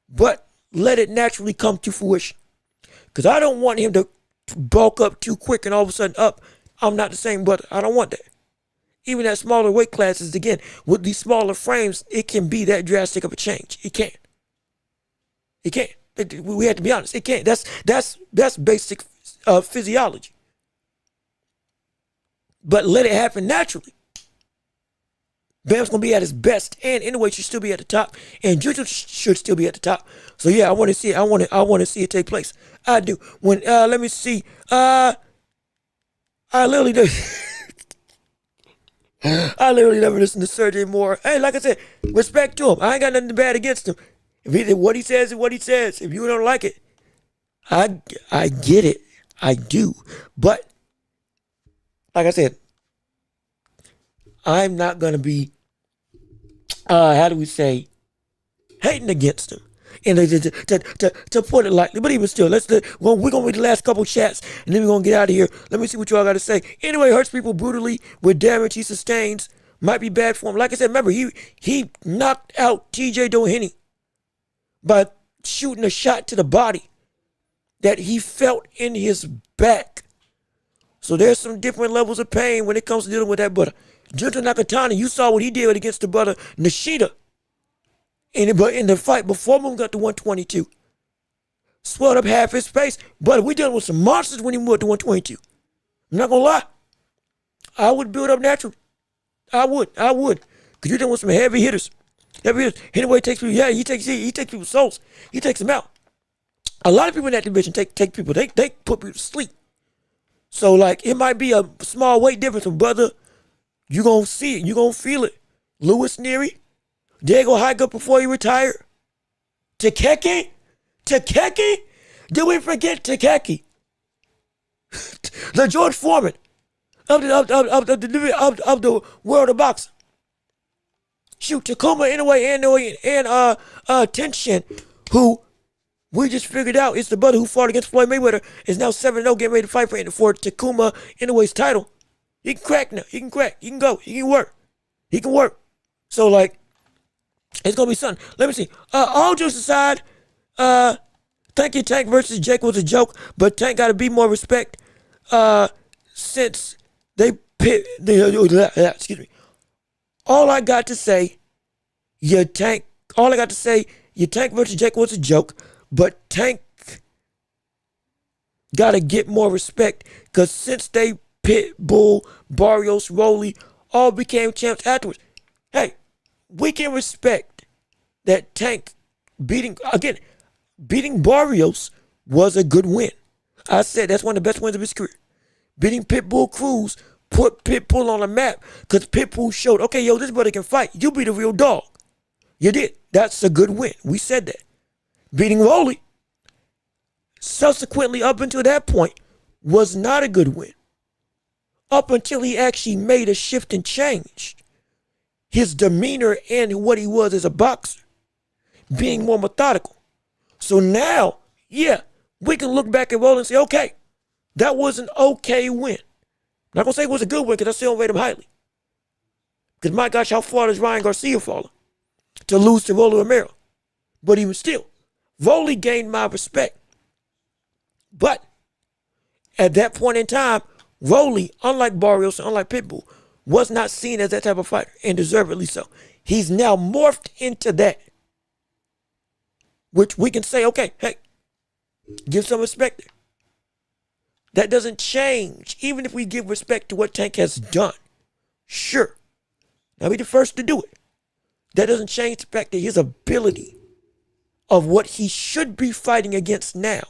But let it naturally come to fruition. Because I don't want him to bulk up too quick and all of a sudden up I'm not the same brother. I don't want that. Even at smaller weight classes, again, with these smaller frames, it can be that drastic of a change. It can't. It can't. We have to be honest. It can't. That's basic physiology. But let it happen naturally. Bam's gonna be at his best, and anyway, should still be at the top, and Juju should still be at the top. So yeah, I want to see it. I want to see it take place. I do. When let me see. I literally do. I literally never listen to Sergey Moore. Hey, like I said, respect to him. I ain't got nothing bad against him. What he says is what he says. If you don't like it, I get it. I do. But like I said, I'm not gonna be how do we say, hating against him. And to put it lightly, but even still, we're gonna read the last couple chats and then we're gonna get out of here. Let me see what y'all got to say. Anyway, hurts people brutally with damage he sustains. Might be bad for him. Like I said, remember he knocked out TJ Doheny by shooting a shot to the body that he felt in his back. So there's some different levels of pain when it comes to dealing with that brother. Junta Nakatani, you saw what he did against the brother Nishida. But in the fight before moving up to 122, swelled up half his face. But we dealing with some monsters when he moved to 122. I'm not gonna lie. I would build up naturally. I would. Because you're dealing with some heavy hitters. Anyway, takes people. Yeah, he takes people's souls. He takes them out. A lot of people in that division take people. They put people to sleep. So like it might be a small weight difference, but brother, you gonna see it. You gonna feel it. Louis Neary. Diego Higa before he retired. Takeki? Did we forget Takeki? The George Foreman of the world of boxing. Shoot, Takuma Inoue and Tenshin, who we just figured out is the brother who fought against Floyd Mayweather, is now 7-0, getting ready to fight for Takuma Inoue's title. He can crack now. He can crack. He can go. He can work. He can work. So like, it's gonna be something. Let me see. All jokes aside, thank you, Tank versus Jake was a joke, but Tank got to be more respect. Since they excuse me. All I got to say, your Tank versus Jake was a joke, but Tank got to get more respect because since they Pitbull, Barrios, Rolly all became champs afterwards. Hey, we can respect that Tank beating Barrios was a good win. I said that's one of the best wins of his career. Beating Pitbull Cruz put Pitbull on the map because Pitbull showed, okay, yo, this brother can fight. You be the real dog. You did. That's a good win. We said that. Beating Rolly, subsequently up until that point, was not a good win. Up until he actually made a shift and changed his demeanor and what he was as a boxer, being more methodical. So now, yeah, we can look back at Rolly and say, okay, that was an okay win. I'm not going to say it was a good win because I still don't rate him highly. Because my gosh, how far does Ryan Garcia fall to lose to Rolly Romero? But even still, Rolly gained my respect. But at that point in time, Rolly, unlike Barrios and unlike Pitbull, was not seen as that type of fighter, and deservedly so. He's now morphed into that, which we can say, okay, hey, give some respect there. That doesn't change, even if we give respect to what Tank has done. Sure, I'll be the first to do it. That doesn't change the fact that his ability of what he should be fighting against now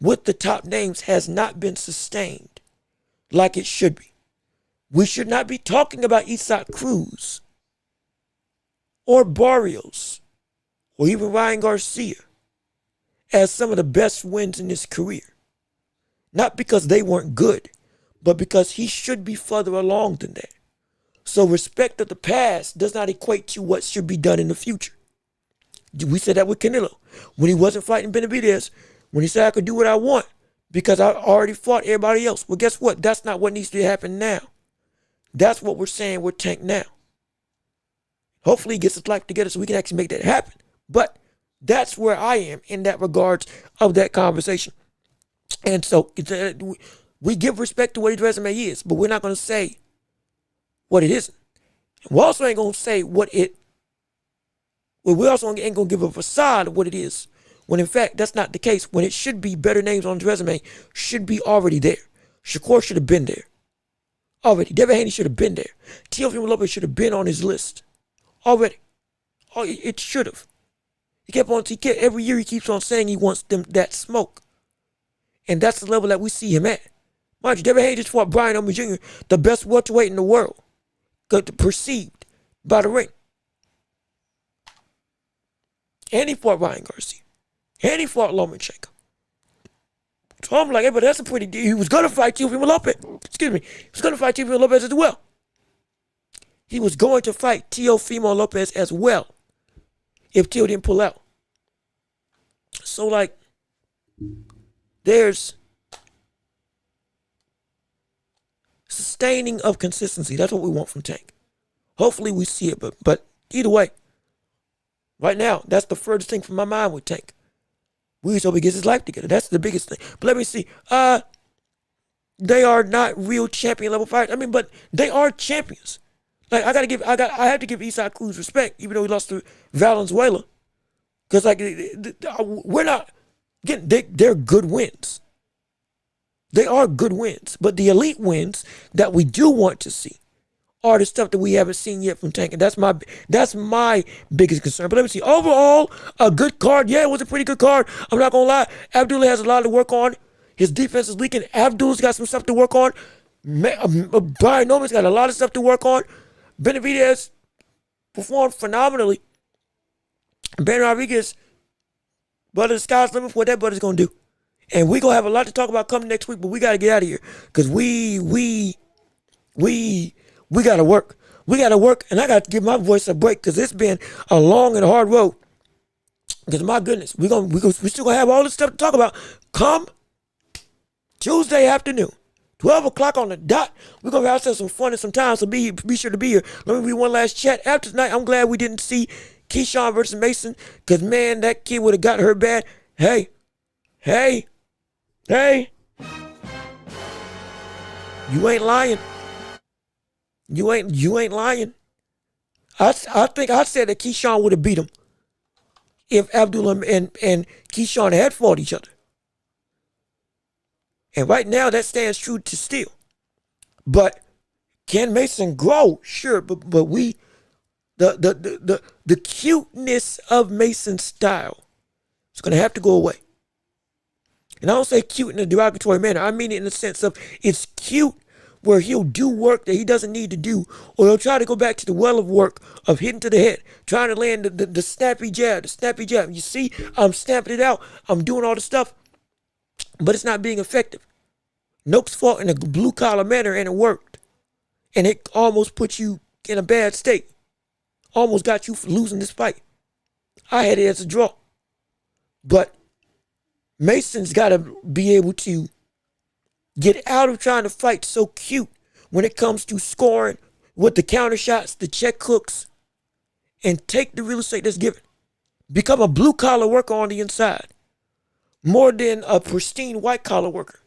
with the top names has not been sustained like it should be. We should not be talking about Isaac Cruz or Barrios or even Ryan Garcia as some of the best wins in his career. Not because they weren't good, but because he should be further along than that. So respect of the past does not equate to what should be done in the future. We said that with Canelo. When he wasn't fighting Benavidez, when he said I could do what I want because I already fought everybody else. Well, guess what? That's not what needs to happen now. That's what we're saying with Tank now. Hopefully he gets his life together so we can actually make that happen. But that's where I am in that regards of that conversation. And so We give respect to what his resume is, but we're not going to say what it isn't. We also ain't going to say we also ain't going to give a facade of what it is, when in fact that's not the case. When it should be better names on his resume should be already there. Shakur should have been there already. Devin Haney should have been there. Teofimo Lopez should have been on his list already. Oh, it should have. Every year he keeps on saying he wants that smoke. And that's the level that we see him at. Mind you, Devin Haney just fought Brian Orman Jr., the best welterweight in the world, perceived by the ring. And he fought Ryan Garcia. And he fought Lomachenko. So I'm like, hey, but that's a pretty deal. He was going to fight Teofimo Lopez. Excuse me. He was going to fight Teofimo Lopez as well. He was going to fight Teofimo Lopez as well if Teo didn't pull out. So, like, there's sustaining of consistency. That's what we want from Tank. Hopefully we see it, but either way, right now, that's the furthest thing from my mind with Tank. We just hope he gets his life together. That's the biggest thing. But let me see. They are not real champion level fighters. I mean, but they are champions. Like, I have to give Isaac Cruz respect, even though he lost to Valenzuela. Because, like, we're not getting, they're good wins. They are good wins. But the elite wins that we do want to see are the stuff that we haven't seen yet from Tank. And that's my biggest concern. But let me see. Overall, a good card. Yeah, it was a pretty good card. I'm not going to lie. Abdullah has a lot to work on. His defense is leaking. Abdullah's got some stuff to work on. Brian Norman's got a lot of stuff to work on. Benavidez performed phenomenally. Ben Rodriguez, brother, the sky's the limit for what that brother's going to do. And we're going to have a lot to talk about coming next week, but we got to get out of here. Because we got to work. We got to work, and I got to give my voice a break because it's been a long and hard road. Because, my goodness, we still going to have all this stuff to talk about come Tuesday afternoon. 12 o'clock on the dot. We're going to have ourselves some fun and some time, so be sure to be here. Let me read one last chat. After tonight, I'm glad we didn't see Keyshawn versus Mason because, man, that kid would have got hurt bad. Hey. You ain't lying. You ain't lying. I think I said that Keyshawn would have beat him if Abdullah and Keyshawn had fought each other. And right now that stands true to still. But can Mason grow? Sure, but the cuteness of Mason's style is gonna have to go away. And I don't say cute in a derogatory manner. I mean it in the sense of it's cute where he'll do work that he doesn't need to do, or he'll try to go back to the well of work of hitting to the head, trying to land the snappy jab, You see, I'm snapping it out. I'm doing all the stuff, but it's not being effective. Noakes fought in a blue-collar manner, and it worked. And it almost put you in a bad state. Almost got you losing this fight. I had it as a draw. But Mason's got to be able to get out of trying to fight so cute when it comes to scoring with the counter shots, the check hooks, and take the real estate that's given. Become a blue-collar worker on the inside more than a pristine white-collar worker.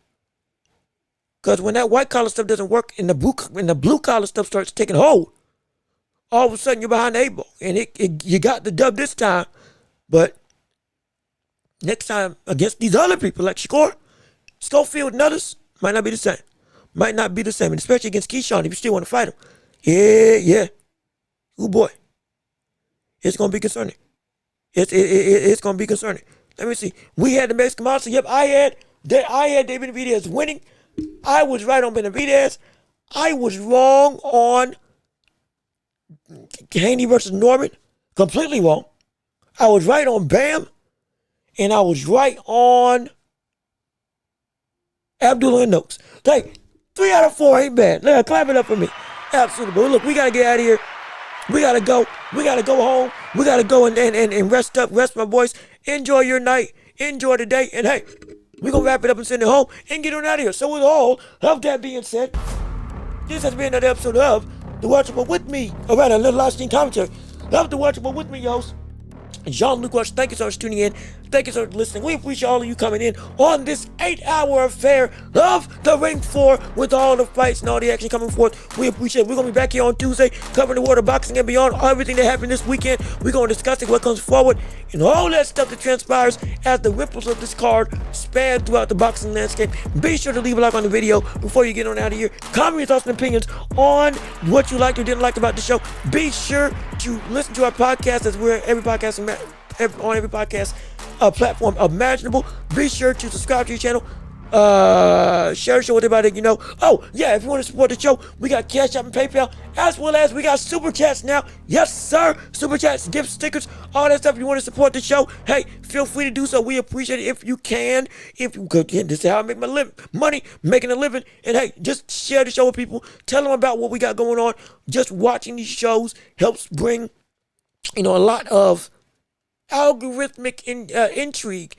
Because when that white-collar stuff doesn't work and the blue-collar stuff starts taking hold, all of a sudden you're behind the 8 ball. And you got the dub this time, but next time against these other people like Shakur, Schofield, and others, might not be the same. And especially against Keyshawn, if you still want to fight him. Yeah. Oh boy. It's going to be concerning. It's going to be concerning. Let me see. We had the Mexican Monster. Yep, I had David Benavidez winning. I was right on Benavidez. I was wrong on Haney versus Norman. Completely wrong. I was right on Bam. And I was right on Abdullah and Noakes. Like, 3 out of 4 ain't bad. Clap it up for me. Absolutely. But look, we got to get out of here. We got to go. We got to go home. We got to go and rest up, rest my voice. Enjoy your night. Enjoy the day. And hey, we're going to wrap it up and send it home and get on out of here. So with all of that being said, this has been another episode of The Watchable with me. All right, a little Livestream commentary. Love The Watchable with me, yo. Jean-Luc Welch, thank you so much for tuning in. Thank you so much for listening. We appreciate all of you coming in on this 8-hour affair of the Ring 4 with all the fights and all the action coming forth. We appreciate it. We're going to be back here on Tuesday covering the world of boxing and beyond. Everything that happened this weekend. We're going to discuss it, what comes forward, and all that stuff that transpires as the ripples of this card span throughout the boxing landscape. Be sure to leave a like on the video before you get on out of here. Comment your thoughts and opinions on what you liked or didn't like about the show. Be sure to listen to our podcast as we're every podcast on every podcast platform imaginable. Be sure to subscribe to your channel. Share the show with everybody you know. Oh, yeah, if you want to support the show, we got Cash App and PayPal, as well as we got Super Chats now. Yes, sir. Super Chats, gift stickers, all that stuff. If you want to support the show, hey, feel free to do so. We appreciate it if you can. If you could, this is how I make my money, making a living. And hey, just share the show with people. Tell them about what we got going on. Just watching these shows helps bring, a lot of algorithmic intrigue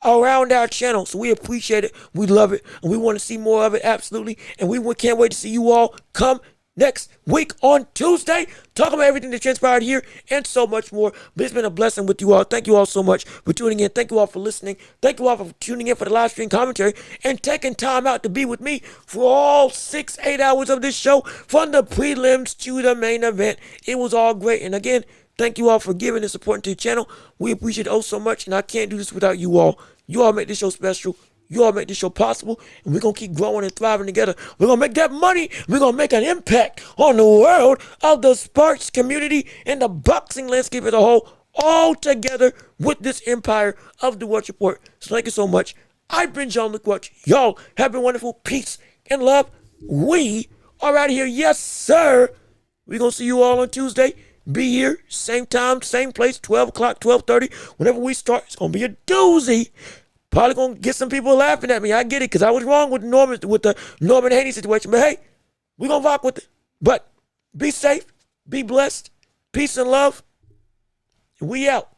around our channel. So we appreciate it. We love it. And we want to see more of it. Absolutely. And we can't wait to see you all come next week on Tuesday. Talk about everything that transpired here and so much more. But it's been a blessing with you all. Thank you all so much for tuning in. Thank you all for listening. Thank you all for tuning in for the live stream commentary and taking time out to be with me for all 8 hours of this show, from the prelims to the main event. It was all great. And again, thank you all for giving and supporting to the channel. We appreciate it so much, and I can't do this without you all. You all make this show special. You all make this show possible, and we're going to keep growing and thriving together. We're going to make that money. We're going to make an impact on the world of the sports community and the boxing landscape as a whole, all together with this empire of the Welch Report. So thank you so much. I've been Jean-Luc Welch. Y'all have been wonderful. Peace and love. We are out of here. Yes, sir. We're going to see you all on Tuesday. Be here, same time, same place, 12 o'clock, 12:30. Whenever we start, it's going to be a doozy. Probably going to get some people laughing at me. I get it, because I was wrong with the Norman Haney situation. But hey, we're going to rock with it. But be safe, be blessed, peace and love, and we out.